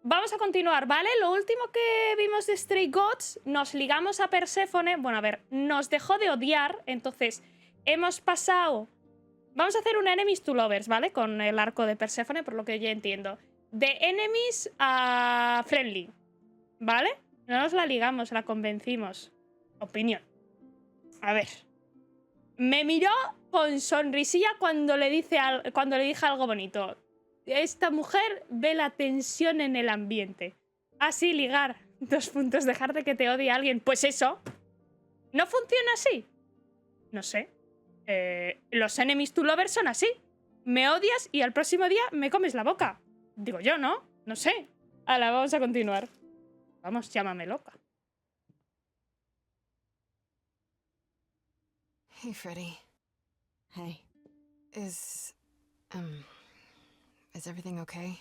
Vamos a continuar, ¿vale? Lo último que vimos de Stray Gods, nos ligamos a Perséfone. Bueno, a ver, nos dejó de odiar, entonces hemos pasado... Vamos a hacer un Enemies to Lovers, ¿vale? Con el arco de Perséfone, por lo que yo entiendo. De Enemies a Friendly, ¿vale? No nos la ligamos, la convencimos. Opinión. A ver. Me miró con sonrisilla cuando le dije algo bonito. Esta mujer ve la tensión en el ambiente. Así ligar. 2 puntos. Dejar de que te odie a alguien. Pues eso. ¿No funciona así? No sé. Los enemies to lovers son así. Me odias y al próximo día me comes la boca. Digo yo, ¿no? No sé. Hala, vamos a continuar. Vamos, llámame loca. Hey, Freddy. Hey. Is everything okay?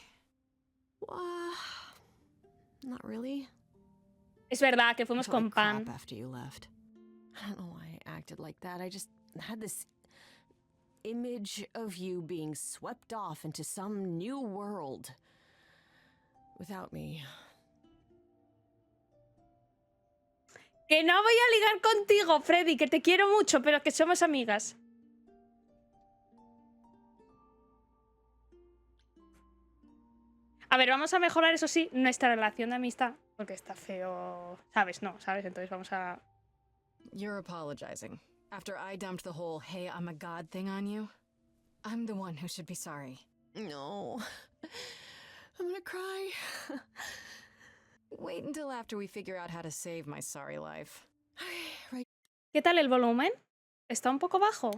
Not really. Es verdad que fuimos I felt con like Pan. crap after you left. I don't know why I acted like that. I just had this image of you being swept off into some new world without me. Que no voy a ligar contigo, Freddy, que te quiero mucho, pero que somos amigas. A ver, vamos a mejorar, eso sí, nuestra relación de amistad. Porque está feo... ¿Sabes? No, ¿sabes? Entonces vamos a... You're apologizing. After I dumped the whole hey, I'm a god thing on you. I'm the one who should be sorry. No. I'm gonna cry. Wait until after we figure out how to save my sorry life. Right. ¿Qué tal el volumen? ¿Está un poco bajo?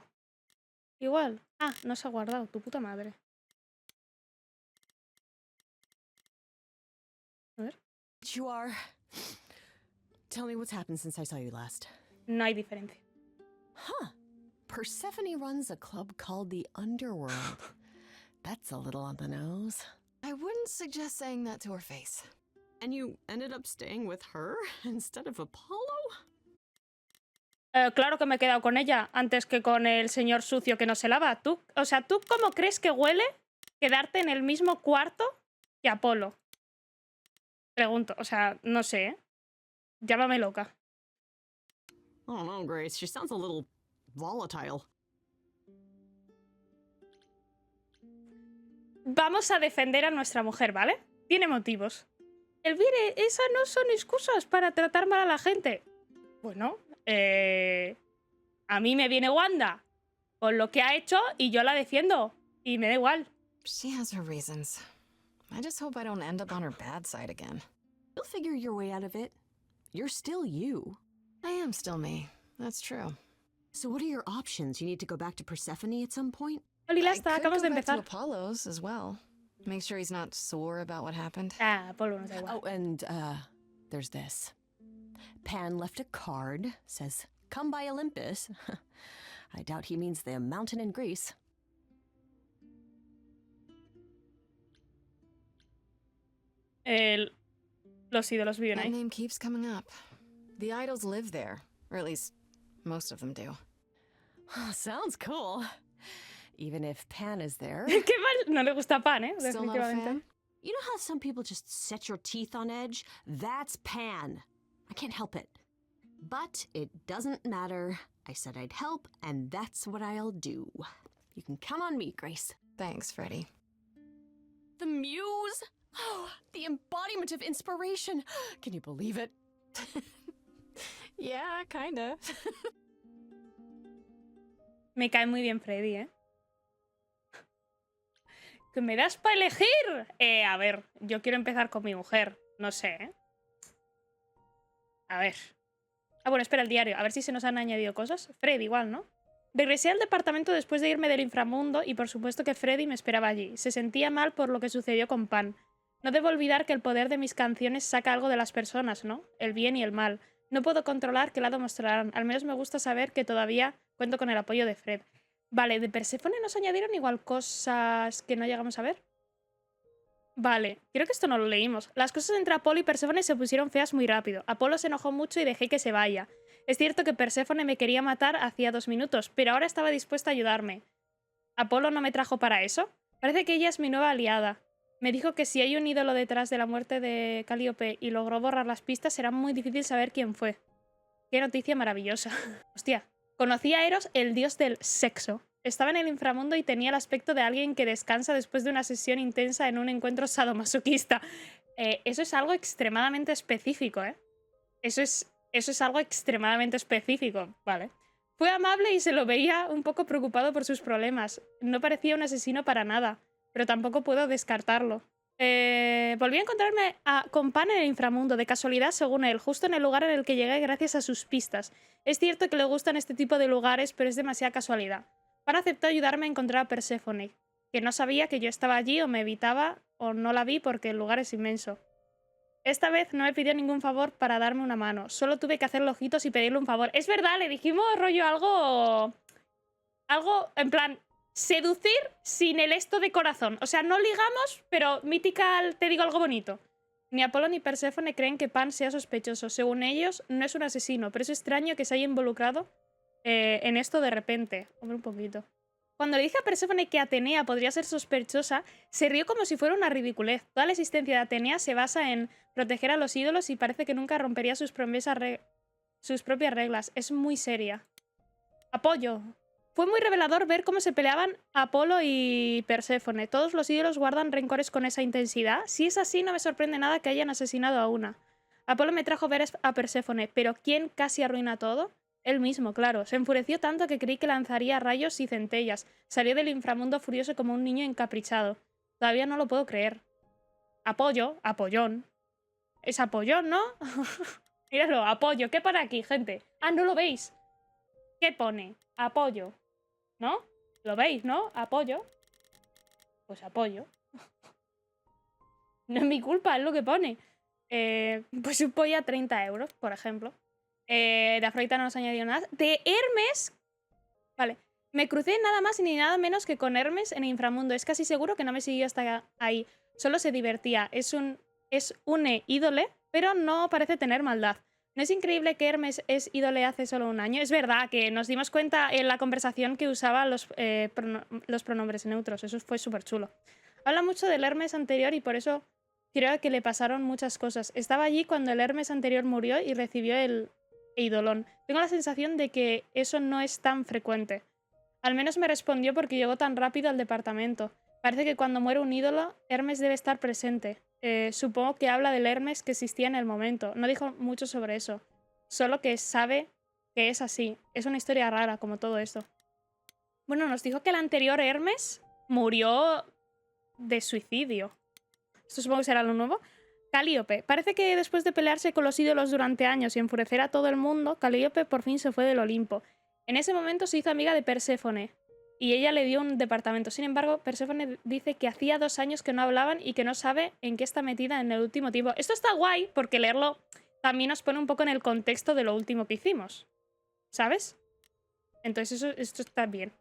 Igual. Ah, no se ha guardado, tu puta madre. A ver. You are. Tell me what's happened since I saw you last. No hay diferencia. Huh. Persephone runs a club called the Underworld. That's a little on the nose. I wouldn't suggest saying that to her face. And you ended up staying with her instead of Apollo? Claro que me he quedado con ella antes que con el señor sucio que no se lava. ¿Tú, o sea, ¿tú cómo crees que huele quedarte en el mismo cuarto que Apolo? Pregunto, o sea, no sé, ¿eh? Llámame loca. I don't know, Grace. She sounds a little volatile. Vamos a defender a nuestra mujer, ¿vale? Tiene motivos. Elvire, esas no son excusas para tratar mal a la gente. Bueno, a mí me viene Wanda con lo que ha hecho y yo la defiendo. Y me da igual. She has her reasons. I just hope I don't end up on her bad side again. You'll figure your way out of it. You're still you. I am still me. That's true. So what are your options? You need to go back to Persephone at some point? Lila, I está, could acabamos go de back to empezar. Apollo's as well. Make sure he's not sore about what happened. Ah, Apolo nos da igual. Oh, and, there's this. Pan left a card, says, come by Olympus. I doubt he means the mountain in Greece. Los ídolos viven That ahí. name keeps coming up. The idols live there. Or at least, most of them do. Sounds cool. Even if Pan is there. Qué mal, no le gusta Pan, ¿eh? Still not a Definitivamente. fan? You know how some people just set your teeth on edge? That's Pan. I can't help it. But it doesn't matter. I said I'd help, and that's what I'll do. You can count on me, Grace. Thanks, Freddy. The muse? Oh, the embodiment of inspiration. Can you believe it? Yeah, kinda. Me cae muy bien Freddy, ¿eh? ¿Que me das para elegir? A ver, yo quiero empezar con mi mujer. No sé, ¿eh? A ver. Ah, bueno, espera el diario. A ver si se nos han añadido cosas. Freddy igual, ¿no? Regresé al departamento después de irme del inframundo y por supuesto que Freddy me esperaba allí. Se sentía mal por lo que sucedió con Pan. No debo olvidar que el poder de mis canciones saca algo de las personas, ¿no? El bien y el mal. No puedo controlar qué lado mostrarán. Al menos me gusta saber que todavía cuento con el apoyo de Fred. Vale, de Perséfone nos añadieron igual cosas que no llegamos a ver. Vale, creo que esto no lo leímos. Las cosas entre Apolo y Perséfone se pusieron feas muy rápido. Apolo se enojó mucho y dejé que se vaya. Es cierto que Perséfone me quería matar hacía 2 minutos, pero ahora estaba dispuesta a ayudarme. ¿Apolo no me trajo para eso? Parece que ella es mi nueva aliada. Me dijo que si hay un ídolo detrás de la muerte de Calíope y logró borrar las pistas, será muy difícil saber quién fue. Qué noticia maravillosa. Hostia. Conocí a Eros, el dios del sexo. Estaba en el inframundo y tenía el aspecto de alguien que descansa después de una sesión intensa en un encuentro sadomasoquista. Eso es algo extremadamente específico, ¿eh? Eso es algo extremadamente específico, vale. Fue amable y se lo veía un poco preocupado por sus problemas. No parecía un asesino para nada, pero tampoco puedo descartarlo. Volví a encontrarme con Pan en el inframundo, de casualidad según él, justo en el lugar en el que llegué gracias a sus pistas. Es cierto que le gustan este tipo de lugares, pero es demasiada casualidad. Pan aceptó ayudarme a encontrar a Perséfone, que no sabía que yo estaba allí o me evitaba o no la vi porque el lugar es inmenso. Esta vez no me pidió ningún favor para darme una mano, solo tuve que hacerle ojitos y pedirle un favor. Es verdad, le dijimos rollo algo en plan... Seducir sin el esto de corazón. O sea, no ligamos, pero Mythical te digo algo bonito. Ni Apolo ni Perséfone creen que Pan sea sospechoso. Según ellos, no es un asesino, pero es extraño que se haya involucrado en esto de repente. Hombre, un poquito. Cuando le dije a Perséfone que Atenea podría ser sospechosa, se rió como si fuera una ridiculez. Toda la existencia de Atenea se basa en proteger a los ídolos y parece que nunca rompería sus propias reglas. Es muy seria. Apoyo. Fue muy revelador ver cómo se peleaban Apolo y Perséfone. Todos los ídolos guardan rencores con esa intensidad. Si es así, no me sorprende nada que hayan asesinado a una. Apolo me trajo ver a Perséfone, pero ¿quién casi arruina todo? Él mismo, claro. Se enfureció tanto que creí que lanzaría rayos y centellas. Salió del inframundo furioso como un niño encaprichado. Todavía no lo puedo creer. Apoyo, apollón. Es apollón, ¿no? Míralo, apoyo. ¿Qué pone aquí, gente? Ah, ¿no lo veis? ¿Qué pone? Apoyo. ¿No? ¿Lo veis, no? Apoyo. Pues apoyo. No es mi culpa, es lo que pone. Pues un pollo a 30 euros, por ejemplo. De Afrodita no nos añadió nada. De Hermes. Vale. Me crucé nada más ni nada menos que con Hermes en el inframundo. Es casi seguro que no me siguió hasta ahí. Solo se divertía. Es un ídole, pero no parece tener maldad. ¿No es increíble que Hermes es ídole hace solo un año? Es verdad que nos dimos cuenta en la conversación que usaba los pronombres neutros. Eso fue súper chulo. Habla mucho del Hermes anterior y por eso creo que le pasaron muchas cosas. Estaba allí cuando el Hermes anterior murió y recibió el idolón. Tengo la sensación de que eso no es tan frecuente. Al menos me respondió porque llegó tan rápido al departamento. Parece que cuando muere un ídolo, Hermes debe estar presente. Supongo que habla del Hermes que existía en el momento. No dijo mucho sobre eso. Solo que sabe que es así. Es una historia rara, como todo esto. Bueno, nos dijo que el anterior Hermes murió de suicidio. Esto supongo que será lo nuevo. Calíope. Parece que después de pelearse con los ídolos durante años y enfurecer a todo el mundo, Calíope por fin se fue del Olimpo. En ese momento se hizo amiga de Perséfone. Y ella le dio un departamento. Sin embargo, Perséfone dice que hacía 2 años que no hablaban y que no sabe en qué está metida en el último tiempo. Esto está guay porque leerlo también nos pone un poco en el contexto de lo último que hicimos. ¿Sabes? Entonces esto está bien.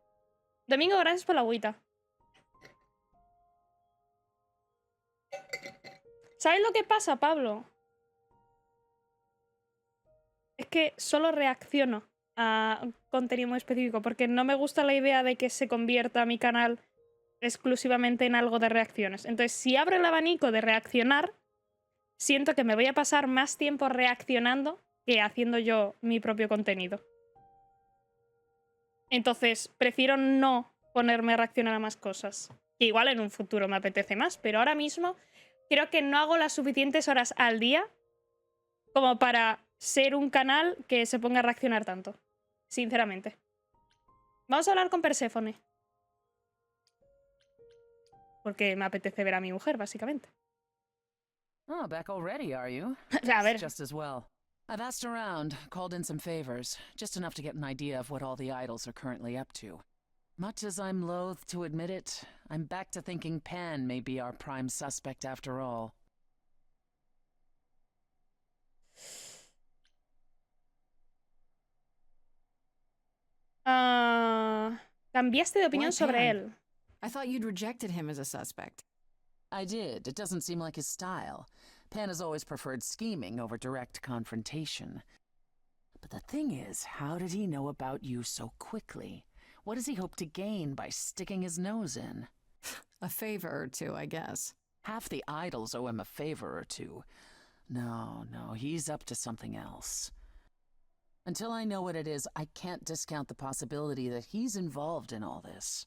Domingo, gracias por la agüita. ¿Sabes lo que pasa, Pablo? Es que solo reacciono a contenido muy específico, porque no me gusta la idea de que se convierta mi canal exclusivamente en algo de reacciones. Entonces, si abro el abanico de reaccionar, siento que me voy a pasar más tiempo reaccionando que haciendo yo mi propio contenido. Entonces, prefiero no ponerme a reaccionar a más cosas. Que igual en un futuro me apetece más, pero ahora mismo creo que no hago las suficientes horas al día como para ser un canal que se ponga a reaccionar tanto. Sinceramente. Vamos a hablar con Perséfone. Porque me apetece ver a mi mujer, básicamente. Oh, back already, are you? A ver. Just as well. I've asked around, called in some favors, just enough to get an idea of what all the idols are currently up to. Much as I'm loath to admit it, I'm back to thinking Pan may be our prime suspect after all. Cambiaste de opinión sobre él. I thought you'd rejected him as a suspect. I did. It doesn't seem like his style. Pan has always preferred scheming over direct confrontation. But the thing is, how did he know about you so quickly? What does he hope to gain by sticking his nose in? A favor or two, I guess. Half the idols owe him a favor or two. No, he's up to something else. Until I know what it is, I can't discount the possibility that he's involved in all this.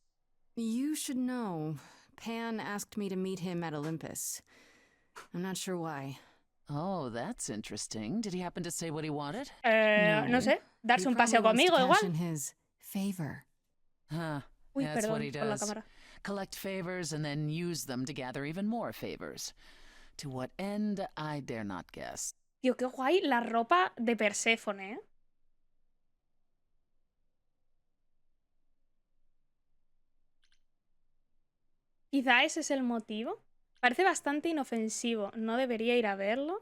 You should know. Pan asked me to meet him at Olympus. I'm not sure why. Oh, that's interesting. Did he happen to say what he wanted? No sé. Darse un paseo conmigo, igual. In his favor. Huh. Uy, That's perdón what he por la does. cámara. Collect favors and then use them to gather even more favors. To what end, I dare not guess. Tío, qué guay la ropa de Perséfone, ¿eh? Quizá ese es el motivo. Parece bastante inofensivo. No debería ir a verlo.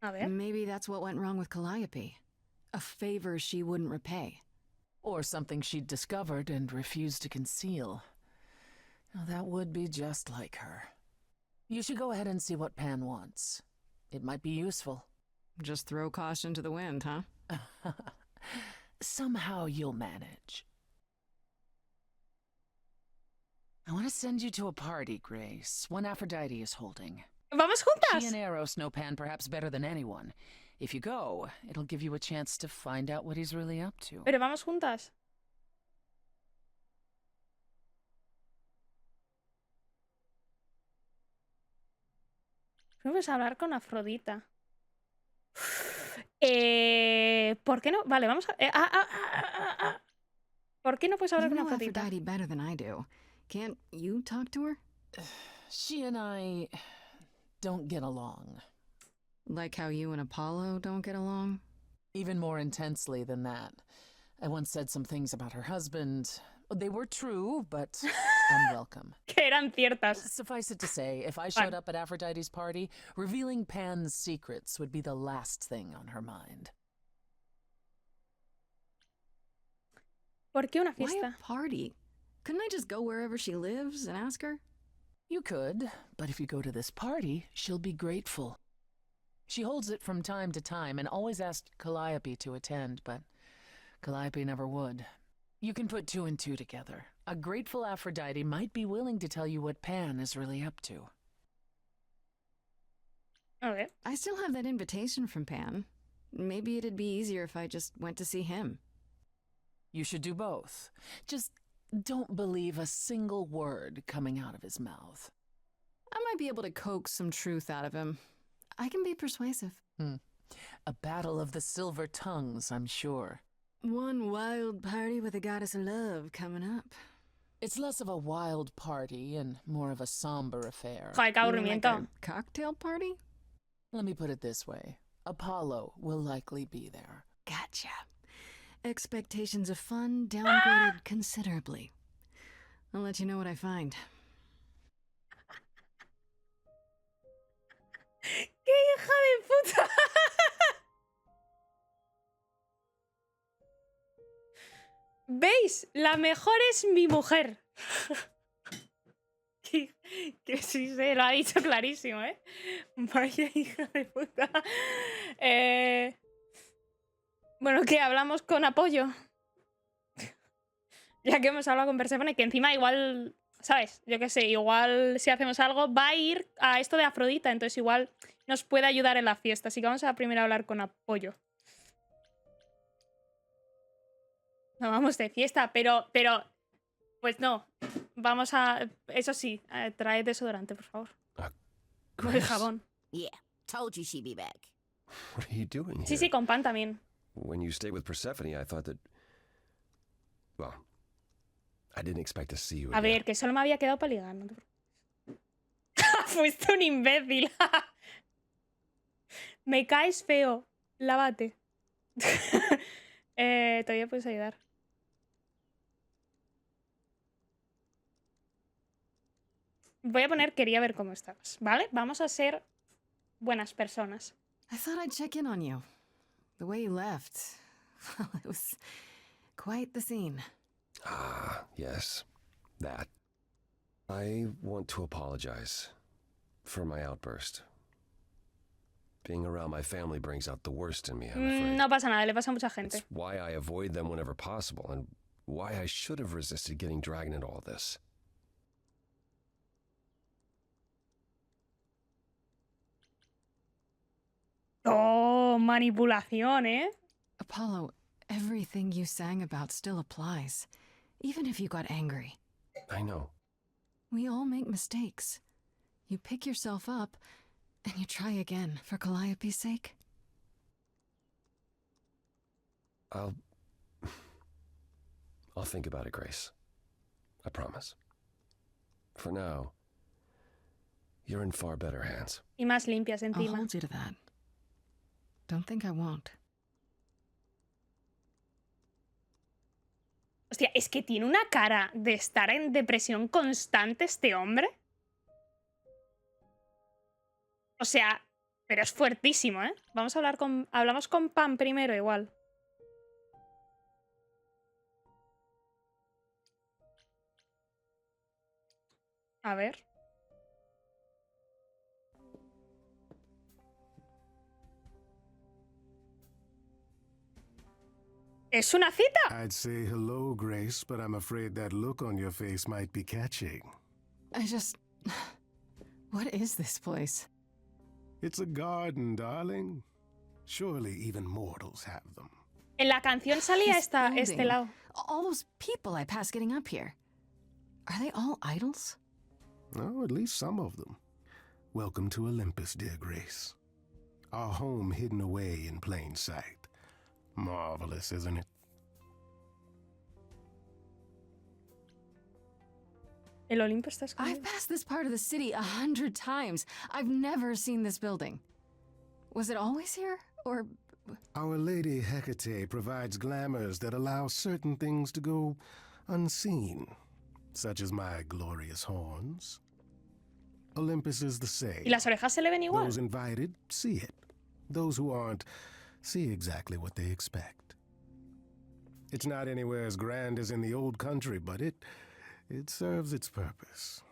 A ver. Maybe that's what went wrong with Calliope. A favor she wouldn't repay. Or something she'd discovered and refused to conceal. Now, that would be just like her. You should go ahead and see what Pan wants. It might be useful. Just throw caution to the wind, huh? Somehow you'll manage. I want to send you to a party, Grace. One Aphrodite is holding. ¡Vamos She juntas! and Eros know Pan perhaps better than anyone. If you go, it'll give you a chance to find out what he's really up to. Pero vamos juntas. Vamos a hablar con Afrodita. ¿Por qué no? Vale, vamos a... ¿Por qué no puedes hablar You con know Afrodita? Aphrodite better than I do. Can't you talk to her? She and I don't get along. Like how you and Apollo don't get along? Even more intensely than that. I once said some things about her husband. They were true, but unwelcome. Que eran ciertas. Suffice it to say, if I showed up at Aphrodite's party, revealing Pan's secrets would be the last thing on her mind. ¿Por qué una Why fiesta? a party? Couldn't I just go wherever she lives and ask her? You could, but if you go to this party, she'll be grateful. She holds it from time to time and always asked Calliope to attend, but Calliope never would. You can put two and two together. A grateful Aphrodite might be willing to tell you what Pan is really up to. A ver. I still have that invitation from Pan. Maybe it'd be easier if I just went to see him. You should do both. Just don't believe a single word coming out of his mouth. I might be able to coax some truth out of him. I can be persuasive. A battle of the silver tongues, I'm sure. One wild party with a goddess of love coming up. It's less of a wild party and more of a somber affair. Joder, qué You mean like aburrimiento. a cocktail party? Let me put it this way. Apollo will likely be there. Gotcha. Expectations of fun downgraded considerably. I'll let you know what I find. ¡Qué hija de puta! ¿Veis? La mejor es mi mujer. que sí se lo ha dicho clarísimo, ¿eh? Vaya hija de puta. Bueno, ¿qué? Hablamos con apoyo. Ya que hemos hablado con Perséfone, que encima igual, ¿sabes? Yo qué sé, igual si hacemos algo va a ir a esto de Afrodita, entonces igual nos puede ayudar en la fiesta. Así que vamos a primero hablar con apoyo. No vamos de fiesta, pero pues no. Vamos a... Eso sí, trae desodorante, por favor. No el jabón. Yeah, told you she'd be back. What are you doing here? Sí, sí, con pan también. When you stayed with Persephone, I thought that... Well, I didn't expect to see you A again. ver, que solo me había quedado para ligar. No te preocupes. Fuiste un imbécil. Me caes feo. Lávate. Todavía puedes ayudar. Voy a poner quería ver cómo estabas, ¿vale? Vamos a ser buenas personas. I thought I'd check in on you. The way you left, well, it was quite the scene. Ah, yes. That. I want to apologize for my outburst. Being around my family brings out the worst in me, I'm afraid. No pasa nada, le pasa a mucha gente. It's why I avoid them whenever possible, and why I should have resisted getting dragged into all this. manipulación, ¿eh? Apollo, everything you sang about still applies, even if you got angry. I know. We all make mistakes. You pick yourself up, and you try again, for Calliope's sake. I'll think about it, Grace. I promise. For now, you're in far better hands. Y más limpias I'll encima. hold you to that. Don't think I won't. Hostia, es que tiene una cara de estar en depresión constante este hombre. O sea, pero es fuertísimo, ¿eh? Hablamos con Pam primero igual. A ver. ¿Es una cita? I'd say hello, Grace, but I'm afraid that look on your face might be catching. I just... What is this place? It's a garden, darling. Surely even mortals have them. En la canción salía This este building. lado. All those people I pass getting up here. Are they all idols? Oh, at least some of them. Welcome to Olympus, dear Grace. Our home hidden away in plain sight. Marvelous, isn't it? El Olimpo está I've escondido. passed this part of the city 100 times. I've never seen this building. Was it always here? Or... Our Lady Hecate provides glamours that allow certain things to go unseen, such as my glorious horns. Olympus is the same. ¿Y las orejas se le ven igual? Those invited see it. Those who aren't see exactly what they expect. It's not anywhere as grand as in the old country, but it serves its purpose.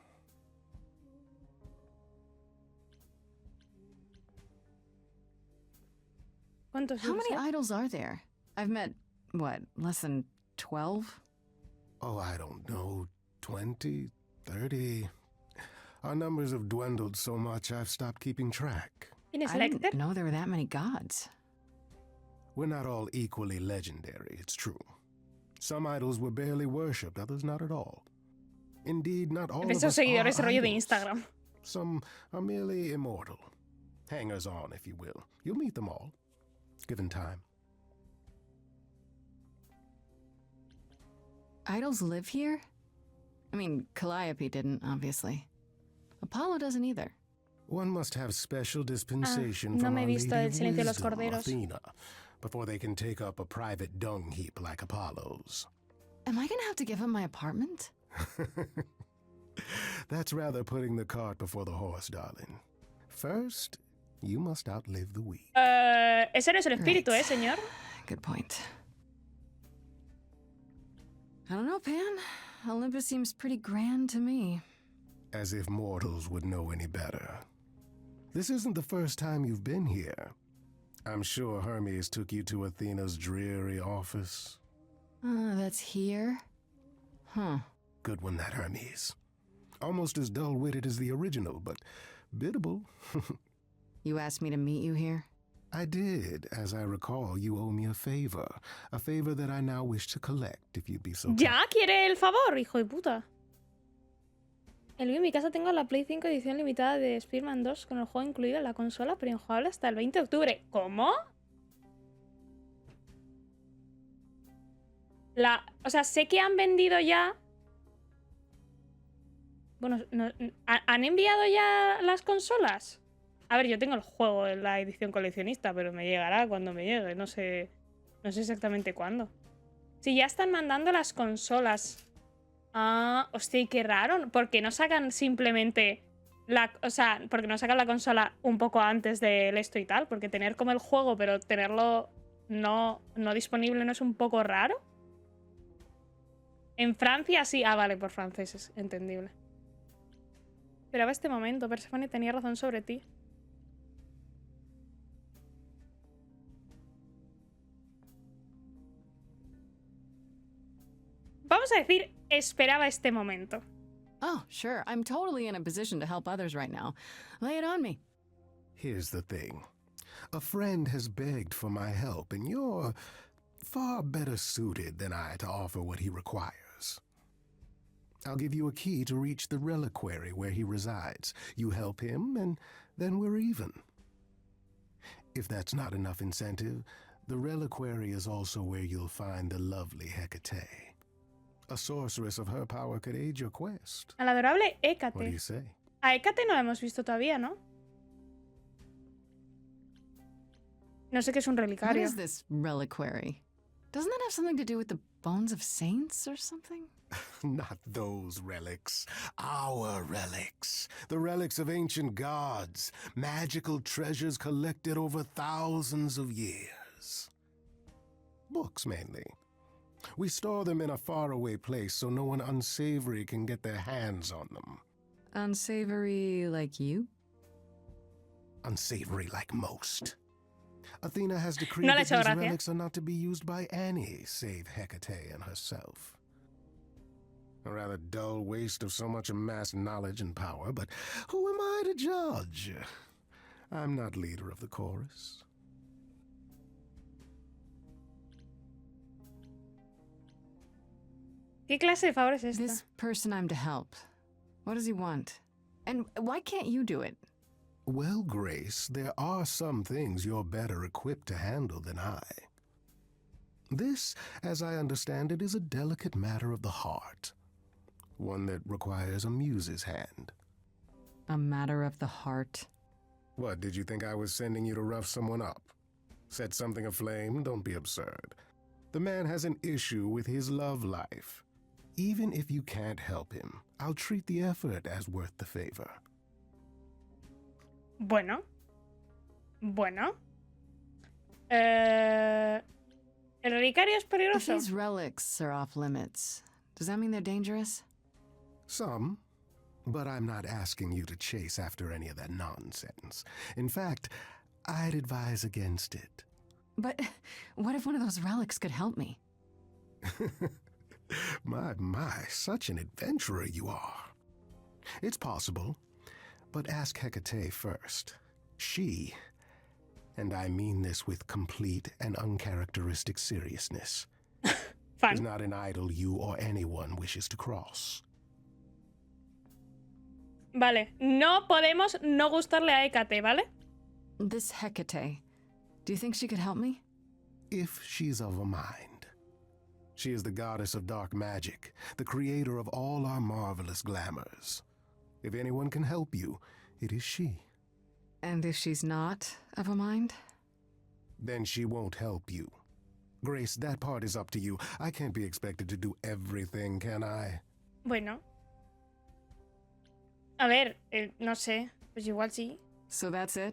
¿Cuántos How many vivos hay? idols are there? I've met, what, less than 12? Oh, I don't know, 20, 30. Our numbers have dwindled so much I've stopped keeping track. ¿Tienes I Lecter? didn't know there were that many gods. We're not all equally legendary, it's true. Some idols were barely worshipped, others not at all. Indeed, not all of Esos us are seguidores rollo de idols. Instagram. Some are merely immortal. Hangers-on, if you will. You'll meet them all, given time. Idols live here? I mean, Calliope didn't, obviously. Apollo doesn't either. One must have special dispensation no from me he Our visto Lady El of silencio de los Wisdom, corderos. Athena, before they can take up a private dung heap like Apollo's. Am I gonna have to give him my apartment? That's rather putting the cart before the horse, darling. First, you must outlive the week. Ese no es el espíritu, Right. señor? Good point. I don't know, Pan. Olympus seems pretty grand to me. As if mortals would know any better. This isn't the first time you've been here. I'm sure Hermes took you to Athena's dreary office. That's here? Huh. Good one, that Hermes. Almost as dull-witted as the original, but biddable. You asked me to meet you here? I did. As I recall, you owe me a favor that I now wish to collect, if you'd be so kind. ¿Ya quiere el favor, hijo de puta? En mi casa tengo la Play 5 edición limitada de Spider-Man 2 con el juego incluido en la consola, pero injugable hasta el 20 de octubre. ¿Cómo? O sea, sé que han vendido ya... Bueno, ¿han enviado ya las consolas? A ver, yo tengo el juego en la edición coleccionista, pero me llegará cuando me llegue. No sé exactamente cuándo. Si ya están mandando las consolas... Ah, hostia, qué raro. ¿Por qué no sacan simplemente o sea, porque no sacan la consola un poco antes del esto y tal? Porque tener como el juego, pero tenerlo no disponible no es un poco raro. En Francia sí. Ah, vale, por franceses, entendible. Esperaba este momento. Perséfone tenía razón sobre ti. Vamos a decir, esperaba este momento. Oh, sure. I'm totally in a position to help others right now. Lay it on me. Here's the thing. A friend has begged for my help, and you're far better suited than I to offer what he requires. I'll give you a key to reach the reliquary where he resides. You help him, and then we're even. If that's not enough incentive, the reliquary is also where you'll find the lovely Hecate. A sorceress of her power could aid your quest. A la adorable What do Hécate. you say? A Hécate no la hemos visto todavía, ¿no? No sé qué es un What relicario. is this reliquary? Doesn't that have something to do with the bones of saints or something? Not those relics. Our relics. The relics of ancient gods. Magical treasures collected over thousands of years. Books, mainly. We store them in a faraway place so no one unsavory can get their hands on them. Unsavory like you? Unsavory like most. Athena has decreed No le that he hecho these gracia. relics are not to be used by any save Hecate and herself. A rather dull waste of so much amassed knowledge and power, but who am I to judge? I'm not leader of the chorus. ¿Qué clase de favor es esta? This person I'm to help. What does he want? And why can't you do it? Well, Grace, there are some things you're better equipped to handle than I. This, as I understand it, is a delicate matter of the heart. One that requires a muse's hand. A matter of the heart. What, did you think I was sending you to rough someone up? Set something aflame? Don't be absurd. The man has an issue with his love life. Even if you can't help him, I'll treat the effort as worth the favor. Bueno. Bueno. ¿El relicario es If peligroso? these relics are off limits, does that mean they're dangerous? Some, but I'm not asking you to chase after any of that nonsense. In fact, I'd advise against it. But what if one of those relics could help me? My, such an adventurer you are. It's possible, but ask Hecate first. She, and I mean this with complete and uncharacteristic seriousness, is Fan. not an idol you or anyone wishes to cross. Vale. No podemos no gustarle a Hécate, ¿vale? This Hecate, do you think she could help me? If she's of a mind. She is the goddess of dark magic, the creator of all our marvelous glamours. If anyone can help you, it is she. And if she's not of a mind? Then she won't help you. Grace, that part is up to you. I can't be expected to do everything, can I? Bueno. A ver, no sé. Pues igual sí. So that's it?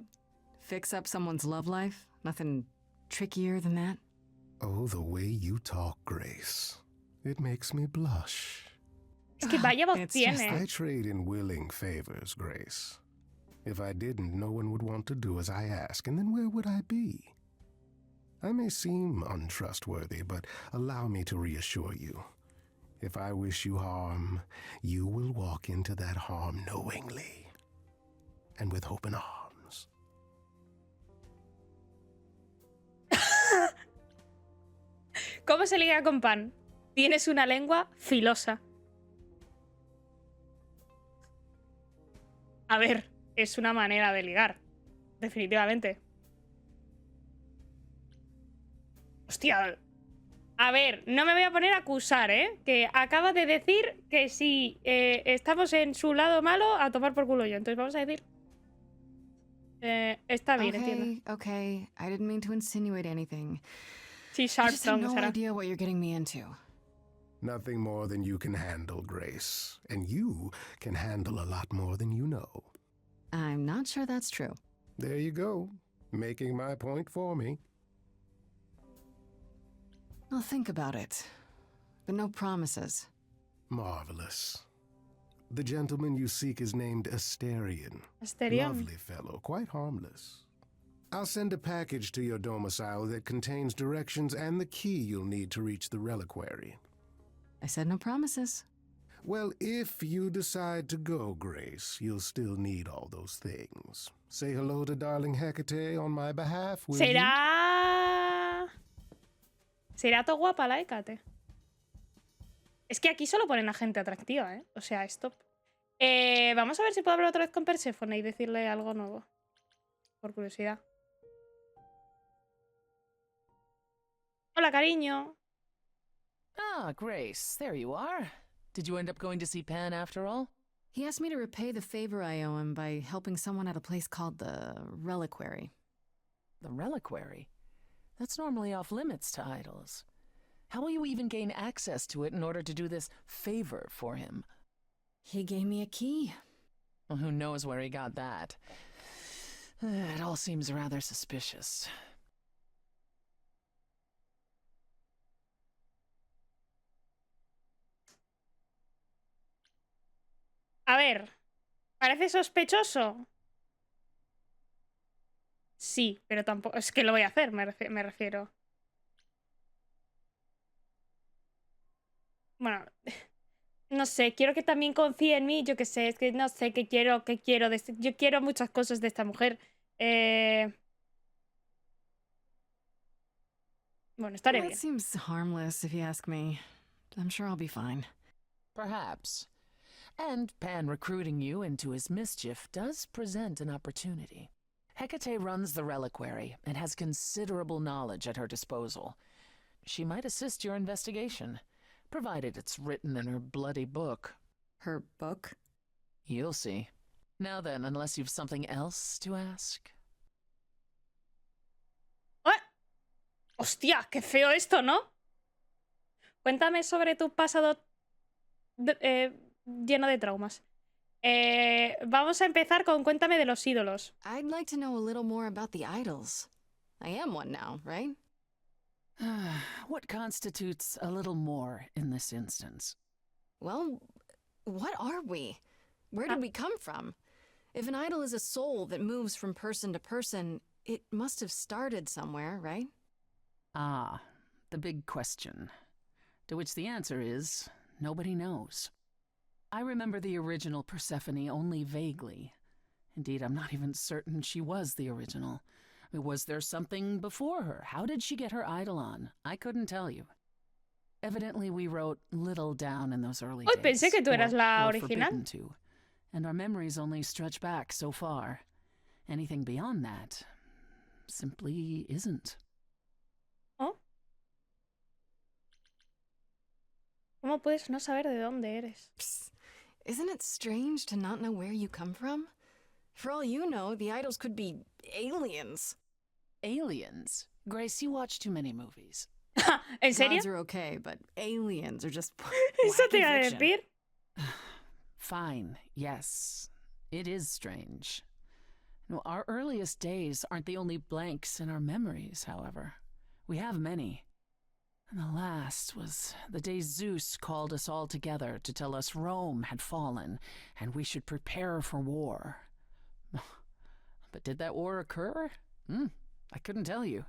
Fix up someone's love life? Nothing trickier than that? Oh, the way you talk, Grace. It makes me blush. Es que vaya voz It's tiene. just I trade in willing favors, Grace. If I didn't, no one would want to do as I ask, and then where would I be? I may seem untrustworthy, but allow me to reassure you. If I wish you harm, you will walk into that harm knowingly, and with open arms. ¿Cómo se liga con pan? Tienes una lengua filosa. A ver, es una manera de ligar. Definitivamente. Hostia. A ver, no me voy a poner a acusar, ¿eh? Que acaba de decir que si estamos en su lado malo, a tomar por culo yo. Entonces vamos a decir... está bien, entiendo. Okay. I didn't mean to insinuate anything. Sí, I sharp just have tongue, no será. idea what you're getting me into. Nothing more than you can handle, Grace. And you can handle a lot more than you know. I'm not sure that's true. There you go, making my point for me. I'll think about it. But no promises. Marvelous. The gentleman you seek is named Asterion. Asterion. Lovely fellow, quite harmless. I'll send a package to your domicile that contains directions and the key you'll need to reach the reliquary. I said no promises. Well, if you decide to go, Grace, you'll still need all those things. Say hello to darling Hecate on my behalf, will you? Será todo guapa la Hécate. Es que aquí solo ponen a gente atractiva, ¿eh? O sea, stop. Vamos a ver si puedo hablar otra vez con Perséfone y decirle algo nuevo. Por curiosidad. Hola, cariño. Ah, Grace, there you are. Did you end up going to see Pan after all? He asked me to repay the favor I owe him by helping someone at a place called the Reliquary. The Reliquary? That's normally off limits to idols. How will you even gain access to it in order to do this favor for him? He gave me a key. Well, who knows where he got that? It all seems rather suspicious. A ver, ¿parece sospechoso? Sí, pero tampoco... Es que lo voy a hacer, me refiero. Bueno, no sé, quiero que también confíe en mí, yo qué sé, es que no sé qué quiero de yo quiero muchas cosas de esta mujer. Bueno, estaré That bien. seems harmless if you ask me. I'm sure I'll be fine. Perhaps. And Pan recruiting you into his mischief does present an opportunity. Hecate runs the Reliquary and has considerable knowledge at her disposal. She might assist your investigation, provided it's written in her bloody book. Her book? You'll see. Now then, unless you've something else to ask. ¡Ah! ¡Hostia! ¡Qué feo esto!, ¿no? Cuéntame sobre tu pasado lleno de traumas. Vamos a empezar con cuéntame de los ídolos. I'd like to know a little more about the idols. I am one now, right? What constitutes a little more in this instance? Well, what are we? Where did we come from? If an idol is a soul that moves from person to person, it must have started somewhere, right? Ah, the big question. To which the answer is, nobody knows. I remember the original Persephone only vaguely. Indeed, I'm not even certain she was the original. I mean, was there something before her? How did she get her idol on? I couldn't tell you. Evidently, we wrote little down in those early days. Pensé que tú eras la original. Forbidden to, and our memories only stretch back so far. Anything beyond that simply isn't. ¿Oh? ¿Cómo puedes no saber de dónde eres? Psst. Isn't it strange to not know where you come from? For all you know, the idols could be aliens. Aliens? Grace, you watch too many movies. ¿En serio? Gods are okay, but aliens are just Eso te iba a wacky fiction. decir. Fine, yes. It is strange. No, our earliest days aren't the only blanks in our memories, however. We have many. And the last was the day Zeus called us all together to tell us Rome had fallen and we should prepare for war. But did that war occur? I couldn't tell you.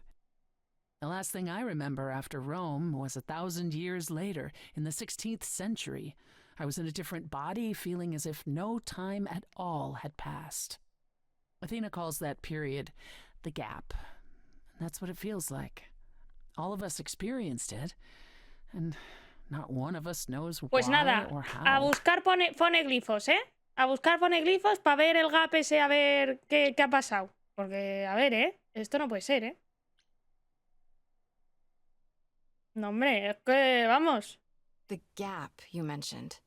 The last thing I remember after Rome was 1,000 years later, in the 16th century. I was in a different body, feeling as if no time at all had passed. Athena calls that period the gap. And that's what it feels like. All of us experienced it, and not one of us knows Pues why nada, or a how. buscar foneglifos, ¿eh? A buscar foneglifos para ver el gap ese, a ver qué ha pasado. Porque, a ver, esto no puede ser, ¿eh? No, hombre, es que, vamos. The gap you mentioned.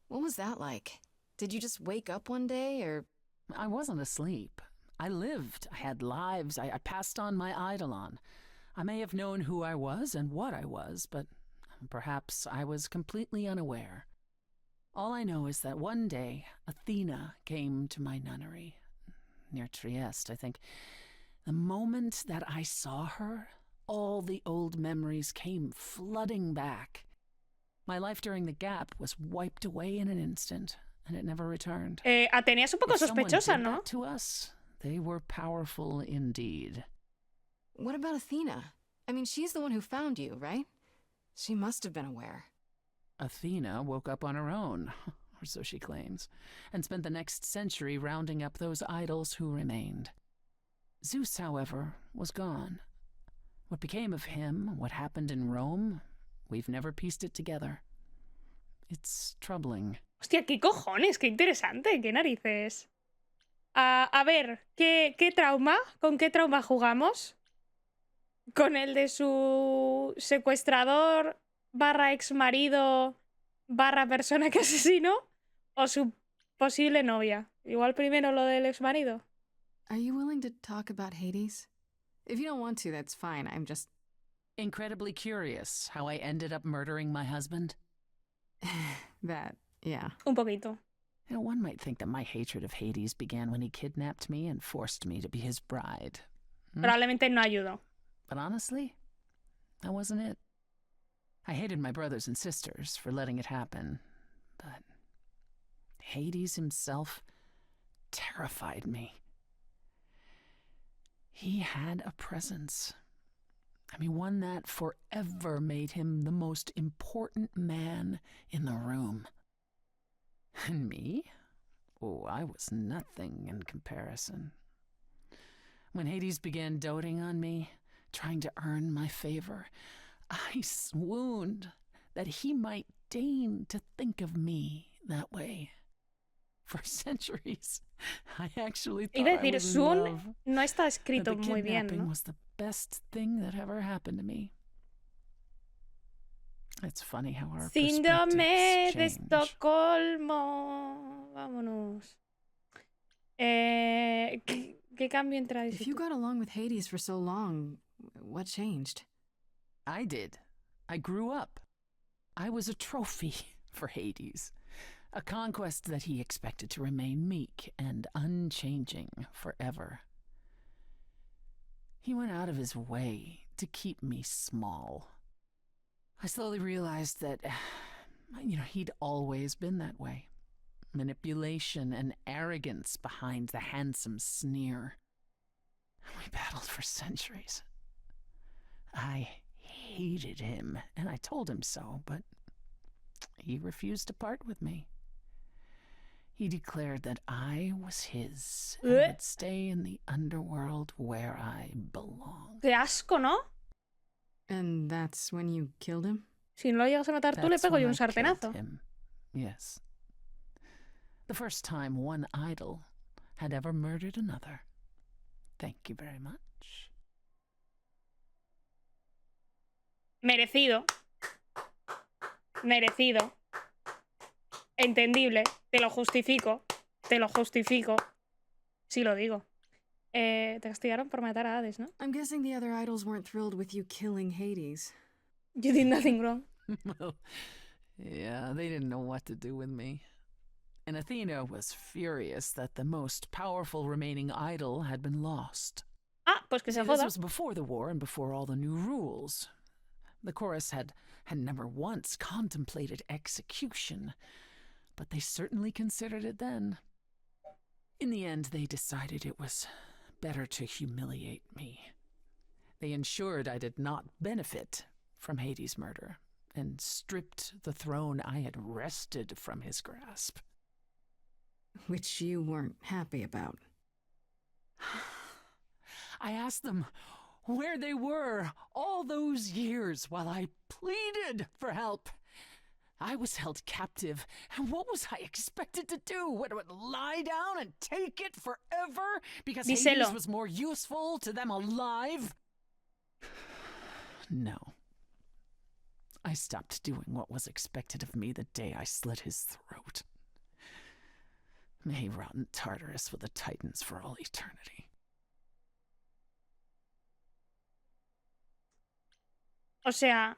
What was that like? Did you just wake up one day, or...? I wasn't asleep. I lived. I had lives. I passed on my eidolon. I may have known who I was and what I was, but perhaps I was completely unaware. All I know is that one day, Athena came to my nunnery, near Trieste, I think. The moment that I saw her, all the old memories came flooding back. My life during the gap was wiped away in an instant, and it never returned. Atenea es un poco If someone sospechosa, did ¿no? that to us, they were powerful indeed. What about Athena? I mean, she's the one who found you, right? She must have been aware. Athena woke up on her own. or so she claims, and spent the next century rounding up those idols who remained. Zeus, however, was gone. What became of him, what happened in Rome, we've never pieced it together. It's troubling. Hostia, qué cojones, qué interesante, qué narices. A ver, ¿qué trauma? ¿Con qué trauma jugamos? ¿Con el de su secuestrador / exmarido / persona que asesinó? ¿O su posible novia? Igual primero lo del exmarido. Are you willing to talk about Hades? If you don't want to, that's fine. I'm just... Incredibly curious how I ended up murdering my husband. that, yeah. Un poquito. You know, one might think that my hatred of Hades began when he kidnapped me and forced me to be his bride. Probablemente no ayudó. But honestly, that wasn't it. I hated my brothers and sisters for letting it happen, but Hades himself terrified me. He had a presence. I mean, one that forever made him the most important man in the room. And me? Oh, I was nothing in comparison. When Hades began doting on me, trying to earn my favor, I swooned that he might deign to think of me that way. For centuries, I actually thought Iba a I decir, was in love. Sun no está escrito That the muy bien, kidnapping ¿no? was the best thing that ever happened to me. It's funny how our Síndrome de perspectives change. Estocolmo. Vámonos. ¿Qué cambio entre If you got along with Hades for so long, what changed? I did. I grew up. I was a trophy for Hades. A conquest that he expected to remain meek and unchanging forever. He went out of his way to keep me small. I slowly realized that, he'd always been that way. Manipulation and arrogance behind the handsome sneer. We battled for centuries. I hated him, and I told him so, but he refused to part with me. He declared that I was his and would stay in the underworld where I belong. Qué asco, ¿no? And that's when you killed him? Si no lo llegas a matar tú, le pego yo un sartenazo. Him. Yes. The first time one idol had ever murdered another. Thank you very much. Merecido. Merecido. Entendible. Te lo justifico. Te lo justifico. Sí lo digo. Te castigaron por matar a Hades, ¿no? I'm guessing the other idols weren't thrilled with you killing Hades. You did nothing wrong. Well, yeah, they didn't know what to do with me. And Athena was furious that the most powerful remaining idol had been lost. Ah, pues que se This joda. was before the war and before all the new rules. The chorus had never once contemplated execution, but they certainly considered it then. In the end, they decided it was better to humiliate me. They ensured I did not benefit from Hades' murder and stripped the throne I had wrested from his grasp. Which you weren't happy about. I asked them where they were all those years while I pleaded for help. I was held captive, and what was I expected to do? What, lie down and take it forever because Díselo. Hades was more useful to them alive? No. I stopped doing what was expected of me the day I slit his throat. May he rot in Tartarus with the Titans for all eternity. O sea,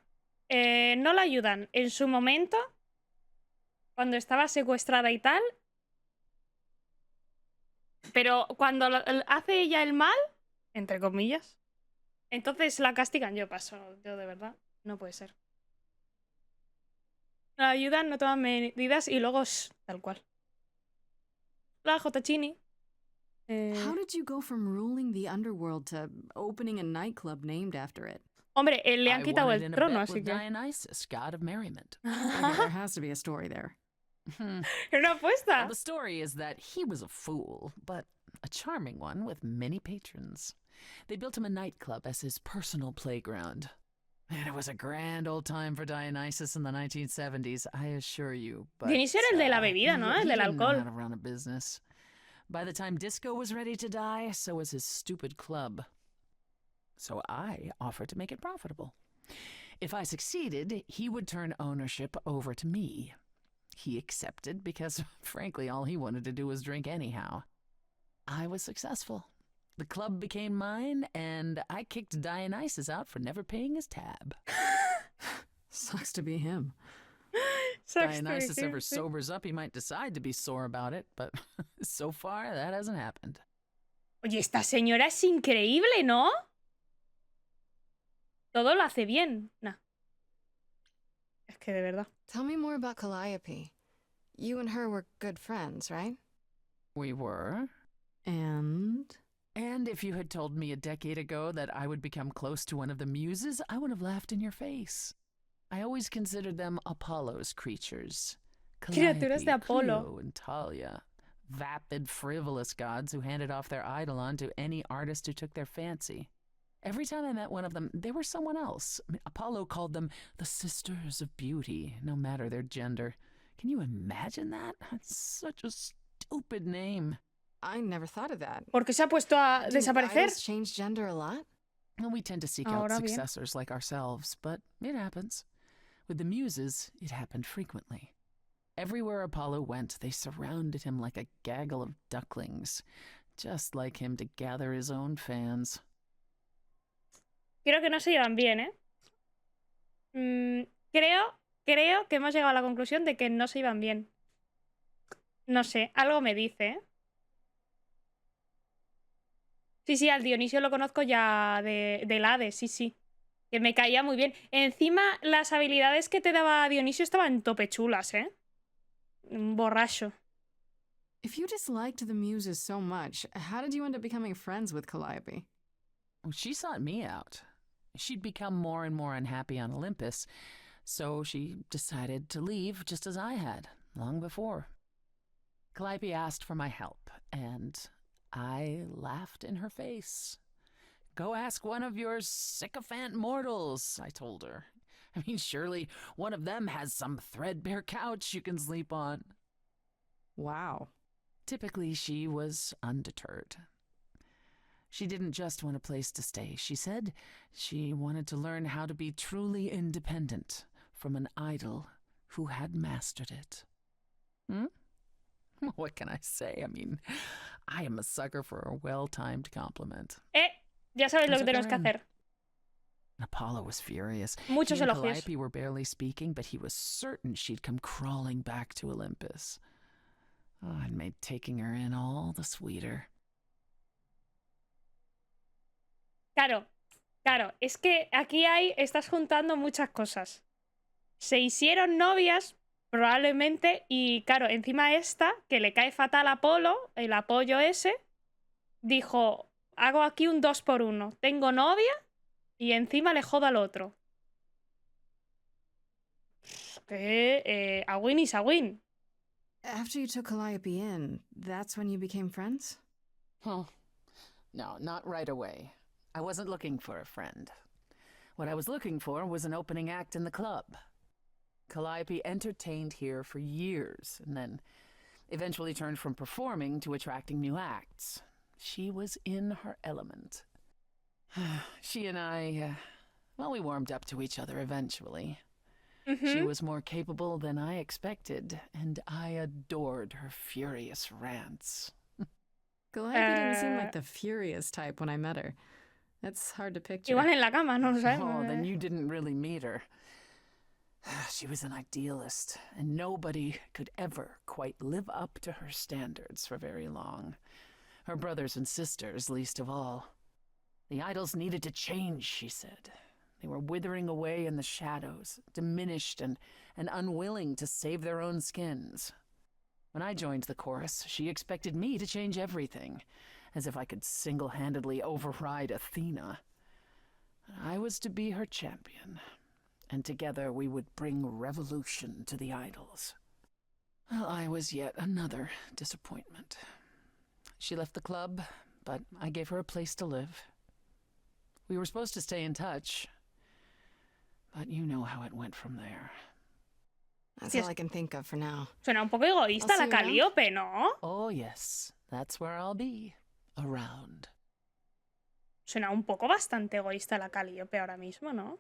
no la ayudan en su momento, cuando estaba secuestrada y tal, pero cuando hace ella el mal, entre comillas, entonces la castigan. Yo paso, yo de verdad, no puede ser. La ayudan, no toman medidas y luego tal cual. La Jotachini. How did you go from ruling the underworld to opening a nightclub named after it? Hombre, le han I quitado won it el in a trono, bet así with que... Dionysus, god of merriment. Okay, there has to be a story there. Una apuesta. Well, the story is that he was a fool, but a charming one with many patrons. They built him a nightclub as his personal playground. And it was a grand old time for Dionysus in the 1970s, I assure you. But, Dionisio era el de la bebida, ¿no? El he del didn't know alcohol. how to run a business. By the time Disco was ready to die, so was his stupid club. So I offered to make it profitable. If I succeeded, he would turn ownership over to me. He accepted because, frankly, all he wanted to do was drink anyhow. I was successful. The club became mine, and I kicked Dionysus out for never paying his tab. Sucks to be him. Dionysus ever sobers up, he might decide to be sore about it, but so far that hasn't happened. Oye, esta señora es increíble, ¿no? Todo lo hace bien. Nah. Es que de verdad. Tell me more about Calliope. You and her were good friends, right? We were. And if you had told me a decade ago that I would become close to one of the muses, I would have laughed in your face. I always considered them Apollo's creatures. Criaturas de Apolo. Cleo, and Talia. Vapid, frivolous gods who handed off their eidolon to any artist who took their fancy. Every time I met one of them, they were someone else. Apollo called them the Sisters of Beauty, no matter their gender. Can you imagine that? That's such a stupid name. I never thought of that. ¿Por qué se ha puesto a Do desaparecer? idols change gender a lot? Well, we tend to seek out Ahora bien. successors like ourselves, but it happens. With the muses, it happened frequently. Everywhere Apollo went, they surrounded him like a gaggle of ducklings, just like him to gather his own fans. Creo que no se llevan bien, ¿eh? Creo que hemos llegado a la conclusión de que no se llevan bien. No sé, algo me dice, ¿eh? Sí, al Dionisio lo conozco ya del Hades, sí. Que me caía muy bien. Encima, las habilidades que te daba Dionisio estaban tope chulas, ¿eh? Un borracho. If you disliked the muses so much, how did you end up becoming friends with Calliope? Well, she sought me out. She'd become more and more unhappy on Olympus, so she decided to leave just as I had, long before. Calliope asked for my help, and I laughed in her face. Go ask one of your sycophant mortals, I told her. I mean, surely one of them has some threadbare couch you can sleep on. Wow. Typically, she was undeterred. She didn't just want a place to stay. She said she wanted to learn how to be truly independent from an idol who had mastered it. What can I say? I mean, I am a sucker for a well-timed compliment. Ya sabéis lo que Took tenemos her que in. hacer. Apollo was furious. Muchos He and elogios. Calliope were barely speaking, but he was certain she'd come crawling back to Olympus. Oh, it made taking her in all the sweeter. Claro, es que aquí estás juntando muchas cosas. Se hicieron novias, probablemente, y claro, encima esta, que le cae fatal a Apolo, el apoyo ese, dijo, hago aquí un 2x1. Tengo novia y encima le jodo al otro. A win is a win. After you took Calliope in, that's when you became friends? Oh, no, not right away. I wasn't looking for a friend. What I was looking for was an opening act in the club. Calliope entertained here for years, and then eventually turned from performing to attracting new acts. She was in her element. She and I, we warmed up to each other eventually. She was more capable than I expected, and I adored her furious rants. Calliope didn't seem like the furious type when I met her. That's hard to picture. Igual en la cama, no lo sé. Oh, then you didn't really meet her. She was an idealist, and nobody could ever quite live up to her standards for very long. Her brothers and sisters, least of all. The idols needed to change, she said. They were withering away in the shadows, diminished and unwilling to save their own skins. When I joined the chorus, she expected me to change everything, as if I could single-handedly override Athena. I was to be her champion, and together we would bring revolution to the idols. Well, I was yet another disappointment. She left the club, but I gave her a place to live. We were supposed to stay in touch, but you know how it went from there. That's all I can think of for now. Suena un poco egoísta I'll la see you around. Calliope, ¿no? Oh, yes. That's where I'll be. Around. Suena un poco bastante egoísta la Calliope ahora mismo, ¿no?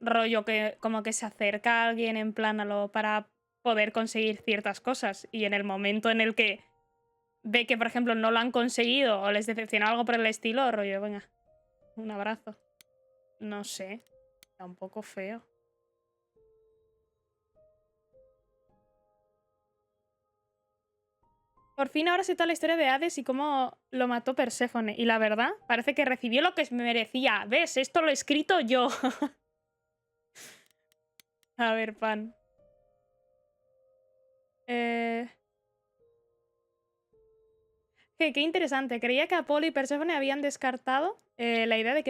Rollo que como que se acerca a alguien en plan para poder conseguir ciertas cosas y en el momento en el que ve que, por ejemplo, no lo han conseguido o les decepciona algo por el estilo, rollo, venga, un abrazo. No sé, está un poco feo. Por fin ahora sé toda la historia de Hades y cómo lo mató Perséfone. Y la verdad, parece que recibió lo que merecía. ¿Ves? Esto lo he escrito yo. A ver, pan. Qué interesante. Creía que Apolo y Perséfone habían descartado la idea de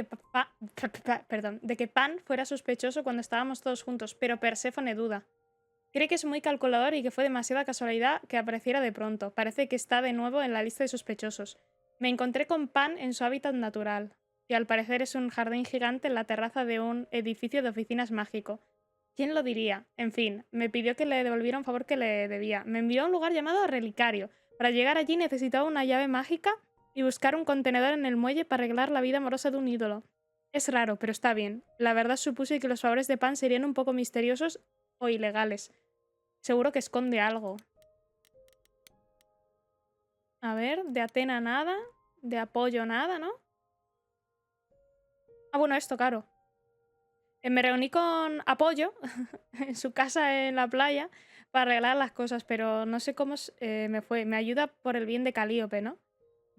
que Pan fuera sospechoso cuando estábamos todos juntos, pero Perséfone duda. Cree que es muy calculador y que fue demasiada casualidad que apareciera de pronto. Parece que está de nuevo en la lista de sospechosos. Me encontré con Pan en su hábitat natural, y al parecer es un jardín gigante en la terraza de un edificio de oficinas mágico. ¿Quién lo diría? En fin, me pidió que le devolviera un favor que le debía. Me envió a un lugar llamado Relicario. Para llegar allí necesitaba una llave mágica y buscar un contenedor en el muelle para arreglar la vida amorosa de un ídolo. Es raro, pero está bien. La verdad supuse que los favores de Pan serían un poco misteriosos o ilegales. Seguro que esconde algo. A ver, de Atena nada. De apoyo nada, ¿no? Ah, bueno, esto, claro. Me reuní con Apoyo en su casa en la playa para arreglar las cosas, pero no sé cómo me fue. Me ayuda por el bien de Calliope, ¿no?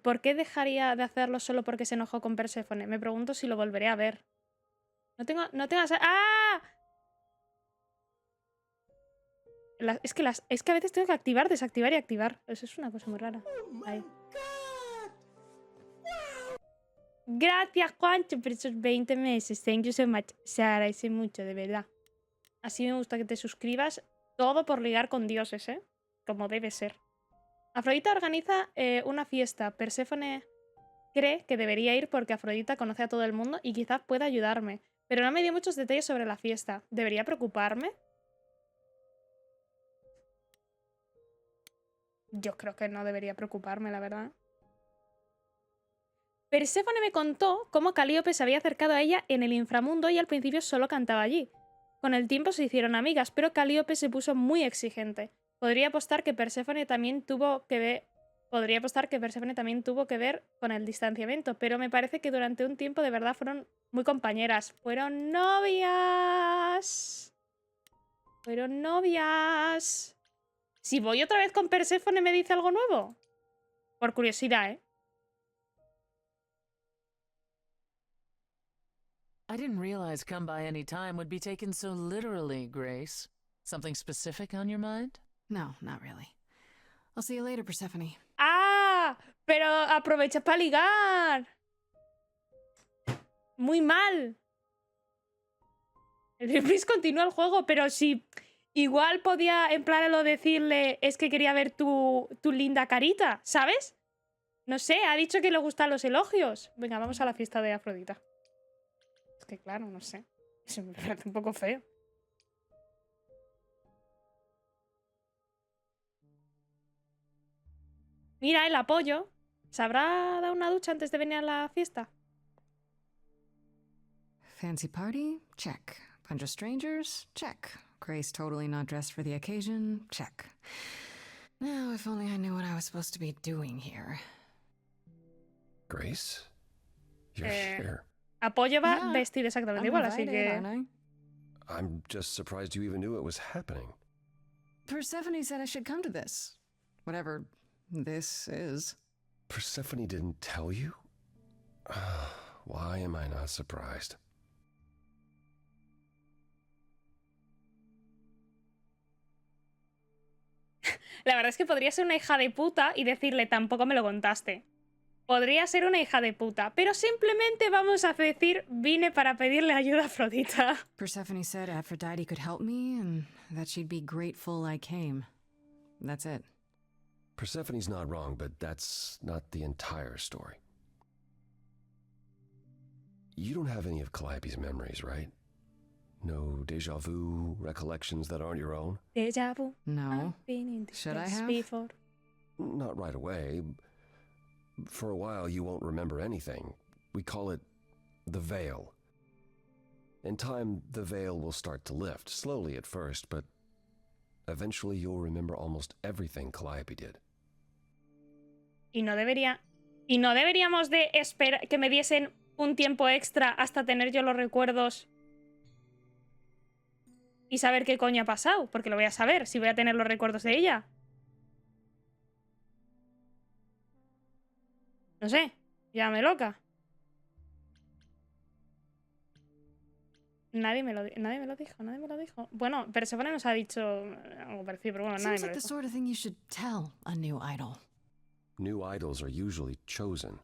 ¿Por qué dejaría de hacerlo solo porque se enojó con Perséfone? Me pregunto si lo volveré a ver. No tengo... ¡Ah! Es que a veces tengo que activar, desactivar y activar. Eso es una cosa muy rara. Ahí. Gracias, Juancho, por esos 20 meses. Thank you so much. Se agradece mucho, de verdad. Así me gusta que te suscribas. Todo por ligar con dioses, ¿eh? Como debe ser. Afrodita organiza una fiesta. Perséfone cree que debería ir porque Afrodita conoce a todo el mundo y quizás pueda ayudarme. Pero no me dio muchos detalles sobre la fiesta. ¿Debería preocuparme? Yo creo que no debería preocuparme, la verdad. Perséfone me contó cómo Calliope se había acercado a ella en el inframundo y al principio solo cantaba allí. Con el tiempo se hicieron amigas, pero Calliope se puso muy exigente. Podría apostar que Perséfone también tuvo que ver con el distanciamiento, pero me parece que durante un tiempo de verdad fueron muy compañeras. Fueron novias. Fueron novias. Si voy otra vez con Perséfone, ¿me dice algo nuevo? Por curiosidad, ¿eh? I didn't realize come by any time would be taken so literally, Grace. Something specific on your mind? No, not really. I'll see you later, Persephone. ¡Ah! Pero aprovecha para ligar. Muy mal. El Reprise continúa el juego, pero si... Igual podía, en plan, decirle, es que quería ver tu linda carita, ¿sabes? No sé, ha dicho que le gustan los elogios. Venga, vamos a la fiesta de Afrodita. Es que claro, no sé. Eso me parece un poco feo. Mira, el Apoyo. ¿Se habrá dado una ducha antes de venir a la fiesta? Fancy party? Check. Bunch of strangers? Check. Grace totally not dressed for the occasion? Check. Now, if only I knew what I was supposed to be doing here. Grace? You're here. Apoyo va vestido exactamente igual, así invited, que... aren't I? I'm just surprised you even knew it was happening. Persephone said I should come to this. Whatever this is. Persephone didn't tell you? Why am I not surprised? La verdad es que podría ser una hija de puta y decirle tampoco me lo contaste. Podría ser una hija de puta, pero simplemente vamos a decir vine para pedirle ayuda a Afrodita. Persephone said Aphrodite could help me and that she'd be grateful I came. That's it. Persephone's not wrong, but that's not the entire story. You don't have any of Calliope's memories, right? No déjà vu recollections that aren't your own? Déjà vu. No. I've been in this Should I place have? before. Not right away. For a while, you won't remember anything. We call it the veil. In time, the veil will start to lift, slowly at first, but eventually you'll remember almost everything Calliope did. Y no deberíamos de esperar que me diesen un tiempo extra hasta tener yo los recuerdos y saber qué coño ha pasado, porque lo voy a saber si voy a tener los recuerdos de ella. No sé, llámame loca. Nadie me lo dijo. Bueno, Perséfone nos ha dicho algo parecido, pero bueno, nadie Seems me like lo the dijo. sort of thing you should tell a new idol. New idols are usually chosen.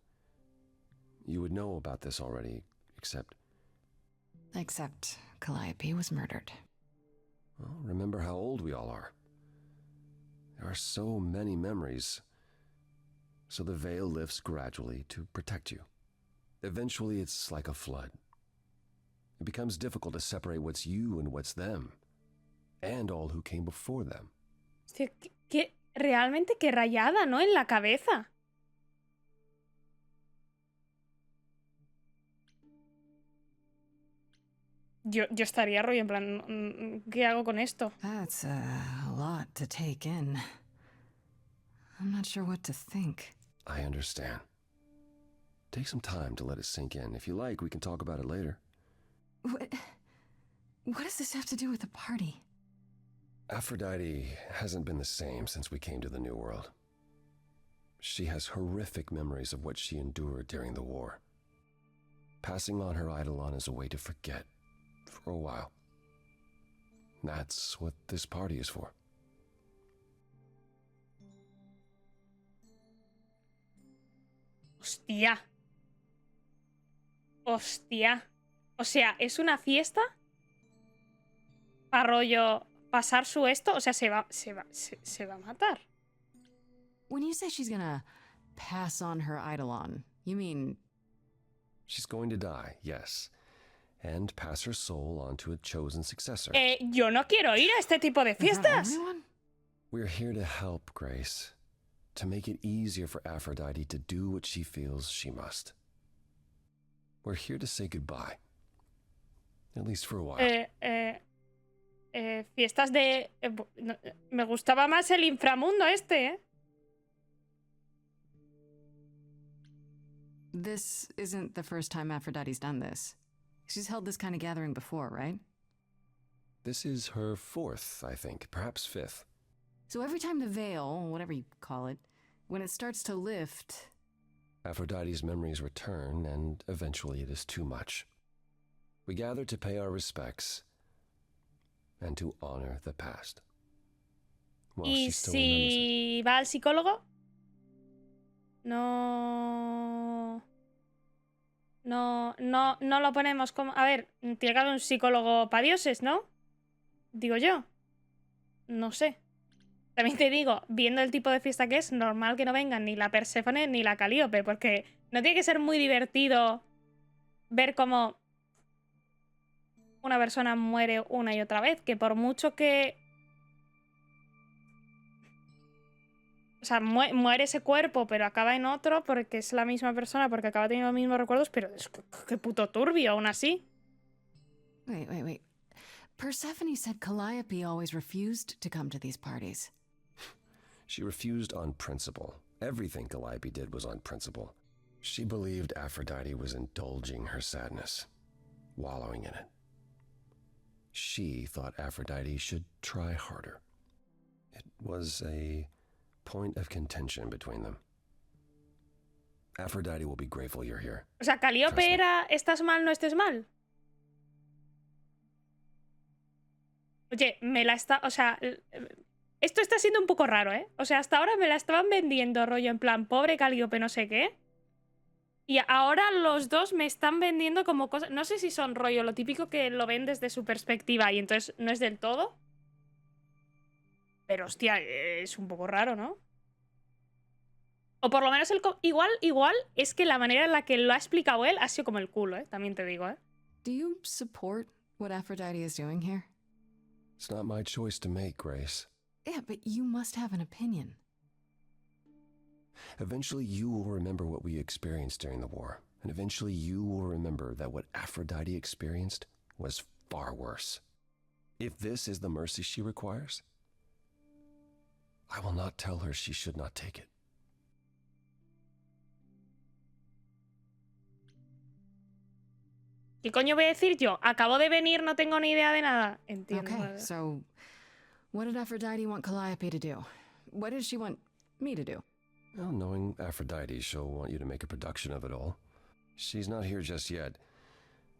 You would know about this already, except... Except Calliope was murdered. Well, remember how old we all are. There are so many memories. So the veil lifts gradually to protect you. Eventually, it's like a flood. It becomes difficult to separate what's you and what's them, and all who came before them. Hostia, realmente qué rayada, ¿no? En la cabeza. Yo estaría rollo en plan, ¿qué hago con esto? That's a lot to take in. I'm not sure what to think. I understand. Take some time to let it sink in. If you like, we can talk about it later. What does this have to do with the party? Aphrodite hasn't been the same since we came to the New World. She has horrific memories of what she endured during the war. Passing on her eidolon is a way to forget, for a while. That's what this party is for. Hostia. Hostia. O sea, ¿es una fiesta? Para rollo pasar su esto. O sea, se va a matar. When you say she's gonna pass on her eidolon, you mean... She's going to die, yes. And pass her soul on to a chosen successor. Yo no quiero ir a este tipo de in front of fiestas. everyone? We're here to help, Grace. To make it easier for Aphrodite to do what she feels she must. We're here to say goodbye. At least for a while. Fiestas de... me gustaba más el inframundo este, ¿eh? This isn't the first time Aphrodite's done this. She's held this kind of gathering before, right? This is her fourth, I think, perhaps fifth. So every time the veil, whatever you call it, when it starts to lift... Aphrodite's memories return, and eventually it is too much. We gather to pay our respects and to honor the past. While ¿Y she still remembers it. si va al psicólogo? No lo ponemos como... A ver, tiene que haber un psicólogo para dioses, ¿no? Digo yo. No sé. También te digo, viendo el tipo de fiesta que es, normal que no vengan ni la Perséfone ni la Calíope, porque no tiene que ser muy divertido ver cómo una persona muere una y otra vez, que por mucho que... O sea, muere ese cuerpo, pero acaba en otro porque es la misma persona, porque acaba teniendo los mismos recuerdos, pero es que puto turbio aún así. Wait. Persephone said Calliope always refused to come to these parties. She refused on principle. Everything Calliope did was on principle. She believed Aphrodite was indulging her sadness, wallowing in it. She thought Aphrodite should try harder. It was a point of contention between them. Aphrodite will be grateful you're here. O sea, Calíope Trust me. era estás mal, no estés mal. Oye, me la está... O sea, esto está siendo un poco raro, ¿eh? O sea, hasta ahora me la estaban vendiendo rollo en plan pobre Calíope no sé qué. Y ahora los dos me están vendiendo como cosas... No sé si son rollo lo típico que lo ven desde su perspectiva y entonces no es del todo. Pero, hostia, es un poco raro, ¿no? O por lo menos igual es que la manera en la que lo ha explicado él ha sido como el culo, ¿eh? También te digo, ¿eh? Do you support what Aphrodite is doing here? It's not my choice to make, Grace. Yeah, but you must have an opinion. Eventually, you will remember what we experienced during the war. And eventually, you will remember that what Aphrodite experienced was far worse. If this is the mercy she requires, I will not tell her she should not take it. ¿Qué coño voy a decir yo? Acabo de venir, no tengo ni idea de nada. Entiendo. Okay, so what did Aphrodite want Calliope to do? What did she want me to do? Well, knowing Aphrodite, she'll want you to make a production of it all. She's not here just yet.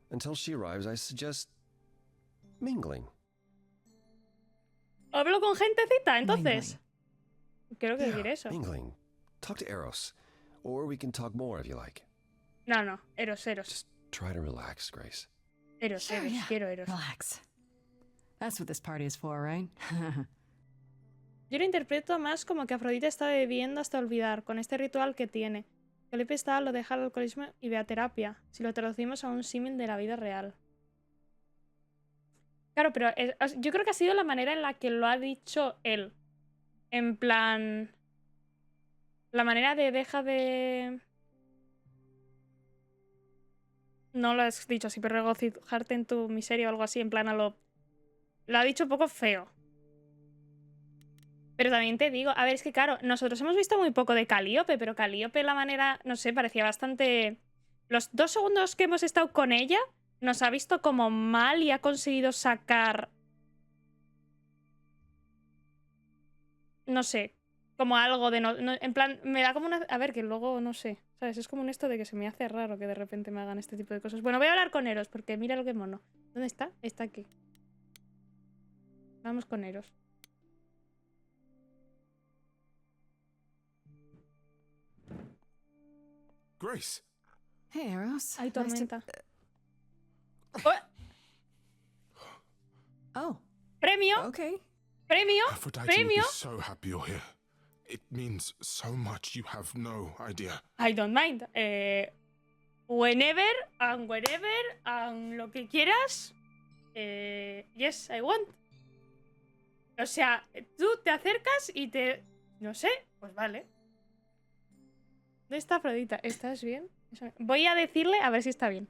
Until she arrives, I suggest mingling. ¿Hablo con gentecita, entonces? Creo que decir eso. Mingling. Talk to Eros. Or we can talk more if you like. No, Eros. Just try to relax, Grace. Eros, quiero Eros. Relax. That's what this party is for, right? Yo lo interpreto más como que Afrodita está bebiendo hasta olvidar, con este ritual que tiene. Felipe está lo deja al alcoholismo y ve a terapia, si lo traducimos a un símil de la vida real. Claro, pero yo creo que ha sido la manera en la que lo ha dicho él. En plan... La manera de deja de... No lo has dicho así, pero regocijarte en tu miseria o algo así, en plan a lo... Lo ha dicho un poco feo. Pero también te digo, a ver, es que claro, nosotros hemos visto muy poco de Calliope, pero Calliope la manera, no sé, parecía bastante... Los 2 segundos que hemos estado con ella, nos ha visto como mal y ha conseguido sacar... No sé, como algo de... en plan, me da como una... A ver, que luego, no sé, ¿sabes? Es como un esto de que se me hace raro que de repente me hagan este tipo de cosas. Bueno, voy a hablar con Eros, porque mira lo que mono. ¿Dónde está? Está aquí. Vamos con Eros. Grace. Hey, Eros. Hay tormenta. Oh, ¡Premio! okay. ¡Premio! Aphrodite will ¡Premio! be so happy you're here. It means so much you have no idea. I don't mind. Whenever and wherever and lo que quieras. Yes, I want. O sea, tú te acercas y te... No sé, pues vale. ¿Dónde está Afrodita? ¿Estás bien? Voy a decirle a ver si está bien.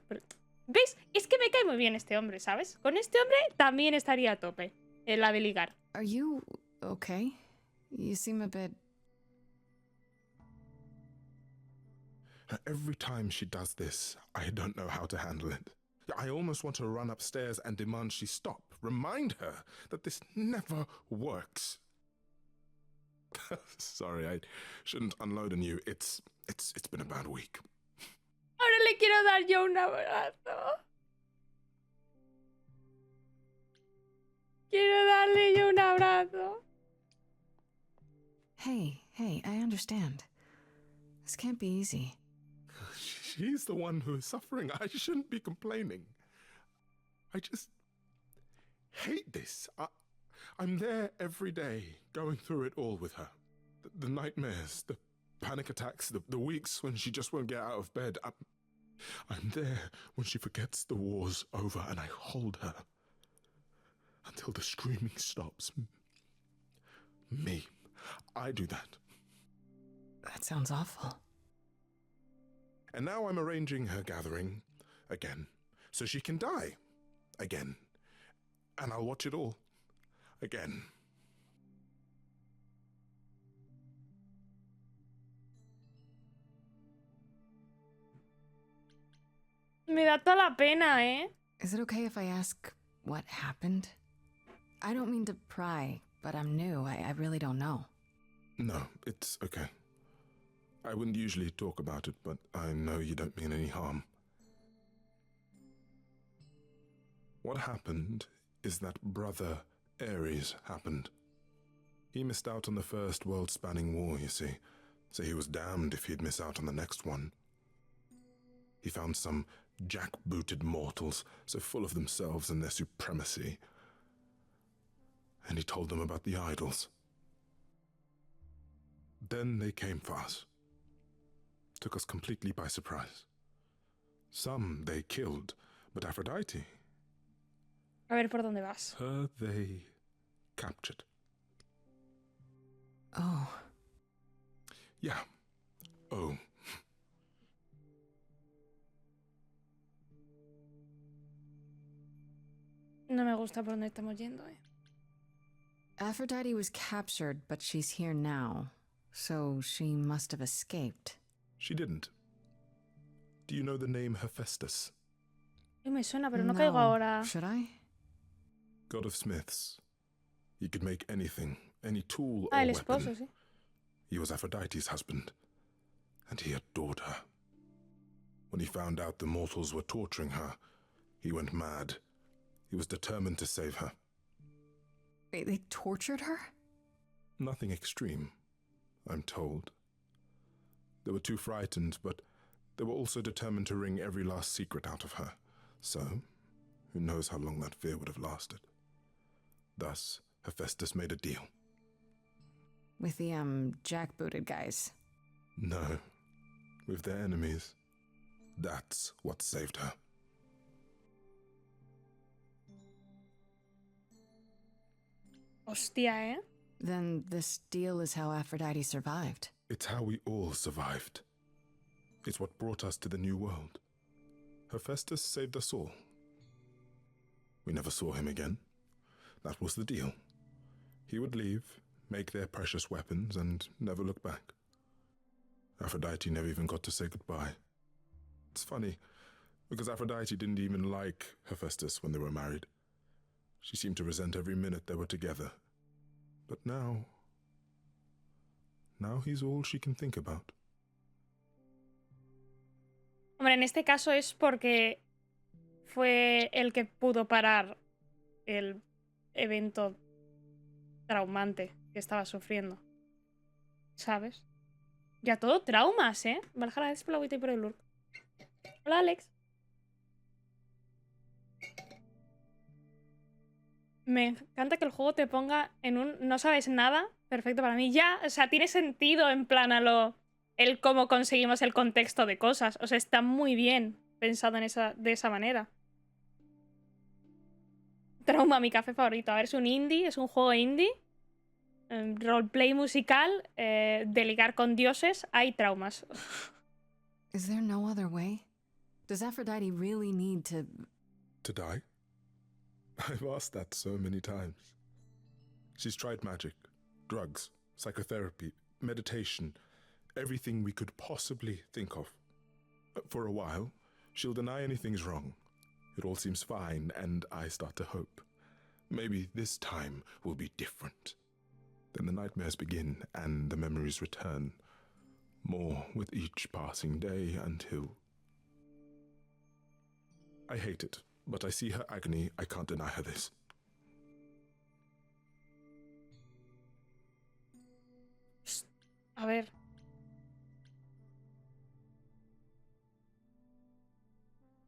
¿Ves? Es que me cae muy bien este hombre, ¿sabes? Con este hombre también estaría a tope. La de ligar. Are you okay? You seem a bit... Every time she does this, I don't know how to handle it. I almost want to run upstairs and demand she stop. Remind her that this never works. Sorry, I shouldn't unload on you. It's been a bad week. Ahora le quiero dar yo un abrazo. Quiero darle yo un abrazo. Hey, I understand. This can't be easy. She's the one who is suffering. I shouldn't be complaining. I just hate this. I'm there every day, going through it all with her. The nightmares, the panic attacks, the weeks when she just won't get out of bed. I'm there when she forgets the war's over, and I hold her until the screaming stops. Me. I do that. That sounds awful. And now I'm arranging her gathering again, so she can die again. And I'll watch it all again. Me da toda la pena, ¿eh? Is it okay if I ask what happened? I don't mean to pry, but I'm new. I really don't know. No, it's okay. I wouldn't usually talk about it, but I know you don't mean any harm. What happened is that Brother Ares happened. He missed out on the first world-spanning war, you see, so he was damned if he'd miss out on the next one. He found some jackbooted mortals, so full of themselves and their supremacy. And he told them about the idols, Then they came for us. Took us completely by surprise. Some they killed, but Aphrodite, A ver por dónde vas. her they captured. Oh. Yeah. Oh. No me gusta por dónde estamos yendo, eh. Aphrodite was captured, but she's here now. So she must have escaped. She didn't. Do you know the name Hephaestus? Me suena, pero no caigo ahora. Should I? God of smiths. He could make anything, any tool or Ah, el weapon. esposo, sí. He was Aphrodite's husband, and he adored her. When he found out the mortals were torturing her, he went mad. He was determined to save her. Wait, they tortured her? Nothing extreme, I'm told. They were too frightened, but they were also determined to wring every last secret out of her. So, who knows how long that fear would have lasted. Thus, Hephaestus made a deal. With the, jackbooted guys. No, with their enemies. That's what saved her. Hostia, ¿eh? Then this deal is how Aphrodite survived. It's how we all survived. It's what brought us to the new world. Hephaestus saved us all. We never saw him again. That was the deal. He would leave, make their precious weapons, and never look back. Aphrodite never even got to say goodbye. It's funny, because Aphrodite didn't even like Hephaestus when they were married. She seemed to resent every minute they were together. But now he's all she can think about. Hombre, en este caso es porque fue el que pudo parar el evento traumante que estaba sufriendo. ¿Sabes? Ya todo traumas, ¿eh? Valhalla es por la agüita y por el lurk. Hola, Alex. Me encanta que el juego te ponga en un no sabes nada. Perfecto para mí. Ya, o sea, tiene sentido en plan el cómo conseguimos el contexto de cosas. O sea, está muy bien pensado de esa manera. Trauma, mi café favorito. A ver, es un indie, es un juego indie. Roleplay musical, de ligar con dioses. Hay traumas. Is there no other way? Does Aphrodite really need to... To die? I've asked that so many times. She's tried magic, drugs, psychotherapy, meditation, everything we could possibly think of. For a while, she'll deny anything's wrong. It all seems fine, and I start to hope. Maybe this time will be different. Then the nightmares begin, and the memories return. More with each passing day until... I hate it, but I see her agony. I can't deny her this. A ver.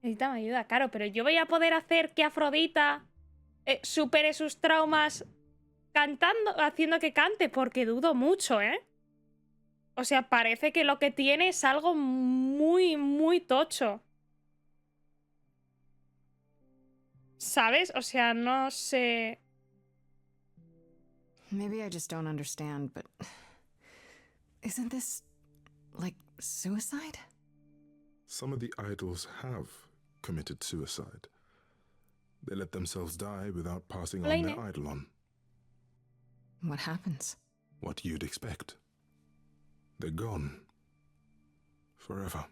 Necesita ayuda, claro, pero yo voy a poder hacer que Afrodita supere sus traumas cantando, haciendo que cante, porque dudo mucho, ¿eh? O sea, parece que lo que tiene es algo muy, muy tocho. ¿Sabes? O sea, no sé... Maybe I just don't understand, but... Isn't this... like, suicide? Some of the idols have committed suicide. They let themselves die without passing on their idol on. What happens? What you'd expect. They're gone. Forever.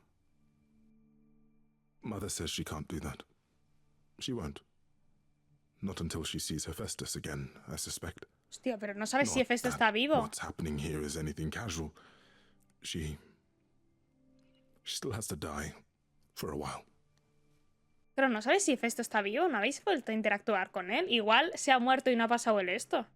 Mother says she can't do that. She won't. Not until she sees Hephaestus again, I suspect. Hostia, pero no sabes si Hephaestus está vivo. What's happening here is anything casual. She still has to die. For a while. Pero no sabes si Hephaestus está vivo. ¿No habéis vuelto a interactuar con él? Igual se ha muerto y no ha pasado el esto.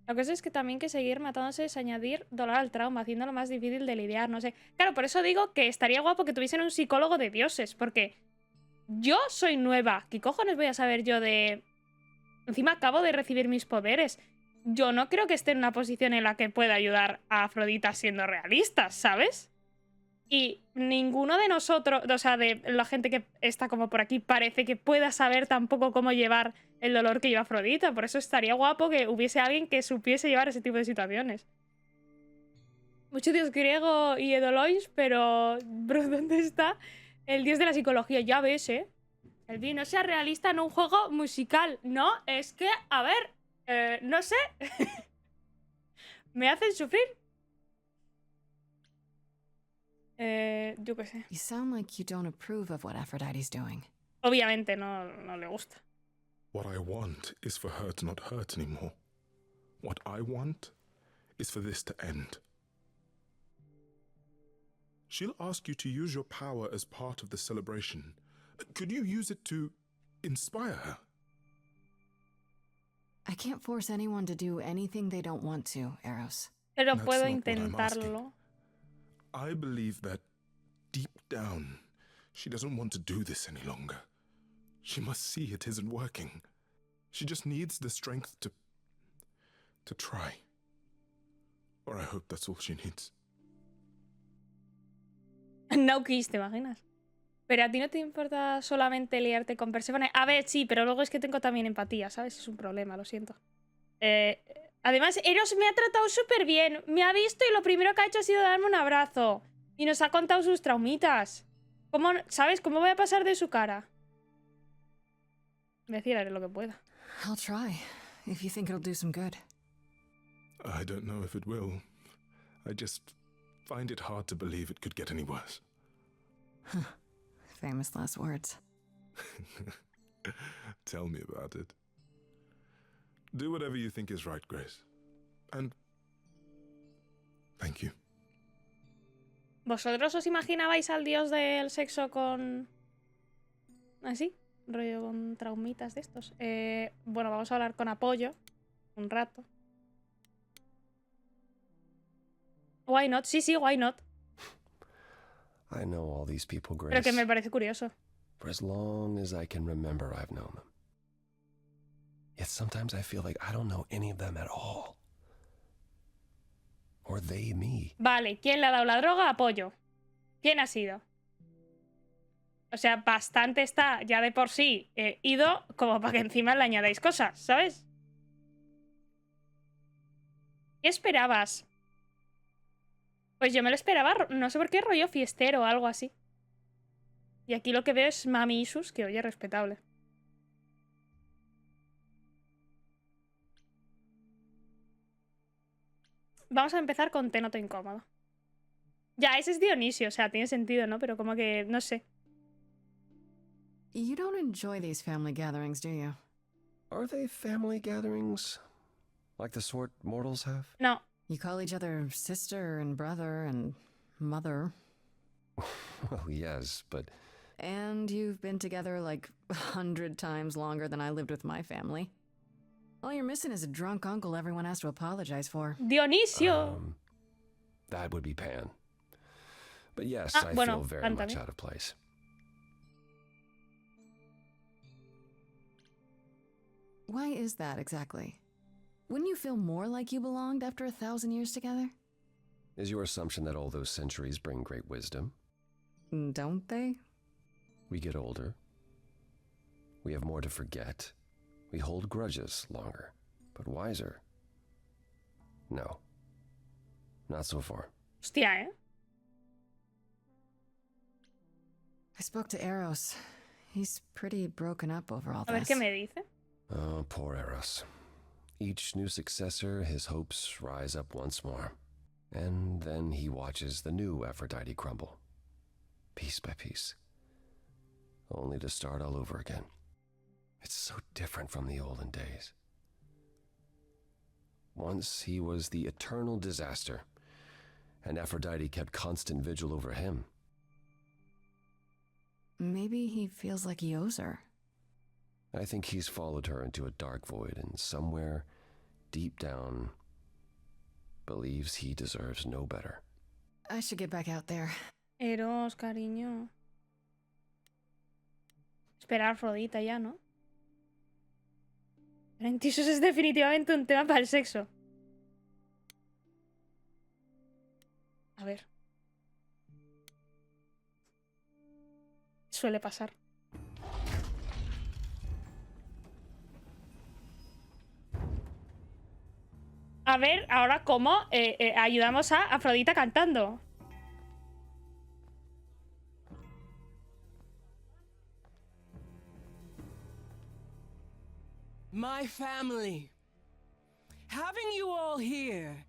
Lo que es que también que seguir matándose es añadir dolor al trauma, haciéndolo más difícil de lidiar, no sé. Claro, por eso digo que estaría guapo que tuviesen un psicólogo de dioses, porque yo soy nueva. ¿Qué cojones voy a saber yo de...? Encima acabo de recibir mis poderes. yo no creo que esté en una posición en la que pueda ayudar a Afrodita siendo realistas, ¿sabes? Y ninguno de nosotros, o sea, de la gente que está como por aquí, parece que pueda saber tampoco cómo llevar el dolor que lleva Afrodita. Por eso estaría guapo que hubiese alguien que supiese llevar ese tipo de situaciones. Mucho dios griego y Edolois, pero... Bro, ¿dónde está el dios de la psicología? Ya ves, ¿eh? El no sea realista en un juego musical. No, es que, a ver, no sé. Me hacen sufrir. Yo qué sé. You sound like you don't approve of what Aphrodite's doing. Obviamente no le gusta. What I want is for her to not hurt anymore. What I want is for this to end. She'll ask you to use your power as part of the celebration. Could you use it to inspire her? I can't force anyone to do anything they don't want to, Eros. Pero That's puedo not what I'm intentarlo. I believe that deep down, she doesn't want to do this any longer. She must see it isn't working. She just needs the strength to try. Or I hope that's all she needs. No kiss, ¿te imaginas? Pero a ti no te importa solamente liarte con Perséfone. A ver, sí, pero luego es que tengo también empatía, ¿sabes? Es un problema, lo siento. Además, Eros me ha tratado súper bien. Me ha visto y lo primero que ha hecho ha sido darme un abrazo. Y nos ha contado sus traumitas. ¿Cómo, ¿sabes? ¿Cómo voy a pasar de su cara? Decir, haré lo que pueda. I'll try, if you think it'll do some good. I don't know if it will. I just find it hard to believe it could get any worse. Famous last words. Tell me about it. Do whatever you think is right, Grace. And thank you. ¿Vosotros os imaginabais al dios del sexo con... así? Rollo con traumitas de estos. Bueno, vamos a hablar con Apoyo un rato. Why not? Sí, sí, why not. I know all these people, Grace. Pero que me parece curioso. For as long as I can remember, I've known them. Yet sometimes I feel like I don't know any of them at all. Or they me. Vale, ¿quién le ha dado la droga? Apoyo. ¿Quién ha sido? O sea, bastante está ya de por sí ido como para que encima le añadáis cosas, ¿sabes? ¿Qué esperabas? Pues yo me lo esperaba, no sé por qué, rollo fiestero o algo así. Y aquí lo que veo es Mami Isus, que oye, respetable. Vamos a empezar con Te noto incómodo. Ya, ese es Dionisio, o sea, tiene sentido, ¿no? Pero como que, no sé. You don't enjoy these family gatherings, do you? Are they family gatherings? Like the sort mortals have? No. You call each other sister and brother and mother. Well, yes, but... And you've been together like 100 times longer than I lived with my family. All you're missing is a drunk uncle everyone has to apologize for. Dionisio. That would be Pan. But yes, I bueno, feel very Pan much también. out of place. Why is that exactly? Wouldn't you feel more like you belonged after 1,000 years together? Is your assumption that all those centuries bring great wisdom? Don't they? We get older. We have more to forget. We hold grudges longer, but wiser. No. Not so far. Hostia, ¿eh? I spoke to Eros. He's pretty broken up over all A ver this. qué me dice. Oh, poor Eros. Each new successor, his hopes rise up once more. And then he watches the new Aphrodite crumble. Piece by piece. Only to start all over again. It's so different from the olden days. Once he was the eternal disaster, and Aphrodite kept constant vigil over him. Maybe he feels like he owes her. I think he's followed her into a dark void and somewhere, deep down, believes he deserves no better. I should get back out there. Eros, cariño. Esperar Afrodita ya, ¿no? Eso es definitivamente un tema para el sexo. A ver. Suele pasar. A ver, ahora cómo ayudamos a Afrodita cantando. My family. Having you all here,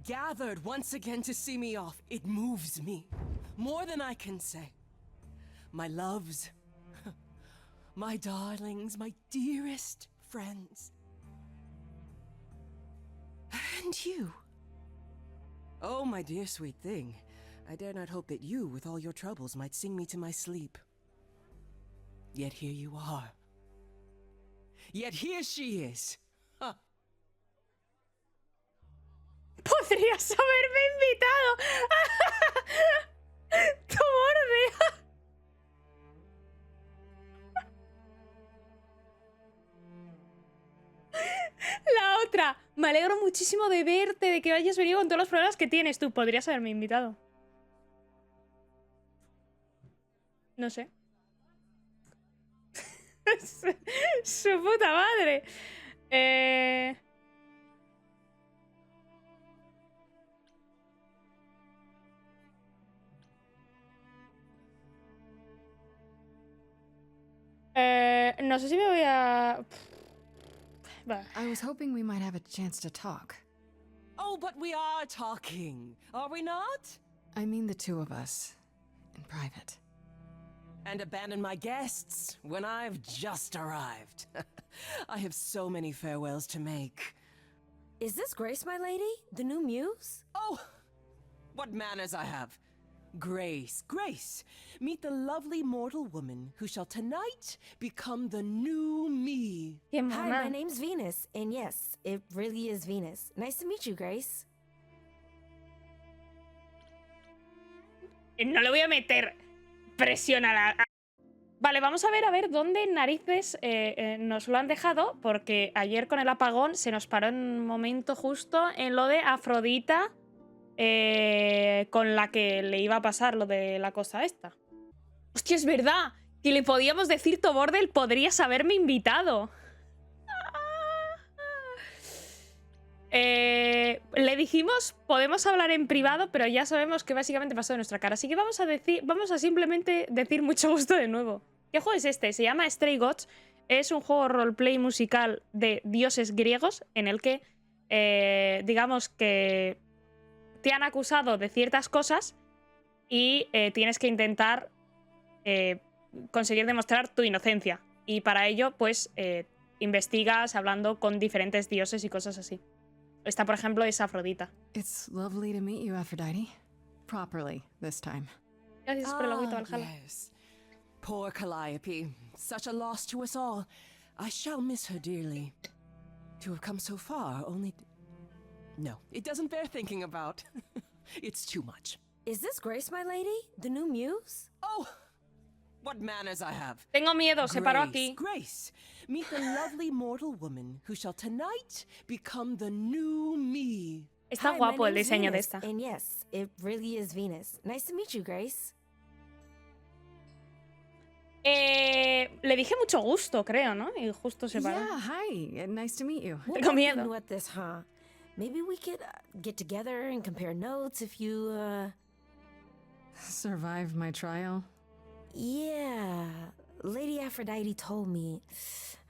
gathered once again to see me off, it moves me. More than I can say. My loves, my darlings, my dearest friends. And you. Oh, my dear sweet thing. I dare not hope that you, with all your troubles, might sing me to my sleep. Yet here you are. Yet here she is. Huh. Podrías haberme invitado. ¡Tu borde! La otra. Me alegro muchísimo de verte, de que hayas venido con todos los problemas que tienes. Tú podrías haberme invitado. No sé. Su puta madre. No sé si me voy a... I was hoping we might have a chance to talk. Oh, but we are talking, are we not? I mean the two of us, in private. And abandon my guests when I've just arrived. I have so many farewells to make. Is this Grace, my lady? The new muse? Oh, what manners I have. Grace, Grace, meet the lovely mortal woman who shall tonight become the new me. Qué Hi, mona. my name's Venus, and yes, it really is Venus. Nice to meet you, Grace. No le voy a meter presión a la... Vale, vamos a ver dónde narices nos lo han dejado, porque ayer con el apagón se nos paró en un momento justo en lo de Afrodita, con la que le iba a pasar lo de la cosa esta. ¡Hostia, es verdad! Que le podíamos decir, Tobordel, podrías haberme invitado. Le dijimos, podemos hablar en privado, pero ya sabemos que básicamente pasó de nuestra cara. Así que vamos a simplemente decir mucho gusto de nuevo. ¿Qué juego es este? Se llama Stray Gods. Es un juego roleplay musical de dioses griegos en el que, digamos que te han acusado de ciertas cosas y tienes que intentar conseguir demostrar tu inocencia. Y para ello, pues, investigas hablando con diferentes dioses y cosas así. Esta, por ejemplo, es Afrodita. It's lovely to meet you, Aphrodite. Properly, this time. Gracias por el agüito, Valhalla. Yes. Poor Calliope. Such a loss to us all. I shall miss her dearly. To have come so far, only... No, it doesn't bear thinking about. It's too much. Is this Grace, my lady? The new muse? Oh, what manners I have. Tengo miedo, se paró Grace, aquí. Grace, meet the lovely mortal woman who shall tonight become the new me. Está Hi, guapo my el name's diseño de Venus, esta. and yes, it really is Venus. Nice to meet you, Grace. Le dije mucho gusto, creo, ¿no? Y justo se paró. Yeah, hi. Nice to meet you. We'll Tengo both be miedo. new at this, huh? Maybe we could get together and compare notes if you, Survived my trial. Yeah. Lady Aphrodite told me.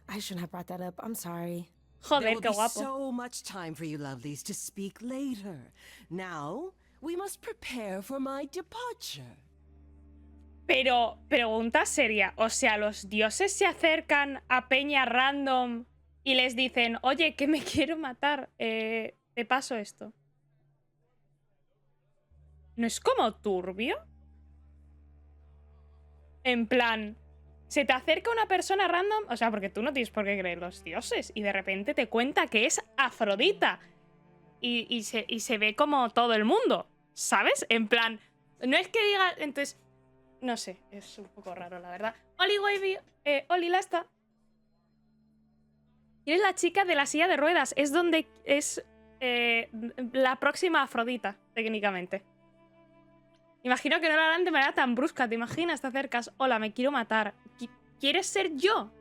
I shouldn't have brought that up. I'm sorry. There Joder, will qué be guapo. so much time for you lovelies to speak later. Now, we must prepare for my departure. Pero, pregunta seria. O sea, ¿los dioses se acercan a peña random y les dicen, oye, que me quiero matar? Te paso esto. ¿No es como turbio? En plan, se te acerca una persona random, o sea, porque tú no tienes por qué creer los dioses, y de repente te cuenta que es Afrodita. Y se ve como todo el mundo, ¿sabes? En plan, no es que diga... Entonces, no sé, es un poco raro, la verdad. Oli, Wavy, Oli, Lasta. ¿Quién es la chica de la silla de ruedas? Es donde es la próxima Afrodita, técnicamente. Imagino que no lo harán de manera tan brusca. ¿Te imaginas? Te acercas. Hola, me quiero matar. ¿Quieres ser yo?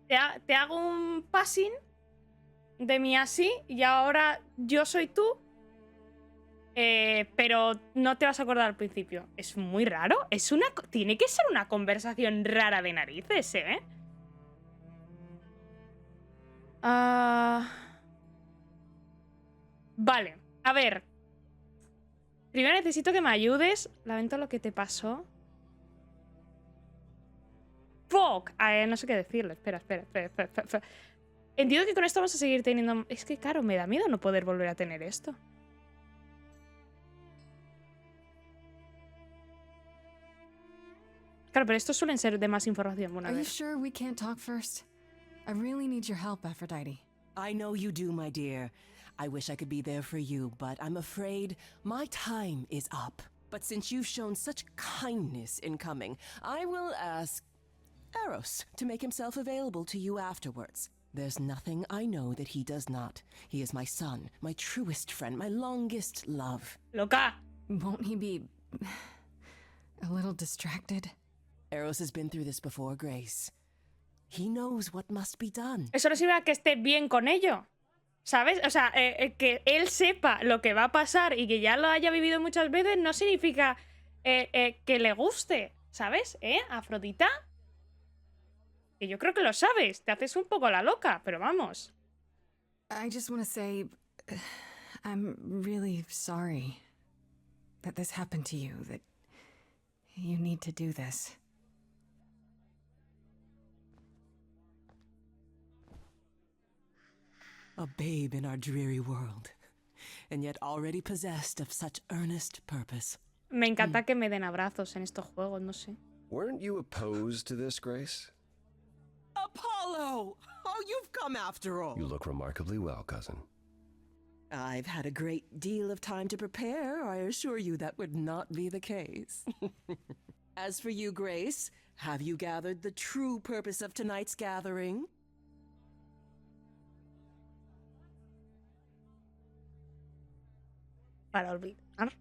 Te hago un passing de mí así y ahora yo soy tú. Pero no te vas a acordar al principio. Es muy raro. Tiene que ser una conversación rara de narices, ¿eh? Vale, a ver. Primero necesito que me ayudes. Lamento lo que te pasó. Fuck. No sé qué decirle. Espera. Entiendo que con esto vamos a seguir teniendo... Es que, claro, me da miedo no poder volver a tener esto. Claro, pero estos suelen ser de más información. Bueno, a Are you ver. sure we can't talk first? I really need your help, Aphrodite. I know you do, my dear. I wish I could be there for you, but I'm afraid my time is up. But since you've shown such kindness in coming, I will ask Eros to make himself available to you afterwards. There's nothing I know that he does not. He is my son, my truest friend, my longest love. ¡Loca! Won't he be a little distracted? Eros has been through this before, Grace. He knows what must be done. Eso no sirve a que esté bien con ello. ¿Sabes? O sea, que él sepa lo que va a pasar y que ya lo haya vivido muchas veces no significa que le guste. ¿Sabes? Afrodita. Que yo creo que lo sabes. Te haces un poco la loca, pero vamos. I just want to say, I'm really sorry that this happened to you, that you need to do this. A babe in our dreary world, and yet already possessed of such earnest purpose. Me encanta que me den abrazos en estos juegos, no sé. Weren't you opposed to this, Grace? Apollo! Oh, you've come after all. You look remarkably well, cousin. I've had a great deal of time to prepare. I assure you that would not be the case. As for you, Grace, have you gathered the true purpose of tonight's gathering? Para olvidar.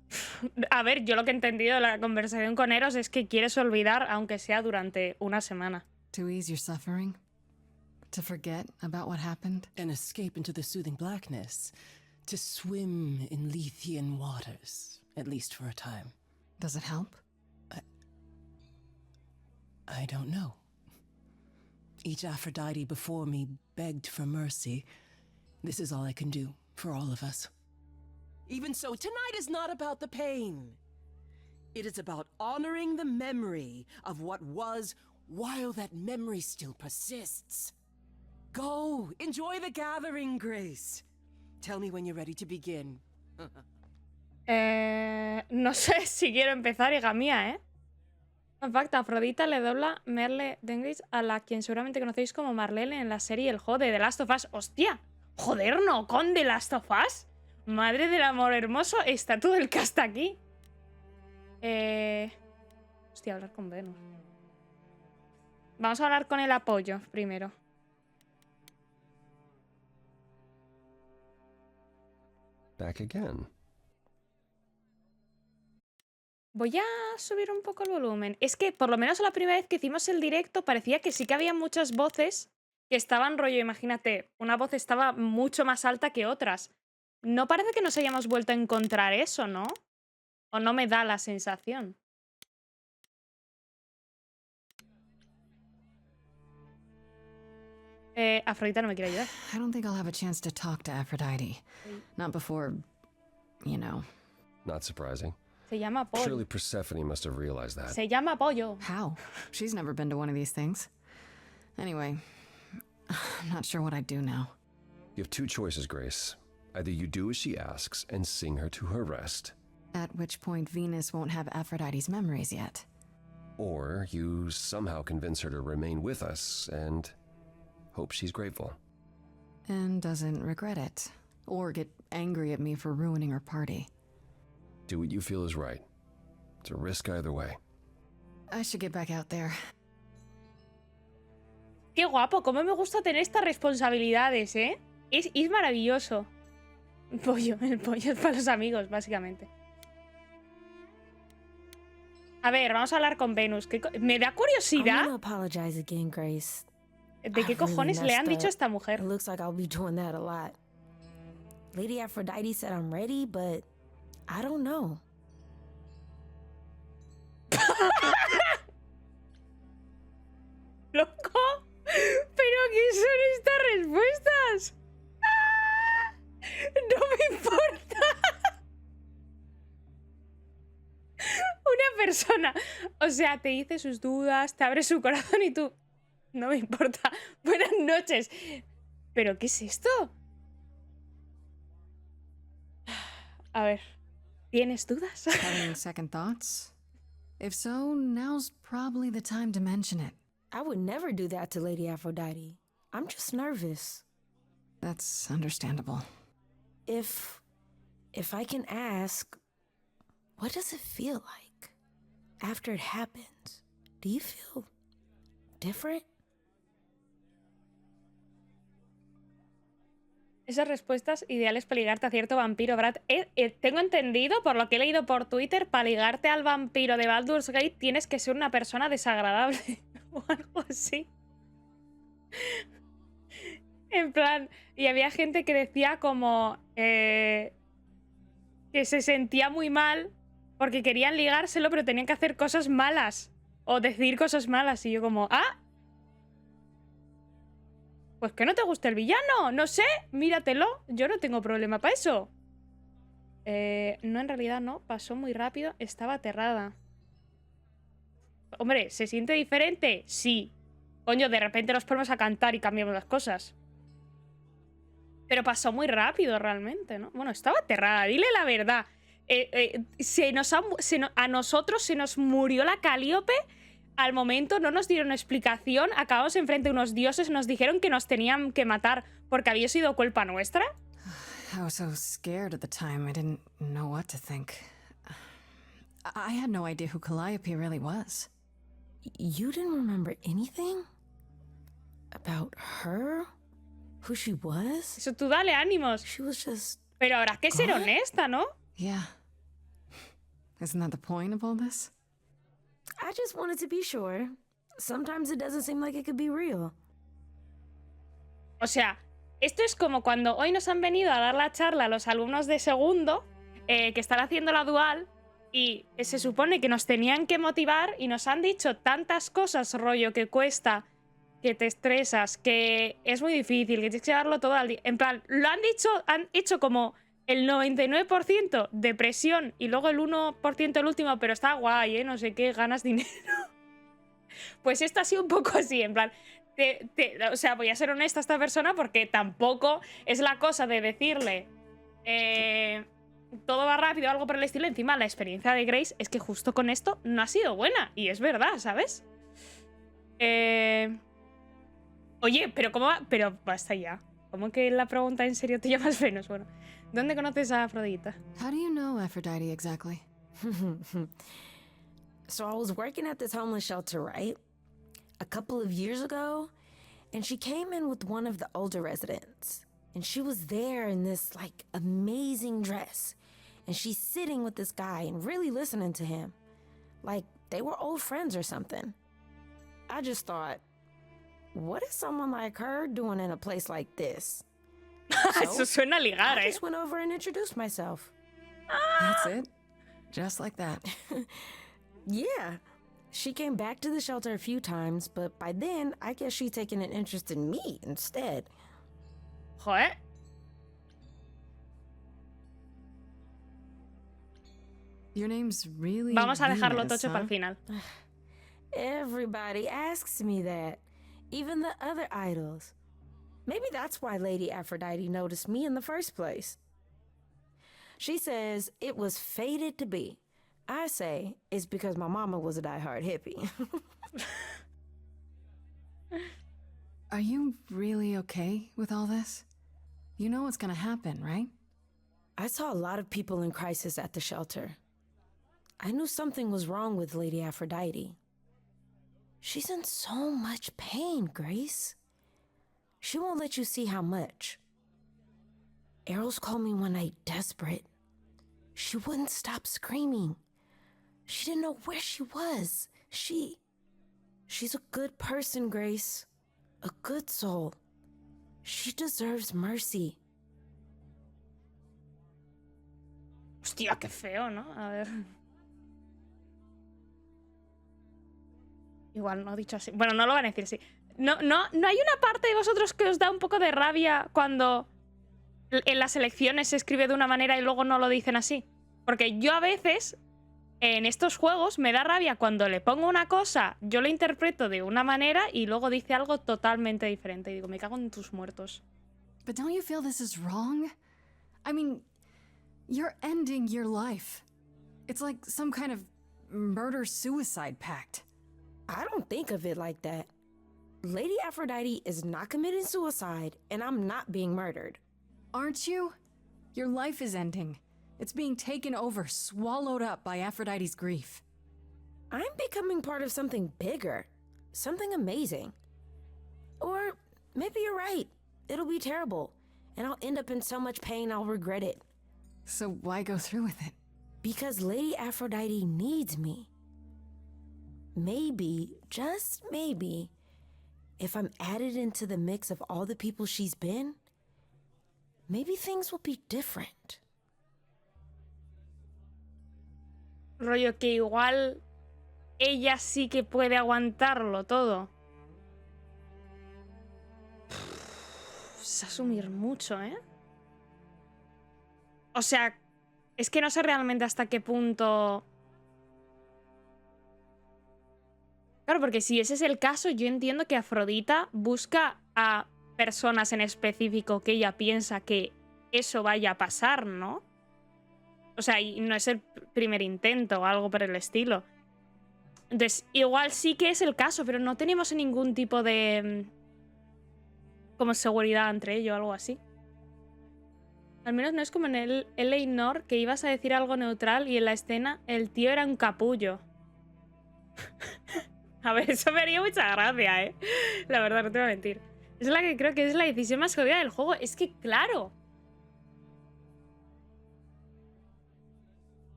A ver, yo lo que he entendido de la conversación con Eros es que quieres olvidar, aunque sea durante una semana. To ease your suffering? To forget about what happened? And escape into the soothing blackness. To swim in Lethean waters, at least for a time. Does it help? I don't know. Each Aphrodite before me begged for mercy. This is all I can do for all of us. Even so, tonight is not about the pain. It is about honoring the memory of what was while that memory still persists. Go, enjoy the gathering, Grace. Tell me when you're ready to begin. No sé si quiero empezar, hija mía, ¿eh? En fact, Afrodita le dobla Merle Dengris a la quien seguramente conocéis como Marlene en la serie El juego de The Last of Us. ¡Hostia! ¡Joder, no! ¿Con The Last of Us? Madre del amor hermoso, está todo el cast aquí. Hostia, hablar con Venus. Vamos a hablar con el apoyo primero. Back again. Voy a subir un poco el volumen. Es que por lo menos la primera vez que hicimos el directo parecía que sí que había muchas voces que estaban rollo, imagínate, una voz estaba mucho más alta que otras. No parece que nos hayamos vuelto a encontrar eso, ¿no? O no me da la sensación. Afrodita no me quiere ayudar. I don't think I'll have a chance to talk to Aphrodite. Not before, you know. Not surprising. Se llama Pollo. Surely Persephone must have realized that. Se llama Pollo. How? She's never been to one of these things. Anyway, I'm not sure what I'd do now. You have two choices, Grace. Either you do as she asks and sing her to her rest, At which point Venus won't have Aphrodite's memories yet. or you somehow convince her to remain with us and hope she's grateful. And doesn't regret it. Or get angry at me for ruining her party. Do what you feel is right. It's a risk either way. I should get back out there. Qué guapo, cómo me gusta tener estas responsabilidades, ¿eh? Es maravilloso. El pollo es para los amigos, básicamente. A ver, vamos a hablar con Venus. Me da curiosidad I'm gonna apologize again, Grace. de qué I really cojones le han messed dicho a up. esta mujer. It looks like I'll be doing that a lot. Lady Aphrodite said I'm ready, but I don't know. ¡Loco! ¿Pero qué son estas respuestas? ¡No me importa! Una persona, o sea, te dice sus dudas, te abre su corazón y tú... No me importa. Buenas noches. ¿Pero qué es esto? A ver, ¿tienes dudas? Having second thoughts? If so, now's probably the time to mention it. I would never do that to Lady Aphrodite. I'm just nervous. That's understandable. If I can ask, what does it feel like after it happens? Do you feel different? Esas respuestas ideales para ligarte a cierto vampiro, Brad. Tengo entendido, por lo que he leído por Twitter, para ligarte al vampiro de Baldur's Gate tienes que ser una persona desagradable o algo así. En plan, y había gente que decía como que se sentía muy mal porque querían ligárselo, pero tenían que hacer cosas malas o decir cosas malas. Y yo como, ¡ah! Pues que no te guste el villano, no sé, míratelo. Yo no tengo problema para eso. No, en realidad no, pasó muy rápido, estaba aterrada. Hombre, ¿se siente diferente? Sí. Coño, de repente nos ponemos a cantar y cambiamos las cosas. Pero pasó muy rápido realmente, ¿no? Bueno, estaba aterrada, dile la verdad. A nosotros se nos murió la Calíope. Al momento no nos dieron explicación, acabamos enfrente de unos dioses, nos dijeron que nos tenían que matar porque había sido culpa nuestra. I was so scared at the time, I didn't know what to think. I had no idea who Calliope really was. You didn't remember anything? About her? Who she was? Eso tú dale ánimos. She was just... Pero habrá que ser honesta, ¿no? Yeah. Isn't that the point of all this? I just wanted to be sure. Sometimes it doesn't seem like it could be real. O sea, esto es como cuando hoy nos han venido a dar la charla a los alumnos de segundo que están haciendo la dual y se supone que nos tenían que motivar y nos han dicho tantas cosas, rollo, que cuesta, que te estresas, que es muy difícil, que tienes que llevarlo todo al día. En plan, lo han dicho, han hecho como el 99% de presión y luego el 1% el último, pero está guay, ¿eh? No sé qué, ganas dinero. Pues esto ha sido un poco así, en plan... o sea, voy a ser honesta a esta persona porque tampoco es la cosa de decirle todo va rápido o algo por el estilo. Encima, la experiencia de Grace es que justo con esto no ha sido buena. Y es verdad, ¿sabes? Oye, pero ¿cómo va? Pero basta ya. ¿Cómo que la pregunta en serio te llamas Venus? Bueno, ¿dónde conoces a Afrodita? How do you know Aphrodite exactly? So I was working at this homeless shelter, right? A couple of years ago, and she came in with one of the older residents. And she was there in this, like, amazing dress. And she's sitting with this guy and really listening to him. Like, they were old friends or something. I just thought, what is someone like her doing in a place like this? Eso suena a ligar, I just went over and introduced myself. That's it? Just like that. Yeah. She came back to the shelter a few times, but by then, I guess she'd taken an interest in me instead. Joder. Your name's really Vamos a dejarlo Venus, tocho huh? para el final. Everybody asks me that. Even the other idols. Maybe that's why Lady Aphrodite noticed me in the first place. She says it was fated to be. I say it's because my mama was a diehard hippie. Are you really okay with all this? You know what's gonna happen, right? I saw a lot of people in crisis at the shelter. I knew something was wrong with Lady Aphrodite. She's in so much pain, Grace. She won't let you see how much. Errol's called me one night desperate. She wouldn't stop screaming. She didn't know where she was. She's a good person, Grace. A good soul. She deserves mercy. Hostia, qué feo, ¿no? A ver. Igual no dicho así. Bueno, no lo van a decir así. No hay una parte de vosotros que os da un poco de rabia cuando en las elecciones se escribe de una manera y luego no lo dicen así. Porque yo a veces, en estos juegos, me da rabia cuando le pongo una cosa, yo lo interpreto de una manera y luego dice algo totalmente diferente. Y digo, me cago en tus muertos. But don't you feel this is wrong? I mean, you're ending your life. It's like some kind of murder-suicide pact. I don't think of it like that. Lady Aphrodite is not committing suicide, and I'm not being murdered. Aren't you? Your life is ending. It's being taken over, swallowed up by Aphrodite's grief. I'm becoming part of something bigger. Something amazing. Or maybe you're right. It'll be terrible, and I'll end up in so much pain I'll regret it. So why go through with it? Because Lady Aphrodite needs me. Maybe, just maybe, if I'm added into the mix of all the people she's been, maybe things will be different. Rollo que igual ella sí que puede aguantarlo todo. Es asumir mucho, ¿eh? O sea, es que no sé realmente hasta qué punto... Claro, porque si ese es el caso, yo entiendo que Afrodita busca a personas en específico que ella piensa que eso vaya a pasar, ¿no? O sea, y no es el primer intento o algo por el estilo. Entonces, igual sí que es el caso, pero no tenemos ningún tipo de... como seguridad entre ellos o algo así. Al menos no es como en el LA Noir, que ibas a decir algo neutral y en la escena el tío era un capullo. A ver, eso me haría mucha gracia, ¿eh? La verdad, no te voy a mentir. Es la que creo que es la decisión más jodida del juego. Es que, claro.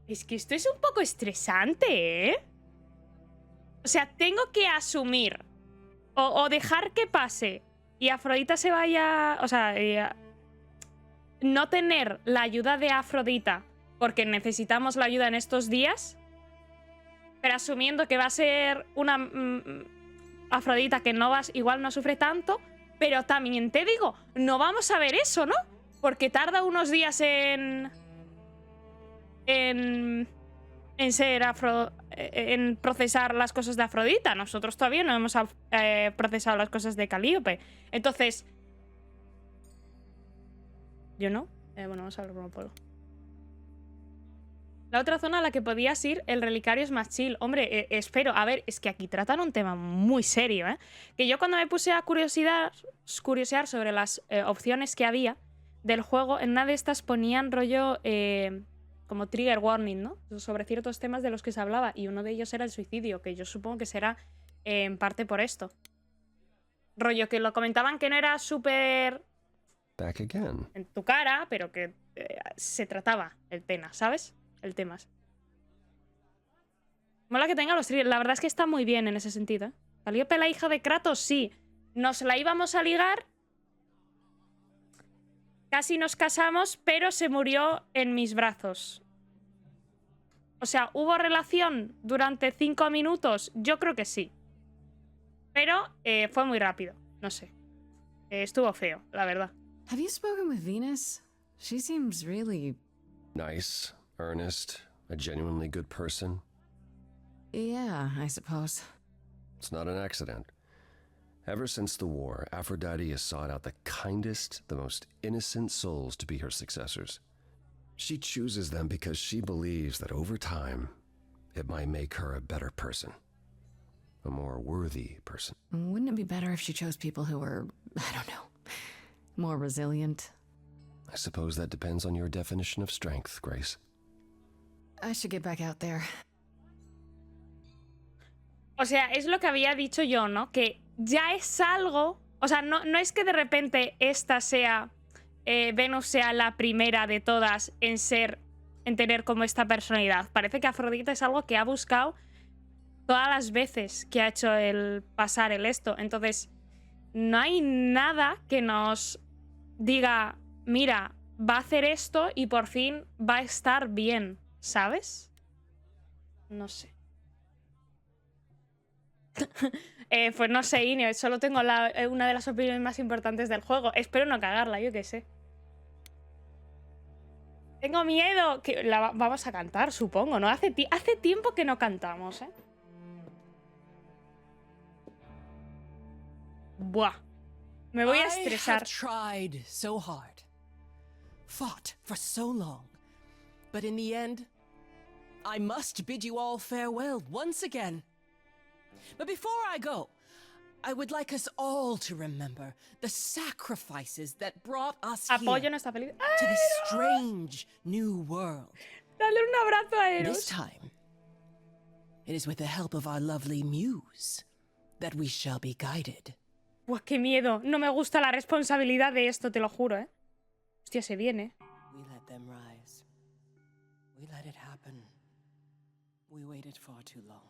Es que esto es un poco estresante, ¿eh? O sea, tengo que asumir o dejar que pase y Afrodita se vaya... O sea, no tener la ayuda de Afrodita porque necesitamos la ayuda en estos días... Pero asumiendo que va a ser una Afrodita que no igual no sufre tanto, pero también te digo, no vamos a ver eso, ¿no? Porque tarda unos días en procesar las cosas de Afrodita. Nosotros todavía no hemos procesado las cosas de Calíope. Entonces, yo no. Bueno, vamos a ver cómo puedo. La otra zona a la que podías ir, el relicario es más chill. Hombre, espero. A ver, es que aquí tratan un tema muy serio, ¿eh? Que yo cuando me puse a curiosear sobre las opciones que había del juego, en una de estas ponían rollo como trigger warning, ¿no? Sobre ciertos temas de los que se hablaba. Y uno de ellos era el suicidio, que yo supongo que será en parte por esto. Rollo que lo comentaban que no era súper... Back again. en tu cara, pero que se trataba el tema, ¿sabes? El tema. Mola que tenga los triggers. La verdad es que está muy bien en ese sentido, ¿eh? Calíope, la hija de Kratos, sí. Nos la íbamos a ligar. Casi nos casamos, pero se murió en mis brazos. O sea, ¿hubo relación durante 5 minutos? Yo creo que sí. Pero fue muy rápido. No sé. Estuvo feo, la verdad. Have you spoken with Venus? She seems really... Nice, earnest, a genuinely good person. Yeah, I suppose. It's not an accident. Ever since the war, Aphrodite has sought out the kindest, the most innocent souls to be her successors. She chooses them because she believes that over time, it might make her a better person. A more worthy person. Wouldn't it be better if she chose people who were, I don't know, more resilient? I suppose that depends on your definition of strength, Grace. I should get back out there. O sea, es lo que había dicho yo, ¿no? Que ya es algo... O sea, no es que de repente esta sea... Venus sea la primera de todas en tener como esta personalidad. Parece que Afrodita es algo que ha buscado todas las veces que ha hecho el pasar el esto. Entonces, no hay nada que nos diga, mira, va a hacer esto y por fin va a estar bien, ¿sabes? No sé. Pues no sé, Ine, solo tengo una de las opiniones más importantes del juego. Espero no cagarla, yo qué sé. Tengo miedo. Que vamos a cantar, supongo, ¿no? Hace tiempo que no cantamos, ¿eh? Buah. Me voy a estresar. I have tried so hard, fought for so long, but in the end, I must bid you all farewell once again. But before I go, I would like us all to remember the sacrifices that brought us Apoyo here nuestra feliz. to this strange new world. Dale un abrazo a This Eros. time, it is with the help of our lovely muse that we shall be guided. Buah, qué miedo. No me gusta la responsabilidad de esto, te lo juro, ¿eh? Hostia, se viene. We let them rise. We let it happen. We waited far too long.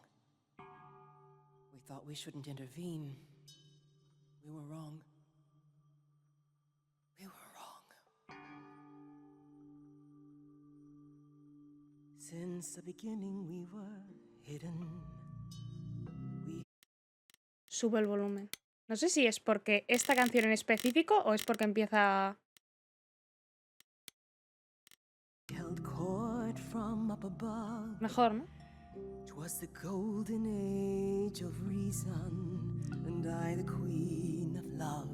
We thought we shouldn't intervene. We were wrong. We were wrong. Since the beginning we were hidden. Sube el volumen. No sé si es porque esta canción en específico o es porque empieza... Held court from up above. Mejor, ¿no? 'Twas the golden age of reason, and I the queen of love.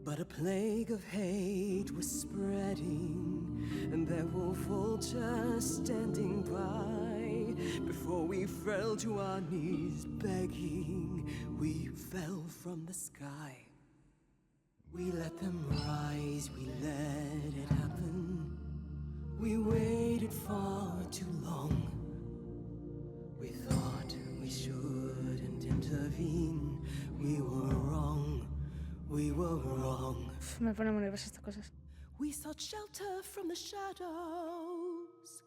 But a plague of hate was spreading, and there were vultures standing by. Before we fell to our knees begging, we fell from the sky. We let them rise, we let it happen. We waited far too long. We thought we shouldn't intervene. We were wrong. We were wrong. Uf, me pone muy nerviosa estas cosas. We sought shelter from the shadows,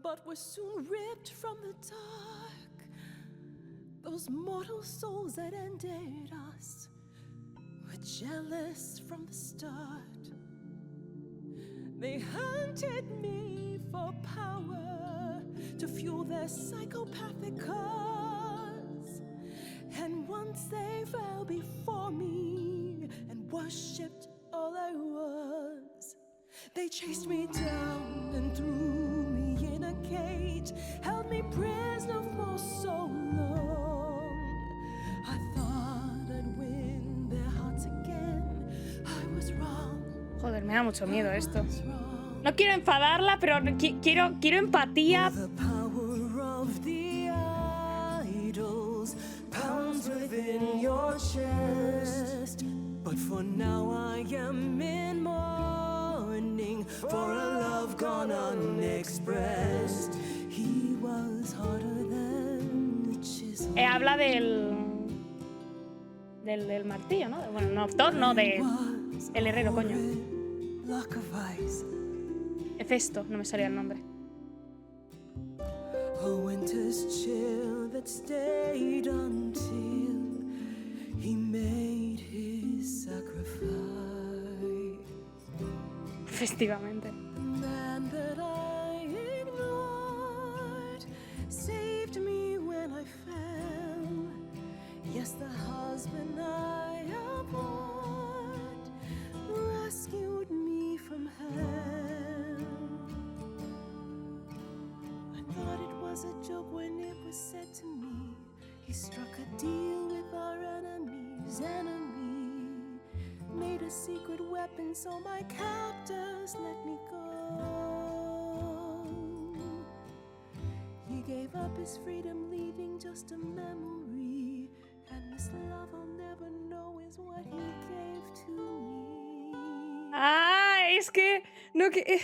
but were soon ripped from the dark. Those mortal souls that ended us were jealous from the start. They hunted me for power to fuel their psychopathic cause. And once they fell before me and worshipped all I was, they chased me down and threw me in a cage, held me prisoner for so long. I thought I'd win their hearts again. I was wrong. Joder, me da mucho miedo esto. No quiero enfadarla, pero quiero empatía. The power of the idols pounds within your chest. But for now I am in mourning for a love gone unexpressed. He was harder than the chisel. Habla del martillo, ¿no? Bueno, no, Thor, no, de... El herrero, coño. Block of ice. Hefesto, no me salía el nombre. A winter's chill that stayed until he made his sacrifice. Efectivamente. The man that I ignored saved me when I fell. Yes, the husband I abhorred rescued me from hell. I thought it was a joke when it was said to me. He struck a deal with our enemy's enemy, made a secret weapon so my captors let me go. He gave up his freedom, leaving just a memory, and this love I'll never know is what he gave to me. Ah, es que... No, que...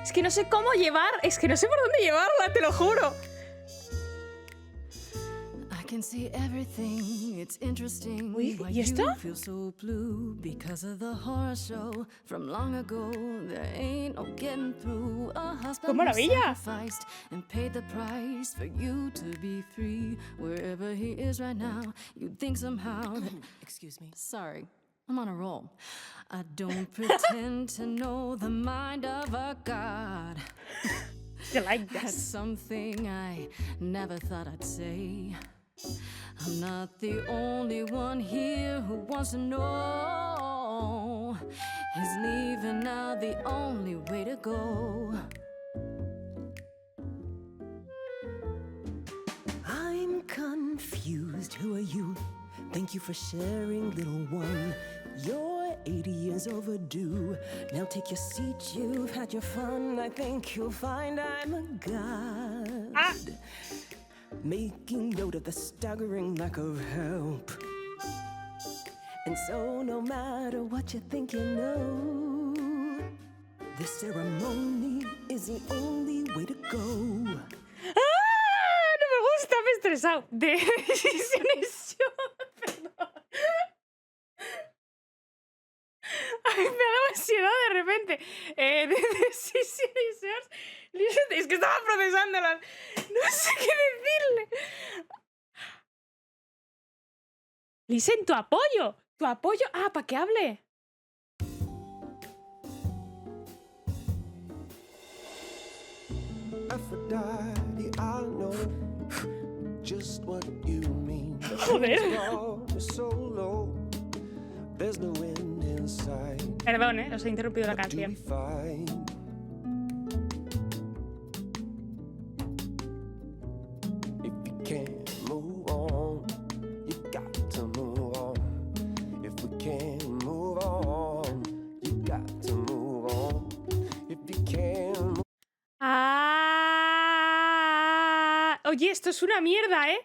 Es que no sé cómo llevar... Es que no sé por dónde llevarla, te lo juro. I can see everything. It's interesting. Uy, why ¿y esto? you feel so blue because of the horror show from long ago. There ain't no getting through. A husband who maravilla! sacrificed and paid the price for you to be free. Wherever he is right now, you'd think somehow that... Excuse me. Sorry, I'm on a roll. I don't pretend to know the mind of a god. You like That's this. something I never thought I'd say. I'm not the only one here who wants to know. Is leaving now the only way to go? I'm confused. Who are you? Thank you for sharing, little one. You're 80 years overdue. Now take your seat, you've had your fun. I think you'll find I'm a god. Ah. Making note of the staggering lack of help. And so no matter what you think you know, this ceremony is the only way to go. ¡Ah! No me gusta, me he estresado. Decisiones yo. Perdón. Ay, me ha dado ansiedad de repente. Decisiones yours. Es que estaba procesándolas. No sé qué decirle. Listen, tu apoyo. Tu apoyo. Ah, para que hable. Aphrodite, I know just what you mean. Joder. So low, there's no end in sight. Perdón, os he interrumpido la What do we canción. find? If you can't move on, you got to move on. If we can't move on, you got to move on. If you can't Ah, oye, esto es una mierda, ¿eh?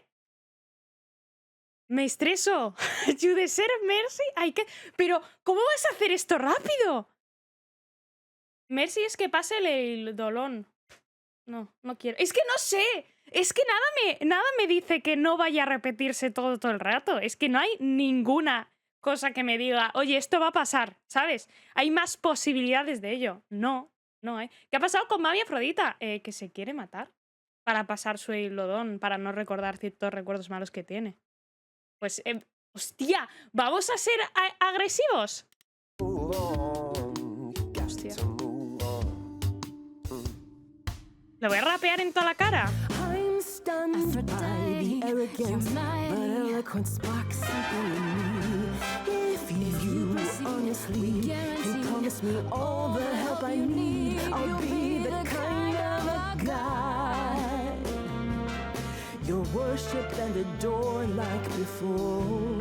Me estreso. You deserve mercy. Hay que... Pero, ¿cómo vas a hacer esto rápido? Mercy es que pase el dolón. No, no quiero. Es que no sé. Es que nada me dice que no vaya a repetirse todo el rato. Es que no hay ninguna cosa que me diga, oye, esto va a pasar, ¿sabes? Hay más posibilidades de ello. No, no, ¿eh? ¿Qué ha pasado con Mavi Afrodita? Que se quiere matar para pasar su hilodón, para no recordar ciertos recuerdos malos que tiene. Pues, hostia, ¿vamos a ser agresivos? Hostia. ¿Lo voy a rapear en toda la cara? I'm stunned by the arrogance, but eloquent sparks something in me. If you honestly can promise me all the help I need, I'll be the kind of a god you're worshipped and adored like before.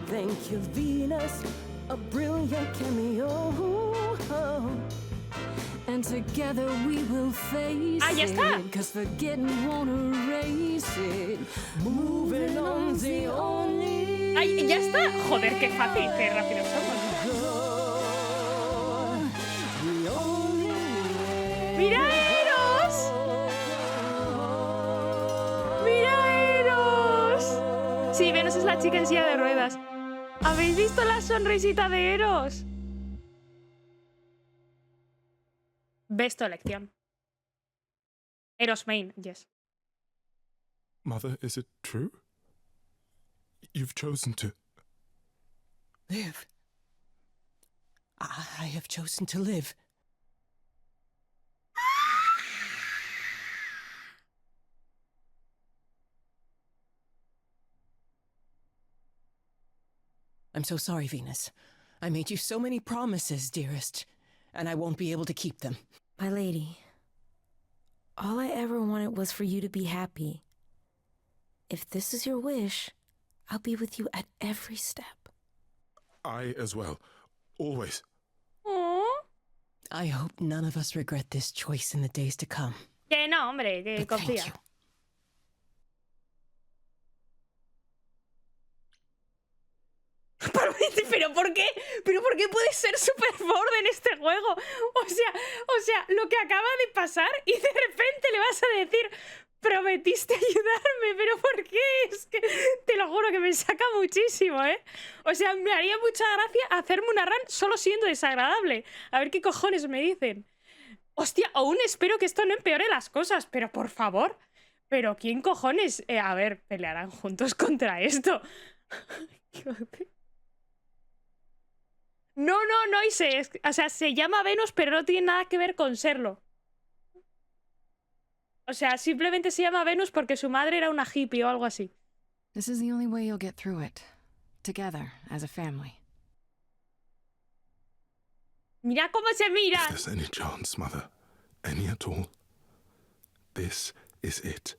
Thank you, Venus, a brilliant cameo. And together we will face Ah, ya está. it, 'cause forgetting won't erase it. Moving on the only ¡Ay, ya está! Joder, qué fácil, qué rápido somos. ¡Mira Eros! ¡Mira Eros! Sí, Venus es la chica en silla de ruedas. ¿Habéis visto la sonrisita de Eros? Ves tu elección. Eros main, yes. Mother, is it true? You've chosen to... Live. I have chosen to live. I'm so sorry, Venus. I made you so many promises, dearest, and I won't be able to keep them. My lady, all I ever wanted was for you to be happy. If this is your wish, I'll be with you at every step. I as well. Always. Oh. I hope none of us regret this choice in the days to come. Que no, hombre, que But thank confía. you. ¿Pero por qué? ¿Pero por qué puedes ser super borde en este juego? O sea, lo que acaba de pasar y de repente le vas a decir, prometiste ayudarme, ¿pero por qué? Es que te lo juro que me saca muchísimo, ¿eh? O sea, me haría mucha gracia hacerme una run solo siendo desagradable. A ver qué cojones me dicen. Hostia, aún espero que esto no empeore las cosas, pero por favor. ¿Pero quién cojones? A ver, pelearán juntos contra esto. No, o sea, se llama Venus, pero no tiene nada que ver con serlo. O sea, simplemente se llama Venus porque su madre era una hippie o algo así. This is the only way you'll get through it. Together, as a family. Mira cómo se miran. If there's any chance, Mother, any at all, this is it.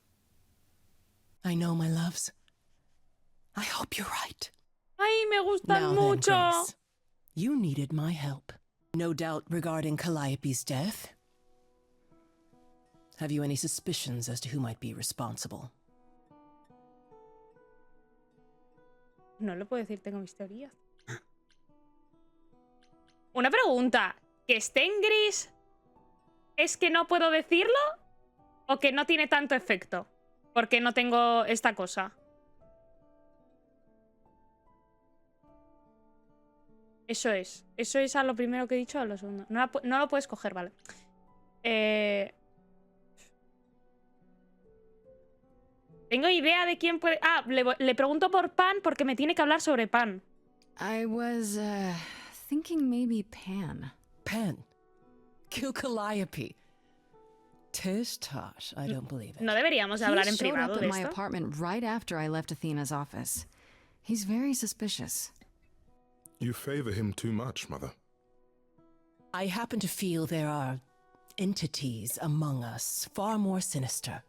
I know, my loves. I hope you're right. Ay, me gustan Now mucho. then, Grace, you needed my help. No doubt regarding Calliope's death. Have you any suspicions as to who might be responsible? No lo puedo decir, tengo mis teorías. Una pregunta. ¿Que esté en gris es que no puedo decirlo? ¿O que no tiene tanto efecto? Porque no tengo esta cosa. Eso es a lo primero que he dicho o a lo segundo. No lo puedes coger, vale. Tengo idea de quién puede... Ah, le pregunto por Pan porque me tiene que hablar sobre Pan. I was, thinking maybe Pan. Pan. Kill Calliope. Tish tosh, I don't believe it. No deberíamos hablar en He showed privado up de at my esto. apartment right after I left Athena's office. He's very suspicious. You favor him too much, Mother. I happen to feel there are entities among us far more sinister.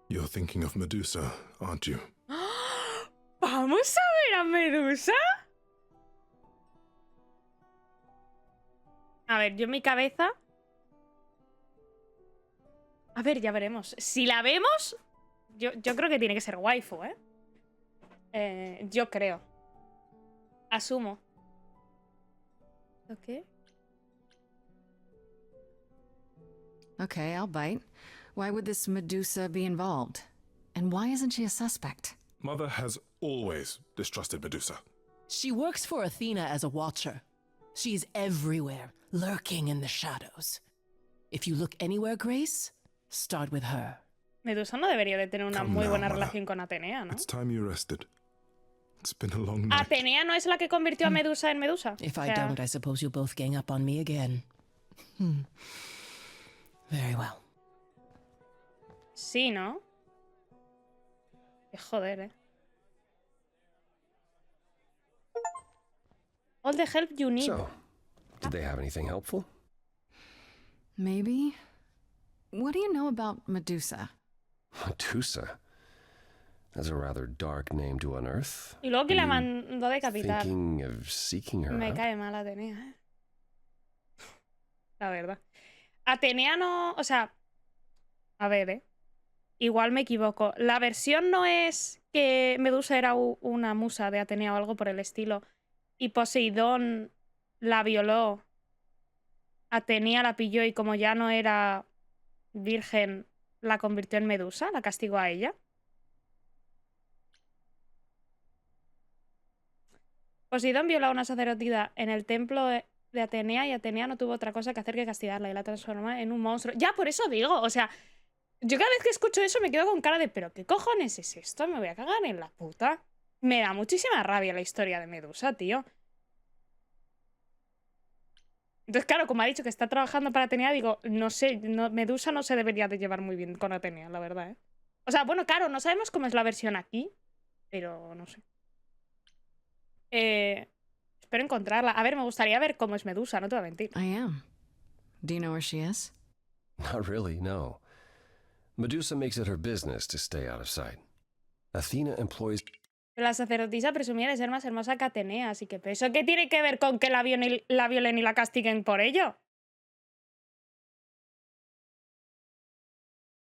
You're thinking of Medusa, aren't you? ¿Vamos a ver a Medusa? A ver, yo en mi cabeza... A ver, ya veremos. Si la vemos, yo creo que tiene que ser waifu, ¿eh? Yo creo. Asumo. ¿Ok? Okay, I'll bite. Why would this Medusa be involved? And why isn't she a suspect? Mother has always distrusted Medusa. She works for Athena as a watcher. She's everywhere, lurking in the shadows. If you look anywhere, Grace, start with her. Medusa no debería de tener una Come muy now, buena mother. relación con Atenea, ¿no? It's time you rested. It's been a long night. Atenea no es la que convirtió a Medusa en Medusa. If O I sea, don't, I suppose you'll both gang up on me again. Very well. Sí, ¿no? Qué joder, ¿eh? All the help you need. So, did they have anything helpful? Maybe? What do you know about Medusa? Medusa? That's a rather dark name to unearth. Y luego que la Are you mandó a decapitar. Thinking of seeking her Me out? cae mal Atenea, ¿eh? La verdad. Atenea no... O sea... A ver, ¿eh? Igual me equivoco. La versión no es que Medusa era una musa de Atenea o algo por el estilo. Y Poseidón la violó. Atenea la pilló y como ya no era virgen, la convirtió en Medusa, la castigó a ella. Poseidón violó a una sacerdotisa en el templo de Atenea y Atenea no tuvo otra cosa que hacer que castigarla y la transformó en un monstruo. Ya, por eso digo, o sea, yo cada vez que escucho eso me quedo con cara de ¿pero qué cojones es esto? Me voy a cagar en la puta. Me da muchísima rabia la historia de Medusa, tío. Entonces, claro, como ha dicho que está trabajando para Atenea, digo, no sé, Medusa no se debería de llevar muy bien con Atenea, la verdad, ¿eh? O sea, bueno, claro, no sabemos cómo es la versión aquí, pero no sé. Espero encontrarla. A ver, me gustaría ver cómo es Medusa, no te voy a mentir. I am. Do you know where she is? Not really, no. Medusa makes it her business to stay out of sight. Athena employs... La sacerdotisa presumía de ser más hermosa que Atenea, así que ¿eso qué tiene que ver con que la violen y la castiguen por ello?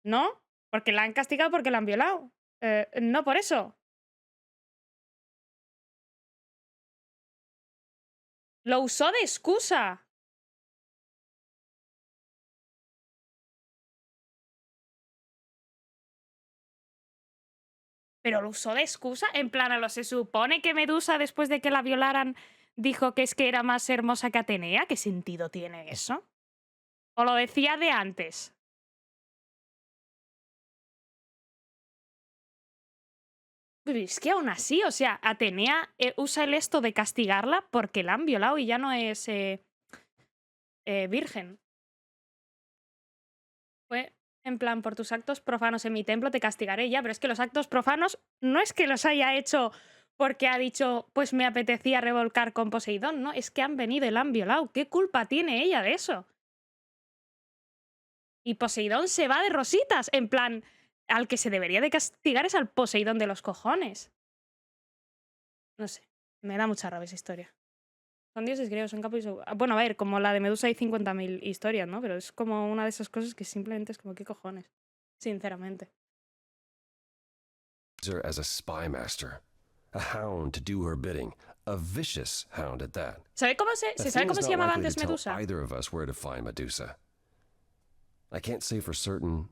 ¿No? Porque la han castigado porque la han violado. No por eso. Lo usó de excusa. Pero lo usó de excusa. En plan, a lo se supone que Medusa, después de que la violaran, dijo que es que era más hermosa que Atenea. ¿Qué sentido tiene eso? ¿O lo decía de antes? Pero es que aún así, o sea, Atenea usa el esto de castigarla porque la han violado y ya no es virgen. Fue en plan, por tus actos profanos en mi templo te castigaré ya, pero es que los actos profanos no es que los haya hecho porque ha dicho, pues me apetecía revolcar con Poseidón, no, es que han venido y la han violado. ¿Qué culpa tiene ella de eso? Y Poseidón se va de rositas, en plan, al que se debería de castigar es al Poseidón de los cojones. No sé, me da mucha rabia esa historia. Son dioses griegos, son capos. Bueno, a ver, como la de Medusa hay 50.000 historias, ¿no? Pero es como una de esas cosas que simplemente es como, ¿qué cojones? Sinceramente. As a spy master, a hound to do her bidding, a vicious hound at that. ¿Se sabe cómo se llamaba antes Medusa? Either of us where to find Medusa. I can't say for certain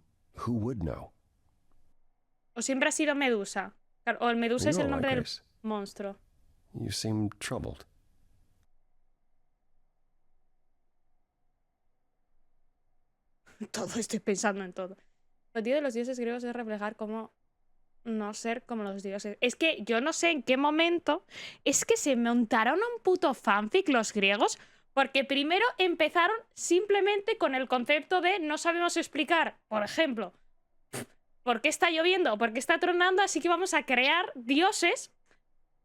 who would know. ¿O siempre ha sido Medusa? O el Medusa es el nombre del monstruo. You seem troubled. Todo, estoy pensando en todo. El objetivo de los dioses griegos es reflejar cómo no ser como los dioses. Es que yo no sé en qué momento es que se montaron un puto fanfic los griegos, porque primero empezaron simplemente con el concepto de no sabemos explicar, por ejemplo, por qué está lloviendo o por qué está tronando, así que vamos a crear dioses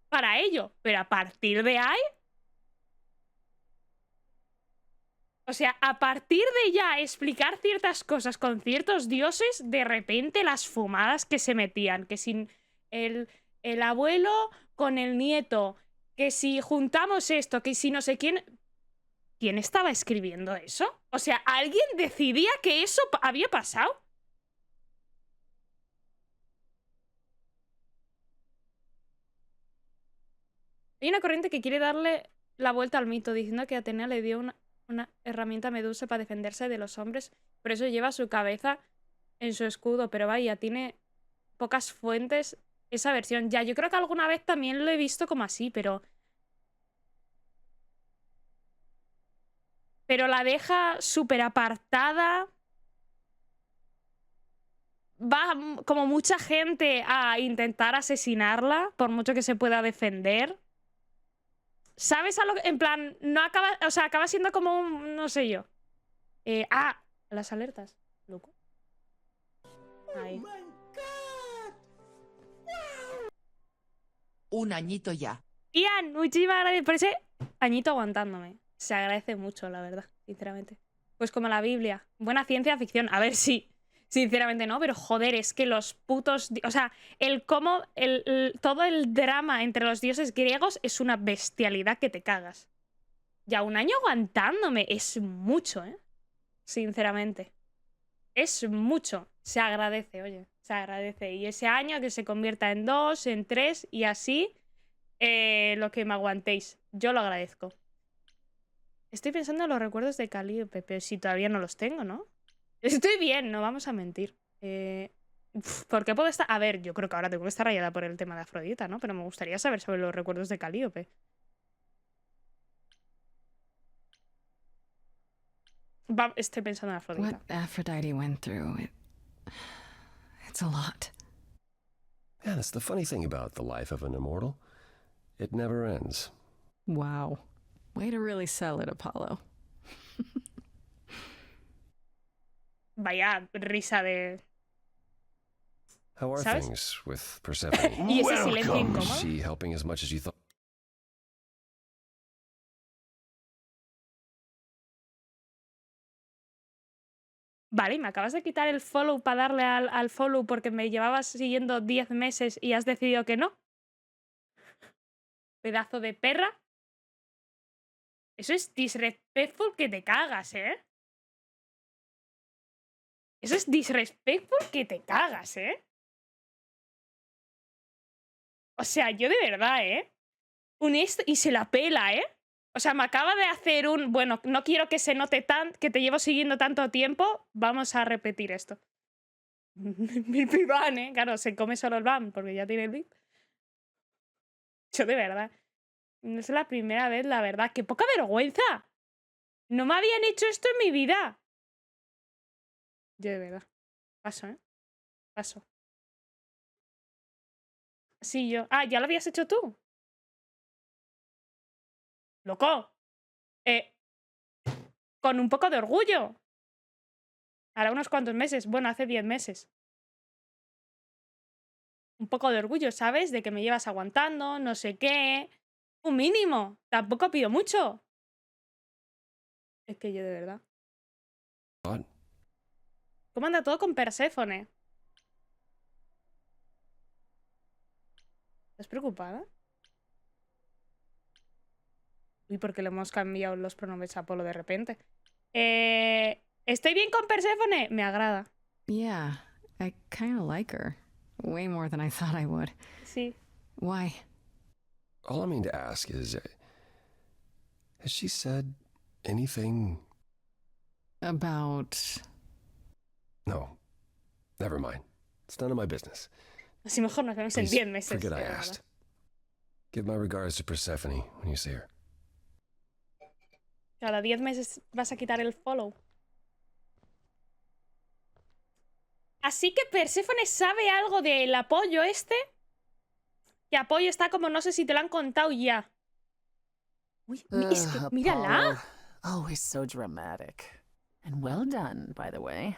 para ello. Pero a partir de ahí... O sea, a partir de ya explicar ciertas cosas con ciertos dioses, de repente las fumadas que se metían, que sin el abuelo con el nieto, que si juntamos esto, que si no sé quién... ¿Quién estaba escribiendo eso? O sea, ¿alguien decidía que eso había pasado? Hay una corriente que quiere darle la vuelta al mito, diciendo que Atenea le dio una herramienta a Medusa para defenderse de los hombres. Por eso lleva su cabeza en su escudo. Pero vaya, tiene pocas fuentes esa versión. Ya, yo creo que alguna vez también lo he visto como así, pero la deja súper apartada. Va como mucha gente a intentar asesinarla, por mucho que se pueda defender. ¿Sabes a lo que...? En plan, no acaba... O sea, acaba siendo como un... No sé yo. Las alertas. Loco. Ahí. Un añito ya. Ian, muchísimas gracias por ese añito aguantándome. Se agradece mucho, la verdad, sinceramente. Pues como la Biblia. Buena ciencia ficción. A ver, sí. Sinceramente no, pero joder, es que los putos... O sea, todo el drama entre los dioses griegos es una bestialidad que te cagas. Ya un año aguantándome es mucho, ¿eh? Sinceramente. Es mucho. Se agradece, oye. Se agradece. Y ese año que se convierta en 2, en 3 y así, lo que me aguantéis. Yo lo agradezco. Estoy pensando en los recuerdos de Calíope, pero si todavía no los tengo, ¿no? Estoy bien, no vamos a mentir. ¿Por qué puedo estar...? A ver, yo creo que ahora tengo que estar rayada por el tema de Afrodita, ¿no? Pero me gustaría saber sobre los recuerdos de Calíope. Estoy pensando en Afrodita. What Aphrodite went through, it's a lot. Yeah, that's the funny thing about the life of an immortal. It never ends. Wow. Way to really sell it, Apollo. Vaya risa de... How are ¿Sabes? things with Persephone? Y ese silencio Is incómodo. she helping as much as you thought? Vale, y me acabas de quitar el follow para darle al follow porque me llevabas siguiendo 10 meses y has decidido que no. Pedazo de perra. Eso es disrespectful que te cagas, ¿eh? Eso es disrespectful que te cagas, ¿eh? O sea, yo de verdad, ¿eh? Y se la pela, ¿eh? O sea, me acaba de hacer un... Bueno, no quiero que se note que te llevo siguiendo tanto tiempo. Vamos a repetir esto. Mi ban, ¿eh? Claro, se come solo el ban porque ya tiene el VIP. Yo de verdad. No es la primera vez, la verdad. ¡Qué poca vergüenza! No me habían hecho esto en mi vida. Yo de verdad. Paso, ¿eh? Paso. Sí, yo. Ah, ¿ya lo habías hecho tú? ¡Loco! Con un poco de orgullo. Hará unos cuantos meses. Bueno, hace 10 meses. Un poco de orgullo, ¿sabes? De que me llevas aguantando, no sé qué. Un mínimo. Tampoco pido mucho. Es que yo de verdad. ¿Cómo anda todo con Perséfone? ¿Estás preocupada? Uy, ¿por qué le hemos cambiado los pronombres a Apolo de repente? ¿Estoy bien con Perséfone? Me agrada. Yeah, I kind of like her. Way more than I thought I would. Sí. Why? All I mean to ask is, has she said anything? About... No. Never mind. It's none of my business. Así mejor nos vemos en 10 meses. Forget I asked. Give my regards to Persephone when you see her. Cada 10 meses vas a quitar el follow. Así que Perséfone sabe algo del apoyo este. Que apoyo está como no sé si te lo han contado ya. Uy, es que mírala. Always so dramatic. And well done, by the way.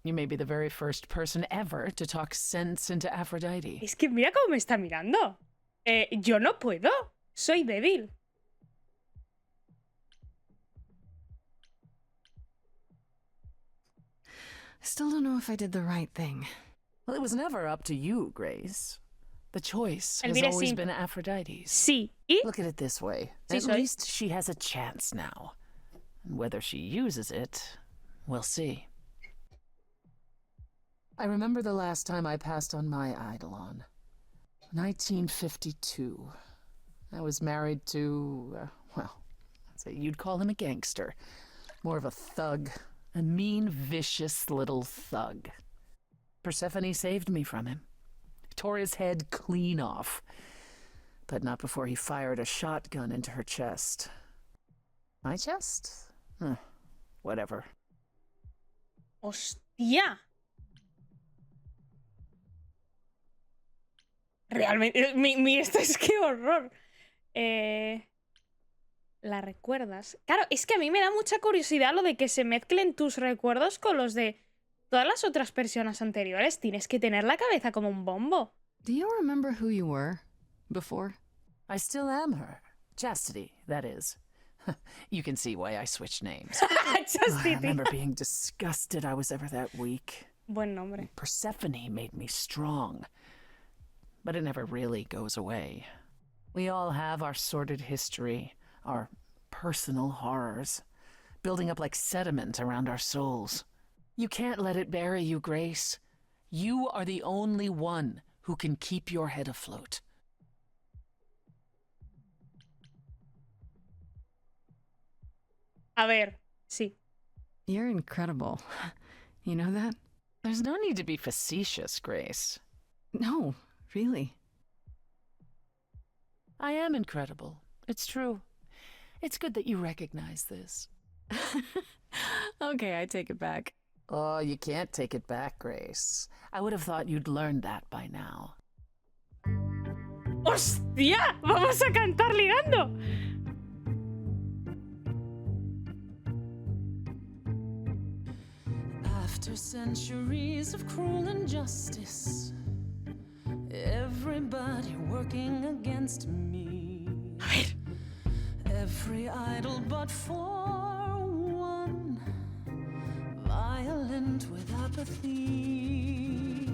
You may be the very first person ever to talk sense into Aphrodite. Es que mira cómo me está mirando. Yo no puedo. Soy débil. I still don't know if I did the right thing. Well, it was never up to you, Grace. The choice has Elvira, always sí. been Aphrodite's. Sí. ¿Y? Look at it this way. Sí, At soy. least she has a chance now. And whether she uses it, we'll see. I remember the last time I passed on my Eidolon. 1952. I was married to, well, I'd say you'd call him a gangster. More of a thug. A mean, vicious little thug. Persephone saved me from him. Tore his head clean off. But not before he fired a shotgun into her chest. My chest? Whatever. ¡Hostia! Realmente... esto es que horror. ¿La recuerdas? Claro, es que a mí me da mucha curiosidad lo de que se mezclen tus recuerdos con los de todas las otras personas anteriores. Tienes que tener la cabeza como un bombo. Do you remember who you were before? I still am her. Chastity, that is. You can see why I switched names. Chastity. I remember being disgusted I was ever that weak. Buen nombre. Persephone made me strong. But it never really goes away. We all have our sordid history, our personal horrors, building up like sediment around our souls. You can't let it bury you, Grace. You are the only one who can keep your head afloat. A ver, sí. You're incredible. You know that? There's no need to be facetious, Grace. No, really. I am incredible. It's true. It's good that you recognize this. Okay, I take it back. Oh, you can't take it back, Grace. I would have thought you'd learned that by now. ¡Hostia! ¡Vamos a cantar ligando! After centuries of cruel injustice, everybody working against me. Every idol but for one, violent with apathy.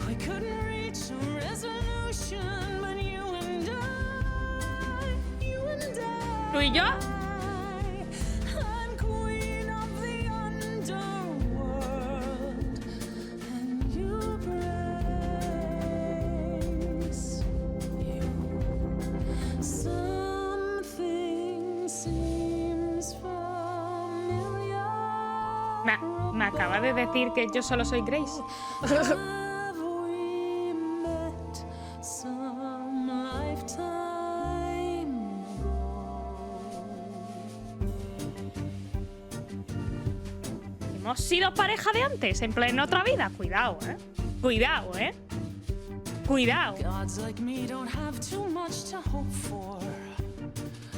We couldn't reach a resolution, but you and I. ¿Tú y yo? I'm queen of the underworld, and you praise you. Some Me acaba de decir que yo solo soy Grace. Have we met some lifetime ago? Hemos sido pareja de antes, en plena otra vida. Cuidado, ¿eh? Cuidado, ¿eh? Cuidado. Gods like me don't have too much to hope for.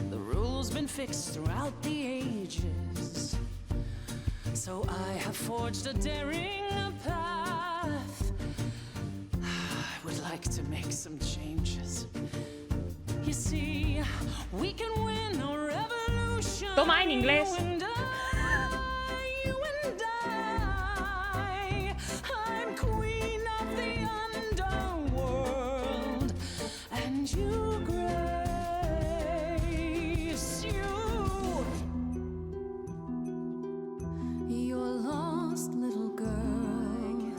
The rules been fixed throughout the ages. So I have forged a daring path. I would like to make some changes. You see, we can win a revolution. Toma en inglés. You and I. I'm queen of the underworld, and you, Grace, you. Your lost little girl.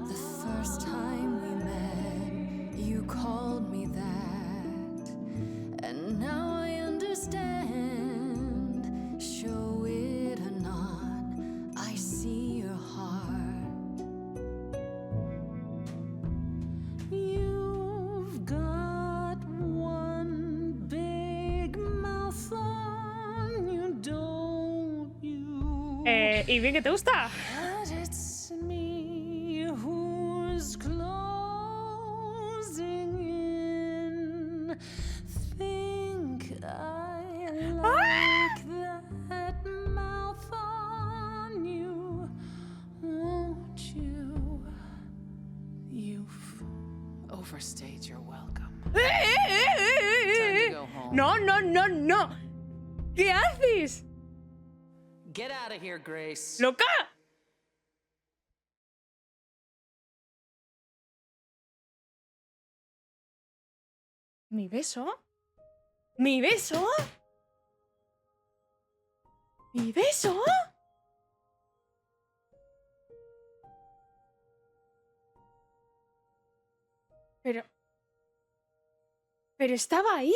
The first time we met, you called me that. And now I understand. Show it or not, I see your heart. You've got one big mouth on you, don't you? ¿Y bien que te gusta? But it's me who's closing in. Think I like that mouth on you, won't you? You've overstayed your welcome. Time to go home. No, no, no, no. ¿Qué haces? Get out of here, Grace. ¡Loca! ¿Mi beso? ¿Mi beso? ¿Mi beso? Pero estaba ahí.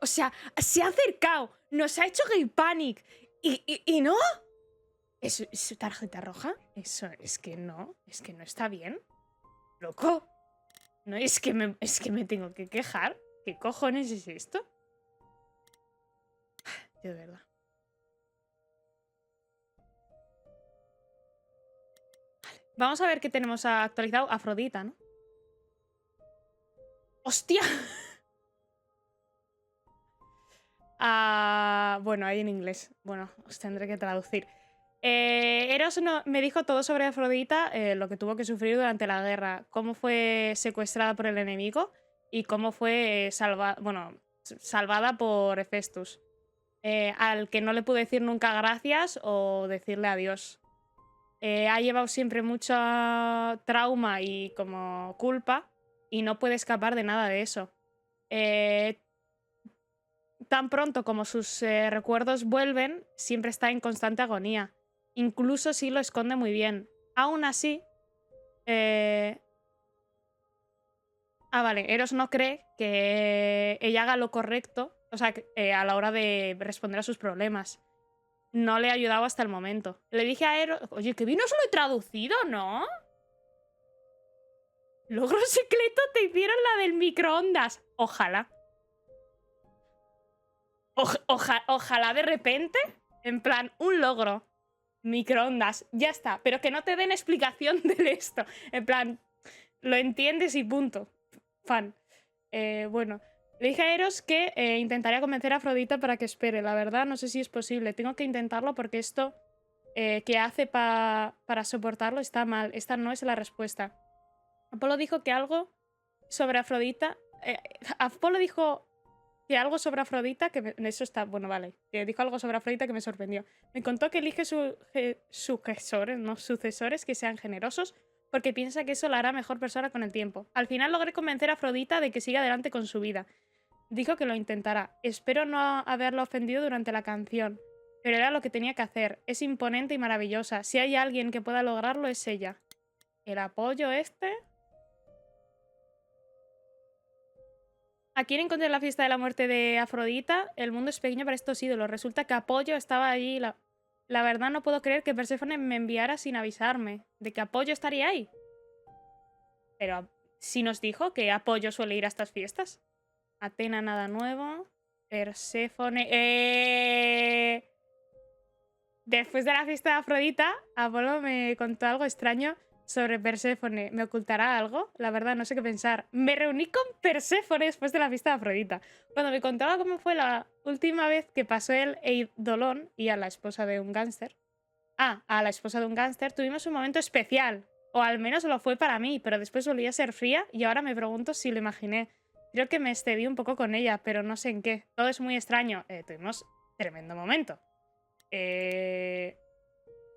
O sea, se ha acercado, nos ha hecho gay panic y no. ¿Es su tarjeta roja? Eso es que no está bien. Loco. No, es que me tengo que quejar. ¿Qué cojones es esto? De verdad. Vale. Vamos a ver qué tenemos actualizado. Afrodita, ¿no? ¡Hostia! Bueno, ahí en inglés. Bueno, os tendré que traducir. Eros me dijo todo sobre Afrodita, lo que tuvo que sufrir durante la guerra, cómo fue secuestrada por el enemigo y cómo fue salvada por Hefestus, al que no le pude decir nunca gracias o decirle adiós. Ha llevado siempre mucho trauma y como culpa y no puede escapar de nada de eso. Tan pronto como sus recuerdos vuelven, siempre está en constante agonía. Incluso si lo esconde muy bien. Aún así... vale, Eros no cree que ella haga lo correcto, o sea, a la hora de responder a sus problemas. No le ha ayudado hasta el momento. Le dije a Eros... Oye, que bien os lo he traducido, ¿no? Logro secreto, te hicieron la del microondas. Ojalá. Ojalá de repente, en plan, un logro. Microondas, ya está. Pero que no te den explicación de esto. En plan, lo entiendes y punto. Fan. Bueno, le dije a Eros que intentaría convencer a Afrodita para que espere. La verdad, no sé si es posible. Tengo que intentarlo porque esto que hace para soportarlo está mal. Esta no es la respuesta. Apolo dijo que algo sobre Afrodita... Apolo dijo... que algo sobre Afrodita que eso está... Bueno, vale. Dijo algo sobre Afrodita que me sorprendió. Me contó que elige sucesores que sean generosos porque piensa que eso la hará mejor persona con el tiempo. Al final logré convencer a Afrodita de que siga adelante con su vida. Dijo que lo intentará. Espero no haberla ofendido durante la canción. Pero era lo que tenía que hacer. Es imponente y maravillosa. Si hay alguien que pueda lograrlo es ella. El apoyo este... ¿A quién encontré la fiesta de la muerte de Afrodita? El mundo es pequeño para estos ídolos. Resulta que Apollo estaba allí... La verdad no puedo creer que Perséfone me enviara sin avisarme. ¿De que Apoyo estaría ahí? Pero sí nos dijo que Apoyo suele ir a estas fiestas. Atena, nada nuevo. Perséfone... Después de la fiesta de Afrodita, Apolo me contó algo extraño sobre Perséfone. ¿Me ocultará algo? La verdad, no sé qué pensar. Me reuní con Perséfone después de la fiesta de Afrodita. Cuando me contaba cómo fue la última vez que pasó el Eidolon y a la esposa de un gángster. A la esposa de un gángster, tuvimos un momento especial. O al menos lo fue para mí, pero después volví a ser fría y ahora me pregunto si lo imaginé. Creo que me excedí un poco con ella, pero no sé en qué. Todo es muy extraño. Tuvimos tremendo momento.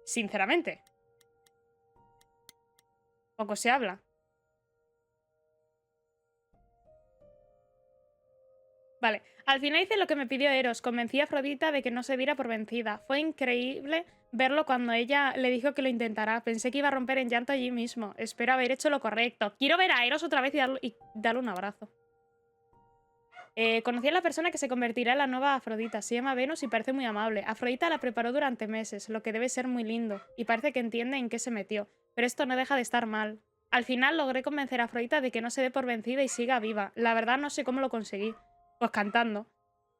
Sinceramente. Poco se habla. Vale, al final hice lo que me pidió Eros. Convencí a Afrodita de que no se diera por vencida. Fue increíble verlo cuando ella le dijo que lo intentará. Pensé que iba a romper en llanto allí mismo. Espero haber hecho lo correcto. Quiero ver a Eros otra vez y darle un abrazo. Conocí a la persona que se convertirá en la nueva Afrodita. Se llama Venus y parece muy amable. Afrodita la preparó durante meses, lo que debe ser muy lindo. Y parece que entiende en qué se metió. Pero esto no deja de estar mal. Al final logré convencer a Afrodita de que no se dé por vencida y siga viva. La verdad no sé cómo lo conseguí. Pues cantando.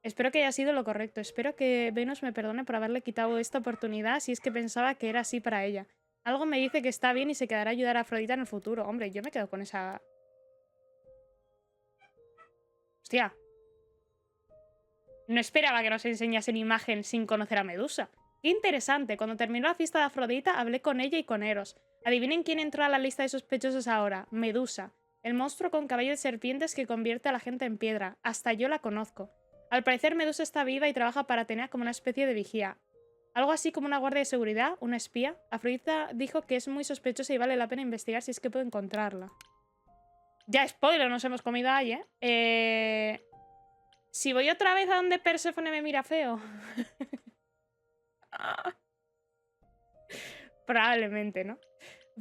Espero que haya sido lo correcto. Espero que Venus me perdone por haberle quitado esta oportunidad si es que pensaba que era así para ella. Algo me dice que está bien y se quedará a ayudar a Afrodita en el futuro. Hombre, yo me quedo con esa... Hostia. No esperaba que nos enseñasen imagen sin conocer a Medusa. Qué interesante. Cuando terminó la fiesta de Afrodita, hablé con ella y con Eros. Adivinen quién entró a la lista de sospechosos ahora. Medusa. El monstruo con cabello de serpientes que convierte a la gente en piedra. Hasta yo la conozco. Al parecer Medusa está viva y trabaja para Atenea como una especie de vigía. Algo así como una guardia de seguridad, una espía. Afrodita dijo que es muy sospechosa y vale la pena investigar si es que puedo encontrarla. Ya, spoiler, nos hemos comido ahí, ¿eh? Si voy otra vez a donde Perséfone me mira feo. Probablemente, ¿no?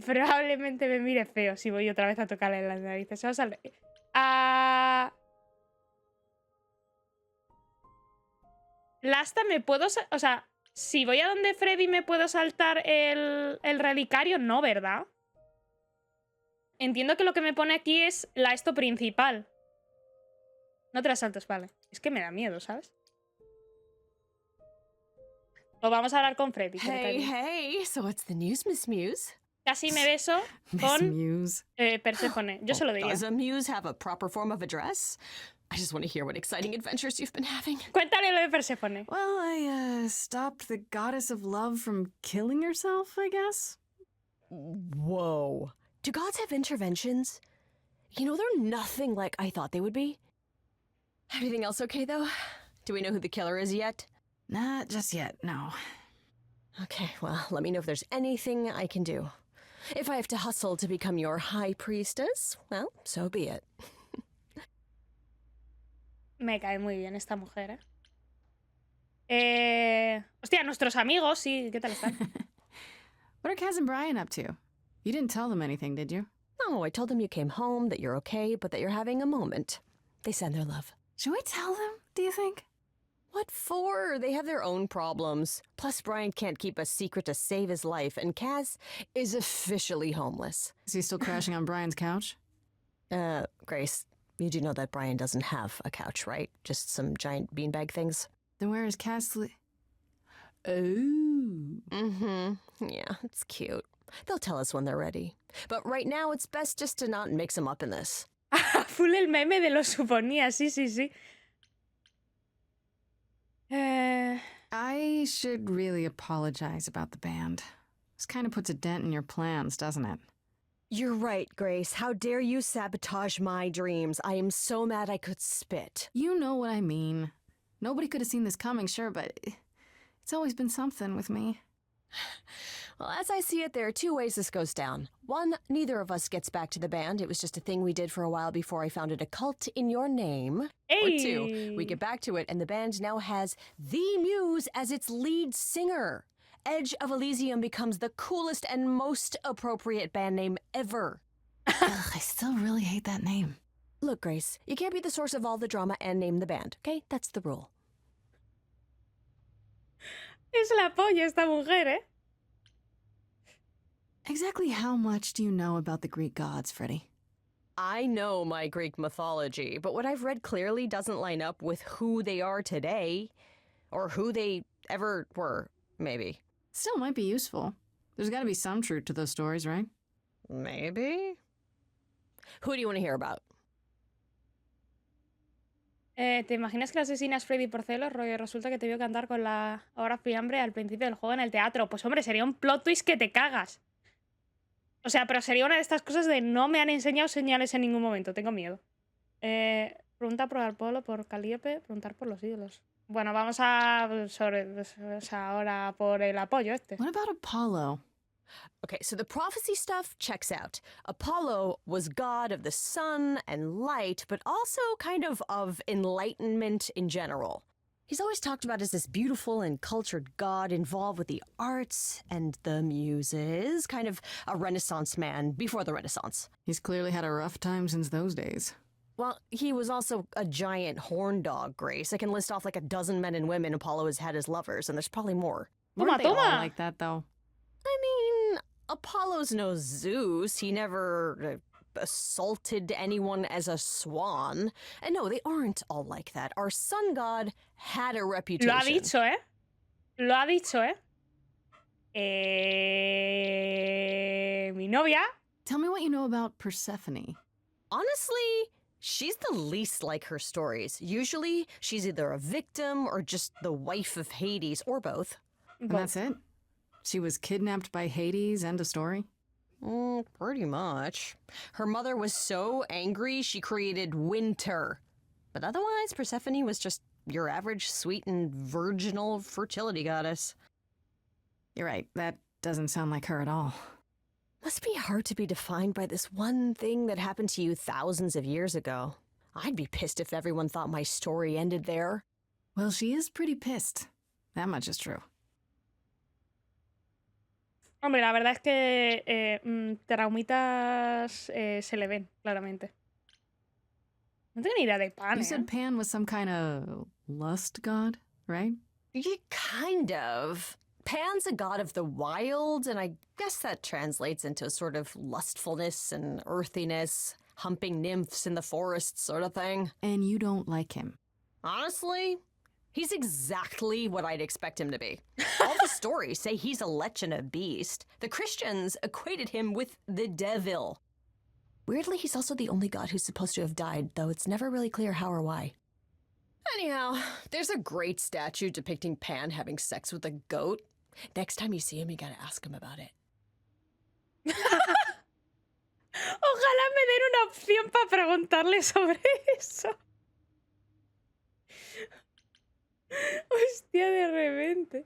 Probablemente me mire feo si voy otra vez a tocarle en las narices. Vamos a ver. Lasta, me puedo... O sea, si voy a donde Freddy me puedo saltar el relicario, no, ¿verdad? Entiendo que lo que me pone aquí es la esto principal. No te la saltes, vale. Es que me da miedo, ¿sabes? Lo vamos a hablar con Freddy. Hey, so what's the news, Miss Muse? Casi me beso con Perséfone. Yo se lo diría. Does a muse have a proper form of address? I just want to hear what exciting adventures you've been having. Cuéntale lo de Perséfone. Well, I stopped the goddess of love from killing herself, I guess. Whoa. Do gods have interventions? You know, they're nothing like I thought they would be. Everything else okay, though? Do we know who the killer is yet? Not just yet, no. Okay, well, let me know if there's anything I can do. If I have to hustle to become your high priestess, well, so be it. Me cae muy bien esta mujer, Hostia, nuestros amigos, sí, ¿qué tal están? What are Kaz and Brian up to? You didn't tell them anything, did you? No, I told them you came home, that you're okay, but that you're having a moment. They send their love. Should we tell them, do you think? What for? They have their own problems. Plus, Brian can't keep a secret to save his life, and Kaz is officially homeless. Is he still crashing on Brian's couch? Grace, you do know that Brian doesn't have a couch, right? Just some giant beanbag things? Then where is Kaz Oh. Mm-hmm. Yeah, it's cute. They'll tell us when they're ready. But right now, it's best just to not mix them up in this. Full el meme de lo suponía, sí, sí, sí. I should really apologize about the band. This kind of puts a dent in your plans, doesn't it? You're right, Grace. How dare you sabotage my dreams? I am so mad I could spit. You know what I mean. Nobody could have seen this coming, sure, but it's always been something with me. Well, as I see it, there are two ways this goes down. One, neither of us gets back to the band. It was just a thing we did for a while before I founded a cult in your name. Hey. Or two, we get back to it and the band now has the Muse as its lead singer. Edge of Elysium becomes the coolest and most appropriate band name ever. Ugh, I still really hate that name. Look, Grace, you can't be the source of all the drama and name the band, okay? That's the rule. Es la polla esta mujer, ¿eh? Exactly how much do you know about the Greek gods, Freddy? I know my Greek mythology, but what I've read clearly doesn't line up with who they are today. Or who they ever were, maybe. Still might be useful. There's gotta be some truth to those stories, right? Maybe? Who do you want to hear about? ¿Te imaginas que la asesina es Freddy por celos? Rollo, resulta que te vio cantar con la obra fiambre al principio del juego en el teatro. Pues hombre, sería un plot twist que te cagas. O sea, pero sería una de estas cosas de no me han enseñado señales en ningún momento. Tengo miedo. Pregunta por Apolo, por Calíope, preguntar por los ídolos. Bueno, vamos a ahora por el apoyo este. What about Apollo? Okay, so the prophecy stuff checks out. Apollo was god of the sun and light, but also kind of enlightenment in general. He's always talked about as this beautiful and cultured god involved with the arts and the muses, kind of a Renaissance man before the Renaissance. He's clearly had a rough time since those days. Well, he was also a giant horn dog, Grace. I can list off like a dozen men and women Apollo has had as lovers, and there's probably more. Weren't they all like that, though? I mean, Apollo's no Zeus. He never assaulted anyone as a swan. And no, they aren't all like that. Our sun god had a reputation. Lo ha dicho, ¿eh? Lo ha dicho, ¿eh? Mi novia. Tell me what you know about Perséfone. Honestly, she's the least like her stories. Usually, she's either a victim or just the wife of Hades, or both. And that's it? She was kidnapped by Hades, end of story? Pretty much. Her mother was so angry, she created winter. But otherwise, Persephone was just your average sweet and virginal fertility goddess. You're right, that doesn't sound like her at all. Must be hard to be defined by this one thing that happened to you thousands of years ago. I'd be pissed if everyone thought my story ended there. Well, she is pretty pissed. That much is true. Hombre, la verdad es que traumitas se le ven, claramente. No tengo ni idea de Pan. You said Pan was some kind of lust god, right? Yeah, kind of. Pan's a god of the wild, and I guess that translates into a sort of lustfulness and earthiness, humping nymphs in the forest sort of thing. And you don't like him? Honestly, he's exactly what I'd expect him to be. All the stories say he's a lech and a beast. The Christians equated him with the devil. Weirdly, he's also the only god who's supposed to have died, though it's never really clear how or why. Anyhow, there's a great statue depicting Pan having sex with a goat. Next time you see him, you gotta ask him about it. Ojalá me den una opción para preguntarle sobre eso. Hostia, de repente.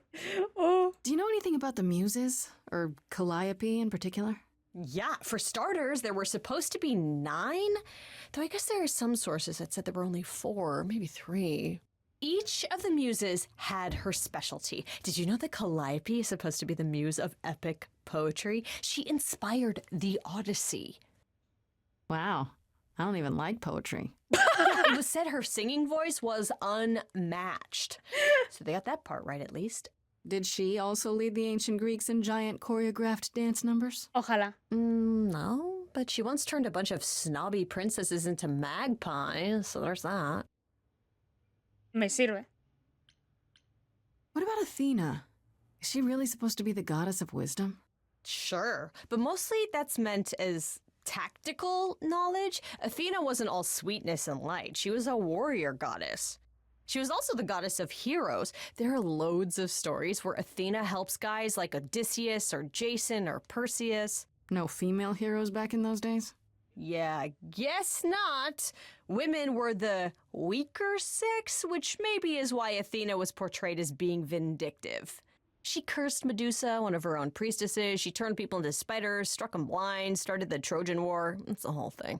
Oh. Do you know anything about the muses? Or Calliope in particular? Yeah, for starters, there were supposed to be 9, though I guess there are some sources that said there were only 4, maybe 3. Each of the muses had her specialty. Did you know that Calliope is supposed to be the muse of epic poetry? She inspired the Odyssey. Wow, I don't even like poetry. It was said her singing voice was unmatched. So they got that part right, at least. Did she also lead the ancient Greeks in giant choreographed dance numbers? Ojalá. No, but she once turned a bunch of snobby princesses into magpies, so there's that. Me sirve. What about Athena? Is she really supposed to be the goddess of wisdom? Sure, but mostly that's meant as tactical knowledge. Athena wasn't all sweetness and light. She was a warrior goddess. She was also the goddess of heroes. There are loads of stories where Athena helps guys like Odysseus or Jason or Perseus. No female heroes back in those days? Yeah, guess not. Women were the weaker sex, which maybe is why Athena was portrayed as being vindictive. She cursed Medusa, one of her own priestesses. She turned people into spiders, struck them blind, started the Trojan War. It's the whole thing.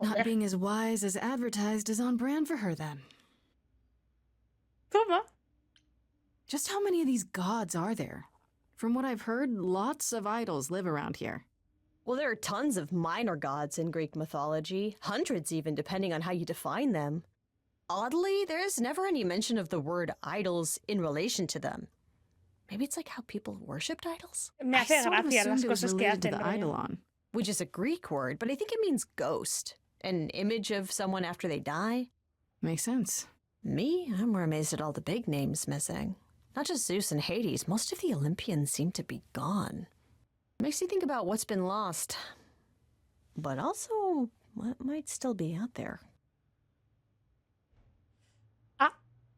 Not being as wise as advertised is on brand for her, then. Toma. Just how many of these gods are there? From what I've heard, lots of idols live around here. Well, there are tons of minor gods in Greek mythology, hundreds even, depending on how you define them. Oddly, there is never any mention of the word idols in relation to them. Maybe it's like how people worshipped idols? Me hace I sort of gracia las assumed it was cosas que related to hacen. the rollo. eidolon. Which is a Greek word, but I think it means ghost. An image of someone after they die. Makes sense. Me, I'm more amazed at all the big names missing. Not just Zeus and Hades, most of the Olympians seem to be gone. Makes you think about what's been lost. But also, what might still be out there.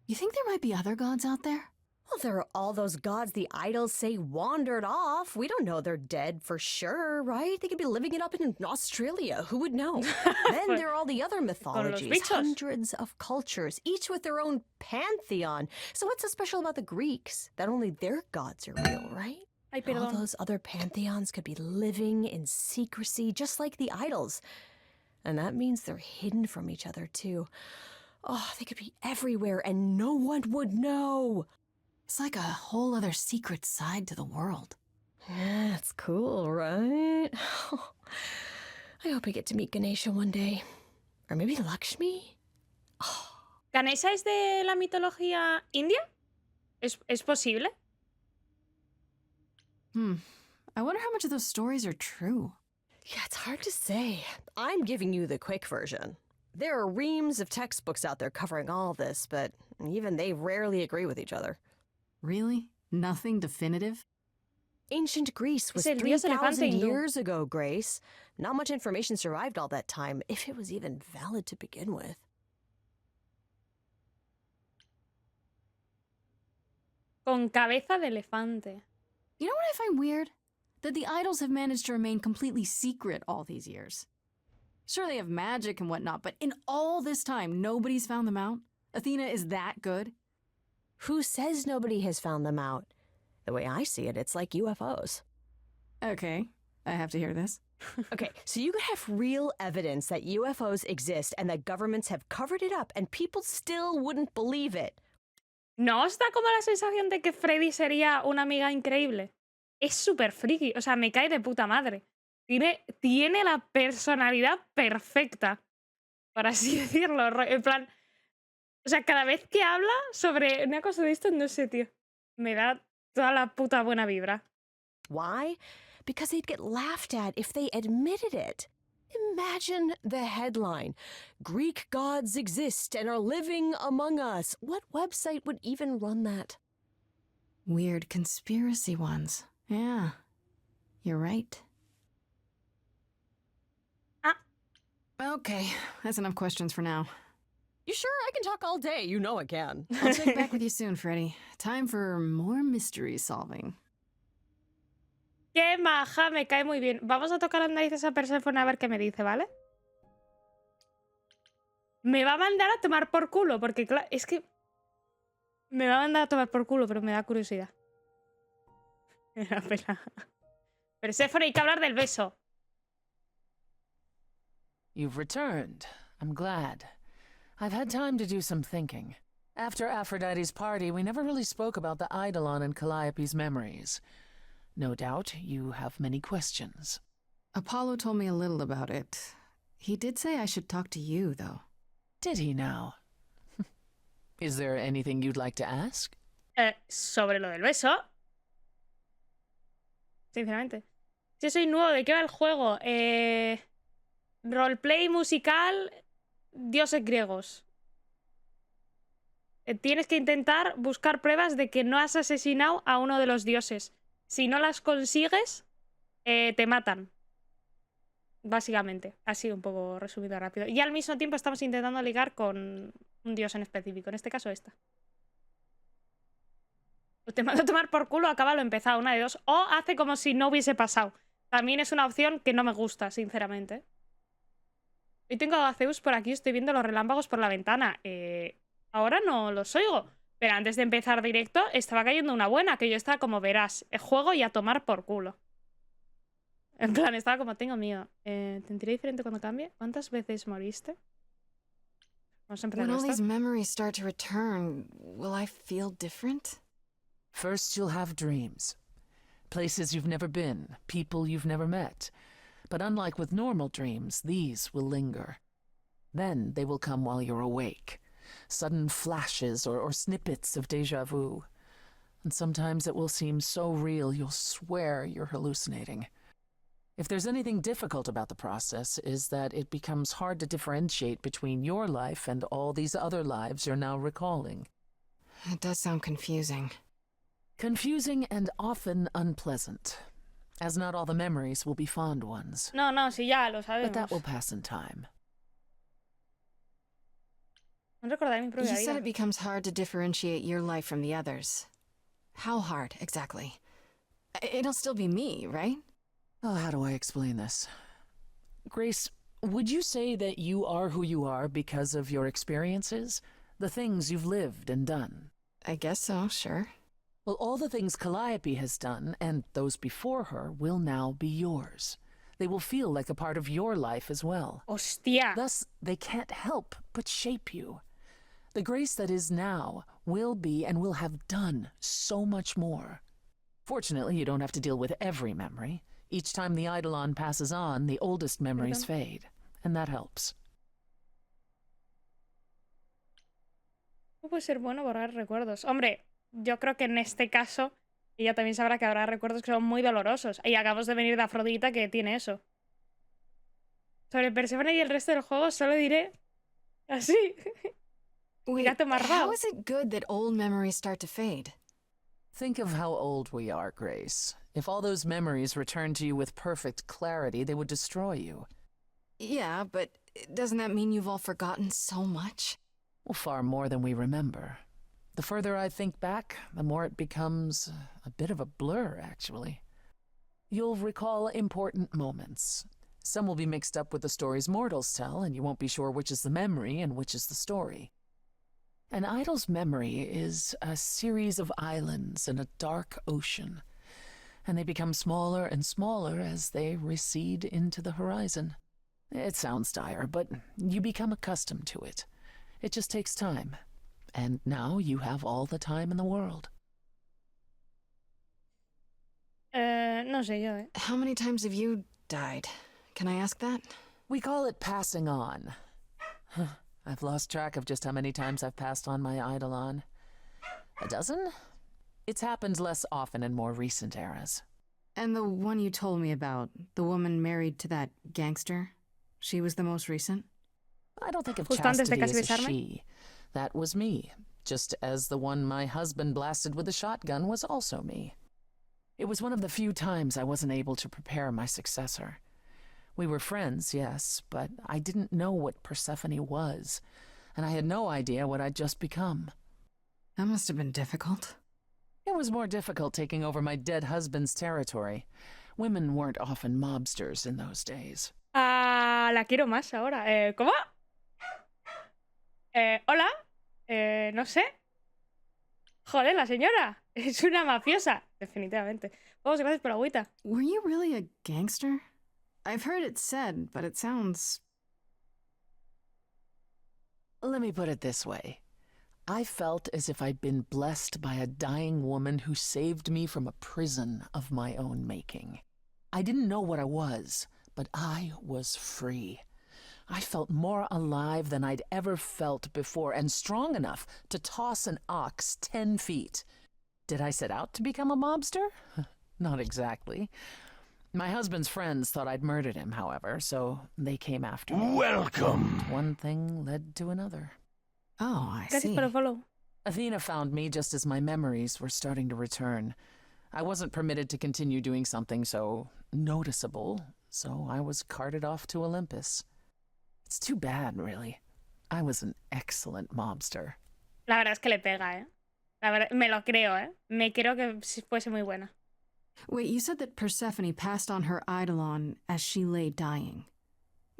You think there might be other gods out there? Well, there are all those gods the idols say wandered off. We don't know they're dead for sure, right? They could be living it up in Australia. Who would know? Then there are all the other mythologies. bichos. Hundreds of cultures, each with their own pantheon. So what's so special about the Greeks? That only their gods are real, right? Ay, All perdón. those other pantheons could be living in secrecy, just like the idols. And that means they're hidden from each other, too. Oh, they could be everywhere and no one would know. It's like a whole other secret side to the world. Yeah, that's cool, right? I hope I get to meet Ganesha one day. Or maybe Lakshmi? ¿Ganesha es de la mitología india? ¿Es posible? I wonder how much of those stories are true. Yeah, it's hard to say. I'm giving you the quick version. There are reams of textbooks out there covering all this, but even they rarely agree with each other. Really? Nothing definitive? Ancient Greece was Es el dios elefante 3,000 hindú. years ago, Grace. Not much information survived all that time, if it was even valid to begin with. Con cabeza de elefante. You know what I find weird? That the idols have managed to remain completely secret all these years. Sure, they have magic and whatnot, but in all this time, nobody's found them out? Athena is that good? Who says nobody has found them out? The way I see it, it's like UFOs. Okay, I have to hear this. Okay, so you could have real evidence that UFOs exist and that governments have covered it up and people still wouldn't believe it. ¿No os da como la sensación de que Freddy sería una amiga increíble? Es súper friki, o sea, me cae de puta madre. Tiene la personalidad perfecta, por así decirlo. En plan, o sea, cada vez que habla sobre una cosa de esto, no sé, tío. Me da toda la puta buena vibra. Why? Because they'd get laughed at if they admitted it. Imagine the headline. Greek gods exist and are living among us. What website would even run that? Weird conspiracy ones. Yeah, you're right. Okay, that's enough questions for now. You sure? I can talk all day. You know I can. I'll check back with you soon, Freddy. Time for more mystery solving. Qué maja, me cae muy bien. Vamos a tocar las narices a Perséfone a ver qué me dice, ¿vale? Me va a mandar a tomar por culo, porque claro, es que... Me va a mandar a tomar por culo, pero me da curiosidad. Me da pena. Perséfone, hay que hablar del beso. You've returned. I'm glad. I've had time to do some thinking. After Aphrodite's party, we never really spoke about the Eidolon and Calliope's memories. No doubt you have many questions. Apollo told me a little about it. He did say I should talk to you, though. Did he now? Is there anything you'd like to ask? Sobre lo del beso. Sinceramente. Si soy nuevo, ¿de qué va el juego? Roleplay musical, dioses griegos. Tienes que intentar buscar pruebas de que no has asesinado a uno de los dioses. Si no las consigues, te matan. Básicamente. Así un poco resumido rápido. Y al mismo tiempo estamos intentando ligar con un dios en específico. En este caso esta. O te mando a tomar por culo, acaba lo empezado, una de dos. O hace como si no hubiese pasado. También es una opción que no me gusta, sinceramente. Hoy tengo a Zeus por aquí, estoy viendo los relámpagos por la ventana. Ahora no los oigo. Pero antes de empezar directo estaba cayendo una buena, que yo estaba como, verás, juego y a tomar por culo. En plan, estaba como, tengo miedo. ¿Te sentiré diferente cuando cambie? ¿Cuántas veces moriste? Vamos a empezar When all esto. these memories start to return, will I feel different? First, you'll have dreams. Places you've never been, people you've never met. But unlike with normal dreams, these will linger. Then they will come while you're awake. Sudden flashes or snippets of déjà vu. And sometimes it will seem so real you'll swear you're hallucinating. If there's anything difficult about the process, is that it becomes hard to differentiate between your life and all these other lives you're now recalling. It does sound confusing. Confusing and often unpleasant, as not all the memories will be fond ones. No, sí, ya lo But that sabemos. will pass in time. No recordaré mi propia You said vida. it becomes hard to differentiate your life from the others. How hard, exactly? It'll still be me, right? Oh, how do I explain this? Grace, would you say that you are who you are because of your experiences? The things you've lived and done? I guess so, sure. Well, all the things Calliope has done, and those before her, will now be yours. They will feel like a part of your life as well. Hostia. Thus, they can't help but shape you. The Grace that is now will be and will have done so much more. Fortunately, you don't have to deal with every memory. Each time the Eidolon passes on, the oldest memories fade, and that helps. No puede ser bueno borrar recuerdos. Hombre, yo creo que en este caso ella también sabrá que habrá recuerdos que son muy dolorosos. Y acabamos de venir de Afrodita que tiene eso. Sobre Perséfone y el resto del juego solo diré así. Wait, Gato amargado. how is it good that old memories start to fade? Think of how old we are, Grace. If all those memories returned to you with perfect clarity, they would destroy you. Yeah, but doesn't that mean you've all forgotten so much? Well, far more than we remember. The further I think back, the more it becomes a bit of a blur, actually. You'll recall important moments. Some will be mixed up with the stories mortals tell, and you won't be sure which is the memory and which is the story. An idol's memory is a series of islands in a dark ocean, and they become smaller and smaller as they recede into the horizon. It sounds dire, but you become accustomed to it. It just takes time. And now you have all the time in the world. No sé yo, eh. How many times have you died? Can I ask that? We call it passing on. I've lost track of just how many times I've passed on my Eidolon. A dozen? It's happened less often in more recent eras. And the one you told me about, the woman married to that gangster, she was the most recent? I don't think of Justo antes de chastity as casi a besarme. she. That was me, just as the one my husband blasted with a shotgun was also me. It was one of the few times I wasn't able to prepare my successor. We were friends, yes, but I didn't know what Persephone was, and I had no idea what I'd just become. That must have been difficult. It was more difficult taking over my dead husband's territory. Women weren't often mobsters in those days. Ah, la quiero más ahora. ¿Cómo? Hola. No sé. Joder, la señora. Es una mafiosa. Definitivamente. Vamos, gracias por la agüita. Were you really a gangster? I've heard it said, but it sounds... Let me put it this way. I felt as if I'd been blessed by a dying woman who saved me from a prison of my own making. I didn't know what I was, but I was free. I felt more alive than I'd ever felt before, and strong enough to toss an ox 10 feet. Did I set out to become a mobster? Not exactly. My husband's friends thought I'd murdered him, however, so they came after me. Welcome! One thing led to another. Oh, I Gracias see. por el follow. Athena found me just as my memories were starting to return. I wasn't permitted to continue doing something so noticeable, so I was carted off to Olympus. It's too bad, really. I was an excellent mobster. La verdad es que le pega, ¿eh? La verdad, me lo creo, ¿eh? Me creo que fuese muy buena. Wait, you said that Persephone passed on her Eidolon as she lay dying.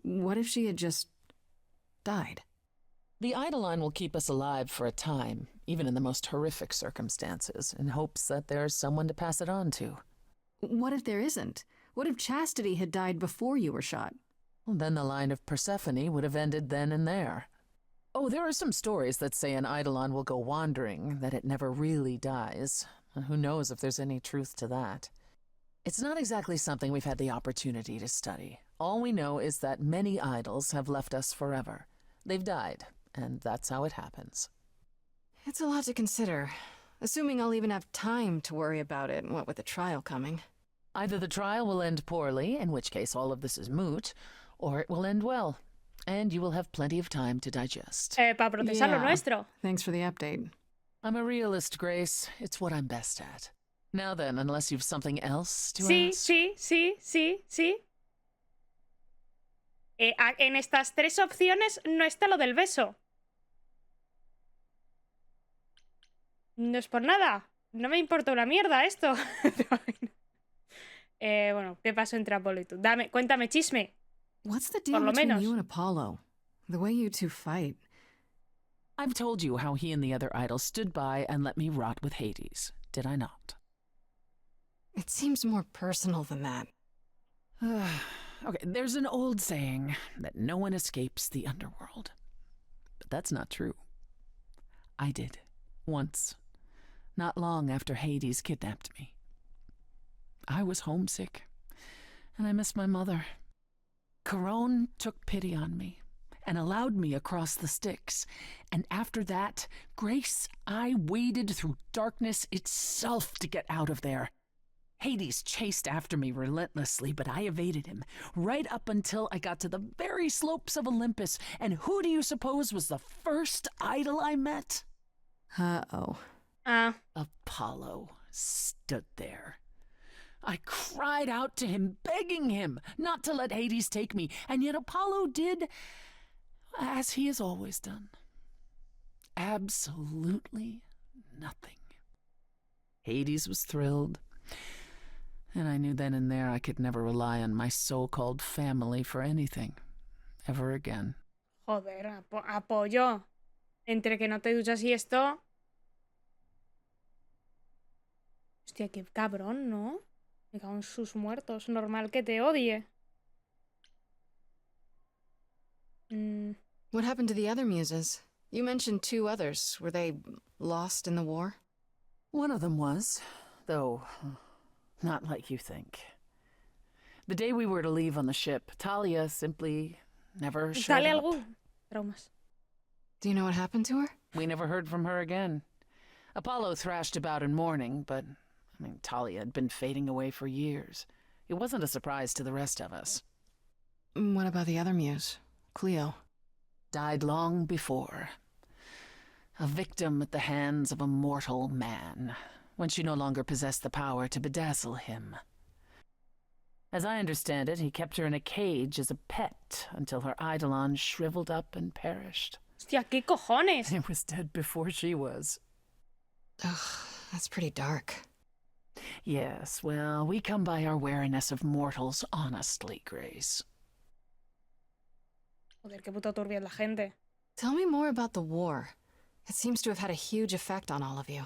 What if she had just died? The Eidolon will keep us alive for a time, even in the most horrific circumstances, in hopes that there's someone to pass it on to. What if there isn't? What if Chastity had died before you were shot? Well, then the line of Persephone would have ended then and there. Oh, there are some stories that say an Eidolon will go wandering, that it never really dies. Who knows if there's any truth to that? It's not exactly something we've had the opportunity to study. All we know is that many idols have left us forever. They've died, and that's how it happens. It's a lot to consider. assuming I'll even have time to worry about it, what with the trial coming. Either the trial will end poorly, in which case all of this is moot, or it will end well, and you will have plenty of time to digest. Para procesar lo nuestro. Thanks for the update. I'm a realist, Grace. It's what I'm best at. Now then, unless you've something else to Sí, ask. sí. En estas tres opciones no está lo del beso. No es por nada. No me importa una mierda esto. Bueno, ¿qué pasó entre Apolo y tú? Cuéntame chisme. What's the Por deal lo between menos. you and Apollo? The way you two fight. I've told you how he and the other idols stood by and let me rot with Hades, did I not? It seems more personal than that. Okay, there's an old saying that no one escapes the underworld. But that's not true. I did. Once. Not long after Hades kidnapped me. I was homesick, and I missed my mother. Corone took pity on me and allowed me across the Styx. And after that, Grace, I waded through darkness itself to get out of there. Hades chased after me relentlessly, but I evaded him, right up until I got to the very slopes of Olympus. And who do you suppose was the first idol I met? Uh-oh. Apollo stood there. I cried out to him, begging him not to let Hades take me, and yet Apollo did as he has always done. Absolutely nothing. Hades was thrilled, and I knew then and there I could never rely on my so-called family for anything, ever again. Joder, apoyo. Entre que no te duchas y esto... Hostia, qué cabrón, ¿no? Me cago en sus muertos. Normal que te odie. What happened to the other muses? You mentioned 2 others. Were they lost in the war? One of them was, though not like you think. The day we were to leave on the ship, Talia simply never showed Dale up. algo. Traumas. Do you know what happened to her? We never heard from her again. Apollo thrashed about in mourning, but, Talia had been fading away for years. It wasn't a surprise to the rest of us. What about the other muse, Cleo? Died long before. A victim at the hands of a mortal man, when she no longer possessed the power to bedazzle him. As I understand it, he kept her in a cage as a pet until her eidolon shriveled up and perished. Hostia, ¿qué cojones? He was dead before she was. Ugh, that's pretty dark. Yes, well, we come by our wariness of mortals honestly, Grace. Joder, qué puta turbia es la gente. Tell me more about the war. It seems to have had a huge effect on all of you.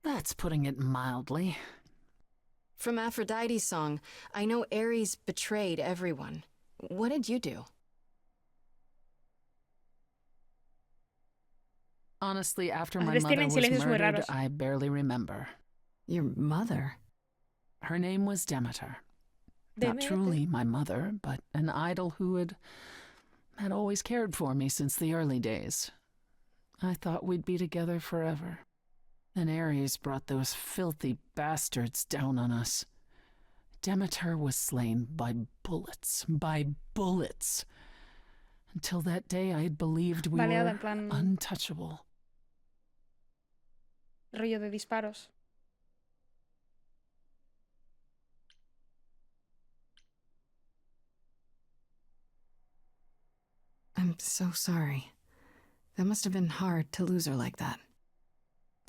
That's putting it mildly. From Aphrodite's song, I know Ares betrayed everyone. What did you do? Honestly, after my Veces mother tienen was silencios muy murdered, raros. I barely remember. Your mother? Her name was Demeter. Not Demeter. truly my mother, but an idol who had always cared for me since the early days. I thought we'd be together forever. Then Ares brought those filthy bastards down on us. Demeter was slain by bullets. Until that day I had believed we Baleada, were en plan- untouchable. Rollo de disparos. I'm so sorry. That must have been hard to lose her like that.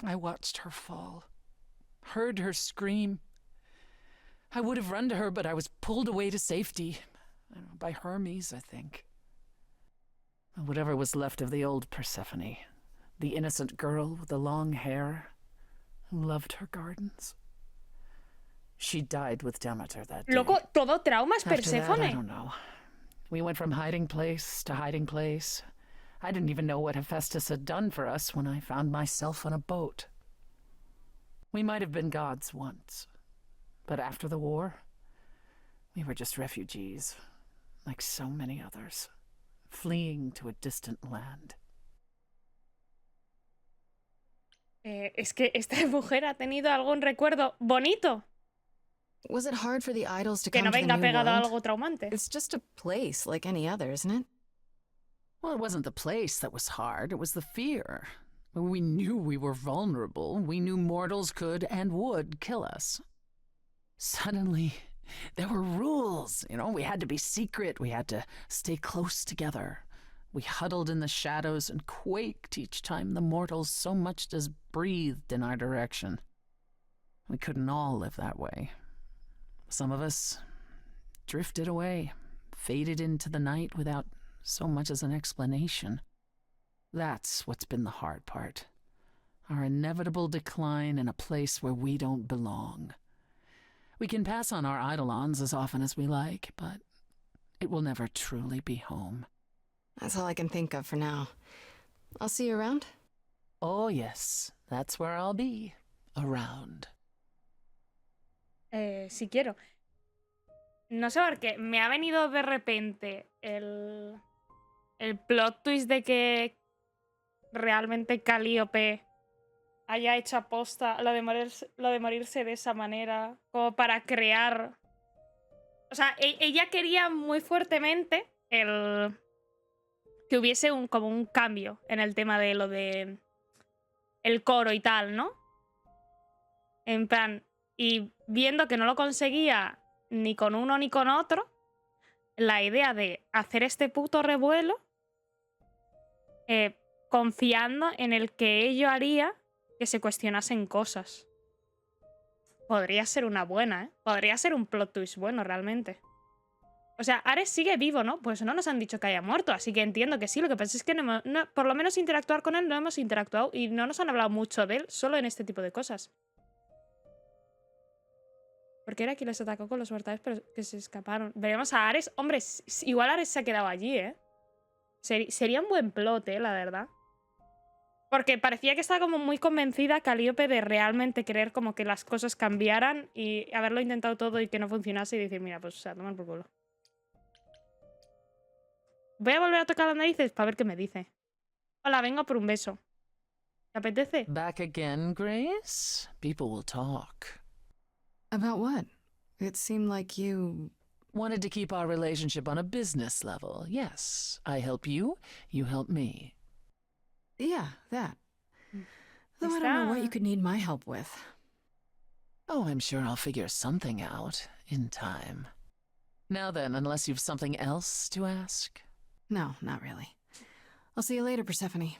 I watched her fall, heard her scream. I would have run to her, but I was pulled away to safety. By Hermes, I think. Whatever was left of the old Perséfone, the innocent girl with the long hair who loved her gardens. She died with Demeter that day. Loco, todo traumas, After that, I Perséfone. don't know. We went from hiding place to hiding place. I didn't even know what Hephaestus had done for us when I found myself on a boat. We might have been gods once, but after the war, we were just refugees, like so many others, fleeing to a distant land. Es que esta mujer ha tenido algún recuerdo bonito. Was it hard for the idols to Que come no to the venga new pegado a world? algo traumante. It's just a place like any other, isn't it? Well, it wasn't the place that was hard, it was the fear. We knew we were vulnerable. We knew mortals could and would kill us. Suddenly, there were rules. You know, we had to be secret. We had to stay close together. We huddled in the shadows and quaked each time the mortals so much as breathed in our direction. We couldn't all live that way. Some of us drifted away, faded into the night without so much as an explanation. That's what's been the hard part. Our inevitable decline in a place where we don't belong. We can pass on our eidolons as often as we like, but it will never truly be home. That's all I can think of for now. I'll see you around. Oh yes, that's where I'll be. Around. Si quiero. No sé por qué. Me ha venido de repente el plot twist de que realmente Calliope haya hecho aposta lo de morirse de esa manera, como para crear... O sea, ella quería muy fuertemente que hubiese como un cambio en el tema de lo de el coro y tal, ¿no? En plan, y viendo que no lo conseguía ni con uno ni con otro, la idea de hacer este puto revuelo, confiando en el que ello haría que se cuestionasen cosas. Podría ser una buena, ¿eh? Podría ser un plot twist bueno, realmente. O sea, Ares sigue vivo, ¿no? Pues no nos han dicho que haya muerto, así que entiendo que sí. Lo que pasa es que por lo menos interactuar con él no hemos interactuado y no nos han hablado mucho de él, solo en este tipo de cosas. Porque era quien les atacó con los mortales, pero que se escaparon. Veremos a Ares. Hombre, igual Ares se ha quedado allí, ¿eh? Sería un buen plot, la verdad. Porque parecía que estaba como muy convencida Calliope de realmente querer como que las cosas cambiaran y haberlo intentado todo y que no funcionase y decir, mira, pues o sea, tomar por culo. Voy a volver a tocar las narices para ver qué me dice. Hola, vengo por un beso. ¿Te apetece? Back again, Grace? People will talk. About what? It seemed like you... Wanted to keep our relationship on a business level. Yes, I help you, you help me. Yeah, that. Though I don't know what you could need my help with. Oh, I'm sure I'll figure something out in time. Now then, unless you've something else to ask? No, not really. I'll see you later, Perséfone.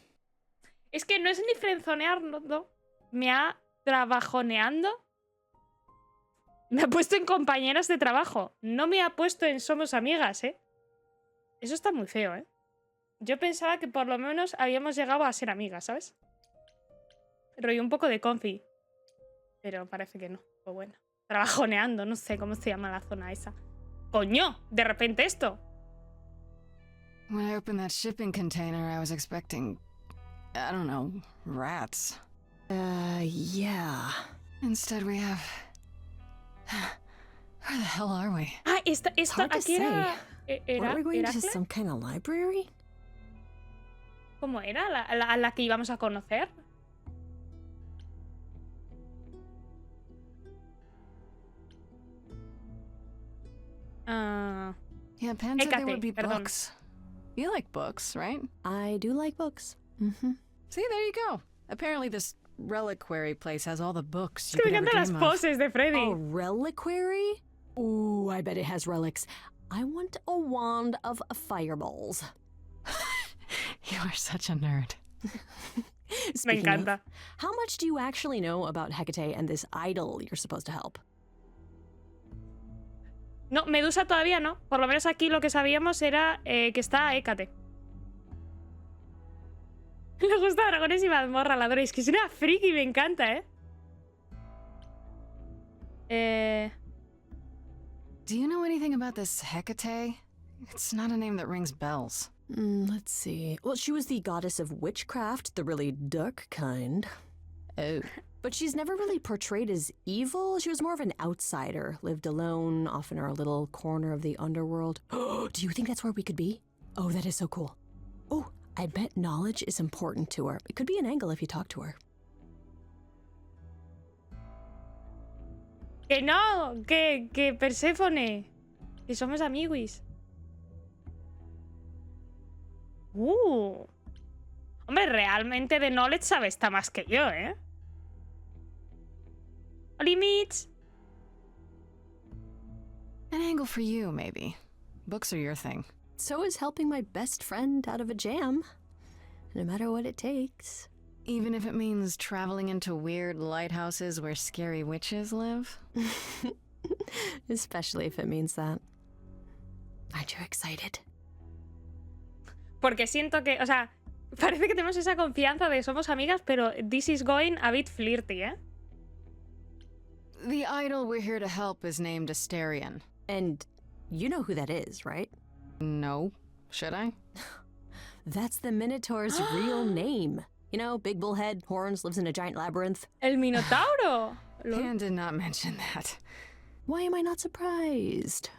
Es que no es ni frenzonearlo, ¿no? Me ha trabajoneando. Me ha puesto en compañeras de trabajo. No me ha puesto en somos amigas, ¿eh? Eso está muy feo, ¿eh? Yo pensaba que por lo menos habíamos llegado a ser amigas, ¿sabes? Rollo un poco de confi. Pero parece que no. Pues bueno. Trabajoneando, no sé cómo se llama la zona esa. ¡Coño! De repente esto. When I opened that shipping container, I was expecting... I don't know, rats. Yeah. Instead we have... Where the hell are we? Ah, esto hard to aquí era... Were we going to ¿Heracles? some kind of library? ¿Cómo era? ¿La que íbamos a conocer? Yeah, Pan said there would be perdón. books. You like books, right? I do like books. Mm-hmm. See, there you go. Apparently this reliquary place has all the books Es you que could me ever encantan las dream of. poses de Freddy. A reliquary? Ooh, I bet it has relics. I want a wand of fireballs. You are such a nerd. Me Speaking encanta. of, how much do you actually know about Hecate and this idol you're supposed to help? No, Medusa todavía no. Por lo menos aquí lo que sabíamos era que está Hécate. Me gusta Dragones y Mazmorra, la adoro. Es que es una friki, me encanta, Do you know anything about this Hecate? It's not a name that rings bells. Let's see. Well, she was the goddess of witchcraft, the really dark kind. Oh. But she's never really portrayed as evil. She was more of an outsider, lived alone, off in her little corner of the underworld. Do you think that's where we could be? Oh, that is so cool. Oh, I bet knowledge is important to her. It could be an angle if you talk to her. Que no, que Perséfone. Que somos amiguis. Hombre, realmente de knowledge sabe esta más que yo, ¿eh? Oli, Mitch. An angle for you, maybe. Books are your thing. So is helping my best friend out of a jam. No matter what it takes. Even if it means traveling into weird lighthouses where scary witches live? Especially if it means that. Aren't you excited? Porque siento que, o sea, parece que tenemos esa confianza de somos amigas, pero this is going a bit flirty, ¿eh? The idol we're here to help is named Asterion. And you know who that is, right? No. Should I? That's the Minotaur's real name. You know, big bullhead, horns, lives in a giant labyrinth. El Minotauro. Pan did not mention that. Why am I not surprised?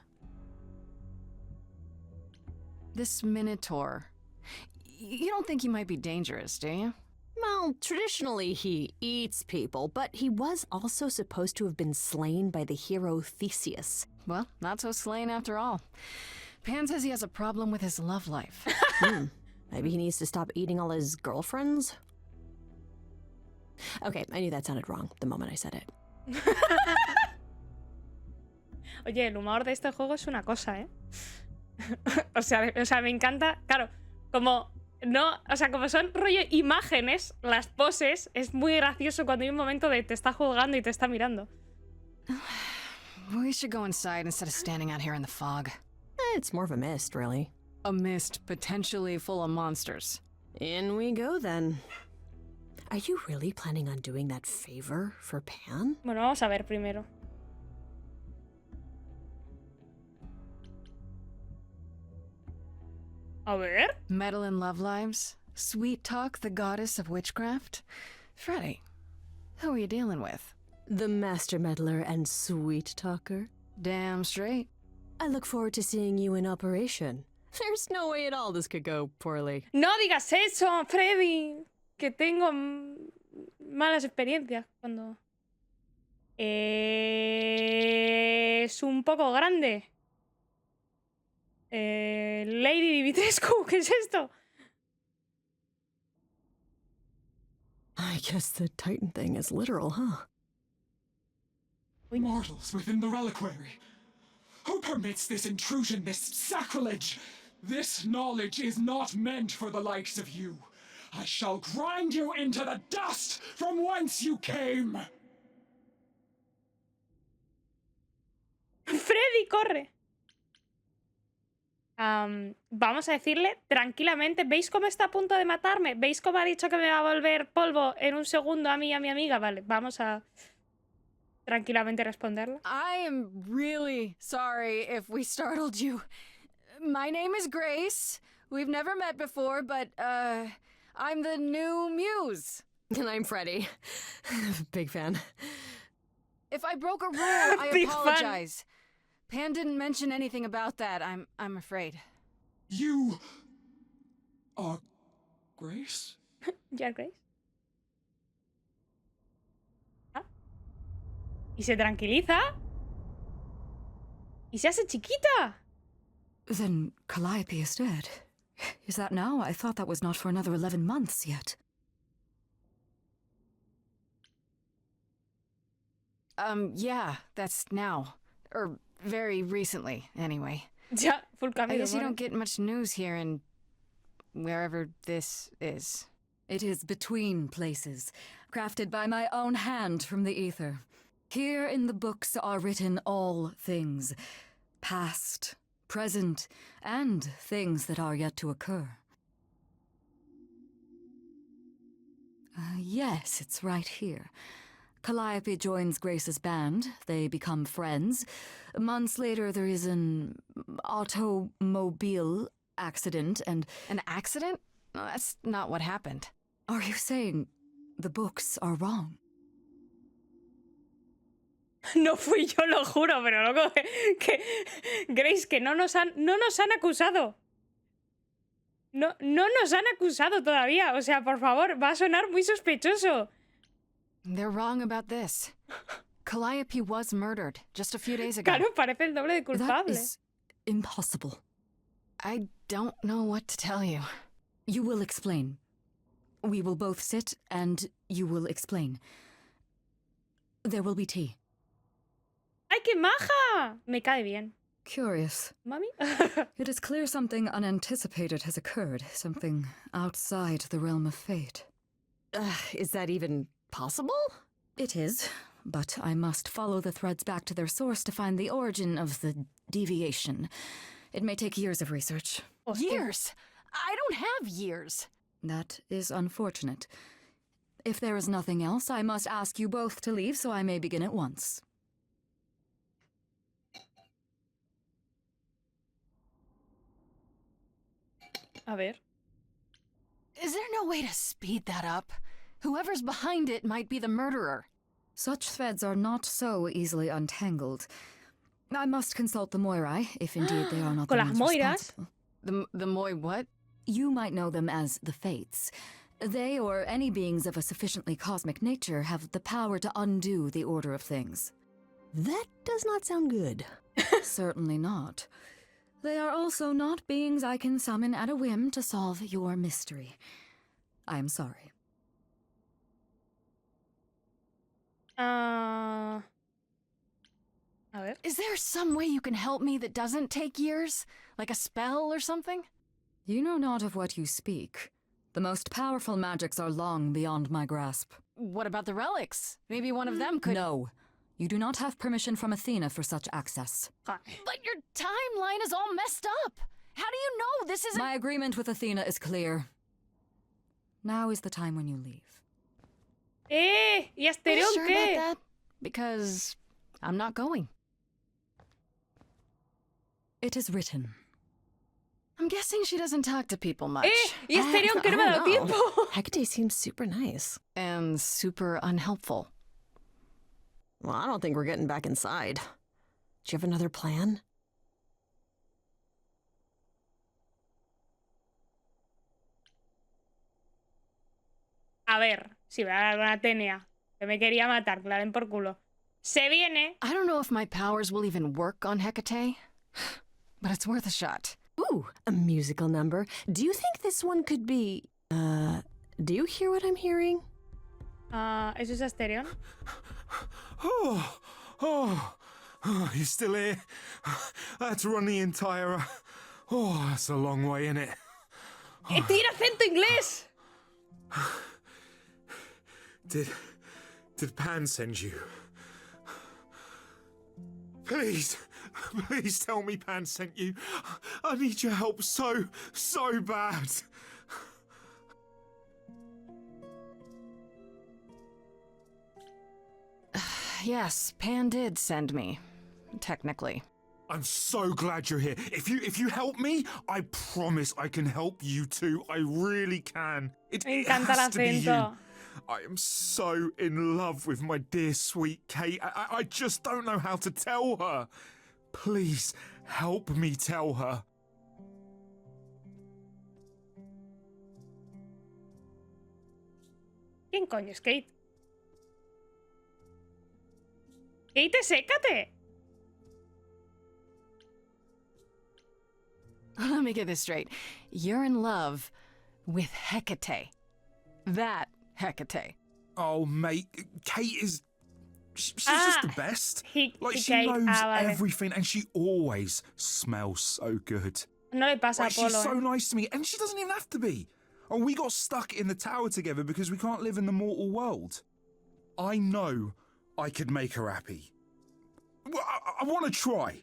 This Minotaur. You don't think he might be dangerous, do you? Well, traditionally he eats people, but he was also supposed to have been slain by the hero Theseus. Well, not so slain after all. Pan says he has a problem with his love life. Maybe he needs to stop eating all his girlfriends? Okay, I knew that sounded wrong the moment I said it. Oye, el humor de este juego es una cosa, ¿eh? o sea, me encanta. Claro, como no, o sea, como son rollo imágenes, las poses, es muy gracioso cuando hay un momento de te está juzgando y te está mirando. We should go inside instead of standing out here in the fog. It's more of a mist, really. A mist potentially full of monsters. In we go, then. Are you really planning on doing that favor for Pan? Bueno, vamos a ver primero. A ver. Meddle in love lives? Sweet Talk, the goddess of witchcraft? Freddy, who are you dealing with? The master meddler and sweet talker. Damn straight. I look forward to seeing you in operation. There's no way at all this could go poorly. No digas eso, Freddy. Que tengo malas experiencias cuando... Es un poco grande. Lady Dimitrescu, ¿qué es esto? I guess the Titan thing is literal, huh? Mortals within the reliquary. Who permits this intrusion, this sacrilege? This knowledge is not meant for the likes of you. I shall grind you into the dust from whence you came. Freddy, corre. Vamos a decirle tranquilamente, ¿veis cómo está a punto de matarme? ¿Veis cómo ha dicho que me va a volver polvo en un segundo a mí y a mi amiga? Vale, vamos a tranquilamente responderle. I am really sorry if we startled you. My name is Grace. We've never met before, but, I'm the new muse. And I'm Freddy. Big fan. If I broke a rule, I Big apologize. Pan didn't mention anything about that, I'm afraid. You are Grace? ¿Ya Grace? Ah. Y se tranquiliza. Y se hace chiquita. Then Calliope is dead. Is that now? I thought that was not for another 11 months yet. Yeah, that's now. Or very recently, anyway. Ya, full cambio. I guess you don't get much news here in wherever this is. It is between places, crafted by my own hand from the ether. Here in the books are written all things, past, present, and things that are yet to occur. Yes, it's right here. Calliope joins Grace's band. They become friends. Months later, there is an automobile accident and... An accident? No, that's not what happened. Are you saying the books are wrong? No fui yo, lo juro, pero loco, que Grace, que no nos han acusado. No nos han acusado todavía. O sea, por favor, va a sonar muy sospechoso. They're wrong about this. Calliope was murdered just a few days ago. Claro, parece el doble de That culpable. is impossible. I don't know what to tell you. You will explain. We will both sit and you will explain. There will be tea. ¡Ay, qué maja! Me cae bien. Curious. ¿Mami? It is clear something unanticipated has occurred, something outside the realm of fate. Is that even possible? It is, but I must follow the threads back to their source to find the origin of the deviation. It may take years of research. Years? I don't have years. That is unfortunate. If there is nothing else, I must ask you both to leave so I may begin at once. A ver. Is there no way to speed that up? Whoever's behind it might be the murderer. Such threads are not so easily untangled. I must consult the Moirai, if indeed they are not the Con las ones Moiras? responsible. The Moi what? You might know them as the Fates. They, or any beings of a sufficiently cosmic nature, have the power to undo the order of things. That does not sound good. Certainly not. They are also not beings I can summon at a whim to solve your mystery. I am sorry. A ver. Is there some way you can help me that doesn't take years? Like a spell or something? You know not of what you speak. The most powerful magics are long beyond my grasp. What about the relics? Maybe one of them could... No. You do not have permission from Athena for such access. But your timeline is all messed up. How do you know this isn't... My agreement with Athena is clear. Now is the time when you leave. ¿Y Are you Asterion sure qué? about that? Because I'm not going. It is written. I'm guessing she doesn't talk to people much. ¿Y Asterion que no me ha dado tiempo? Hecate seems super nice. And super unhelpful. Well, I don't think we're getting back inside. Do you have another plan? A ver, si voy a dar una Atenea, que me quería matar, que la den por culo. Se viene. I don't know if my powers will even work on Hecate, but it's worth a shot. Ooh, a musical number. Do you think this one could be... do you hear what I'm hearing? ¿Eso es Asterion? You still here? I had to run the entire... Oh, that's a long way, innit? ¡Tira acento inglés! Did Pan send you? Please tell me Pan sent you. I need your help so bad. Yes, Pan did send me. Technically. I'm so glad you're here. If you help me, I promise I can help you too. I really can. It encanta el has to be you. acento. I am so in love with my dear sweet Kate. I just don't know how to tell her. Please help me tell her. ¿Quién coño es Kate? Kate, sécate. Let me get this straight. You're in love with Hecate. That Hecate. Oh, mate, Kate is... She's just the best. She Kate. knows Vale. everything and she always smells so good. No le pasa a Like, she's Apolo. so nice to me and she doesn't even have to be. Oh, we got stuck in the tower together because we can't live in the mortal world. I know I could make her happy. Well, I want to try.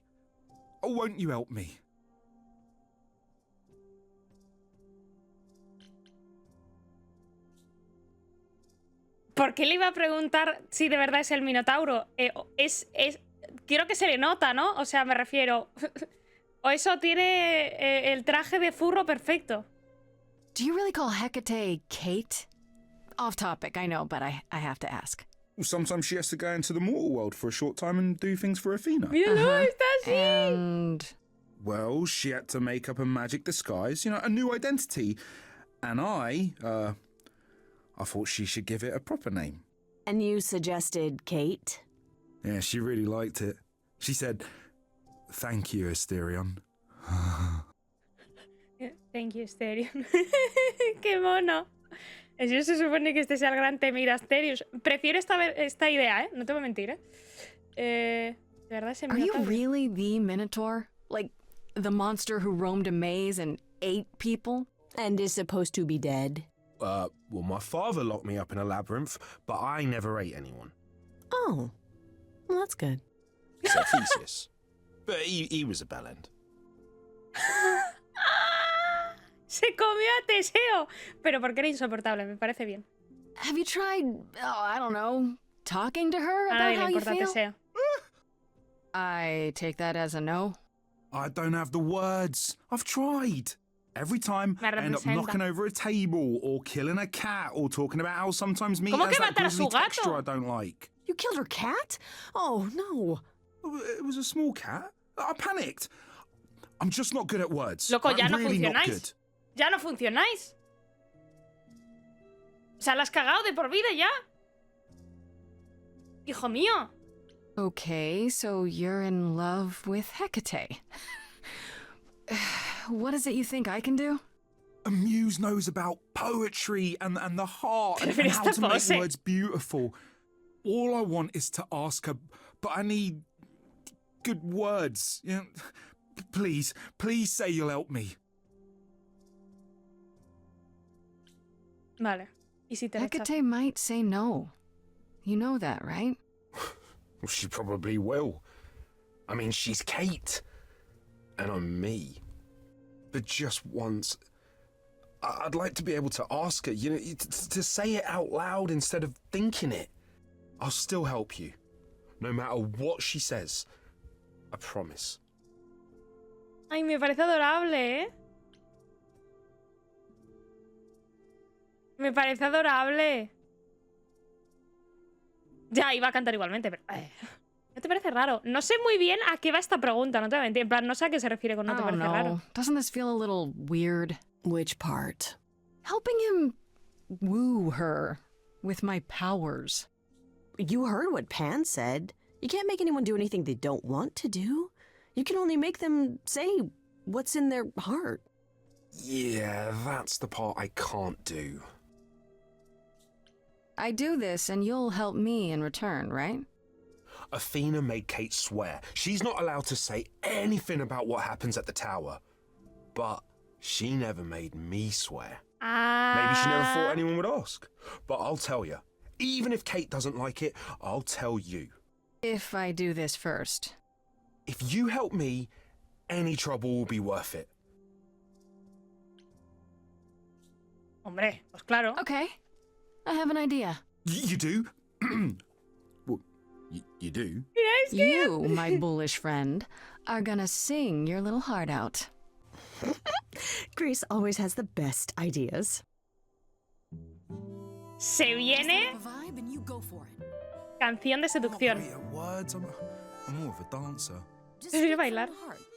Oh, won't you help me? ¿Por qué le iba a preguntar si de verdad es el Minotauro? Quiero que se le nota, ¿no? O sea, me refiero... o eso tiene el traje de furro perfecto. Do you really call Hecate Kate? Off topic, I know, but I have to ask. Well, sometimes she has to go into the mortal world for a short time and do things for Athena. Míralo, está así. And... Well, she had to make up a magic disguise, a new identity. And I thought she should give it a proper name. And you suggested Kate? Yeah, she really liked it. She said, "Thank you, Asterion." Thank you, Asterion. ¡Qué mono! Eso se supone que este sea el gran Temir Asterius. Prefiero esta idea, ¿eh? No te voy a mentir, ¿eh? De verdad ese Are you Minotauro. really the Minotaur? Like, the monster who roamed a maze and ate people? And is supposed to be dead? Well, my father locked me up in a labyrinth, but I never ate anyone. Oh. Well, that's good. So Theseus. But he was a bellend. Se comió a Teseo. Pero porque era insoportable, me parece bien. Have you tried, I don't know, talking to her A about nadie le how you importa feel? Teseo. I take that as a no. I don't have the words. I've tried. Every time Me I end up representa. knocking over a table or killing a cat or talking about how sometimes meat ¿Cómo has que that matar a su grisly gato? texture I don't like. You killed her cat? Oh, no. It was a small cat. I panicked. I'm just not good at words. Loco, ya I'm no really not funcionáis. good. Ya no funcionáis. O sea, la has cagado de por vida ya. Hijo mío. Okay, so you're in love with Hecate. What is it you think I can do? A muse knows about poetry and the heart and Pero how esta to make pose. words beautiful. All I want is to ask her, but I need good words. You know, please say you'll help me. Vale. ¿Y si te rechaza? Hecate might say no. You know that, right? Well, she probably will. I mean, she's Kate. And I'm me. But just once, I'd like to be able to ask her, you know, to say it out loud instead of thinking it. I'll still help you. No matter what she says. I promise. Ay, me parece adorable, ¿eh? Me parece adorable. Ya, iba a cantar igualmente, pero... ¿No te parece raro? No sé muy bien a qué va esta pregunta, no te voy a mentir. En plan, no sé a qué se refiere con no te Oh, parece no. raro. Doesn't this feel a little weird? Which part? Helping him woo her with my powers. You heard what Pan said. You can't make anyone do anything they don't want to do. You can only make them say what's in their heart. Yeah, that's the part I can't do. I do this and you'll help me in return, right? Athena made Kate swear she's not allowed to say anything about what happens at the tower. But she never made me swear. Maybe she never thought anyone would ask. But I'll tell you, even if Kate doesn't like it, I'll tell you. If I do this first. If you help me, any trouble will be worth it. Hombre, pues claro. Okay, I have an idea. You do? Well, you do? Mira, es que... You, my bullish friend, are gonna sing your little heart out. Grace always has the best ideas. Se viene... Canción de seducción. I'm not great at words. I'm more of a dancer. Se viene a bailar.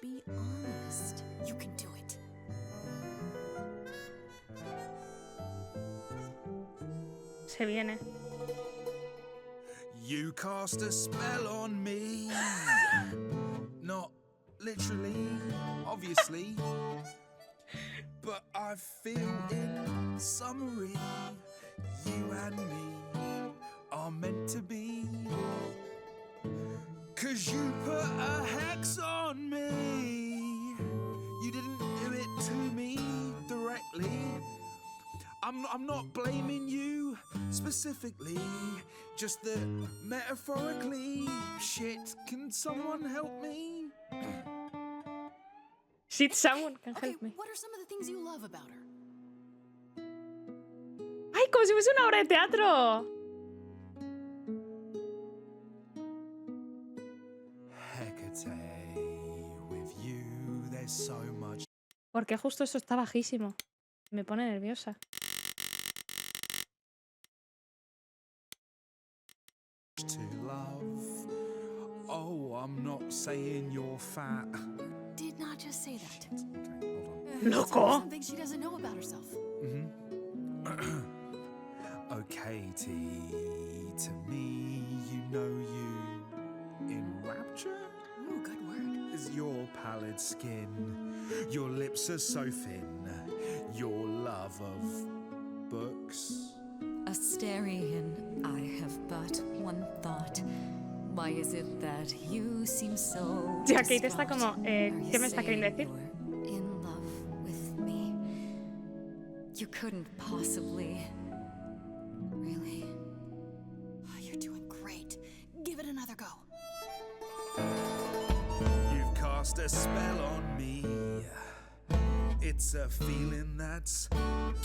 Be honest. You can do it. Se viene. You cast a spell on me. Not literally, obviously. But I feel in summary, you and me are meant to be. 'Cause you put a hex on me. You didn't do it to me directly. I'm not blaming you specifically, just that metaphorically. Shit, can someone help me? Shit, someone can help me. What are some of the things you love about her? ¡Ay, como si fuese una obra de teatro! Hecate, with you there's so much. Porque justo eso está bajísimo. Me pone nerviosa. To love. Oh, I'm not saying you're fat. Did not just say that. Okay, hold on. Loco. Something she doesn't know about herself. Okay, T, to me, you know you is your pallid skin. Your lips are so thin. Your love of books. Asterian, I have but one thought. Why is it that you seem so Ya, Kate está como, ¿qué me está queriendo decir? in love with me? You couldn't possibly. Really? You're doing great. Give it another go. You've cast a spell on me. It's a feeling that's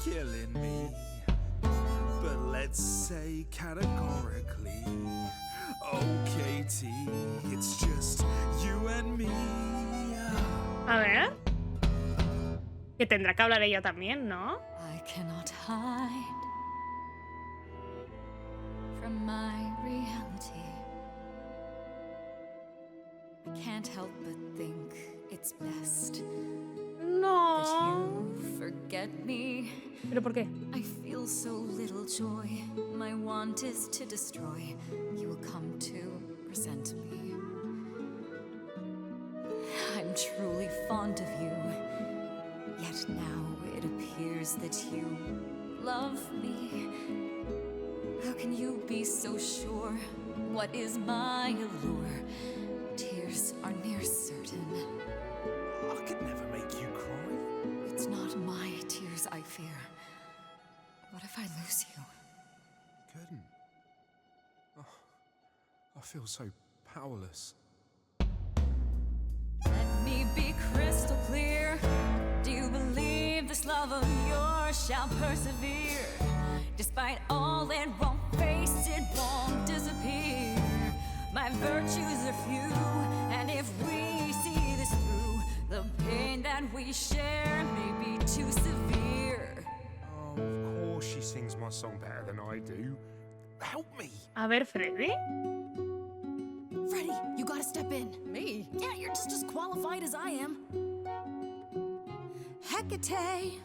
killing me. But let's say categorically, oh Katie, it's just you and me. A ver. Que tendrá que hablar ella también, ¿no? I cannot hide from my reality. I can't help but think it's best No. that you forget me. ¿Pero por qué? I feel so little joy. My want is to destroy. You will come to resent me. I'm truly fond of you. Yet now it appears that you love me. How can you be so sure? What is my allure? Tears are near certain. I could never make you cry. It's not my tears I fear. What if I lose you? Couldn't. Oh, I feel so powerless. Let me be crystal clear. Do you believe this love of yours shall persevere? Despite all it won't face, it won't disappear. My virtues are few, and if we see this through, the pain that we share may be too severe. Oh, of course she sings my song better than I do. Help me! A ver, Freddy. Freddy, you gotta step in. Me? Yeah, you're just as qualified as I am. Hecate,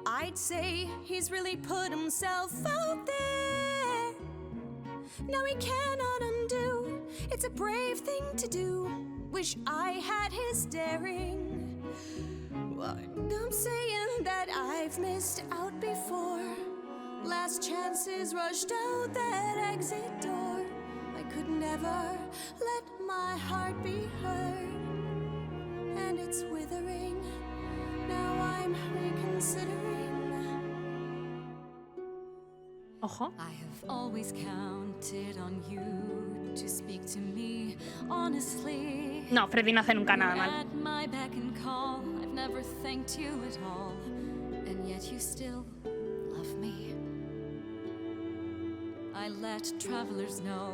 I'd say he's really put himself out there. Now he cannot undo. It's a brave thing to do. Wish I had his daring. Well, I'm saying that I've missed out before. Last chances rushed out that exit door. I could never let my heart be heard. And it's withering. Now I'm reconsidering. Ojo. I have always counted on you to speak to me honestly. No, Freddy no hace nunca nada mal. At my beck and call, I've never thanked you at all, and yet you still love me. I let travelers know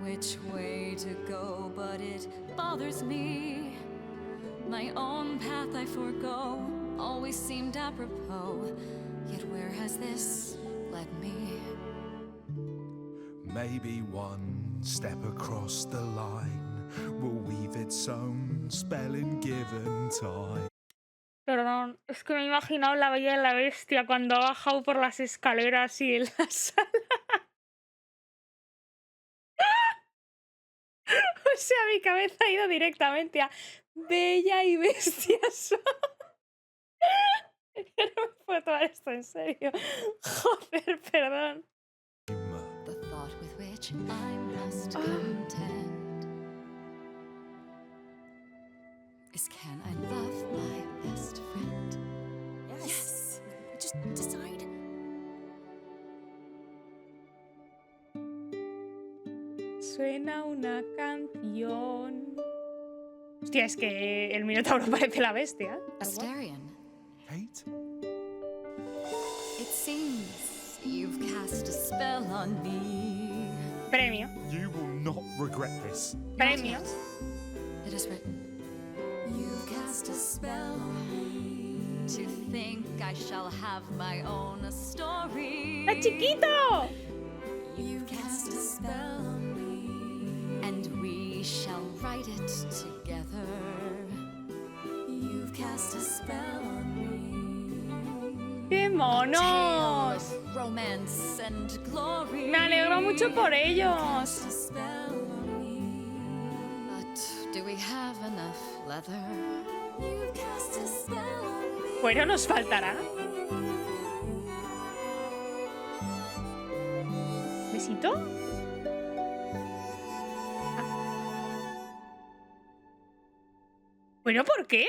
which way to go, but it bothers me. My own path I forego, always seemed apropos, yet where has this led me? Maybe one step across the line will weave its own spell in given time. Perdón, es que me he imaginado la Bella y la Bestia cuando ha bajado por las escaleras y en la sala. O sea, mi cabeza ha ido directamente a Bella y Bestia. Yo no me puedo tomar esto en serio. Joder, perdón. The thought with which I must contend is, can I love my best friend? Yes. Just decide. Suena una canción. Hostia, es que el Minotauro parece la bestia. Asterian, Kate? it seems you've cast a spell on me. Premio. You will not regret this. Premio. It is written, you've cast a spell on me. To think I shall have my own story. ¡Ah, chiquito! You've cast a spell on me, and we shall write it together. You've cast a spell on me. ¡Qué monos! Romance and glory. Me alegro mucho por ellos. Cast a spell on me. But do we we have enough leather? You've cast a spell on me. Bueno, nos faltará. ¿Besito? Bueno, ¿por qué?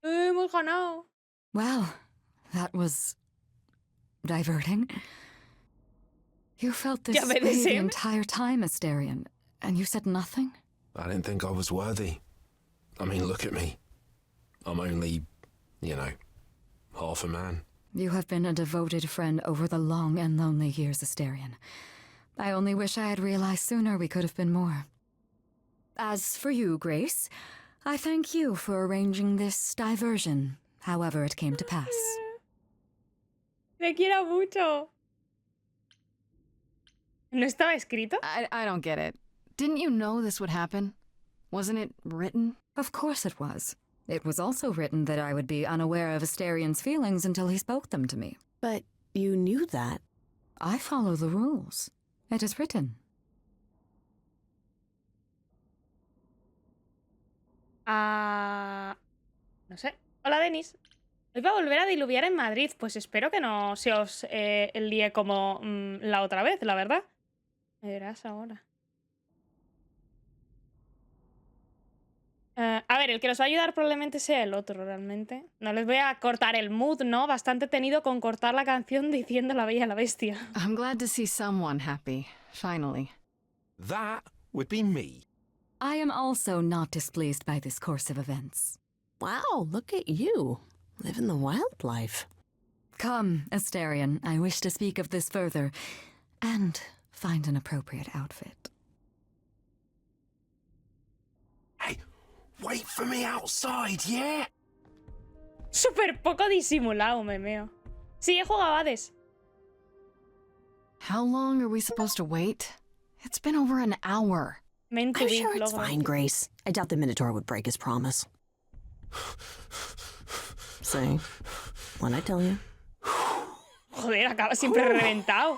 Hemos ganado. Well, that was diverting. You felt this way the entire time, Asterion, and you said nothing? I didn't think I was worthy. I mean, look at me. I'm only, you know, half a man. You have been a devoted friend over the long and lonely years, Asterion. I only wish I had realized sooner we could have been more. As for you, Grace, I thank you for arranging this diversion, however it came to pass. Te quiero mucho. ¿No estaba escrito? I don't get it. Didn't you know this would happen? Wasn't it written? Of course it was. It was also written that I would be unaware of Asterion's feelings until he spoke them to me. But you knew that. I follow the rules. It is written. No sé. Hola, Denis. Hoy va a volver a diluviar en Madrid. Pues espero que no se os líe como la otra vez, la verdad. Me verás ahora. A ver, el que nos va a ayudar probablemente sea el otro, realmente. No les voy a cortar el mood, ¿no? Bastante tenido con cortar la canción diciendo La Bella y la Bestia. I'm glad to see someone happy, finally. That would be me. I am also not displeased by this course of events. Wow, look at you. Living the wild life. Come, Asterion, I wish to speak of this further, and find an appropriate outfit. Hey, wait for me outside, yeah? Súper poco disimulado, me meo. Sí, he jugado a Hades. How long are we supposed to wait? It's been over an hour. I'm sure it's fine, Grace. I doubt the Minotaur would break his promise. Say, when I tell you. Joder, acaba siempre reventado.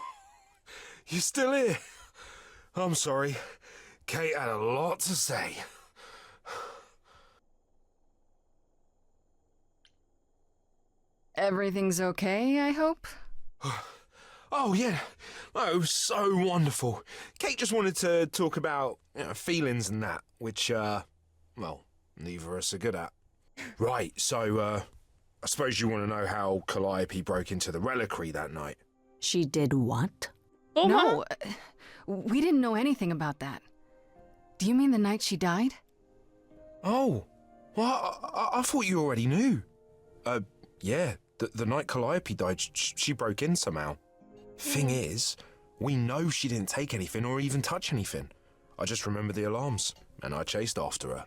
You still here? I'm sorry. Kate had a lot to say. Everything's okay, I hope? Oh, yeah. Oh, it was so wonderful. Kate just wanted to talk about feelings and that, which, well, neither of us are good at. Right, so, I suppose you want to know how Calliope broke into the reliquary that night. She did what? No, we didn't know anything about that. Do you mean the night she died? Oh, well, I thought you already knew. Yeah, the night Calliope died, she broke in somehow. Thing is, we know she didn't take anything or even touch anything. I just remember the alarms, and I chased after her.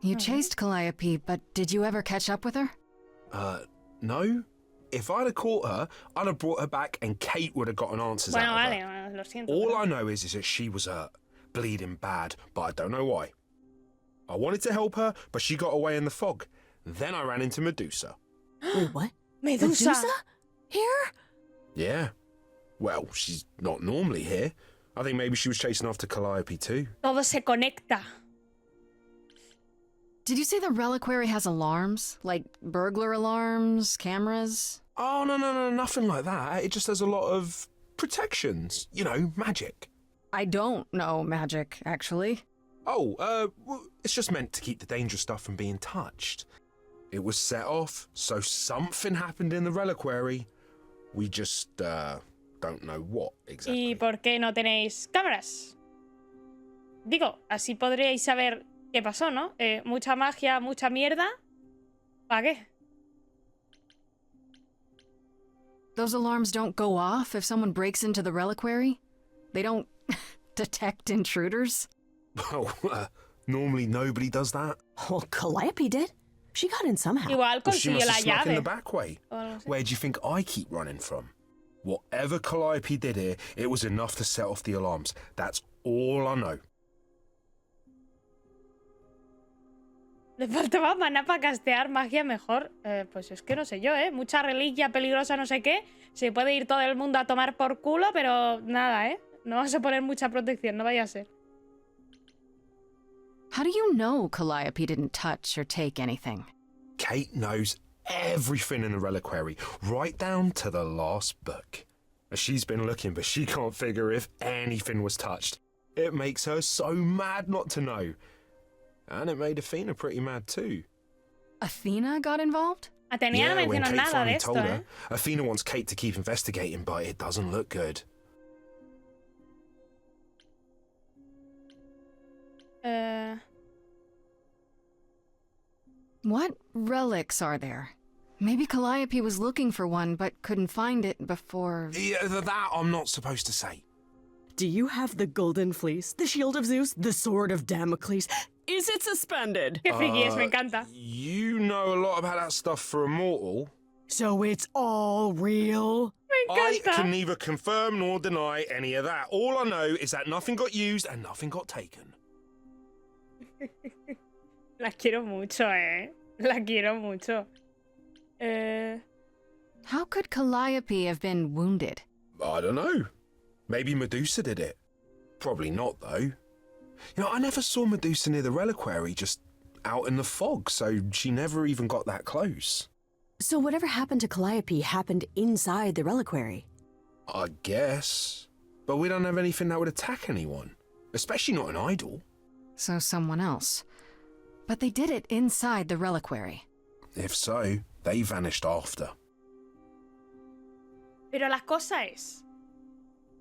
You chased Calliope, but did you ever catch up with her? No. If I'd have caught her, I'd have brought her back and Kate would have gotten answers out of her. Lo siento. All I know is that she was hurt, bleeding bad, but I don't know why. I wanted to help her, but she got away in the fog. Then I ran into Medusa. Wait, what? Medusa? Here? Yeah. Well, she's not normally here. I think maybe she was chasing after Calliope too. Todo se conecta. Did you say the reliquary has alarms? Like burglar alarms, cameras? Oh, no, nothing like that. It just has a lot of protections. You know, magic. I don't know magic, actually. Oh, well, it's just meant to keep the dangerous stuff from being touched. It was set off, so something happened in the reliquary. We just, don't know what exactly. ¿Y por qué no tenéis cámaras? Digo, así podríais saber qué pasó, ¿no? Mucha magia, mucha mierda. ¿Para qué? Those alarms don't go off if someone breaks into the reliquary? They don't detect intruders? Well, normally nobody does that. Well, Calliope did. She got in somehow. Igual consiguió la She must have snuck in llave. the back way. Where do you think I keep running from? Whatever Calliope did here, it was enough to set off the alarms. That's all I know. Le faltaba maná para castear magia mejor. Pues es que no sé yo, ¿eh? Mucha reliquia peligrosa, no sé qué. Se puede ir todo el mundo a tomar por culo, pero nada, ¿eh? No vamos a poner mucha protección, no vaya a ser. How do you know Calliope didn't touch or take anything? Kate knows everything in the reliquary, right down to the last book. She's been looking, but she can't figure if anything was touched. It makes her so mad not to know. And it made Athena pretty mad too. Athena got involved? Atenea no when mencionó Kate nada de finally esto, told ¿eh? her, Athena wants Kate to keep investigating, but it doesn't look good. What relics are there? Maybe Calliope was looking for one, but couldn't find it before... Yeah, that I'm not supposed to say. Do you have the golden fleece, the shield of Zeus, the sword of Damocles? Is it suspended? Qué friki es, me encanta. You know a lot about that stuff for a mortal. So it's all real? Me I encanta. can neither confirm nor deny any of that. All I know is that nothing got used and nothing got taken. La quiero mucho, ¿eh? La quiero mucho. How could Calliope have been wounded? I don't know. Maybe Medusa did it. Probably not, though. You know, I never saw Medusa near the reliquary, just out in the fog, so she never even got that close. So whatever happened to Calliope happened inside the reliquary? I guess. But we don't have anything that would attack anyone. Especially not an idol. So someone else. But they did it inside the reliquary. If so, they vanished after. Pero la cosa es...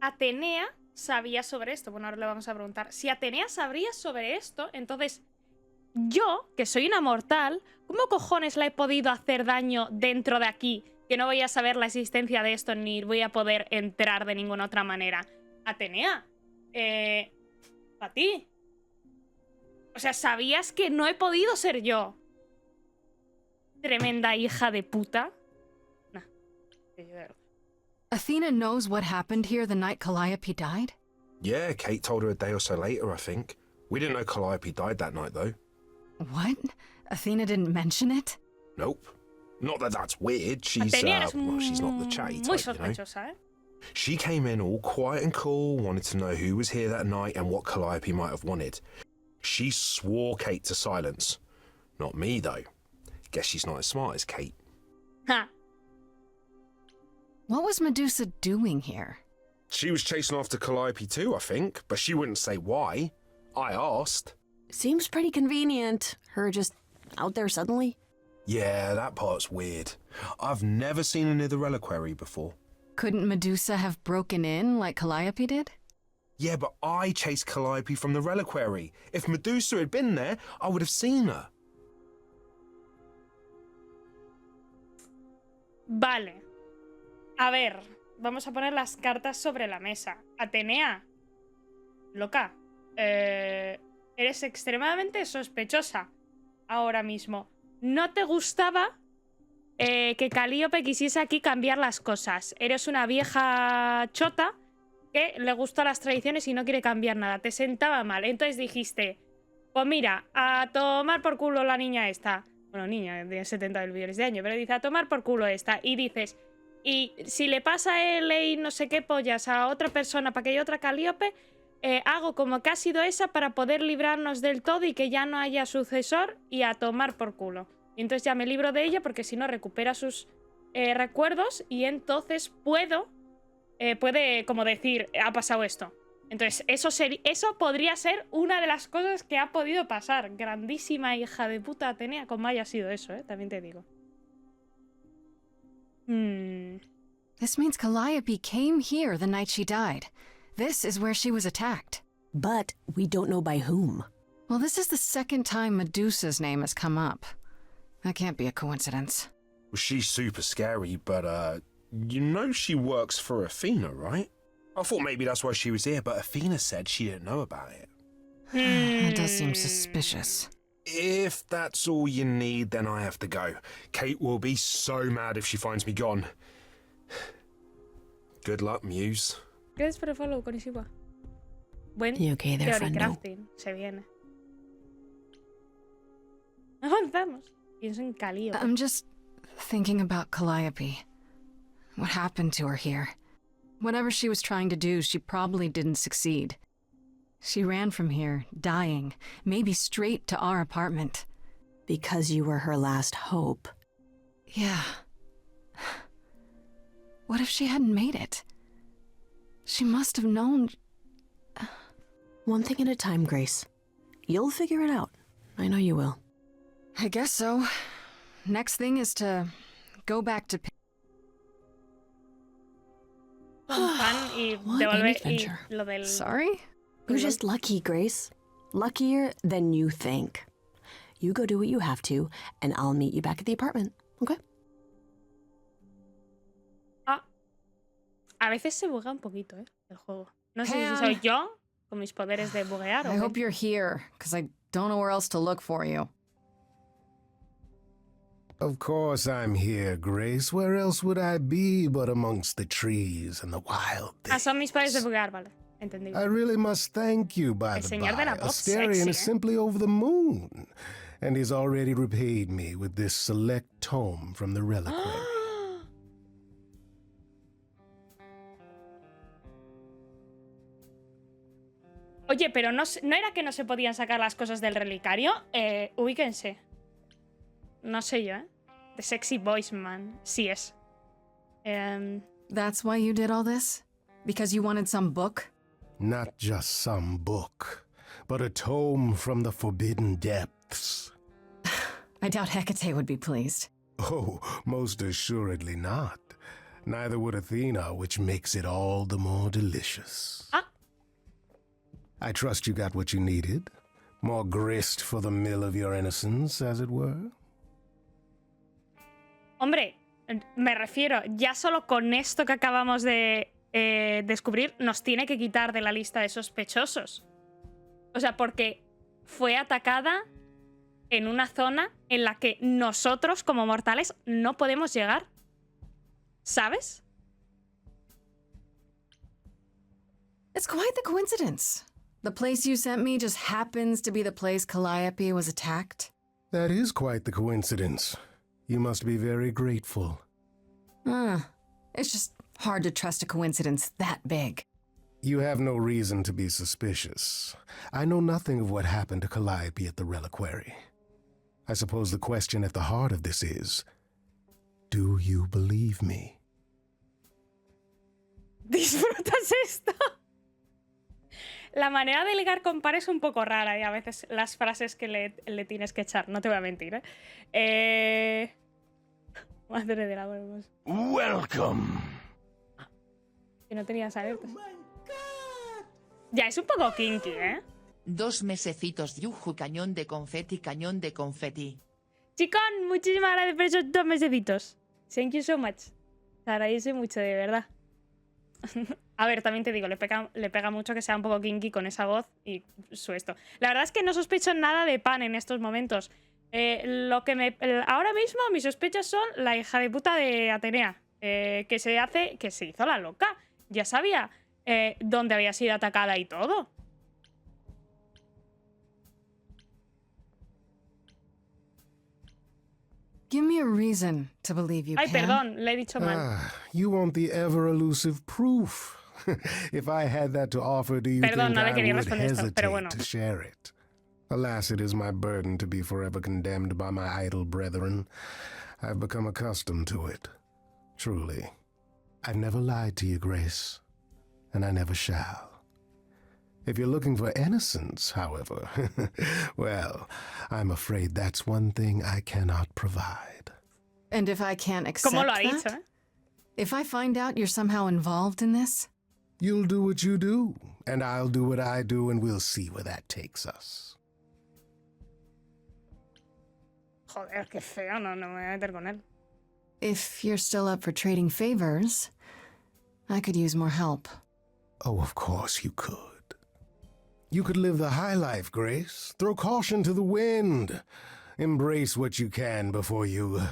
Atenea sabía sobre esto. Bueno, ahora le vamos a preguntar. Si Atenea sabría sobre esto, entonces... Yo, que soy una mortal, ¿cómo cojones la he podido hacer daño dentro de aquí? Que no voy a saber la existencia de esto ni voy a poder entrar de ninguna otra manera. Atenea, ¿a ti? O sea, ¿sabías que no he podido ser yo? Tremenda hija de puta. Nah. Athena knows what happened here the night Calliope died? Yeah, Kate told her a day or so later, I think. We didn't know Calliope died that night, though. What? Athena didn't mention it? Nope. Not that that's weird. She's, well, she's not the chatty muy type, you know. sospechosa, ¿eh? She came in all quiet and cool, wanted to know who was here that night and what Calliope might have wanted. She swore Kate to silence. Not me, though. Guess she's not as smart as Kate. Ha. What was Medusa doing here? She was chasing after Calliope too, I think, but she wouldn't say why. I asked. Seems pretty convenient. Her just out there suddenly. Yeah, that part's weird. I've never seen her near the reliquary before. Couldn't Medusa have broken in like Calliope did? Yeah, but I chased Calliope from the reliquary. If Medusa had been there, I would have seen her. Vale. A ver, vamos a poner las cartas sobre la mesa. Atenea. Loca. Eres extremadamente sospechosa ahora mismo. No te gustaba que Calliope quisiese aquí cambiar las cosas. Eres una vieja chota que le gustan las tradiciones y no quiere cambiar nada. Te sentaba mal. Entonces dijiste, pues mira, a tomar por culo la niña esta. Bueno, niña, de 70 millones de años, pero dice, a tomar por culo esta. Y dices, y si le pasa a él y no sé qué pollas a otra persona para que haya otra Calliope, hago como que ha sido esa para poder librarnos del todo y que ya no haya sucesor y a tomar por culo. Y entonces ya me libro de ella porque si no recupera sus recuerdos y entonces puede como decir, ha pasado esto. Entonces eso podría ser una de las cosas que ha podido pasar. Grandísima hija de puta Atenea, como haya sido eso, también te digo. This means Calliope came here the night she died. This is where she was attacked. But we don't know by whom. Well, this is the second time Medusa's name has come up. That can't be a coincidence. Well, she's super scary, but, you know she works for Athena, right? I thought maybe that's why she was here, but Athena said she didn't know about it. That does seem suspicious. If that's all you need, then I have to go. Kate will be so mad if she finds me gone. Good luck, Muse. Gracias por el follow, Konnichiwa. Buen You okay there, theory friendo? crafting. Se viene. Avanzamos. Pienso en Calliope. I'm just thinking about Calliope. What happened to her here? Whatever she was trying to do, she probably didn't succeed. She ran from here, dying, maybe straight to our apartment. Because you were her last hope. Yeah. What if she hadn't made it? She must have known... One thing at a time, Grace. You'll figure it out. I know you will. I guess so. Next thing is to go back to... What an adventure. Sorry? You're just lucky, Grace. Luckier than you think. You go do what you have to, and I'll meet you back at the apartment, okay? A veces se buguea un poquito, el juego. No sé si soy yo, con mis poderes de buguear o I hope you're here, because I don't know where else to look for you. Of course I'm here, Grace. Where else would I be but amongst the trees and the wild things? son mis poderes de buguear, vale. Entendido. I really must thank you, by the señor de la by. voz Asterion sexy, is simply over the moon, and he's already repaid me with this select tome from the reliquary. Oye, pero no era que no se podían sacar las cosas del relicario. Ubíquense. No sé yo, ¿eh? The sexy voice man. Sí es. That's why you did all this? Because you wanted some book? Not just some book, but a tome from the forbidden depths. I doubt Hecate would be pleased. Oh, most assuredly not. Neither would Athena, which makes it all the more delicious. I trust you got what you needed. More grist for the mill of your innocence, as it were. Hombre, me refiero, ya solo con esto que acabamos de descubrir, nos tiene que quitar de la lista de sospechosos. O sea, porque fue atacada en una zona en la que nosotros, como mortales, no podemos llegar. ¿Sabes? It's quite the coincidence. The place you sent me just happens to be the place Calliope was attacked. That is quite the coincidence. You must be very grateful. It's just hard to trust a coincidence that big. You have no reason to be suspicious. I know nothing of what happened to Calliope at the reliquary. I suppose the question at the heart of this is, do you believe me? ¿Disfrutas esto? La manera de ligar con par es un poco rara y a veces las frases que le tienes que echar, no te voy a mentir, ¿eh? Madre de la huevos. Welcome. Que no tenías alertas. Ya, es un poco kinky, ¿eh? 2 mesecitos yuju, cañón de confeti, cañón de confeti. Chicón, muchísimas gracias por esos 2 mesecitos. Thank you so much. Te agradece mucho, de verdad. A ver, también te digo, le pega mucho que sea un poco kinky con esa voz y su esto. La verdad es que no sospecho nada de Pan en estos momentos. Ahora mismo mis sospechas son la hija de puta de Atenea, que se hizo la loca. Ya sabía dónde había sido atacada y todo. Give me a reason to believe you, Ay, Pam. perdón, le he dicho mal. You want the ever-elusive proof. If I had that to offer, do you Perdón, think no le I quería would responder esto, pero hesitate bueno. to share it? Alas, it is my burden to be forever condemned by my idle brethren. I've become accustomed to it. Truly. I've never lied to you, Grace, and I never shall. If you're looking for innocence, however, well, I'm afraid that's one thing I cannot provide. And if I can't accept ¿Cómo lo ha that? dicho, eh? If I find out you're somehow involved in this? You'll do what you do, and I'll do what I do, and we'll see where that takes us. Joder, qué feo, no me voy a meter con él. If you're still up for trading favors, I could use more help. Oh, of course you could. You could live the high life, Grace. Throw caution to the wind. Embrace what you can before you...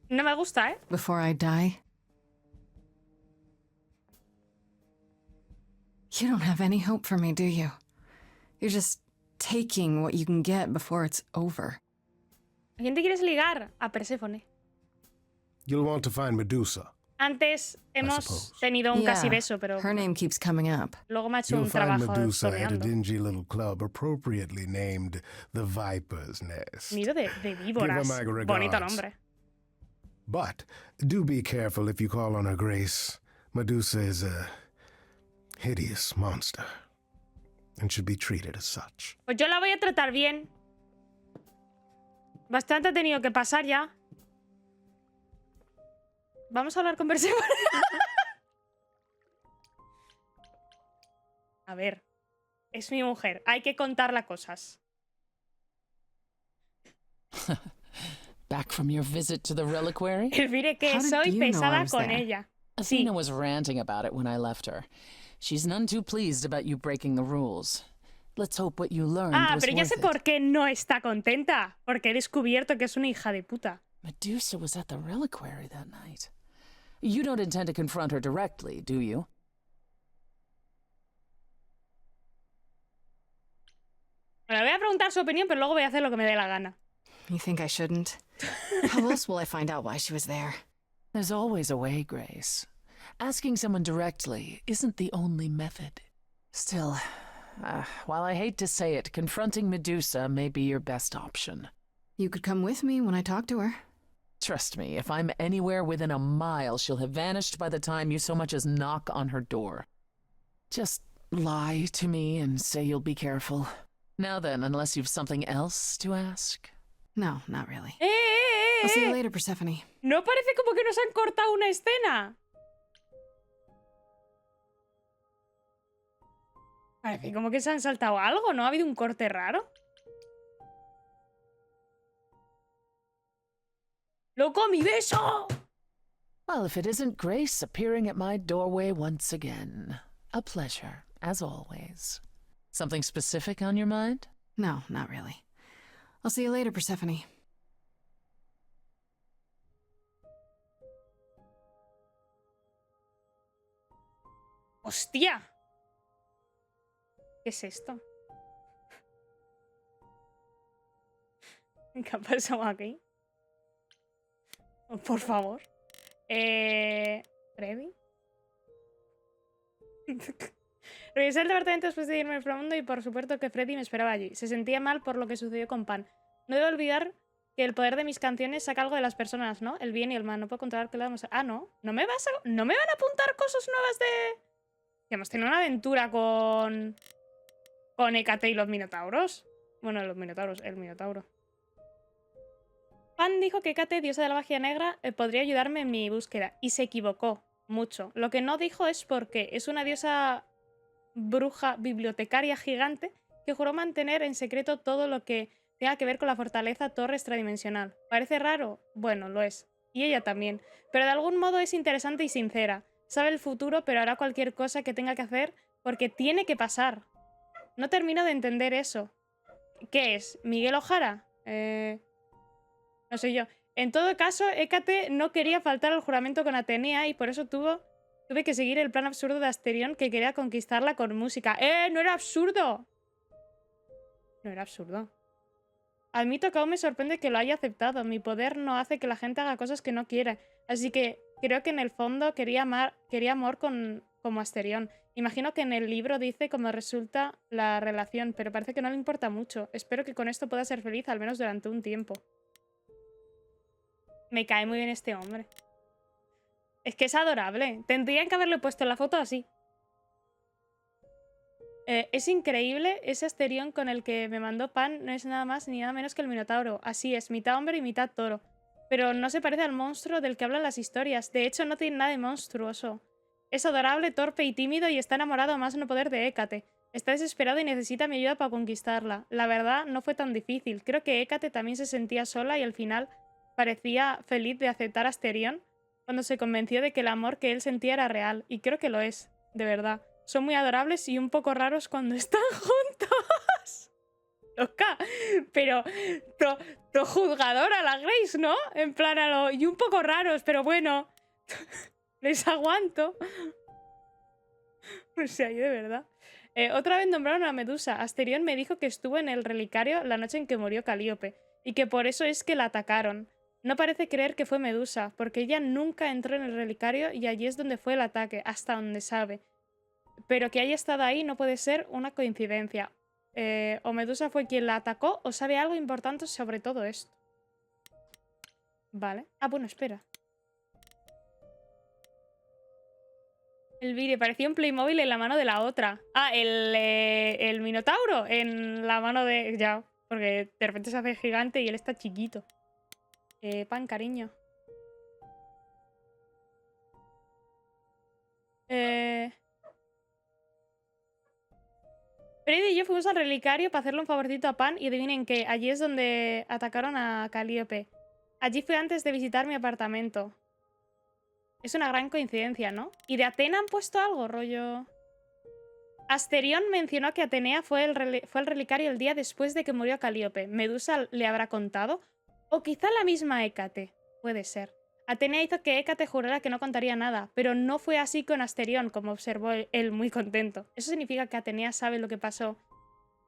No me gusta, ¿eh? Before I die? You don't have any hope for me, do you? You're just taking what you can get before it's over. ¿A quién te quieres ligar? A Perséfone. You'll want to find Medusa. Antes hemos tenido un casi beso, pero her name keeps coming up. luego me ha hecho You'll un find trabajo Medusa at a toreando. dingy little club appropriately named the Viper's Nest. Nido de víboras. Give her my Bonito regards. nombre. But do be careful if you call on her grace. Medusa is a hideous monster and should be treated as such. Pues yo la voy a tratar bien. Bastante ha tenido que pasar ya. Vamos a hablar con Perséfone. A ver. Es mi mujer. Hay que contarle cosas. Back from your visit to the reliquary? Mire que soy pesada con ella. Athena was ranting about it when I left her. She's none too pleased about you breaking the rules. Let's hope what you learned was pero ya worth sé it. por qué no está contenta. Porque he descubierto que es una hija de puta. Medusa was at the reliquary that night. You don't intend to confront her directly, do you? Le voy a preguntar su opinión, pero luego voy a hacer lo que me dé la gana. You think I shouldn't? How else will I find out why she was there? There's always a way, Grace. Asking someone directly isn't the only method. Still, while I hate to say it, confronting Medusa may be your best option. You could come with me when I talk to her. Trust me, if I'm anywhere within a mile, she'll have vanished by the time you so much as knock on her door. Just lie to me and say you'll be careful. Now then, unless you've something else to ask. No, not really. I'll see you later, Persephone. ¿No parece como que nos han cortado una escena? Parece como que se han saltado algo, ¿no? ¿Ha habido un corte raro? ¡Loco, mi beso! Well, if it isn't Grace appearing at my doorway once again. A pleasure, as always. Something specific on your mind? No, not really. I'll see you later, Persephone. ¡Hostia! ¿Qué es esto? ¿Qué ha pasado aquí? Por favor. ¿Freddy? Regresé al departamento después de irme al inframundo y por supuesto que Freddy me esperaba allí. Se sentía mal por lo que sucedió con Pan. No debo olvidar que el poder de mis canciones saca algo de las personas, ¿no? El bien y el mal. No puedo controlar que le damos a... Ah, ¿no? ¿No me van a apuntar cosas nuevas de...? Que hemos tenido una aventura con Hécate y los minotauros. Bueno, los minotauros, el minotauro. Pan dijo que Hécate, diosa de la magia negra, podría ayudarme en mi búsqueda. Y se equivocó mucho. Lo que no dijo es por qué. Es una diosa bruja bibliotecaria gigante que juró mantener en secreto todo lo que tenga que ver con la fortaleza Torre extradimensional. ¿Parece raro? Bueno, lo es. Y ella también. Pero de algún modo es interesante y sincera. Sabe el futuro, pero hará cualquier cosa que tenga que hacer porque tiene que pasar. No termino de entender eso. ¿Qué es? ¿Miguel Ojara? No sé yo. En todo caso, Hécate no quería faltar al juramento con Atenea y por eso tuve que seguir el plan absurdo de Asterión que quería conquistarla con música. ¡No era absurdo! No era absurdo. Admito que aún me sorprende que lo haya aceptado. Mi poder no hace que la gente haga cosas que no quiera. Así que creo que en el fondo quería amor como Asterión. Imagino que en el libro dice cómo resulta la relación, pero parece que no le importa mucho. Espero que con esto pueda ser feliz, al menos durante un tiempo. Me cae muy bien este hombre. Es que es adorable. Tendrían que haberle puesto la foto así. Es increíble. Ese Asterión con el que me mandó Pan no es nada más ni nada menos que el Minotauro. Así es, mitad hombre y mitad toro. Pero no se parece al monstruo del que hablan las historias. De hecho, no tiene nada de monstruoso. Es adorable, torpe y tímido y está enamorado a más no poder de Hécate. Está desesperado y necesita mi ayuda para conquistarla. La verdad, no fue tan difícil. Creo que Hécate también se sentía sola y al final parecía feliz de aceptar a Asterión cuando se convenció de que el amor que él sentía era real. Y creo que lo es, de verdad. Son muy adorables y un poco raros cuando están juntos. Loca, pero juzgadora la Grace, ¿no? En plan, y un poco raros, pero bueno, les aguanto. O sea, yo de verdad. Otra vez nombraron a Medusa. Asterión me dijo que estuvo en el relicario la noche en que murió Calíope y que por eso es que la atacaron. No parece creer que fue Medusa, porque ella nunca entró en el relicario y allí es donde fue el ataque, hasta donde sabe. Pero que haya estado ahí no puede ser una coincidencia. O Medusa fue quien la atacó o sabe algo importante sobre todo esto. Vale. Ah, bueno, espera. El vídeo parecía un Playmobil en la mano de la otra. Ah, el Minotauro en la mano de... Ya, porque de repente se hace gigante y él está chiquito. Pan, cariño. Freddy y yo fuimos al relicario para hacerle un favorcito a Pan y adivinen que allí es donde atacaron a Calíope. Allí fue antes de visitar mi apartamento. Es una gran coincidencia, ¿no? ¿Y de Atena han puesto algo, rollo? Asterión mencionó que Atenea fue el relicario el día después de que murió Calíope. ¿Medusa le habrá contado? O quizá la misma Hécate. Puede ser. Atenea hizo que Hécate jurara que no contaría nada, pero no fue así con Asterión, como observó él muy contento. ¿Eso significa que Atenea sabe lo que pasó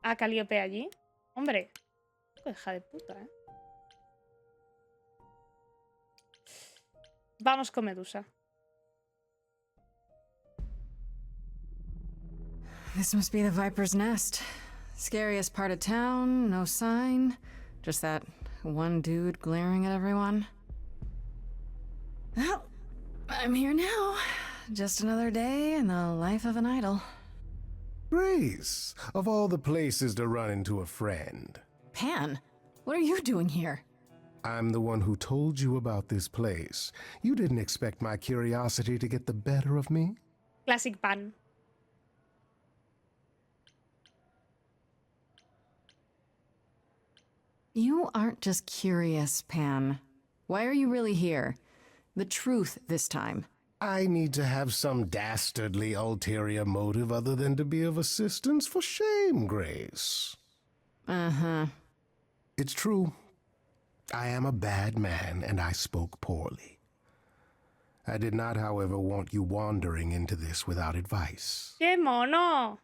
a Calíope allí? Hombre, hija de puta, ¿eh? Vamos con Medusa. This must be the Viper's Nest. Scariest part of town, no sign. Just that one dude glaring at everyone. Well, I'm here now. Just another day in the life of an idol. Grace, of all the places to run into a friend. Pan, what are you doing here? I'm the one who told you about this place. You didn't expect my curiosity to get the better of me? Classic Pan. You aren't just curious, Pan. Why are you really here? The truth this time. I need to have some dastardly ulterior motive other than to be of assistance. For shame, Grace. Uh-huh. It's true. I am a bad man, and I spoke poorly. I did not, however, want you wandering into this without advice. ¡Qué mono!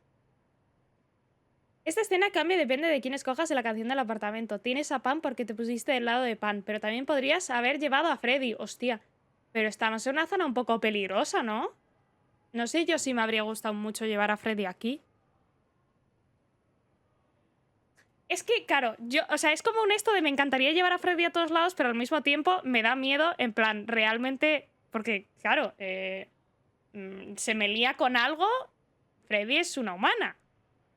Esta escena cambia y depende de quién escojas en la canción del apartamento. Tienes a Pan porque te pusiste del lado de Pan, pero también podrías haber llevado a Freddy. Hostia. Pero estamos en una zona un poco peligrosa, ¿no? No sé yo si me habría gustado mucho llevar a Freddy aquí. Es que, claro, o sea, es como un esto de me encantaría llevar a Freddy a todos lados, pero al mismo tiempo me da miedo, en plan, realmente... Porque, claro, se me lía con algo, Freddy es una humana,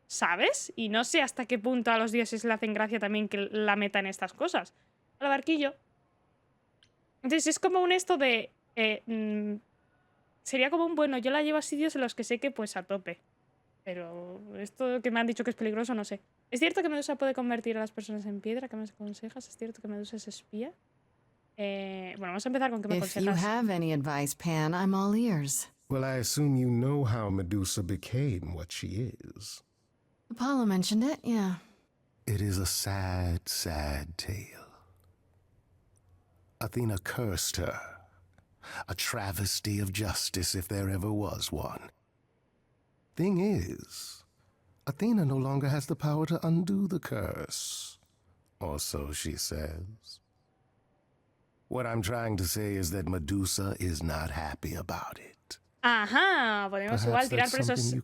¿sabes? Y no sé hasta qué punto a los dioses le hacen gracia también que la metan estas cosas. Hola, barquillo. Entonces es como un esto de... sería como un, bueno, yo la llevo a sitios en los que sé que pues a tope. Pero esto que me han dicho que es peligroso, no sé. ¿Es cierto que Medusa puede convertir a las personas en piedra? ¿Qué me aconsejas? ¿Es cierto que Medusa es espía? Bueno, vamos a empezar con qué me If you aconsejas. have any advice, Pan, I'm all ears. Well, I assume you know how Medusa became what she is. Apollo mentioned it, yeah. It is a sad, sad tale. Athena cursed her. A travesty of justice if there ever was one. Thing is, Athena no longer has the power to undo the curse. Or so she says. What I'm trying to say is that Medusa is not happy about it. Ajá, podemos igual tirar por esos...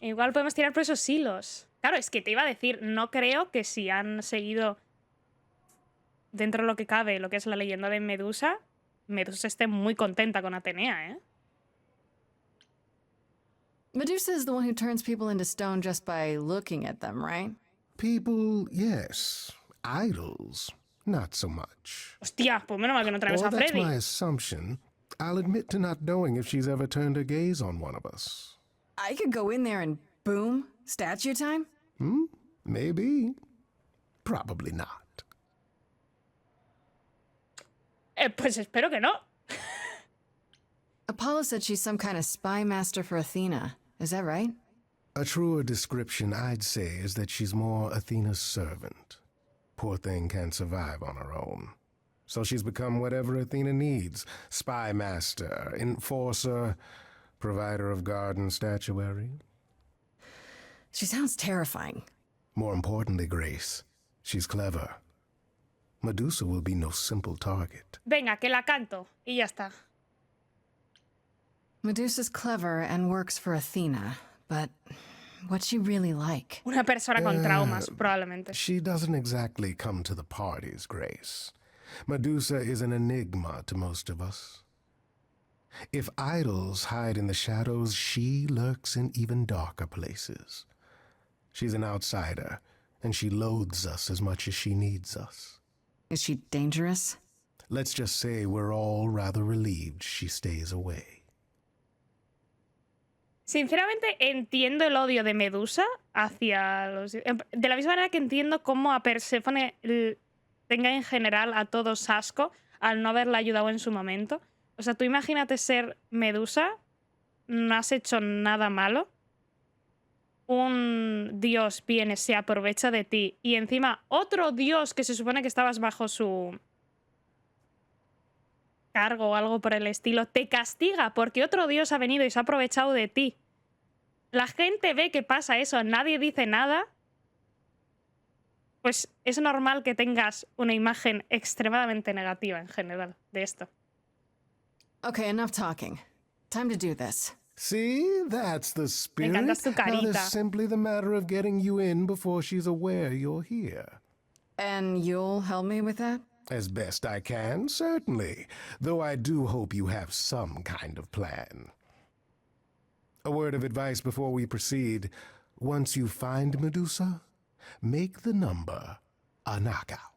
Igual podemos tirar por esos hilos. Claro, es que te iba a decir, no creo que si han seguido dentro de lo que cabe lo que es la leyenda de Medusa, Medusa esté muy contenta con Atenea, ¿eh? Medusa is the one who turns people into stone just by looking at them, right? People, yes. Idols, not so much. Hostia, pues menos mal que no traemos a That's Freddy. my assumption. I'll admit to not knowing if she's ever turned her gaze on one of us. I could go in there and boom, statue time? Maybe. Probably not. Pues espero que no. Apollo said she's some kind of spy master for Athena. Is that right? A truer description, I'd say, is that she's more Athena's servant. Poor thing can't survive on her own. So she's become whatever Athena needs. Spy master, enforcer, provider of garden statuary. She sounds terrifying. More importantly, Grace, she's clever. Medusa will be no simple target. Venga, que la canto. Y ya está. Medusa's clever and works for Athena, but what's she really like? Una persona con traumas, probablemente. She doesn't exactly come to the parties, Grace. Medusa is an enigma to most of us. If idols hide in the shadows, she lurks in even darker places. She's an outsider, and she loathes us as much as she needs us. Is she dangerous? Let's just say we're all rather relieved she stays away. Sinceramente, entiendo el odio de Medusa hacia los... De la misma manera que entiendo cómo a Perséfone tenga en general a todos asco al no haberla ayudado en su momento. O sea, tú imagínate ser Medusa, no has hecho nada malo, un dios viene, se aprovecha de ti y encima otro dios que se supone que estabas bajo su cargo o algo por el estilo, te castiga porque otro dios ha venido y se ha aprovechado de ti. La gente ve que pasa eso, nadie dice nada. Pues es normal que tengas una imagen extremadamente negativa en general de esto. Okay, enough talking. Time to do this. See, that's the spirit. Me encantas tu Now carita. there's simply the matter of getting you in before she's aware you're here. And you'll help me with that? As best I can, certainly. Though I do hope you have some kind of plan. A word of advice before we proceed. Once you find Medusa, make the number a knockout.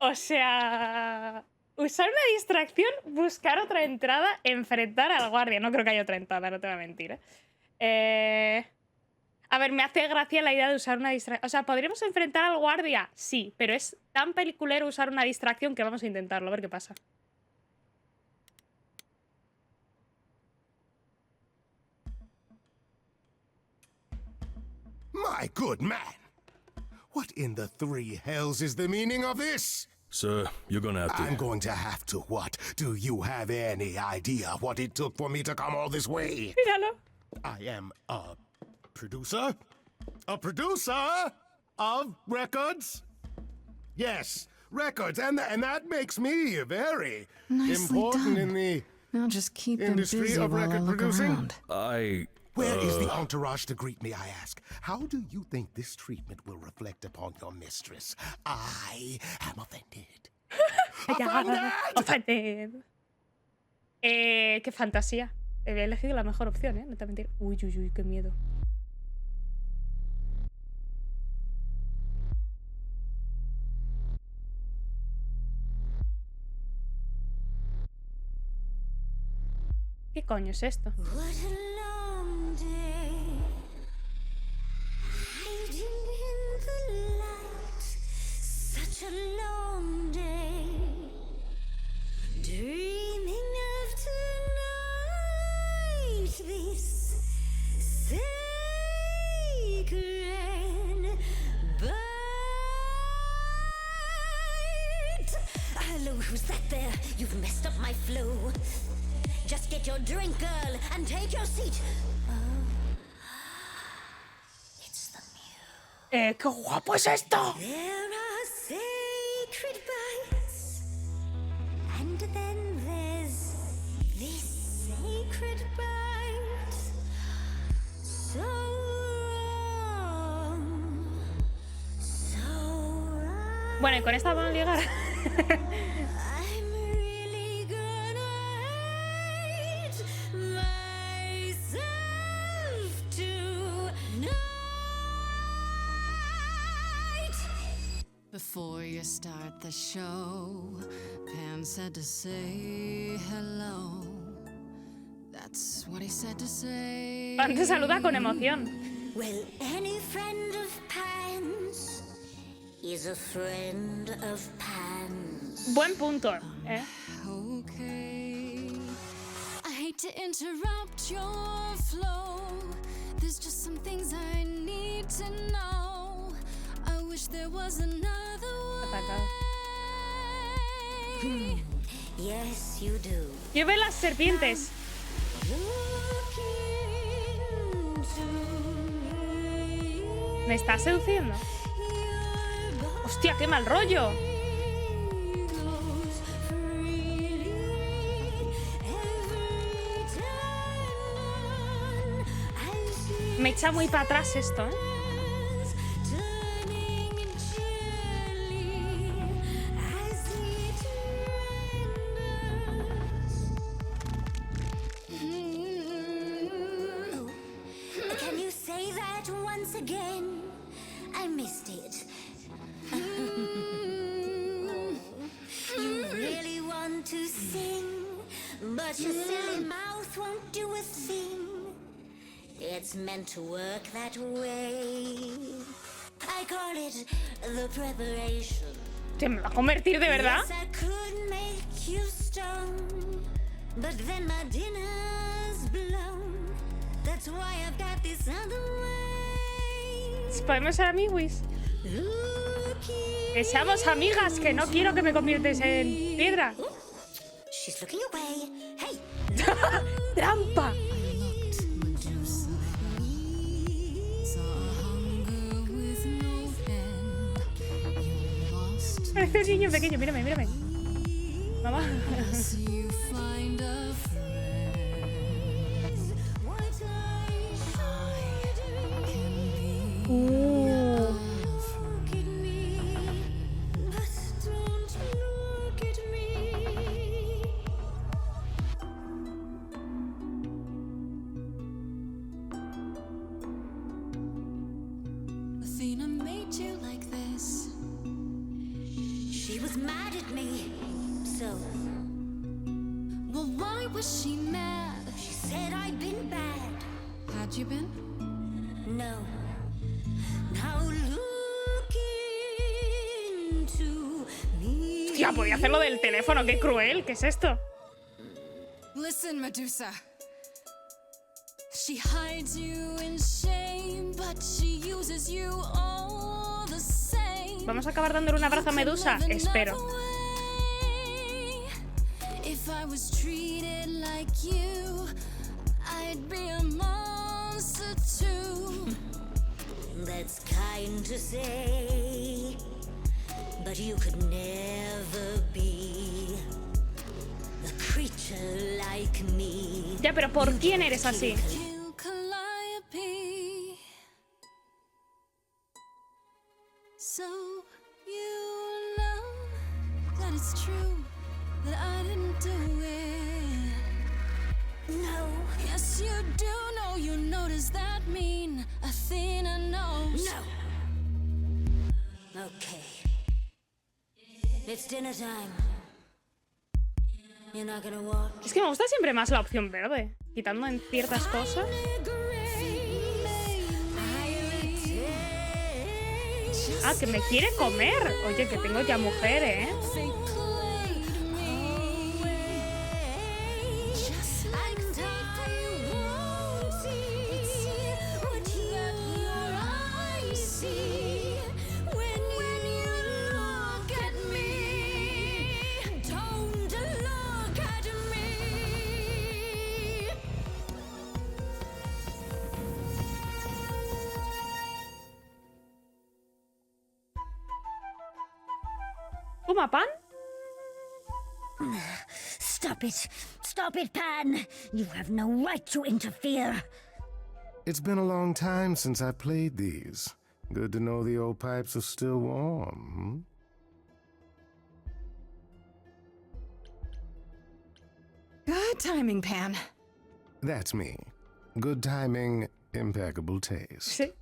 O sea, usar una distracción, buscar otra entrada, enfrentar al guardia. No creo que haya otra entrada, no te voy a mentir. A ver, me hace gracia la idea de usar una distracción. O sea, ¿podríamos enfrentar al guardia? Sí, pero es tan peliculero usar una distracción que vamos a intentarlo, a ver qué pasa. My good man! What in the three hells is the meaning of this? Sir, you're gonna have to... I'm going to have to what? Do you have any idea what it took for me to come all this way? Míralo. I am a producer? A producer of records? Yes, records, and that makes me very important in the Now just keep them industry busy of while I record look producing. around. Where is the entourage to greet me, I ask? How do you think this treatment will reflect upon your mistress? I am offended. Offended. Qué fantasía. He elegido la mejor opción, no te voy a mentir. Uy, uy, uy, qué miedo. ¿Qué coño es esto? Such a long day, dreaming of tonight, this sacred bite. Hello, who's that there? You've messed up my flow. Just get your drink, girl, and take your seat. ¡Qué guapo es esto! There are sacred bites, and then there's this sacred bite. So wrong, so right. Bueno, y con esta vamos a llegar. I'm really gonna hate myself tonight. Before you start the show, Pan said to say hello. That's what he said to say. Pan te saluda con emoción. Well, any friend of Pan's is a friend of Pan's. Buen punto, Okay. I hate to interrupt your flow. There's just some things I need to know. I wish there was another way. Yes, you do. Yo veo las serpientes. ¿Me está seduciendo? Hostia, qué mal rollo. Me echa muy para atrás esto, ¿eh? Can you say that once again? I missed it. You really want to sing, but your silly mouth won't do a thing. It's meant to work that way. I call it the preparation. ¿Se me va a convertir de verdad? Yes, I could make you stone, but then my dinner's blown. That's why I've got this other way. ¿Podemos ser amiguis? Que seamos amigas, que no quiero que me conviertes en piedra. She's looking away. Hey. ¡Trampa! Parece un niño pequeño, mírame, mírame. Mamá. Athena made you like this. She was mad at me, so. Well, why was she mad? She said I'd been bad. Had you been? No. Now look into me. Hostia, podía hacerlo del teléfono, qué cruel, ¿qué es esto? Listen, Medusa. She hides you in shame, but she uses you all the same. Vamos a acabar dándole un abrazo a Medusa, espero. If I was treated like you, I'd be a monster too. That's kind to say, but you could never be a creature like me. Ya, pero ¿por quién eres así? So you know that it's true that I didn't do it. No. Yes, you do know. You know, does that mean Athena knows? No. Okay. It's dinner time. You're not gonna watch. Es que me gusta siempre más la opción verde, quitando en ciertas cosas. Ah, que me quiere comer. Oye, que tengo ya mujer, ¿eh? ¿Fuma pan? Stop it. Stop it, Pan. You have no right to interfere. It's been a long time since I played these. Good to know the old pipes are still warm. Good timing, Pan. That's me. Good timing, impeccable taste. Sí.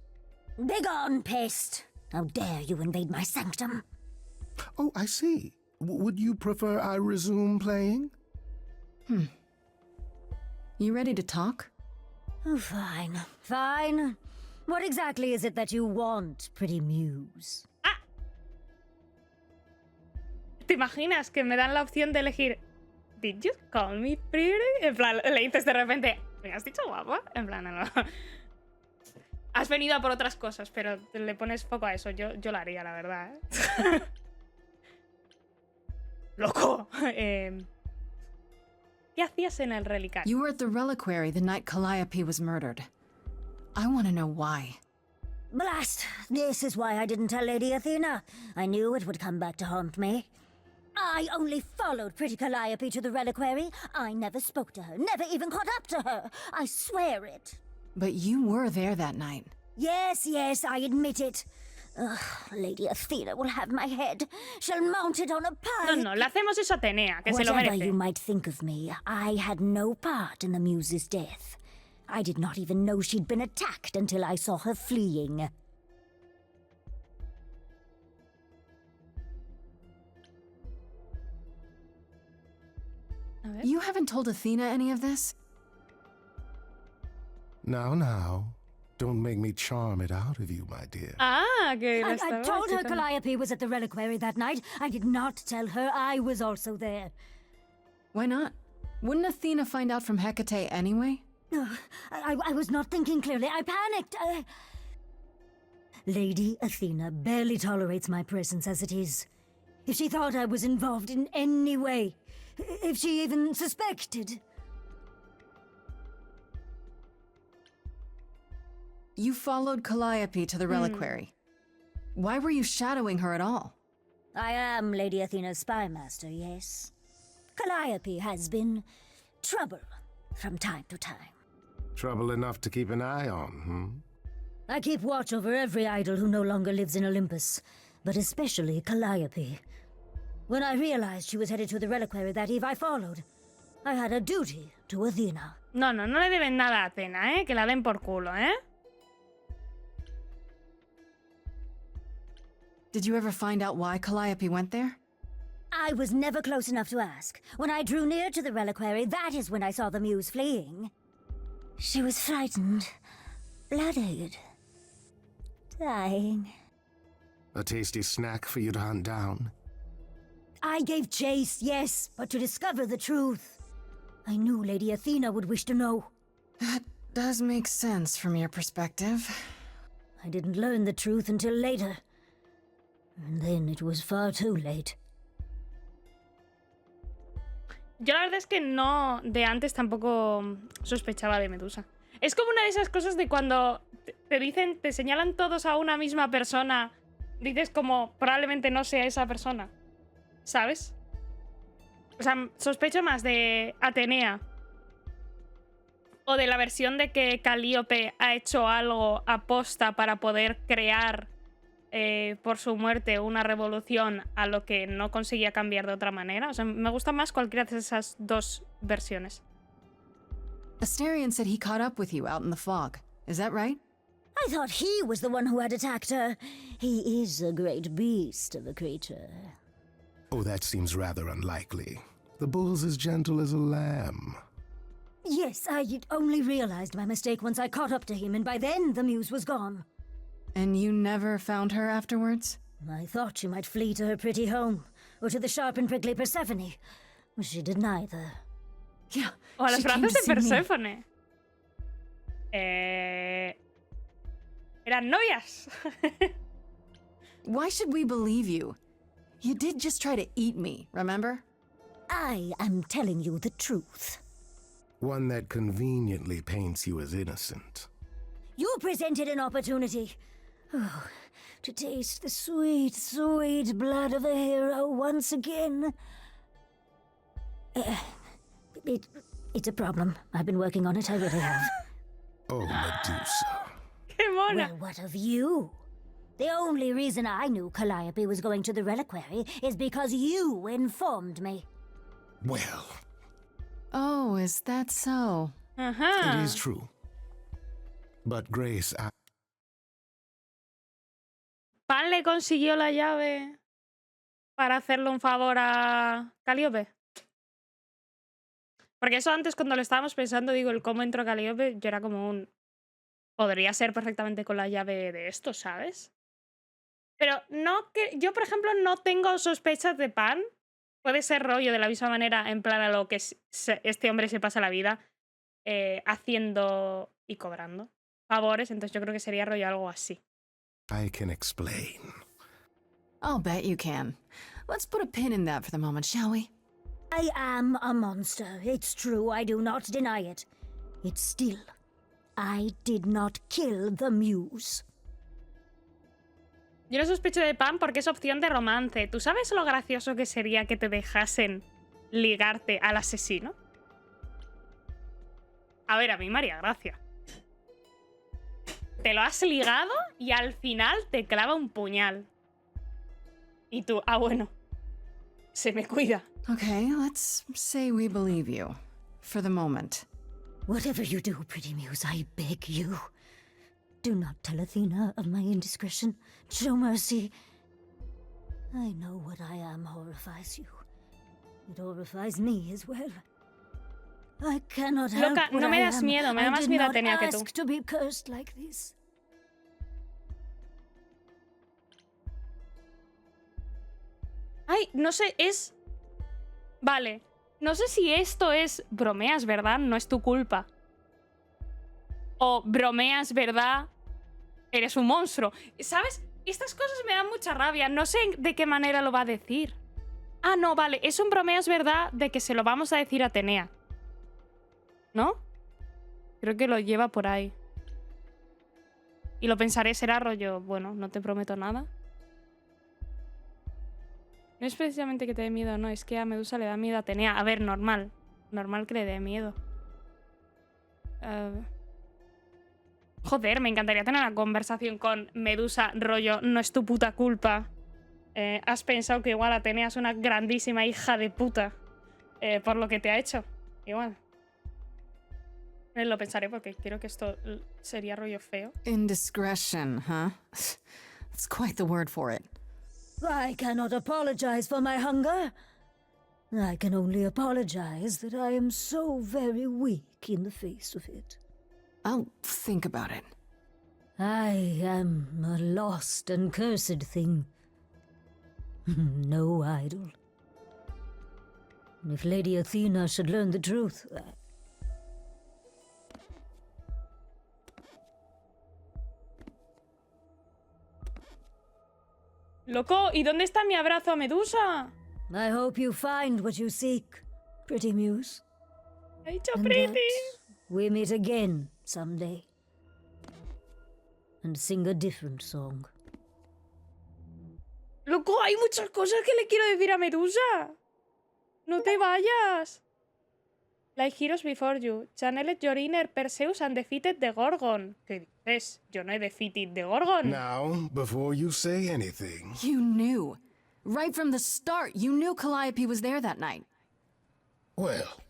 Begone, pest. How dare you invade my sanctum? Oh, I see. Would you prefer I resume playing? You ready to talk? Oh, fine. Fine. What exactly is it that you want, pretty muse? Ah. ¿Te imaginas que me dan la opción de elegir Did you call me pretty? En plan, le dices de repente ¿me has dicho guapa? En plan, no. Has venido a por otras cosas, pero le pones foco a eso. Yo lo haría, la verdad, ¿eh? loco. ¿Qué hacías en el relicario? You were at the reliquary the night Calliope was murdered. I want to know why. Blast! This is why I didn't tell Lady Athena. I knew it would come back to haunt me. I only followed pretty Calliope to the reliquary. I never spoke to her, never even caught up to her. I swear it. But you were there that night. Yes, I admit it. Ugh, Lady Athena will have my head. She'll mount it on a pike. No, le hacemos eso a Atenea, que se lo Whatever merece. you might think of me, I had no part in the muse's death. I did not even know she'd been attacked until I saw her fleeing. You haven't told Athena any of this? Now. Don't make me charm it out of you, my dear. Ah, que la I estaba told her checando. Calliope was at the reliquary that night. I did not tell her I was also there. Why not? Wouldn't Athena find out from Hecate anyway? I was not thinking clearly. I panicked. Lady Athena barely tolerates my presence as it is. If she thought I was involved in any way, if she even suspected... You followed Calliope to the reliquary. Why were you shadowing her at all? I am Lady Athena's spy master, yes. Calliope has been trouble from time to time. Trouble enough to keep an eye on, I keep watch over every idol who no longer lives in Olympus, but especially Calliope. When I realized she was headed to the reliquary that eve, I followed. I had a duty to Athena. No le deben nada a Athena, que la den por culo, Did you ever find out why Calliope went there? I was never close enough to ask. When I drew near to the reliquary, that is when I saw the muse fleeing. She was frightened, blooded, dying. A tasty snack for you to hunt down. I gave chase, yes, but to discover the truth. I knew Lady Athena would wish to know. That does make sense from your perspective. I didn't learn the truth until later. And then it was far too late. Yo la verdad es que no, de antes tampoco sospechaba de Medusa. Es como una de esas cosas de cuando te dicen, te señalan todos a una misma persona, dices como probablemente no sea esa persona, ¿sabes? O sea, sospecho más de Atenea o de la versión de que Calliope ha hecho algo aposta para poder crear por su muerte una revolución a lo que no conseguía cambiar de otra manera. O sea, me gusta más cualquiera de esas dos versiones. Astarion said he caught up with you out in the fog. Is that right? I thought he was the one who had attacked her. He is a great beast of a creature. Oh, that seems rather unlikely. The bull's as gentle as a lamb. Yes, I only realized my mistake once I caught up to him, and by then the muse was gone. And you never found her afterwards? I thought she might flee to her pretty home, or to the sharp and prickly Perséfone. She did neither. Yeah, o a los brazos de Perséfone. Eran novias. Why should we believe you? You did just try to eat me, remember? I am telling you the truth. One that conveniently paints you as innocent. You presented an opportunity. Oh, to taste the sweet, sweet blood of a hero once again. It's a problem. I've been working on it, I really have. Oh, Medusa. ¡Qué mona! Well, what of you? The only reason I knew Calliope was going to the reliquary is because you informed me. Well. Oh, is that so? It is true. But Grace, ¿Pan le consiguió la llave para hacerle un favor a Calliope? Porque eso antes, cuando lo estábamos pensando, digo, el cómo entró Calliope, yo era como un... Podría ser perfectamente con la llave de esto, ¿sabes? Pero no que... Yo, por ejemplo, no tengo sospechas de Pan. Puede ser rollo de la misma manera, en plan a lo que este hombre se pasa la vida haciendo y cobrando favores, entonces yo creo que sería rollo algo así. I can explain. I'll bet you can. Let's put a pin in that for the moment, shall we? I am a monster. It's true, I do not deny it. It's still, I did not kill the muse. Yo no sospecho de Pam porque es opción de romance. ¿Tú sabes lo gracioso que sería que te dejasen ligarte al asesino? A ver, a mí me haría gracia. Te lo has ligado y al final te clava un puñal. Y tú, ah, bueno, se me cuida. Okay, let's say we believe you. For the moment. Whatever you do, pretty muse, I beg you. Do not tell Athena of my indiscretion. Show mercy. I know what I am horrifies you. It horrifies me as well. I cannot help Loca, what no me I das am. miedo, me da más miedo Atenea que tú. I did not ask to be cursed like this. Ay, no sé, es... Vale, no sé si esto es... Bromeas, ¿verdad? No es tu culpa. O bromeas, ¿verdad? Eres un monstruo. ¿Sabes? Estas cosas me dan mucha rabia. No sé de qué manera lo va a decir. Ah, no, vale. Es un bromeas, ¿verdad? De que se lo vamos a decir a Atenea. ¿No? Creo que lo lleva por ahí. Y lo pensaré, será rollo... Bueno, no te prometo nada. No es precisamente que te dé miedo, no. Es que a Medusa le da miedo a Atenea. A ver, normal. Normal que le dé miedo. Joder, me encantaría tener una conversación con Medusa, rollo, no es tu puta culpa. Has pensado que igual Atenea es una grandísima hija de puta por lo que te ha hecho. Igual. Lo pensaré porque creo que esto sería rollo feo. Indiscretion, huh? That's quite the word for it. I cannot apologize for my hunger. I can only apologize that I am so very weak in the face of it. I'll think about it. I am a lost and cursed thing. No idol. If Lady Athena should learn the truth... Loco, ¿y dónde está mi abrazo a Medusa? I hope you find what you seek, pretty muse. Ha dicho pretty. We meet again someday. And sing a different song. Loco, hay muchas cosas que le quiero decir a Medusa. No te vayas. Like heroes before you. Channeled your inner Perseus and defeated the Gorgon. ¿Qué dices? Yo no he defeated the Gorgon. Now, before you say anything... You knew. Right from the start, you knew Calliope was there that night. Well,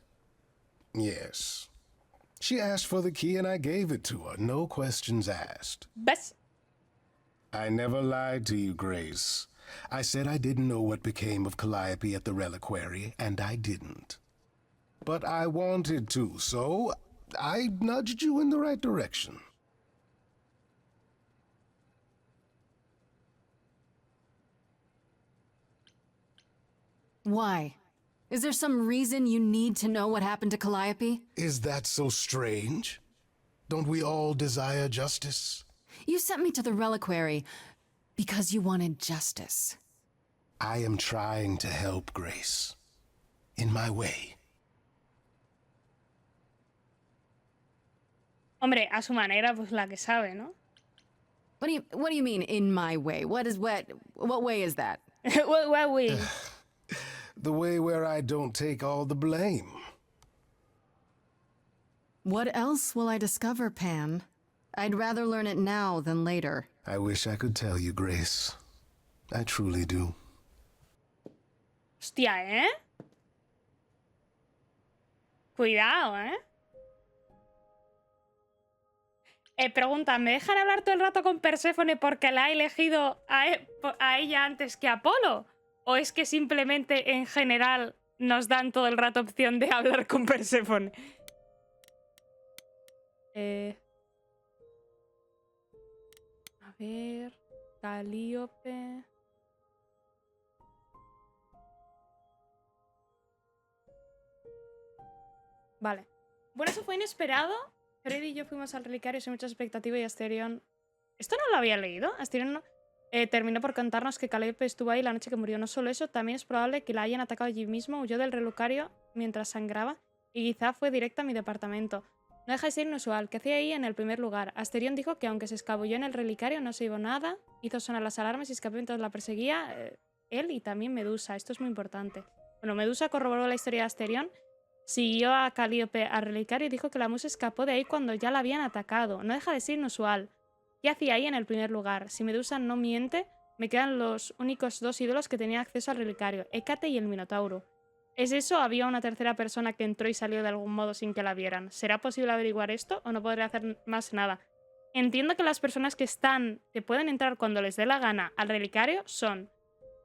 yes. She asked for the key and I gave it to her, no questions asked. ¿Ves? I never lied to you, Grace. I said I didn't know what became of Calliope at the reliquary, and I didn't. But I wanted to, so I nudged you in the right direction. Why? Is there some reason you need to know what happened to Calliope? Is that so strange? Don't we all desire justice? You sent me to the reliquary because you wanted justice. I am trying to help, Grace. In my way. Hombre, a su manera, pues la que sabe, ¿no? What do you mean, in my way? What way is that? What way? The way where I don't take all the blame. What else will I discover, Pan? I'd rather learn it now than later. I wish I could tell you, Grace. I truly do. Hostia, ¿eh? Cuidado, ¿eh? Pregunta, ¿me dejan hablar todo el rato con Perséfone porque la ha elegido a ella antes que a Apolo? ¿O es que simplemente en general nos dan todo el rato opción de hablar con Perséfone? A ver... Calíope... Vale. Bueno, eso fue inesperado. Freddy y yo fuimos al relicario sin mucha expectativa y Asterion... ¿Esto no lo había leído? Asterion no... terminó por contarnos que Calliope estuvo ahí la noche que murió. No solo eso, también es probable que la hayan atacado allí mismo, huyó del relicario mientras sangraba y quizá fue directa a mi departamento. No deja de ser inusual. ¿Qué hacía ahí en el primer lugar? Asterion dijo que aunque se escabulló en el relicario no se llevó nada, hizo sonar las alarmas y escapó mientras la perseguía él y también Medusa. Esto es muy importante. Bueno, Medusa corroboró la historia de Asterion, siguió a Calliope al relicario y dijo que la musa escapó de ahí cuando ya la habían atacado. No deja de ser inusual. ¿Qué hacía ahí en el primer lugar? Si Medusa no miente, me quedan los únicos 2 ídolos que tenían acceso al relicario, Hécate y el Minotauro. ¿Es eso? ¿Había una tercera persona que entró y salió de algún modo sin que la vieran? ¿Será posible averiguar esto o no podré hacer más nada? Entiendo que las personas que pueden entrar cuando les dé la gana al relicario son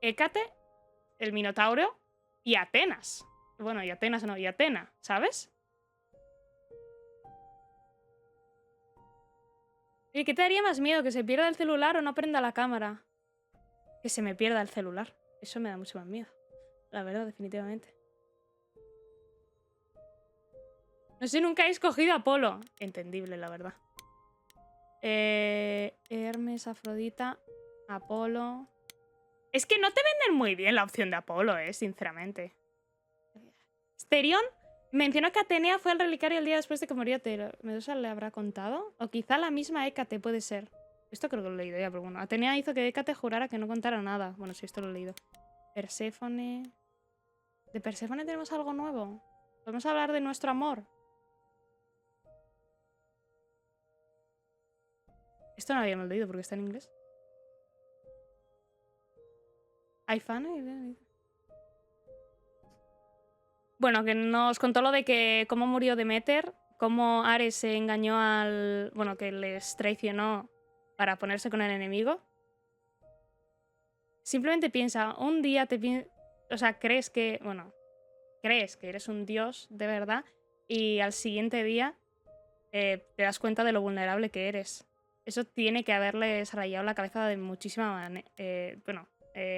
Hécate, el Minotauro y Atenas. Bueno, y Atenas no, y Atena, ¿sabes? ¿Y qué te daría más miedo? ¿Que se pierda el celular o no prenda la cámara? Que se me pierda el celular. Eso me da mucho más miedo. La verdad, definitivamente. No sé, nunca he escogido a Apolo. Entendible, la verdad. Hermes, Afrodita, Apolo... Es que no te venden muy bien la opción de Apolo, sinceramente. Asterion mencionó que Atenea fue al relicario el día después de que murió. ¿Medusa le habrá contado? O quizá la misma Hécate, puede ser. Esto creo que lo he leído ya, pero bueno. Atenea hizo que Hécate jurara que no contara nada. Bueno, sí, esto lo he leído. Perséfone... ¿De Perséfone tenemos algo nuevo? ¿Podemos hablar de nuestro amor? Esto no lo habíamos leído porque está en inglés. ¿Hay fan? Bueno, que nos contó lo de que cómo murió Demeter, cómo Ares se engañó al... Bueno, que les traicionó para ponerse con el enemigo. Simplemente piensa, un día o sea, crees que... Bueno, crees que eres un dios de verdad y al siguiente día te das cuenta de lo vulnerable que eres. Eso tiene que haberles rayado la cabeza de muchísima manera. Bueno,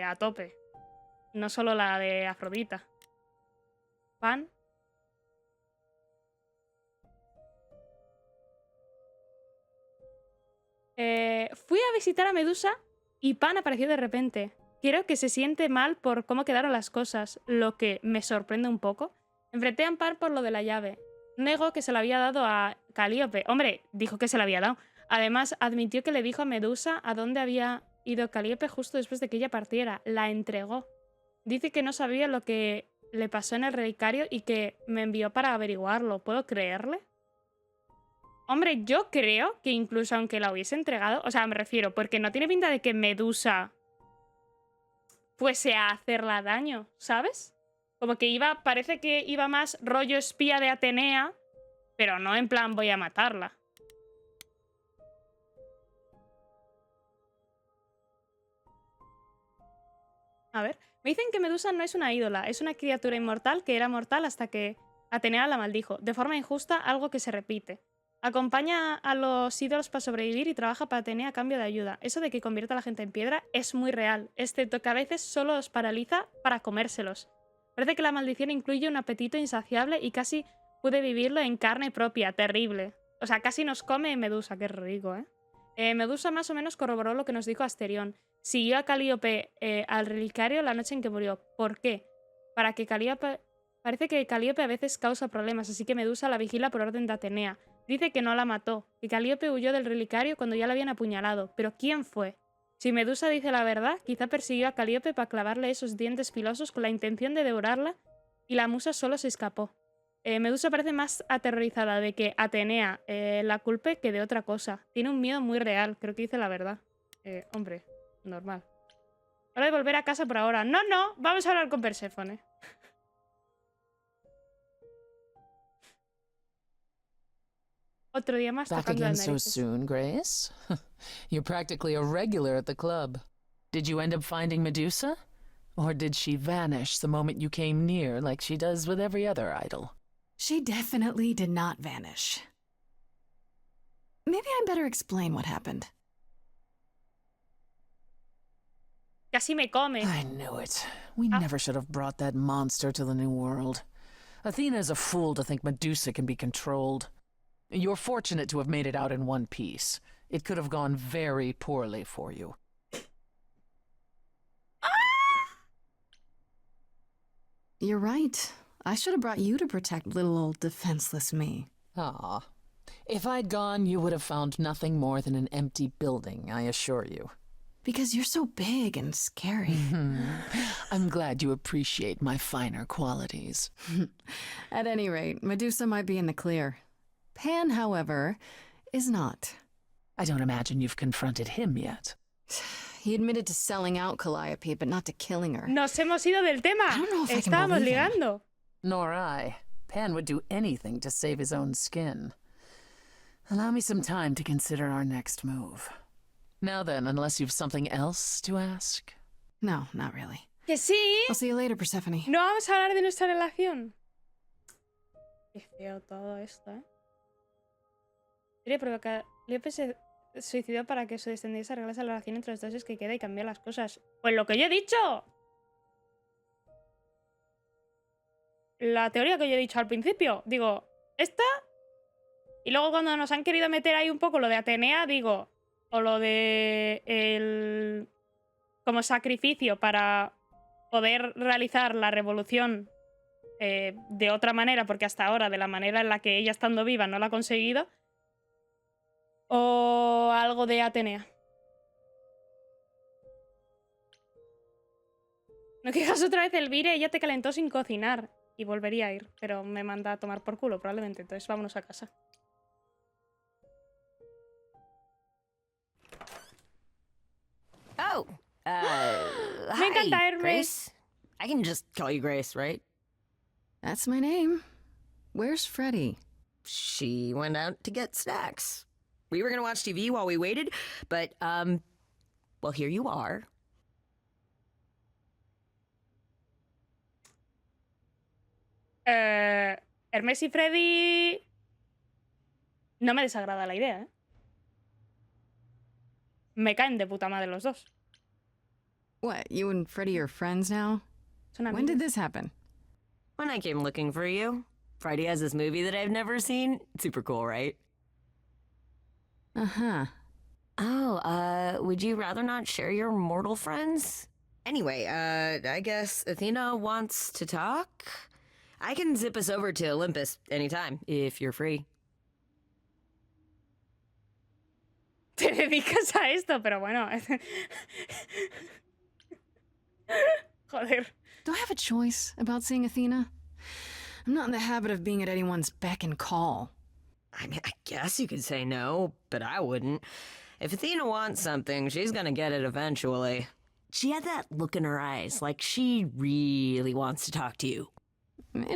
a tope. No solo la de Afrodita. Pan. Fui a visitar a Medusa y Pan apareció de repente. Creo que se siente mal por cómo quedaron las cosas, lo que me sorprende un poco. Enfrenté a Pan por lo de la llave. Negó que se la había dado a Calliope. Hombre, dijo que se la había dado. Además, admitió que le dijo a Medusa a dónde había ido Calliope justo después de que ella partiera. La entregó. Dice que no sabía lo que le pasó en el relicario y que me envió para averiguarlo. ¿Puedo creerle? Hombre, yo creo que incluso aunque la hubiese entregado... O sea, me refiero, porque no tiene pinta de que Medusa fuese a hacerla daño, ¿sabes? Como que iba... Parece que iba más rollo espía de Atenea, pero no en plan voy a matarla. A ver, me dicen que Medusa no es una ídola, es una criatura inmortal que era mortal hasta que Atenea la maldijo. De forma injusta, algo que se repite. Acompaña a los ídolos para sobrevivir y trabaja para Atenea a cambio de ayuda. Eso de que convierta a la gente en piedra es muy real, excepto que a veces solo los paraliza para comérselos. Parece que la maldición incluye un apetito insaciable y casi pude vivirlo en carne propia. Terrible. O sea, casi nos come Medusa, qué rico, ¿eh? Medusa más o menos corroboró lo que nos dijo Asterion. Siguió a Calliope al relicario la noche en que murió. ¿Por qué? Para que Calliope... Parece que Calliope a veces causa problemas, así que Medusa la vigila por orden de Atenea. Dice que no la mató, que Calliope huyó del relicario cuando ya la habían apuñalado. ¿Pero quién fue? Si Medusa dice la verdad, quizá persiguió a Calliope para clavarle esos dientes filosos con la intención de devorarla y la musa solo se escapó. Medusa parece más aterrorizada de que Atenea la culpe que de otra cosa. Tiene un miedo muy real, creo que dice la verdad. Hombre, normal. Hora de volver a casa por ahora. No, vamos a hablar con Perséfone. Otro día más Back tocando again las so narices. soon, Grace? You're practically a regular at the club. Did you end up finding Medusa? Or did she vanish the moment you came near like she does with every other idol? She definitely did not vanish. Maybe I better explain what happened. Casi me come. I knew it. We never should have brought that monster to the New World. Athena is a fool to think Medusa can be controlled. You're fortunate to have made it out in one piece. It could have gone very poorly for you. You're right. I should have brought you to protect little old defenseless me. Ah. If I'd gone, you would have found nothing more than an empty building, I assure you. Because you're so big and scary. I'm glad you appreciate my finer qualities. At any rate, Medusa might be in the clear. Pan, however, is not. I don't imagine you've confronted him yet. He admitted to selling out Calliope, but not to killing her. Nos hemos ido del tema. I don't know if I can Estábamos believe him. ligando. Nor I. Pan would do anything to save his own skin. Allow me some time to consider our next move. Now then, unless you've something else to ask? No, not really. Que sí. I'll see you later, Persephone. No vamos a hablar de nuestra relación. Qué feo todo esto, ¿eh? Quería provocar... Leope se suicidó para que se descendiese, arreglase la relación entre los dos, es que queda y cambiar las cosas. Pues lo que yo he dicho. La teoría que yo he dicho al principio. Digo, esta... Y luego cuando nos han querido meter ahí un poco lo de Atenea, digo... O lo de... como sacrificio para poder realizar la revolución de otra manera, porque hasta ahora, de la manera en la que ella estando viva no la ha conseguido. O algo de Atenea. No quejas otra vez Elvire, ella te calentó sin cocinar. Y volvería a ir, pero me manda a tomar por culo probablemente, entonces vámonos a casa. Oh, Me encanta hi, Hermes. Grace. I can just call you Grace, right? That's my name. Where's Freddy? She went out to get snacks. We were gonna watch TV while we waited, but, well, here you are. Hermes y Freddy... No me desagrada la idea, ¿eh? Me caen de puta madre los dos. What, you and Freddy are friends now? When did this happen? When I came looking for you. Friday has this movie that I've never seen. Super cool, right? Uh-huh. Oh, would you rather not share your mortal friends? Anyway, I guess Athena wants to talk? I can zip us over to Olympus anytime, if you're free. Te dedicas a esto, pero bueno. Joder. Do I have a choice about seeing Athena? I'm not in the habit of being at anyone's beck and call. I mean, I guess you could say no, but I wouldn't. If Athena wants something, she's gonna get it eventually. She had that look in her eyes, like she really wants to talk to you.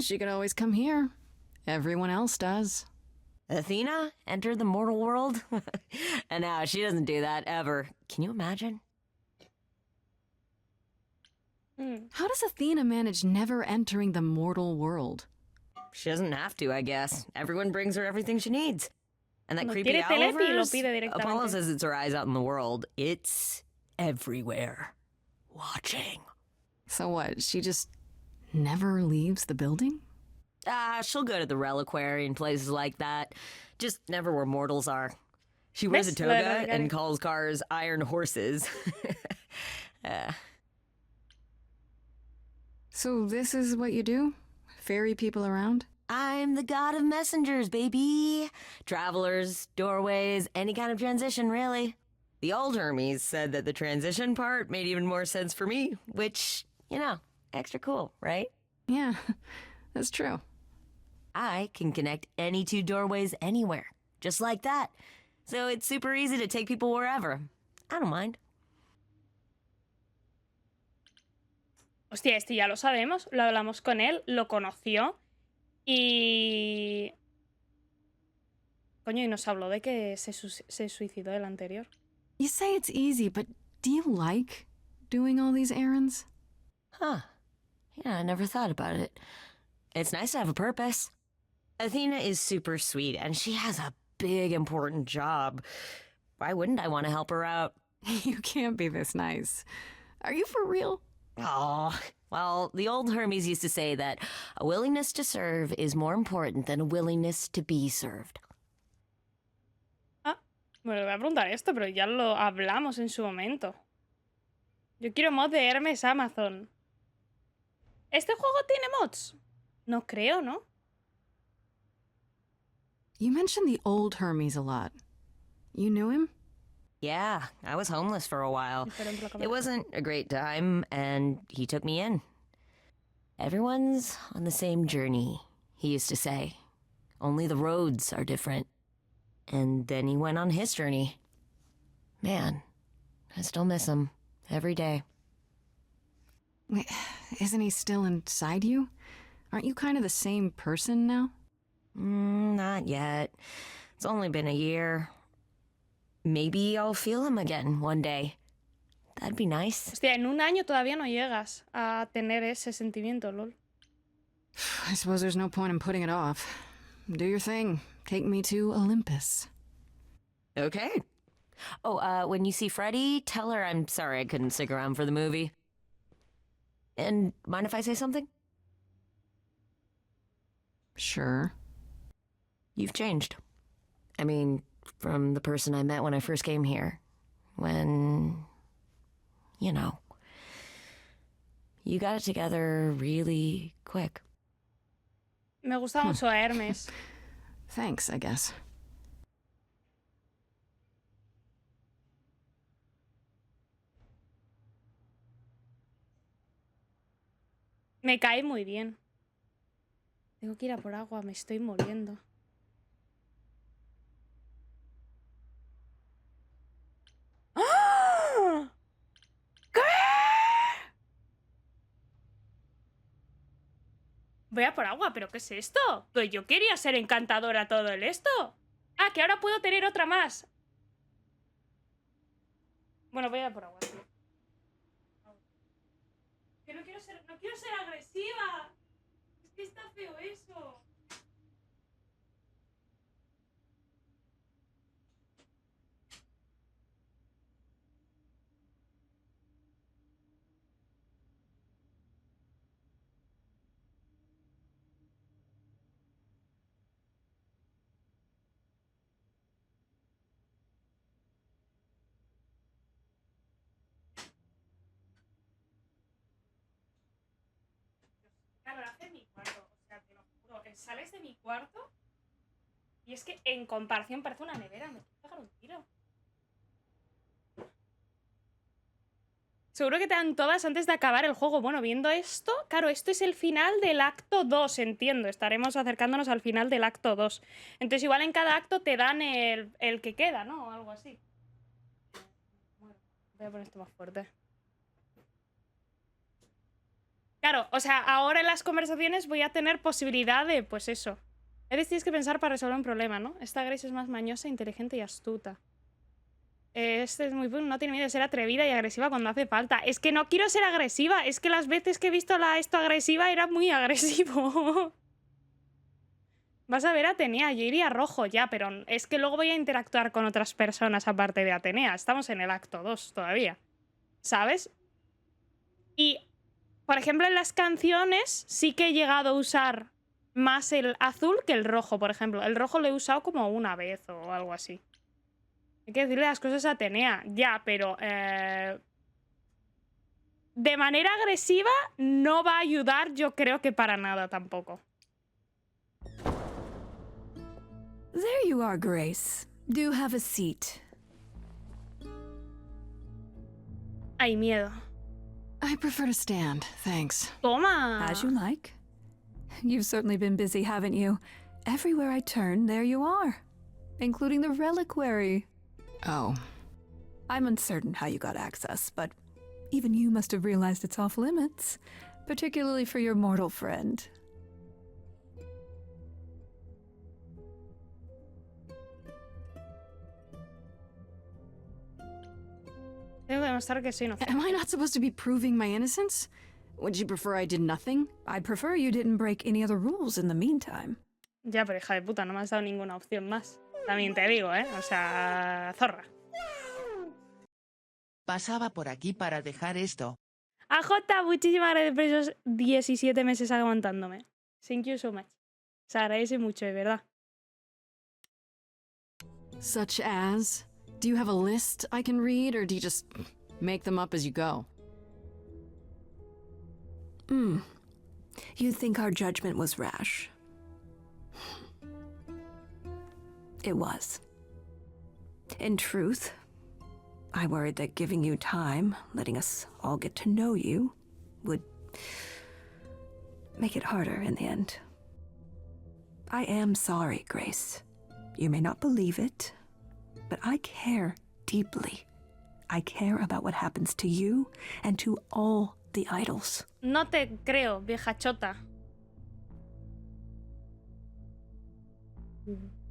She could always come here. Everyone else does. Athena entered the mortal world? And now she doesn't do that ever. Can you imagine? How does Athena manage never entering the mortal world? She doesn't have to, I guess. Everyone brings her everything she needs. And that Cuando creepy quiere owl of Telepi, lo hers, pide directamente. Apollo says it's her eyes out in the world. It's everywhere. Watching. So what, she just never leaves the building? She'll go to the reliquary and places like that. Just never where mortals are. She wears a toga and calls cars iron horses. So this is what you do? Ferry people around? I'm the god of messengers, baby. Travelers, doorways, any kind of transition, really. The old Hermes said that the transition part made even more sense for me, which, you know, extra cool, right? Yeah, that's true. I can connect any two doorways anywhere, just like that. So it's super easy to take people wherever. I don't mind. Hostia, este ya lo sabemos, lo hablamos con él, lo conoció y... Coño, y nos habló de que se suicidó el anterior. You say it's easy, but do you like doing all these errands? Huh. Yeah, I never thought about it. It's nice to have a purpose. Athena is super sweet, and she has a big, important job. Why wouldn't I want to help her out? You can't be this nice. Are you for real? Oh, well, the old Hermes used to say that a willingness to serve is more important than a willingness to be served. Ah, bueno, le voy a preguntar esto, pero ya lo hablamos en su momento. Yo quiero mod de Hermes Amazon. ¿Este juego tiene mods? No creo, ¿no? You mentioned the old Hermes a lot. You knew him? Yeah, I was homeless for a while. It wasn't a great time, and he took me in. Everyone's on the same journey, he used to say. Only the roads are different. And then he went on his journey. Man, I still miss him every day. Wait, isn't he still inside you? Aren't you kind of the same person now? Not yet. It's only been a year. Maybe I'll feel him again one day. That'd be nice. Hostia, en un año todavía no llegas a tener ese sentimiento, lol. I suppose there's no point in putting it off. Do your thing. Take me to Olympus. Okay. Oh, when you see Freddie, tell her I'm sorry I couldn't stick around for the movie. And mind if I say something? Sure. You've changed. I mean, from the person I met when I first came here. When, you know, you got it together really quick. Me gusta mucho Hermes. Thanks, I guess. Me cae muy bien. Tengo que ir a por agua, me estoy muriendo. ¡Ah! ¿Qué? Voy a por agua, ¿pero qué es esto? Pues yo quería ser encantadora todo el esto. Ah, que ahora puedo tener otra más. Bueno, voy a por agua, tío. Que no quiero ser agresiva. Es que está feo eso. Claro, hace mi cuarto, o sea, te lo juro. Sales de mi cuarto y es que en comparación parece una nevera. Me quiero pegar un tiro. Seguro que te dan todas antes de acabar el juego. Bueno, viendo esto, claro, esto es el final del acto 2, entiendo. Estaremos acercándonos al final del acto 2. Entonces igual en cada acto te dan el que queda, ¿no? O algo así. Bueno, voy a poner esto más fuerte. Claro, o sea, ahora en las conversaciones voy a tener posibilidad de, pues eso. A veces tienes que pensar para resolver un problema, ¿no? Esta Grace es más mañosa, inteligente y astuta. Este es muy bueno, no tiene miedo de ser atrevida y agresiva cuando hace falta. Es que no quiero ser agresiva, es que las veces que he visto esto agresiva era muy agresivo. Vas a ver a Atenea, yo iría rojo ya, pero es que luego voy a interactuar con otras personas aparte de Atenea. Estamos en el acto 2 todavía, ¿sabes? Y, por ejemplo, en las canciones sí que he llegado a usar más el azul que el rojo, por ejemplo. El rojo lo he usado como una vez o algo así. Hay que decirle las cosas a Atenea, ya, pero de manera agresiva no va a ayudar, yo creo que para nada tampoco. There you are, Grace. Do have a seat. Hay miedo. I prefer to stand, thanks. Toma. As you like. You've certainly been busy, haven't you? Everywhere I turn, there you are. Including the reliquary. Oh. I'm uncertain how you got access, but even you must have realized it's off limits, particularly for your mortal friend. Tengo que demostrar que soy inocente. Am I not supposed to be proving my innocence? Would you prefer I did nothing? I'd prefer you didn't break any other rules in the meantime. Ya, pero hija de puta, no me has dado ninguna opción más. También te digo, ¿eh? O sea, zorra. Pasaba por aquí para dejar esto. AJ, muchísimas gracias por esos 17 meses aguantándome. Thank you so much. Se agradece mucho, de verdad. Such as? Do you have a list I can read, or do you just make them up as you go? You think our judgment was rash. It was. In truth, I worried that giving you time, letting us all get to know you, would make it harder in the end. I am sorry, Grace. You may not believe it, but I care deeply. I care about what happens to you and to all the idols. No te creo, vieja chota.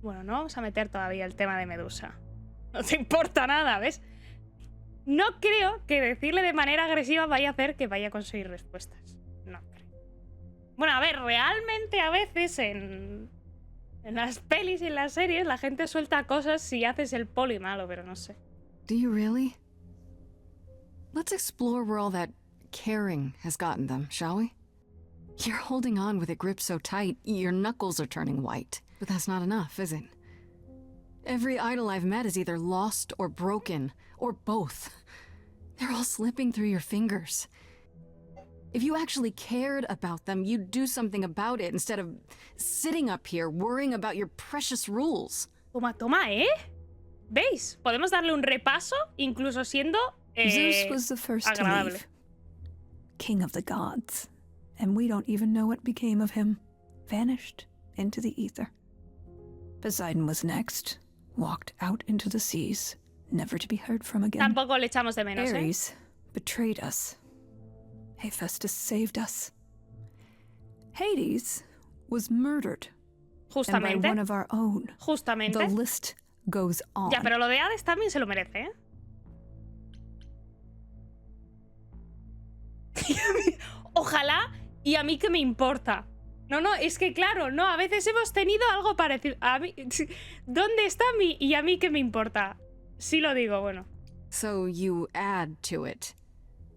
Bueno, no vamos a meter todavía el tema de Medusa. No te importa nada, ¿ves? No creo que decirle de manera agresiva vaya a hacer que vaya a conseguir respuestas. No creo. Bueno, a ver, realmente a veces en las pelis y en las series la gente suelta cosas si haces el poli malo, pero no sé. Do you really? Let's explore where all that caring has gotten them, shall we? You're holding on with a grip so tight, your knuckles are turning white. But that's not enough, is it? Every idol I've met is either lost or broken, or both. They're all slipping through your fingers. If you actually cared about them, you'd do something about it instead of sitting up here worrying about your precious rules. Toma, ¿eh? ¿Veis? Podemos darle un repaso, incluso siendo Zeus was the first agradable. to leave. King of the gods. And we don't even know what became of him. Vanished into the ether. Poseidon was next. Walked out into the seas, never to be heard from again. Tampoco le echamos de menos, Ares betrayed us. Hephaestus saved us. Hades was murdered. Justamente. And by one of our own. Justamente. The list goes on. Ya, pero lo de Hades también se lo merece, ¿eh? Ojalá, y a mí que me importa. No, es que claro, no, a veces hemos tenido algo parecido. A mí, ¿dónde está mi y a mí qué me importa? Sí lo digo, bueno. So you add to it.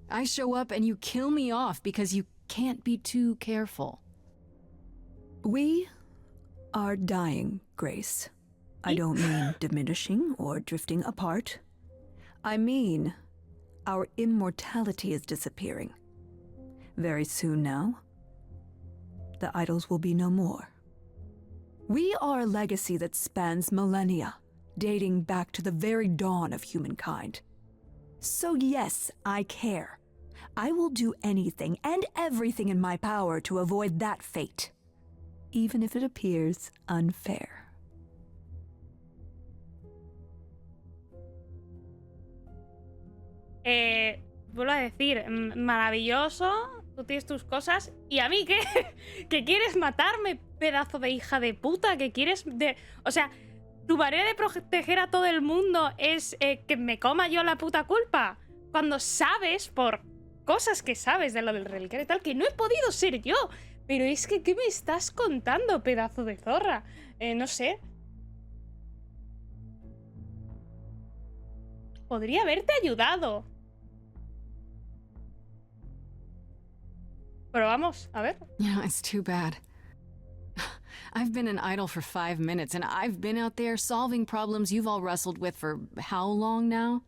I show up and you kill me off because you can't be too careful. We are dying, Grace. I don't mean diminishing or drifting apart. I mean our immortality is disappearing. Very soon now, the idols will be no more. We are a legacy that spans millennia, dating back to the very dawn of humankind. So yes, I care. I will do anything and everything in my power to avoid that fate, even if it appears unfair. Vuelvo a decir, maravilloso, tú tienes tus cosas, ¿y a mí qué? ¿Que quieres matarme, pedazo de hija de puta? ¿Que quieres O sea, ¿tu manera de proteger a todo el mundo es que me coma yo la puta culpa? Cuando sabes, por cosas que sabes de lo del relicario y tal, que no he podido ser yo. Pero es que, ¿qué me estás contando, pedazo de zorra? No sé. Podría haberte ayudado. Pero vamos, a ver. Yeah, it's too bad. I've been an idol for 5 minutes, and I've been out there solving problems you've all wrestled with for how long now?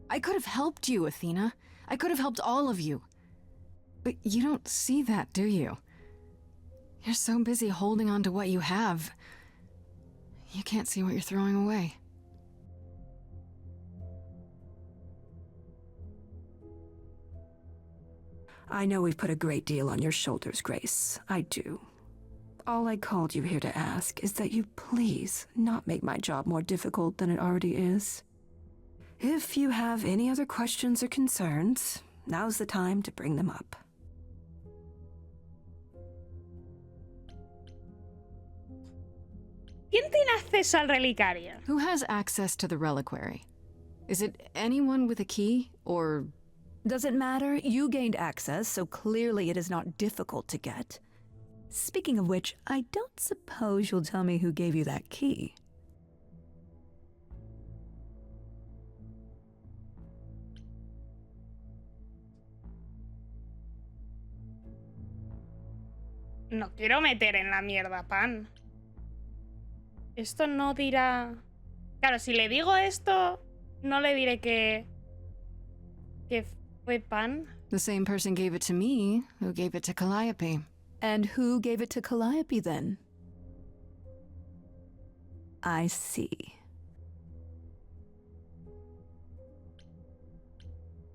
I could have helped you, Athena. I could have helped all of you. But you don't see that, do you? You're so busy holding on to what you have. You can't see what you're throwing away. I know we've put a great deal on your shoulders, Grace. I do. All I called you here to ask is that you please not make my job more difficult than it already is. If you have any other questions or concerns, now's the time to bring them up. ¿Quién tiene acceso al relicario? Who has access to the reliquary? Is it anyone with a key, or... Doesn't matter. You gained access, so clearly it is not difficult to get. Speaking of which, I don't suppose you'll tell me who gave you that key. No quiero meter en la mierda Pan. Esto no dirá... Claro, si le digo esto, no le diré que fue Pan. The same person gave it to me who gave it to Calliope. And who gave it to Calliope then? I see.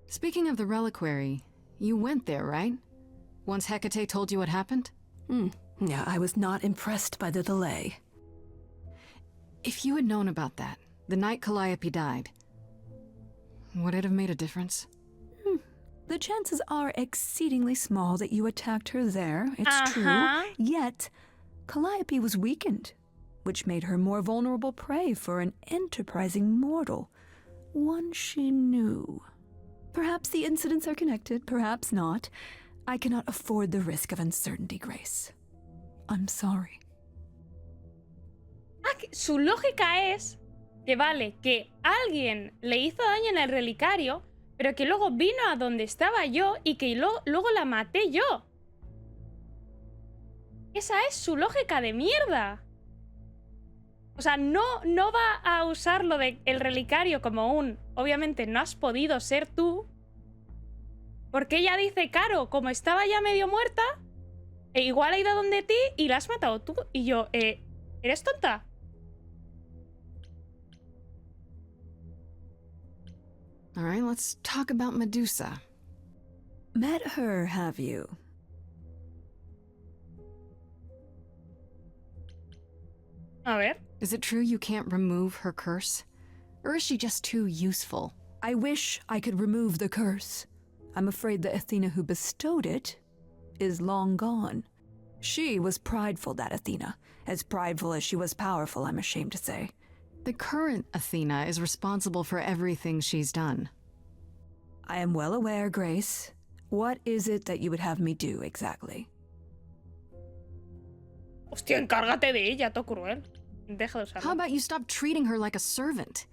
Speaking of the reliquary, you went there, right? Once Hecate told you what happened? Yeah, I was not impressed by the delay. If you had known about that, the night Calliope died, would it have made a difference? The chances are exceedingly small that you attacked her there, it's true. Yet, Calliope was weakened, which made her more vulnerable prey for an enterprising mortal, one she knew. Perhaps the incidents are connected, perhaps not. I cannot afford the risk of uncertainty, Grace. I'm sorry. Su lógica es que vale, que alguien le hizo daño en el relicario, pero que luego vino a donde estaba yo y que luego la maté yo. Esa es su lógica de mierda. O sea, no va a usar lo del relicario como un... Obviamente no has podido ser tú. Porque ella dice, claro, como estaba ya medio muerta, igual ha ido donde ti y la has matado tú. Y yo, ¿eres tonta? All right, let's talk about Medusa. Met her, have you? A ver. Is it true you can't remove her curse? Or is she just too useful? I wish I could remove the curse. I'm afraid the Athena who bestowed it is long gone. She was prideful, that Athena. As prideful as she was powerful, I'm ashamed to say. The current Athena is responsible for everything she's done. I am well aware, Grace. What is it that you would have me do exactly? Hostia, encárgate de ella, to cruel. Deja de usarlo. How about you stop treating her like a servant?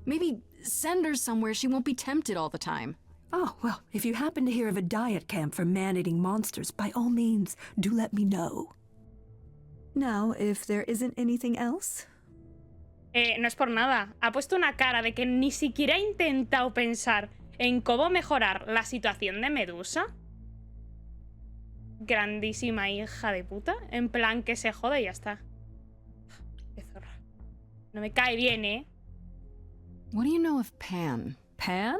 Maybe send her somewhere she won't be tempted all the time. Oh, well, if you happen to hear of a diet camp for man-eating monsters, by all means, do let me know. Now, if there isn't anything else... No es por nada. Ha puesto una cara de que ni siquiera ha intentado pensar en cómo mejorar la situación de Medusa. Grandísima hija de puta. En plan que se jode y ya está. Qué zorra. No me cae bien, ¿eh? What do you know of Pan? Pan?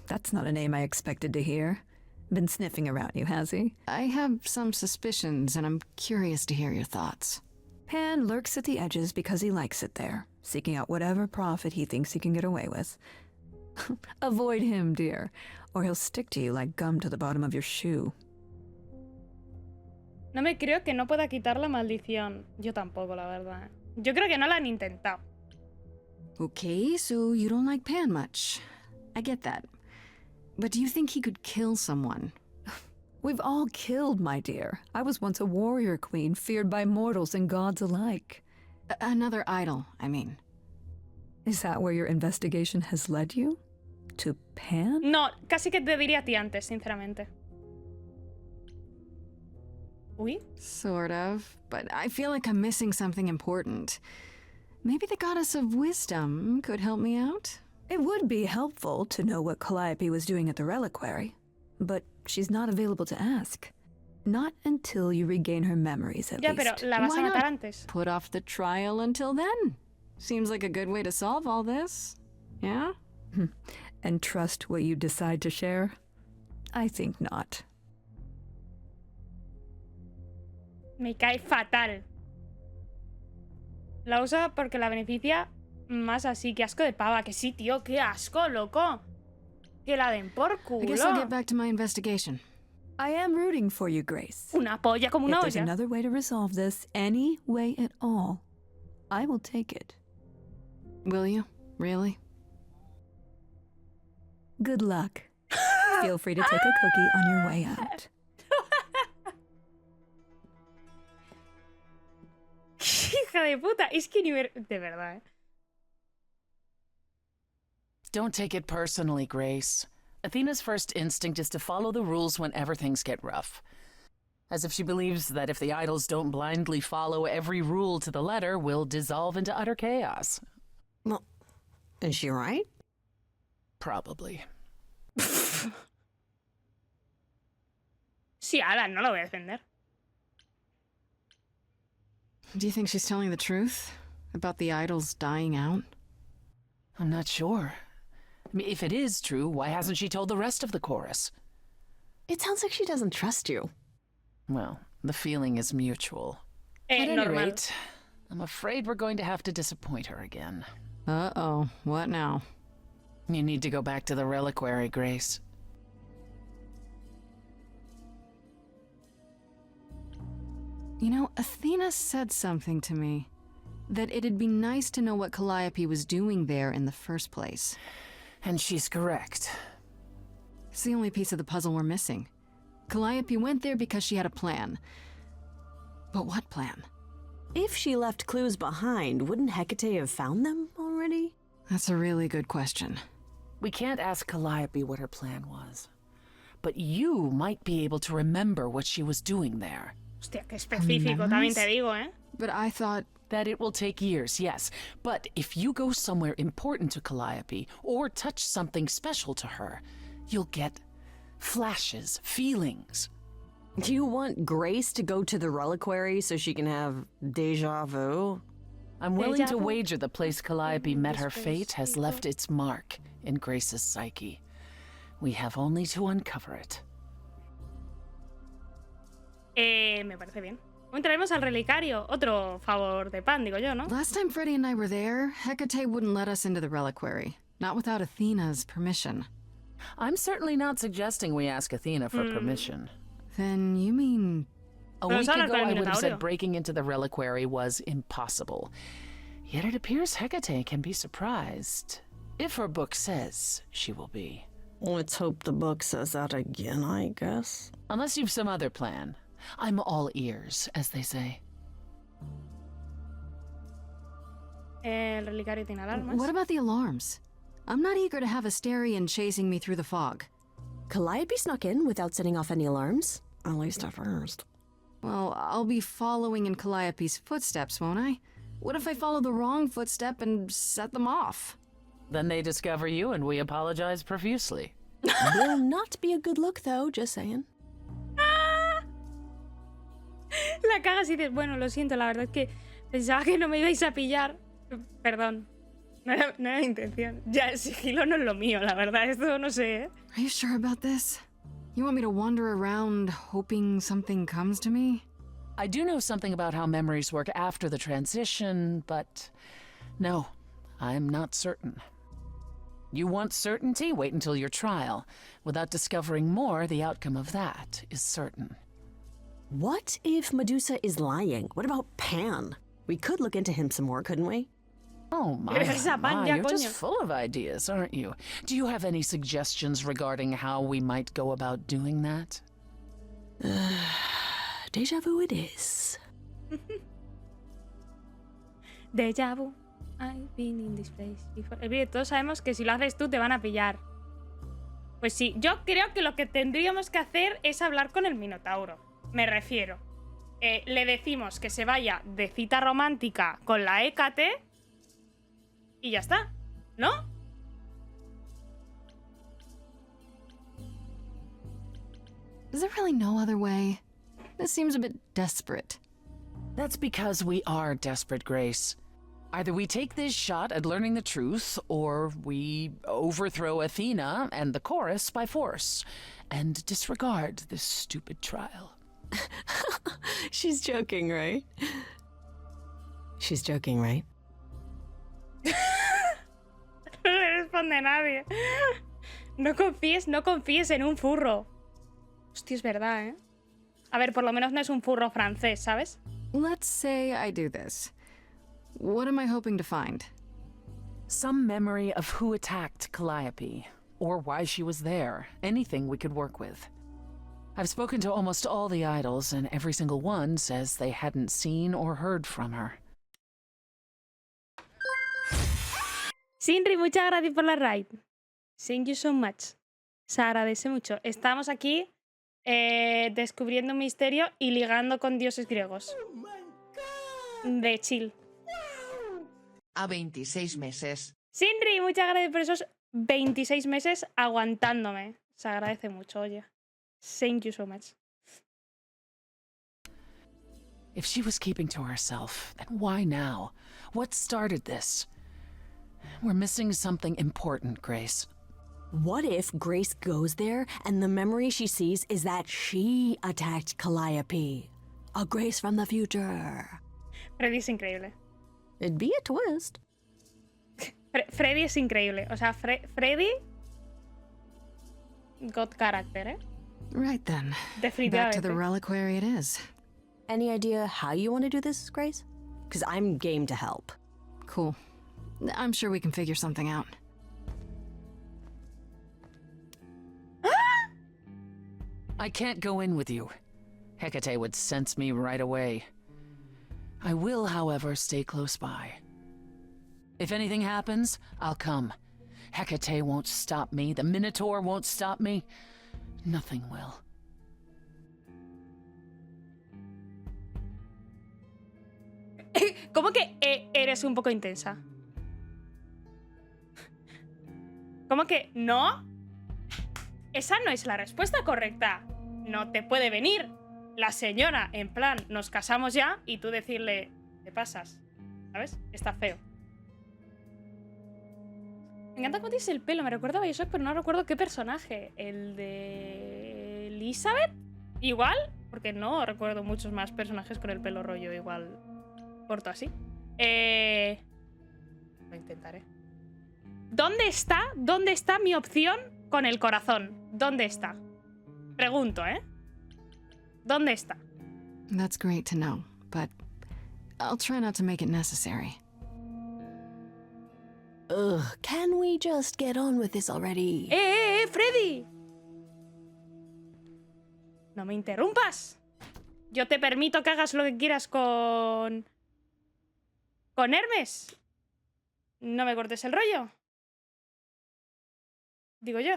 That's not a name I expected to hear. Been sniffing around you, has he? I have some suspicions, and I'm curious to hear your thoughts. Pan lurks at the edges because he likes it there, seeking out whatever profit he thinks he can get away with. Avoid him, dear, or he'll stick to you like gum to the bottom of your shoe. No me creo que no pueda quitar la maldición. Yo tampoco, la verdad. Yo creo que no la han intentado. Okay, so you don't like Pan much. I get that. But do you think he could kill someone? We've all killed, my dear. I was once a warrior queen, feared by mortals and gods alike. Another idol, I mean. Is that where your investigation has led you? To Pan? No, casi que te diría a ti antes, sinceramente. Uy. Sort of, but I feel like I'm missing something important. Maybe the goddess of wisdom could help me out? It would be helpful to know what Calliope was doing at the reliquary, but she's not available to ask. Not until you regain her memories, at Ya, least. pero la vas a Why matar not antes. Put off the trial until then. Seems like a good way to solve all this. Yeah? And trust what you decide to share? I think not. Me cae fatal. La usa porque la beneficia más así. Qué asco de pava. Que sí, tío. Qué asco, loco. Que la den por culo. I guess I'll get back to my investigation. I am rooting for you, Grace. Una polla como una If there's olla. another way to resolve this, any way at all, I will take it. Will you? Really? Good luck. Feel free to take a cookie on your way out. Hija de puta. Es que ni ver... De verdad, ¿eh? Don't take it personally, Grace. Athena's first instinct is to follow the rules whenever things get rough. As if she believes that if the idols don't blindly follow every rule to the letter, we'll dissolve into utter chaos. Well, is she right? Probably. Sí, ala, no lo voy a defender. Do you think she's telling the truth about the idols dying out? I'm not sure. I mean, if it is true, why hasn't she told the rest of the chorus? It sounds like she doesn't trust you. Well, the feeling is mutual. At any Normal. rate, I'm afraid we're going to have to disappoint her again. Uh-oh, what now? You need to go back to the reliquary, Grace. You know, Athena said something to me. That it'd be nice to know what Calliope was doing there in the first place. And she's correct. It's the only piece of the puzzle we're missing. Calliope went there because she had a plan. But what plan? If she left clues behind, wouldn't Hecate have found them already? That's a really good question. We can't ask Calliope what her plan was. But you might be able to remember what she was doing there. Hostia, qué específico, también te digo, ¿eh? But I thought... That it will take years, yes. But if you go somewhere important to Calliope, or touch something special to her, you'll get flashes, feelings. Do you want Grace to go to the reliquary so she can have déjà vu? I'm willing to wager the place Calliope met her fate has left its mark in Grace's psyche. We have only to uncover it. Me parece bien. Entraremos al relicario. Otro favor de pan, digo yo, ¿no? Last time Freddie and I were there, Hecate wouldn't let us into the reliquary. Not without Athena's permission. I'm certainly not suggesting we ask Athena for permission. Then you mean... A week ago, I would have said breaking into the reliquary was impossible. Yet it appears Hecate can be surprised. If her book says she will be. Let's hope the book says that again, I guess. Unless you've some other plan. I'm all ears, as they say. El relicario tiene alarmas. What about the alarms? I'm not eager to have Asterion chasing me through the fog. Calliope snuck in without setting off any alarms. At least at first. Well, I'll be following in Calliope's footsteps, won't I? What if I follow the wrong footstep and set them off? Then they discover you and we apologize profusely. Will not be a good look, though, just saying. La cagas y dices, bueno, lo siento, la verdad es que pensaba que no me ibais a pillar. Perdón. No era mi intención. Ya, el sigilo no es lo mío, la verdad. Esto no sé, ¿eh? Are you sure about this? You want me to wander around hoping something comes to me? I do know something about how memories work after the transition, but no, I'm not certain. You want certainty? Wait until your trial. Without discovering more, the outcome of that is certain. What if Medusa is lying? What about Pan? We could look into him some more, couldn't we? Oh my, you're just full of ideas, aren't you? Do you have any suggestions regarding how we might go about doing that? Déjà vu it is. Déjà vu. I've been in this place before. Todos sabemos que si lo haces tú te van a pillar. Pues sí, yo creo que lo que tendríamos que hacer es hablar con el Minotauro. Me refiero. Le decimos que se vaya de cita romántica con la Hécate y ya está, ¿no? Is there really no other way? This seems a bit desperate. That's because we are desperate, Grace. Either we take this shot at learning the truth, or we overthrow Athena and the chorus by force, and disregard this stupid trial. She's joking, right? She's joking, right? No le responde nadie. No confíes en un furro. Hostia, es verdad, ¿eh? A ver, por lo menos no es un furro francés, ¿sabes? Let's say I do this. What am I hoping to find? Some memory of who attacked Calliope, or why she was there. Anything we could work with. I've spoken to almost all the idols, and every single one says they hadn't seen or heard from her. Sinri, muchas gracias por la raid. Thank you so much. Se agradece mucho. Estamos aquí descubriendo un misterio y ligando con dioses griegos. De chill. A 26 meses. Sinri, muchas gracias por esos 26 meses aguantándome. Se agradece mucho, oye. Thank you so much. If she was keeping to herself, then why now? What started this? We're missing something important, Grace. What if Grace goes there and the memory she sees is that she attacked Calliope? A Grace from the future. Freddy es increíble. It'd be a twist. Freddy es increíble. O sea, Freddy... got character, ¿eh? Right then. Definitivamente. Back to the reliquary it is. Any idea how you want to do this, Grace? Because I'm game to help. Cool. I'm sure we can figure something out. I can't go in with you. Hecate would sense me right away. I will, however, stay close by. If anything happens, I'll come. Hecate won't stop me. The Minotaur won't stop me. Nothing will. ¿Cómo que eres un poco intensa? ¿Cómo que no? Esa no es la respuesta correcta. No te puede venir la señora en plan, nos casamos ya, y tú decirle, te pasas. ¿Sabes? Está feo. Me encanta cómo tienes el pelo. Me recuerda a Bioshock, pero no recuerdo qué personaje. ¿El de Elizabeth? Igual, porque no recuerdo muchos más personajes con el pelo rollo igual corto así. Lo intentaré. ¿Dónde está mi opción con el corazón? ¿Dónde está? Pregunto, ¿eh? ¿Dónde está? That's great to know, but I'll try not to make it necessary. Ugh, can we just get on with this already? Freddy! No me interrumpas. Yo te permito que hagas lo que quieras con Hermes. No me cortes el rollo. Digo yo.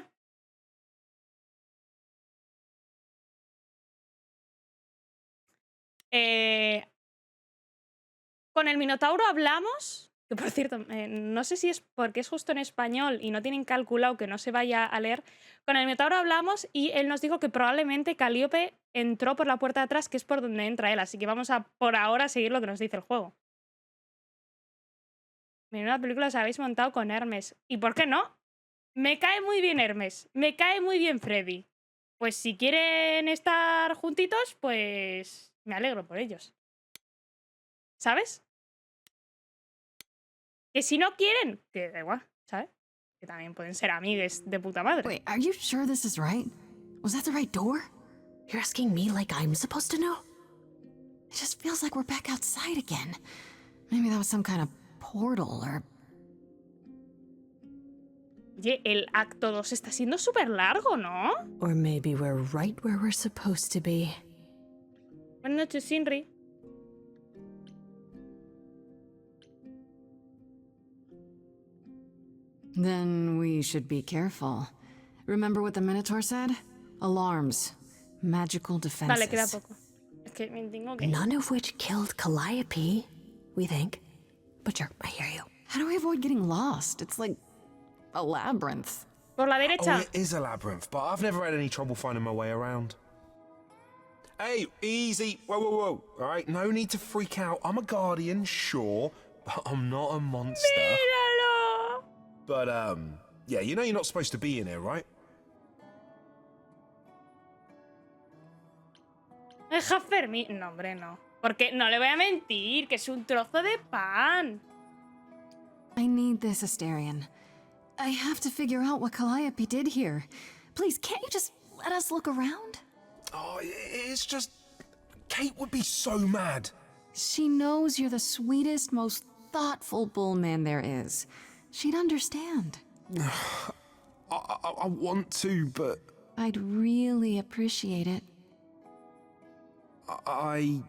Con el Minotauro hablamos. Que por cierto, no sé si es porque es justo en español y no tienen calculado que no se vaya a leer. Con el Minotauro hablamos y él nos dijo que probablemente Calliope entró por la puerta de atrás, que es por donde entra él. Así que vamos a, por ahora, seguir lo que nos dice el juego. Menuda película os habéis montado con Hermes. ¿Y por qué no? Me cae muy bien Hermes. Me cae muy bien Freddy. Pues si quieren estar juntitos, pues me alegro por ellos. ¿Sabes? Que si no quieren, que da igual, ¿sabes? Que también pueden ser amigues de puta madre. Wait, are you sure this is right? Was that the right door? You're asking me like I'm supposed to know? It just feels like we're back outside again. Maybe that was some kind of portal or... Oye, el acto 2 está siendo súper largo, ¿no? Or maybe we're right where we're supposed to be. Buenas noches, Sinri. Then we should be careful. Remember what the Minotaur said? Alarms. Magical defenses. Vale, queda poco. Es que me tengo que... None of which killed Calliope, we think. But sure, I hear you. How do we avoid getting lost? It's like a labyrinth. Por la derecha. Oh, it is a labyrinth, but I've never had any trouble finding my way around. Hey, easy. Whoa, whoa, whoa. All right, no need to freak out. I'm a guardian, sure, but I'm not a monster. Míralo. But, yeah, you know you're not supposed to be in here, right? Deja Fermín. No, hombre, no. Porque no le voy a mentir, que es un trozo de pan. I need this, Asterion. I have to figure out what Calliope did here. Please, can't you just let us look around? Oh, it's just... Kate would be so mad. She knows you're the sweetest, most thoughtful bullman there is. She'd understand. I want to, but... I'd really appreciate it. I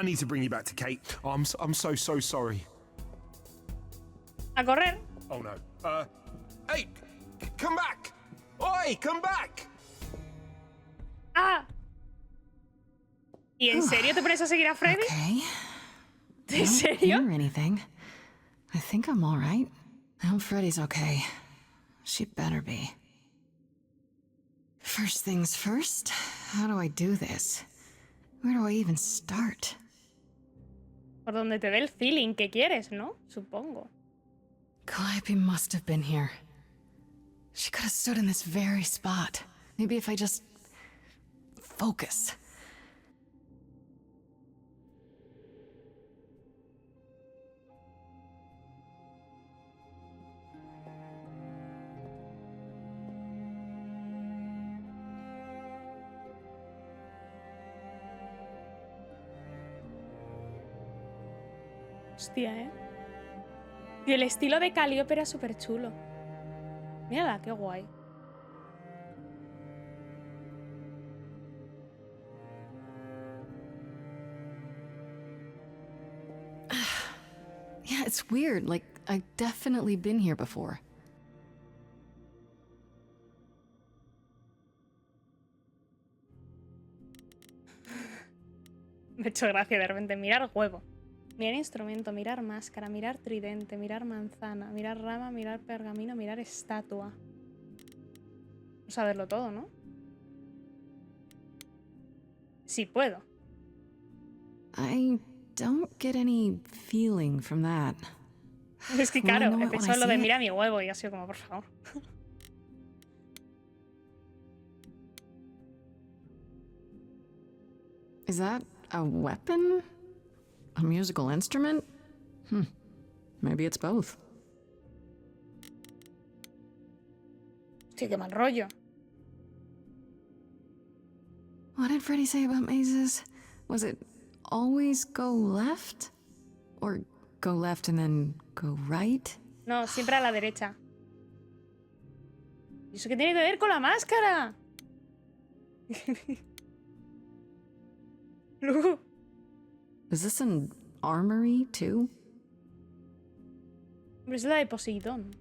need to bring you back to Kate. I'm so sorry. A correr. Oh no. Hey, come back! Oi, come back! Ah. ¿Y en serio te pones a seguir a Freddy? Okay. ¿En serio? I don't hear anything. I think I'm all right. I hope Freddy's okay. She better be. First things first, how do I do this? Where do I even start? Por donde te dé el feeling que quieres, ¿no? Supongo. Calliope must have been here. She could have stood in this very spot. Maybe if I just focus. Hostia, ¿eh? Y el estilo de Calliope era súper chulo. Mírala, qué guay. Yeah, it's weird. Like, I've definitely been here before. Me ha hecho gracia de repente mirar huevo. Mirar instrumento, mirar máscara, mirar tridente, mirar manzana, mirar rama, mirar pergamino, mirar estatua. Saberlo todo, ¿no? Sí puedo. I don't get any feeling from that. Es que claro, he pensado lo de mira mi huevo y ha sido como, por favor. Is that a weapon? A musical instrument? Maybe it's both. Sí, qué mal rollo. What did Freddy say about mazes? Was it always go left? Or go left and then go right? No, siempre a la derecha. ¿Y eso qué tiene que ver con la máscara? Is this an armory too? Es la de Poseidón.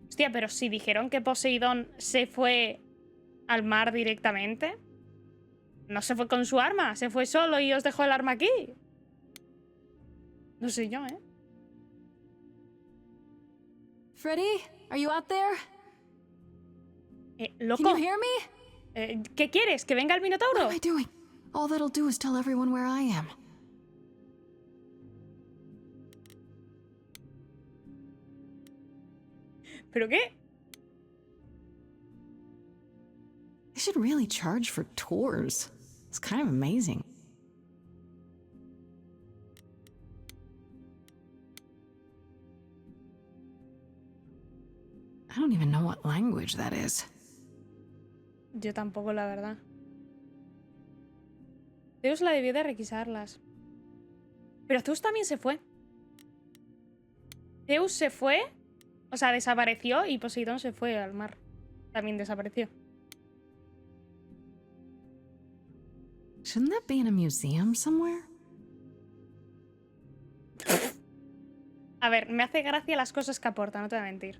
Hostia, pero si dijeron que Poseidón se fue al mar directamente. No se fue con su arma, se fue solo y os dejó el arma aquí. No sé yo, ¿eh? Freddy, are you out there? Loco. Can you hear me? ¿Qué quieres? ¿Que venga el Minotauro? What am I doing? All that'll do is tell everyone where I am. ¿Pero qué? They should really charge for tours. It's kind of amazing. I don't even know what language that is. Yo tampoco, la verdad. Zeus la debió de requisarlas. Pero Zeus también se fue. Zeus se fue, o sea, desapareció y Poseidón se fue al mar. También desapareció. Shouldn't that be in a museum somewhere? A ver, me hace gracia las cosas que aporta, no te voy a mentir.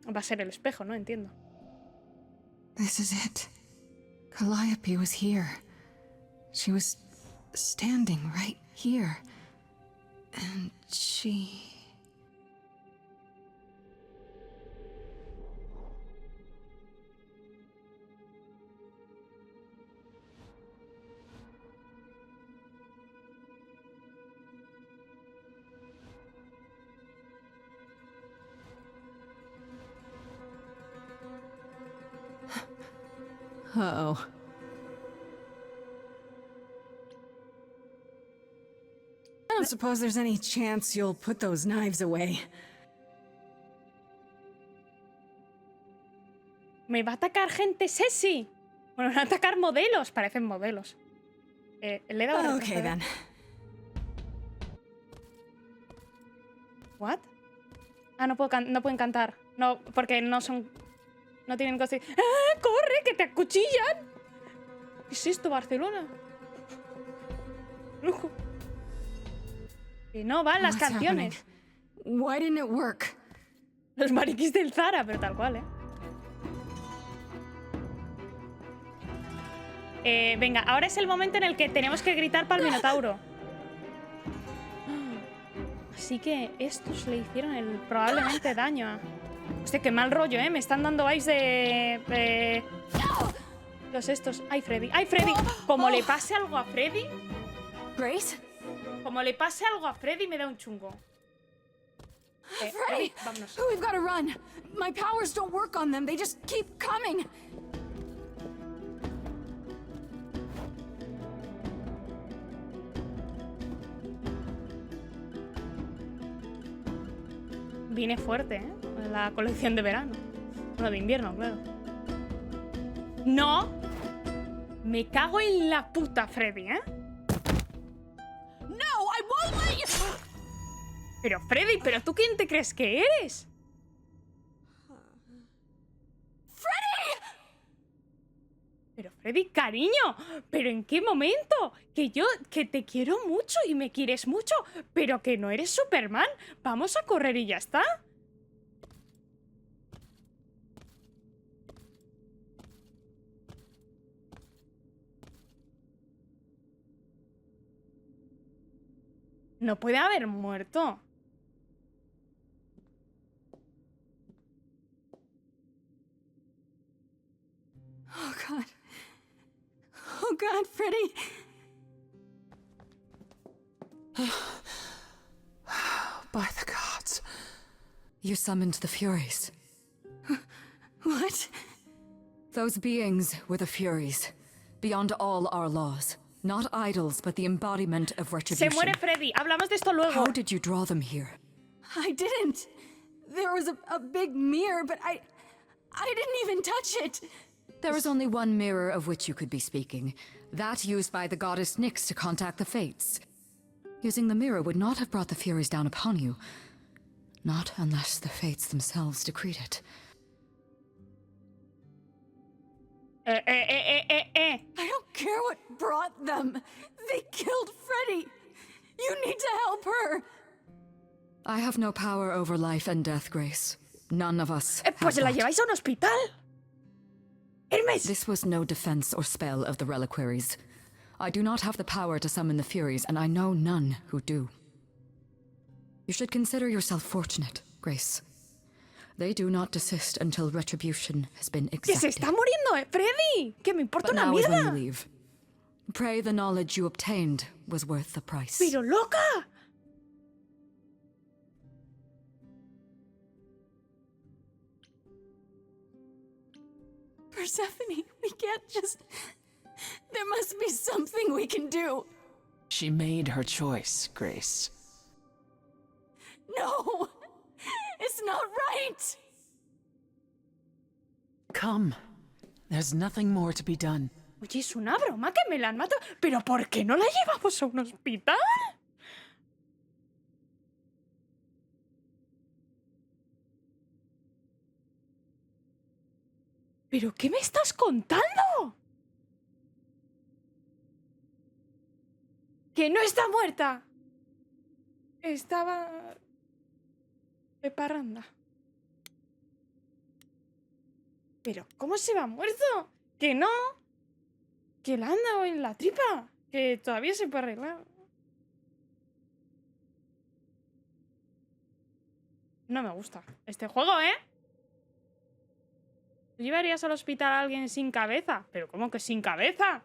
Va a ser el espejo, ¿no? Entiendo. This is it. Calliope was here. She was standing right here. And she... Uh-oh. I don't suppose there's any chance you'll put those knives away. Me va a atacar gente sexy. Bueno, me van a atacar modelos. Parecen modelos. Le he dado a Okay, then. ¿What? Ah, no pueden cantar. No, porque no son... No tienen cosas... ¡Ah, corre, que te acuchillan! ¿Qué es esto, Barcelona? Lujo. Que no van las canciones. Why didn't it work? Los mariquis del Zara, pero tal cual, venga, ahora es el momento en el que tenemos que gritar para el Minotauro. Así que estos le hicieron probablemente daño a... Hostia, qué mal rollo, ¿eh? Me están dando vibes de... Los estos. ¡Ay, Freddy! ¡Ay, Freddy! Como le pase algo a Freddy... Grace? Como le pase algo a Freddy, me da un chungo. Freddy! Vámonos. We've got to run. My powers don't work on them. They just keep coming. Viene fuerte, ¿eh? La colección de verano. Bueno, de invierno, claro. ¡No! Me cago en la puta, Freddy, ¿eh? No, I won't let you. Pero, Freddy, ¿pero tú quién te crees que eres? ¡Freddy! Pero, Freddy, cariño, ¿pero en qué momento? Que te quiero mucho y me quieres mucho, pero que no eres Superman. Vamos a correr y ya está. No puede haber muerto. Oh, God. Oh, God, Freddy. By the gods. You summoned the Furies. What? Those beings were the Furies. Beyond all our laws. Not idols, but the embodiment of retribution. Se muere Freddy. Hablamos de esto luego. How did you draw them here? I didn't. There was a big mirror, but I didn't even touch it. There is only one mirror of which you could be speaking. That used by the goddess Nyx to contact the Fates. Using the mirror would not have brought the Furies down upon you. Not unless the Fates themselves decreed it. I don't care what brought them. They killed Freddy. You need to help her. I have no power over life and death, Grace. None of us have Pues la that. lleváis a un hospital. Hermes. This was no defense or spell of the reliquaries. I do not have the power to summon the Furies, and I know none who do. You should consider yourself fortunate, Grace. They do not desist until retribution has been exacted. Que se está muriendo, Freddy. Que me importa But una now is when you mierda. leave. Pray the knowledge you obtained was worth the price. Pero loca. Persephone, we can't just... There must be something we can do. She made her choice, Grace. No! It's not right! Come. There's nothing more to be done. Oye, es una broma que me la han matado. ¿Pero por qué no la llevamos a un hospital? ¿Pero qué me estás contando? Que no está muerta. Estaba... de parranda. ¿Pero cómo se va muerto? Que no. Que la han dado en la tripa. Que todavía se puede arreglar. No me gusta este juego, ¿eh? ¿Tú llevarías al hospital a alguien sin cabeza? ¿Pero cómo que sin cabeza?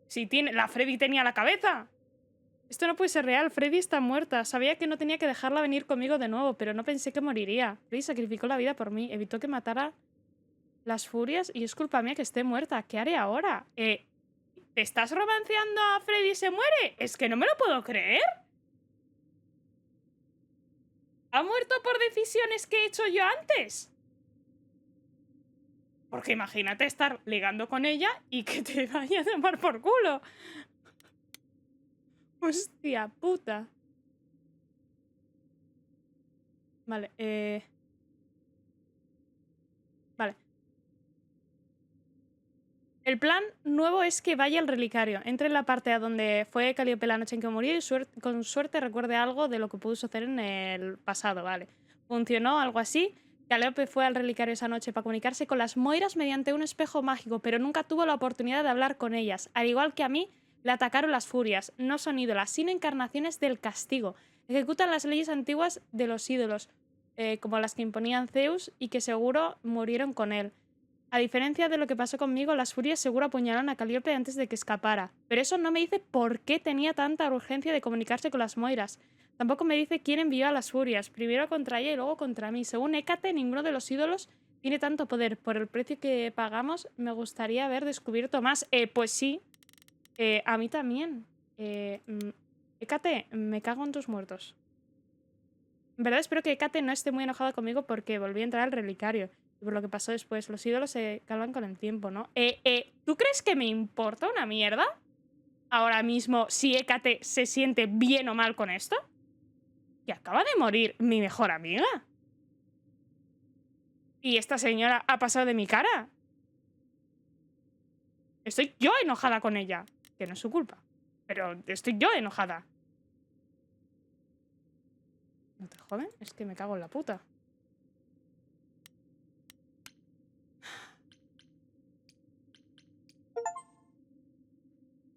Si tiene... La Freddy tenía la cabeza. Esto no puede ser real. Freddy está muerta. Sabía que no tenía que dejarla venir conmigo de nuevo, pero no pensé que moriría. Freddy sacrificó la vida por mí. Evitó que matara las furias y es culpa mía que esté muerta. ¿Qué haré ahora? ¿Te estás romanceando a Freddy y se muere? Es que no me lo puedo creer. ¿Ha muerto por decisiones que he hecho yo antes? Porque imagínate estar ligando con ella y que te vaya a tomar por culo. Hostia puta. Vale, Vale. El plan nuevo es que vaya al relicario. Entre en la parte a donde fue Calliope la noche en que murió y con suerte recuerde algo de lo que pudo suceder en el pasado, vale. Funcionó algo así. Calliope fue al relicario esa noche para comunicarse con las Moiras mediante un espejo mágico, pero nunca tuvo la oportunidad de hablar con ellas. Al igual que a mí, le atacaron las furias. No son ídolas, sino encarnaciones del castigo. Ejecutan las leyes antiguas de los ídolos. como las que imponían Zeus, y que seguro murieron con él. A diferencia de lo que pasó conmigo, las furias seguro apuñalaron a Calíope antes de que escapara. Pero eso no me dice por qué tenía tanta urgencia de comunicarse con las Moiras. Tampoco me dice quién envió a las furias, primero contra ella y luego contra mí. Según Hécate, ninguno de los ídolos tiene tanto poder. Por el precio que pagamos, me gustaría haber descubierto más. Pues sí, a mí también. Hécate, me cago en tus muertos. En verdad espero que Hécate no esté muy enojada conmigo porque volví a entrar al relicario. Y por lo que pasó después, los ídolos se calman con el tiempo, ¿no? ¿Tú crees que me importa una mierda ahora mismo si Hécate se siente bien o mal con esto? Que acaba de morir mi mejor amiga. Y esta señora ha pasado de mi cara. Estoy yo enojada con ella. Que no es su culpa. Pero estoy yo enojada. ¿No te joden? Es que me cago en la puta.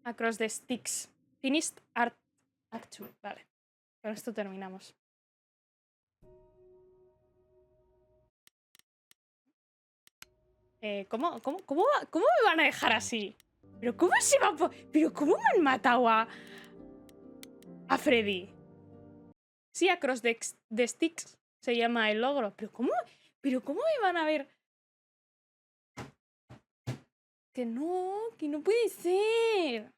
Across the sticks. Finished Acto. Vale. Con esto terminamos. ¿Cómo me van a dejar así? ¿Pero cómo se va a... ¿Pero cómo me han matado a Freddy? Sí, Across the Sticks se llama el logro. ¿Pero cómo me van a ver? Que no puede ser.